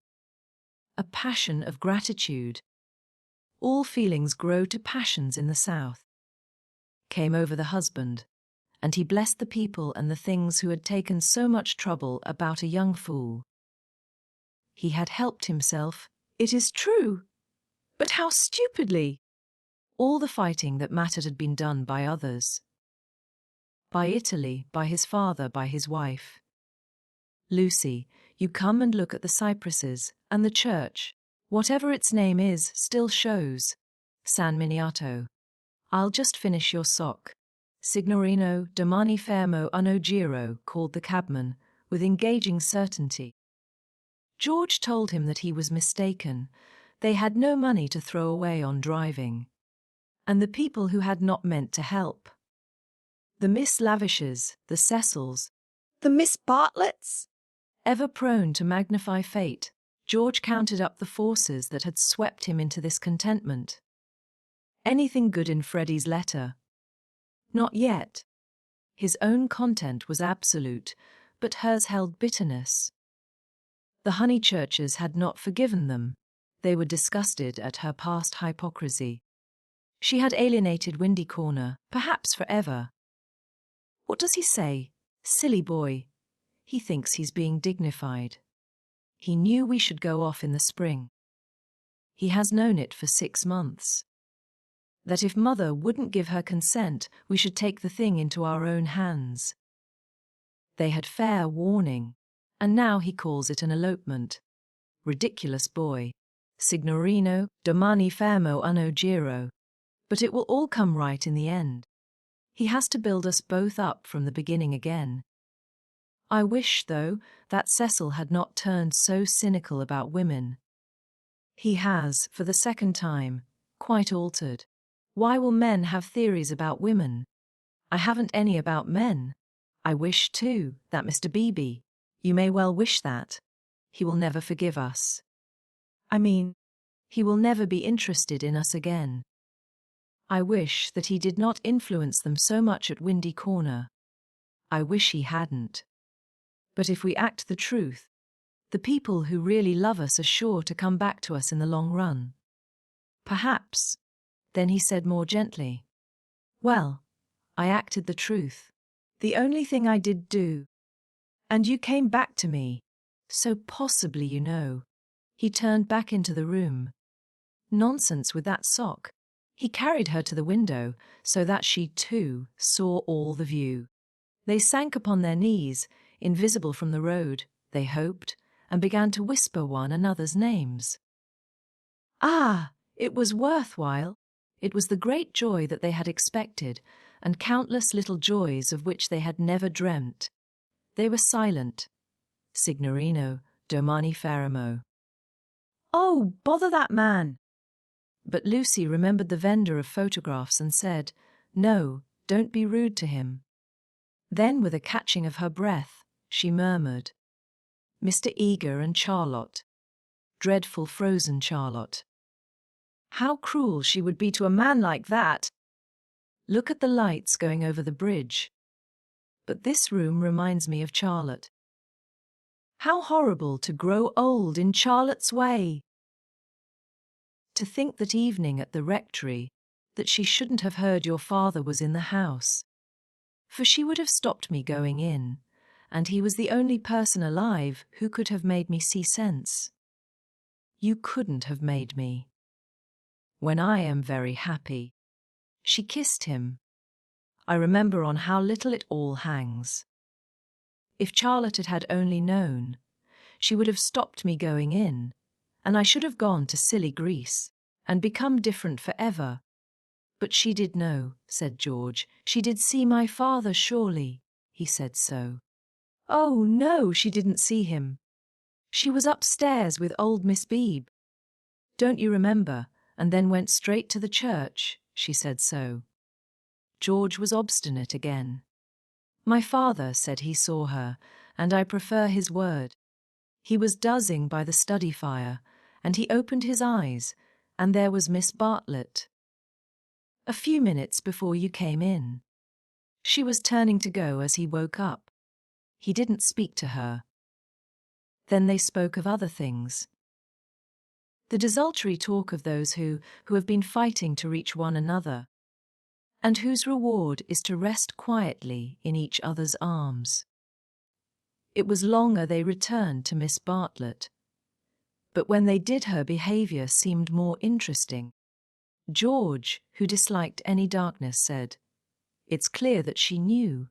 A passion of gratitude. All feelings grow to passions in the south. Came over the husband, and he blessed the people and the things who had taken so much trouble about a young fool. He had helped himself, it is true, but how stupidly! All the fighting that mattered had been done by others. by Italy, by his father, by his wife. Lucy, you come and look at the cypresses, and the church, whatever its name is, still shows. San Miniato. I'll just finish your sock. Signorino, domani fermo uno giro, called the cabman, with engaging certainty. George told him that he was mistaken. They had no money to throw away on driving. And the people who had not meant to help. The Miss Lavishes, the Cecils, The Miss Bartletts? ever prone to magnify fate, George counted up the forces that had swept him into this contentment. Anything good in Freddy's letter? Not yet. His own content was absolute, but hers held bitterness. The Honeychurches had not forgiven them. They were disgusted at her past hypocrisy. She had alienated Windy Corner, perhaps forever. What does he say? Silly boy. He thinks he's being dignified. He knew we should go off in the spring. He has known it for 6 months. That if Mother wouldn't give her consent, we should take the thing into our own hands. They had fair warning, and now he calls it an elopement. Ridiculous boy. Signorino, domani fermo uno giro. But it will all come right in the end. He has to build us both up from the beginning again. I wish, though, that Cecil had not turned so cynical about women. He has, for the second time, quite altered. Why will men have theories about women? I haven't any about men. I wish, too, that Mr. Beebe. You may well wish that. He will never forgive us. I mean, he will never be interested in us again. I wish that he did not influence them so much at Windy Corner. I wish he hadn't. But if we act the truth, the people who really love us are sure to come back to us in the long run. Perhaps. Then he said more gently, well, I acted the truth. The only thing I did do. And you came back to me. So possibly you know. He turned back into the room. Nonsense with that sock. He carried her to the window so that she, too, saw all the view. They sank upon their knees, invisible from the road, they hoped, and began to whisper one another's names. Ah, it was worthwhile. It was the great joy that they had expected, and countless little joys of which they had never dreamt. They were silent. Signorino, domani fermo. Oh, bother that man! But Lucy remembered the vendor of photographs and said, no, don't be rude to him. Then, with a catching of her breath, she murmured, Mr. Eager and Charlotte. Dreadful frozen Charlotte. How cruel she would be to a man like that! Look at the lights going over the bridge. But this room reminds me of Charlotte. How horrible to grow old in Charlotte's way! To think that evening at the rectory, that she shouldn't have heard your father was in the house. For she would have stopped me going in, and he was the only person alive who could have made me see sense. You couldn't have made me. When I am very happy. She kissed him. I remember on how little it all hangs. If Charlotte had only known, she would have stopped me going in, and I should have gone to silly Greece, and become different forever. But she did know, said George. She did see my father, surely. He said so. Oh, no, she didn't see him. She was upstairs with old Miss Beebe. Don't you remember? And then went straight to the church. She said so. George was obstinate again. My father said he saw her, and I prefer his word. He was dozing by the study fire, and he opened his eyes, and there was Miss Bartlett. A few minutes before you came in. She was turning to go as he woke up. He didn't speak to her. Then they spoke of other things. The desultory talk of those who have been fighting to reach one another, and whose reward is to rest quietly in each other's arms. It was longer they returned to Miss Bartlett. But when they did, her behaviour seemed more interesting. George, who disliked any darkness, said, "It's clear that she knew.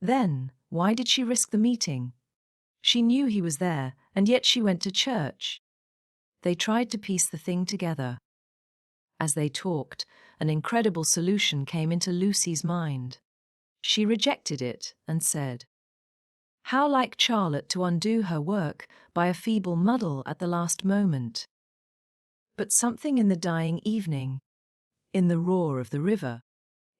Then, why did she risk the meeting? She knew he was there, and yet she went to church. They tried to piece the thing together. As they talked, an incredible solution came into Lucy's mind. She rejected it and said, "How like Charlotte to undo her work by a feeble muddle at the last moment." But something in the dying evening, in the roar of the river,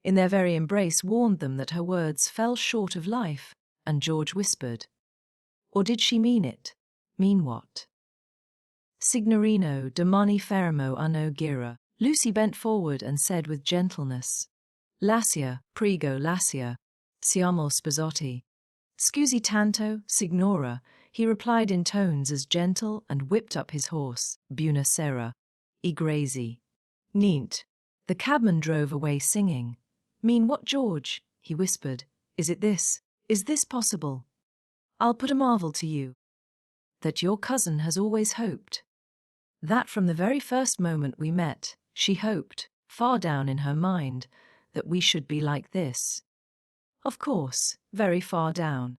in their very embrace warned them that her words fell short of life, and George whispered, "Or did she mean it?" "Mean what?" "Signorino domani fermo anno gira." Lucy bent forward and said with gentleness, "Lascia, prego lascia, siamo sposati." "Scusi tanto, signora," he replied in tones as gentle, and whipped up his horse. "Buona sera, I grazie." "Niente." The cabman drove away singing. "Mean what, George?" he whispered. "Is it this? Is this possible? I'll put a marvel to you. That your cousin has always hoped. That from the very first moment we met, she hoped, far down in her mind, that we should be like this. Of course, very far down.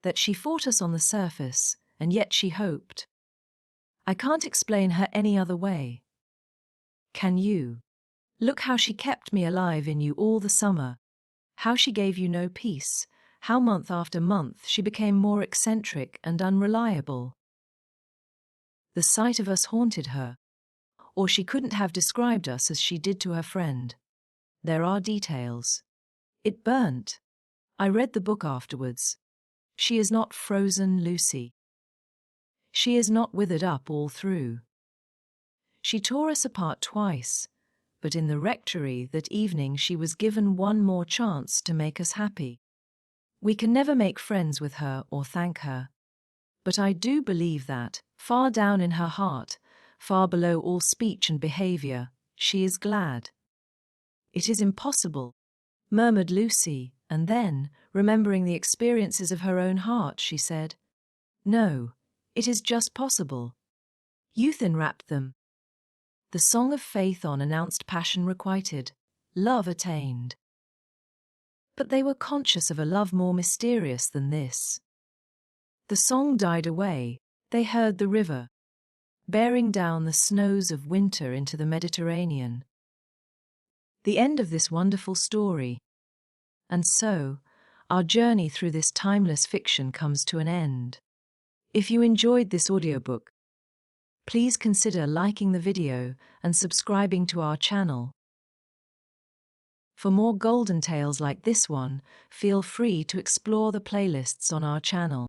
That she fought us on the surface, and yet she hoped. I can't explain her any other way. Can you? Look how she kept me alive in you all the summer. How she gave you no peace. How month after month she became more eccentric and unreliable. The sight of us haunted her. Or she couldn't have described us as she did to her friend. There are details. It burnt. I read the book afterwards. She is not frozen, Lucy. She is not withered up all through. She tore us apart twice, but in the rectory that evening she was given one more chance to make us happy. We can never make friends with her or thank her. But I do believe that, far down in her heart, far below all speech and behavior, she is glad. It is impossible, murmured Lucy, and then, remembering the experiences of her own heart, she said, "No, it is just possible." Youth enwrapped them. The song of faith on announced passion requited, love attained. But they were conscious of a love more mysterious than this. The song died away, they heard the river, bearing down the snows of winter into the Mediterranean. The end of this wonderful story. And so, our journey through this timeless fiction comes to an end. If you enjoyed this audiobook, please consider liking the video and subscribing to our channel. For more golden tales like this one, feel free to explore the playlists on our channel.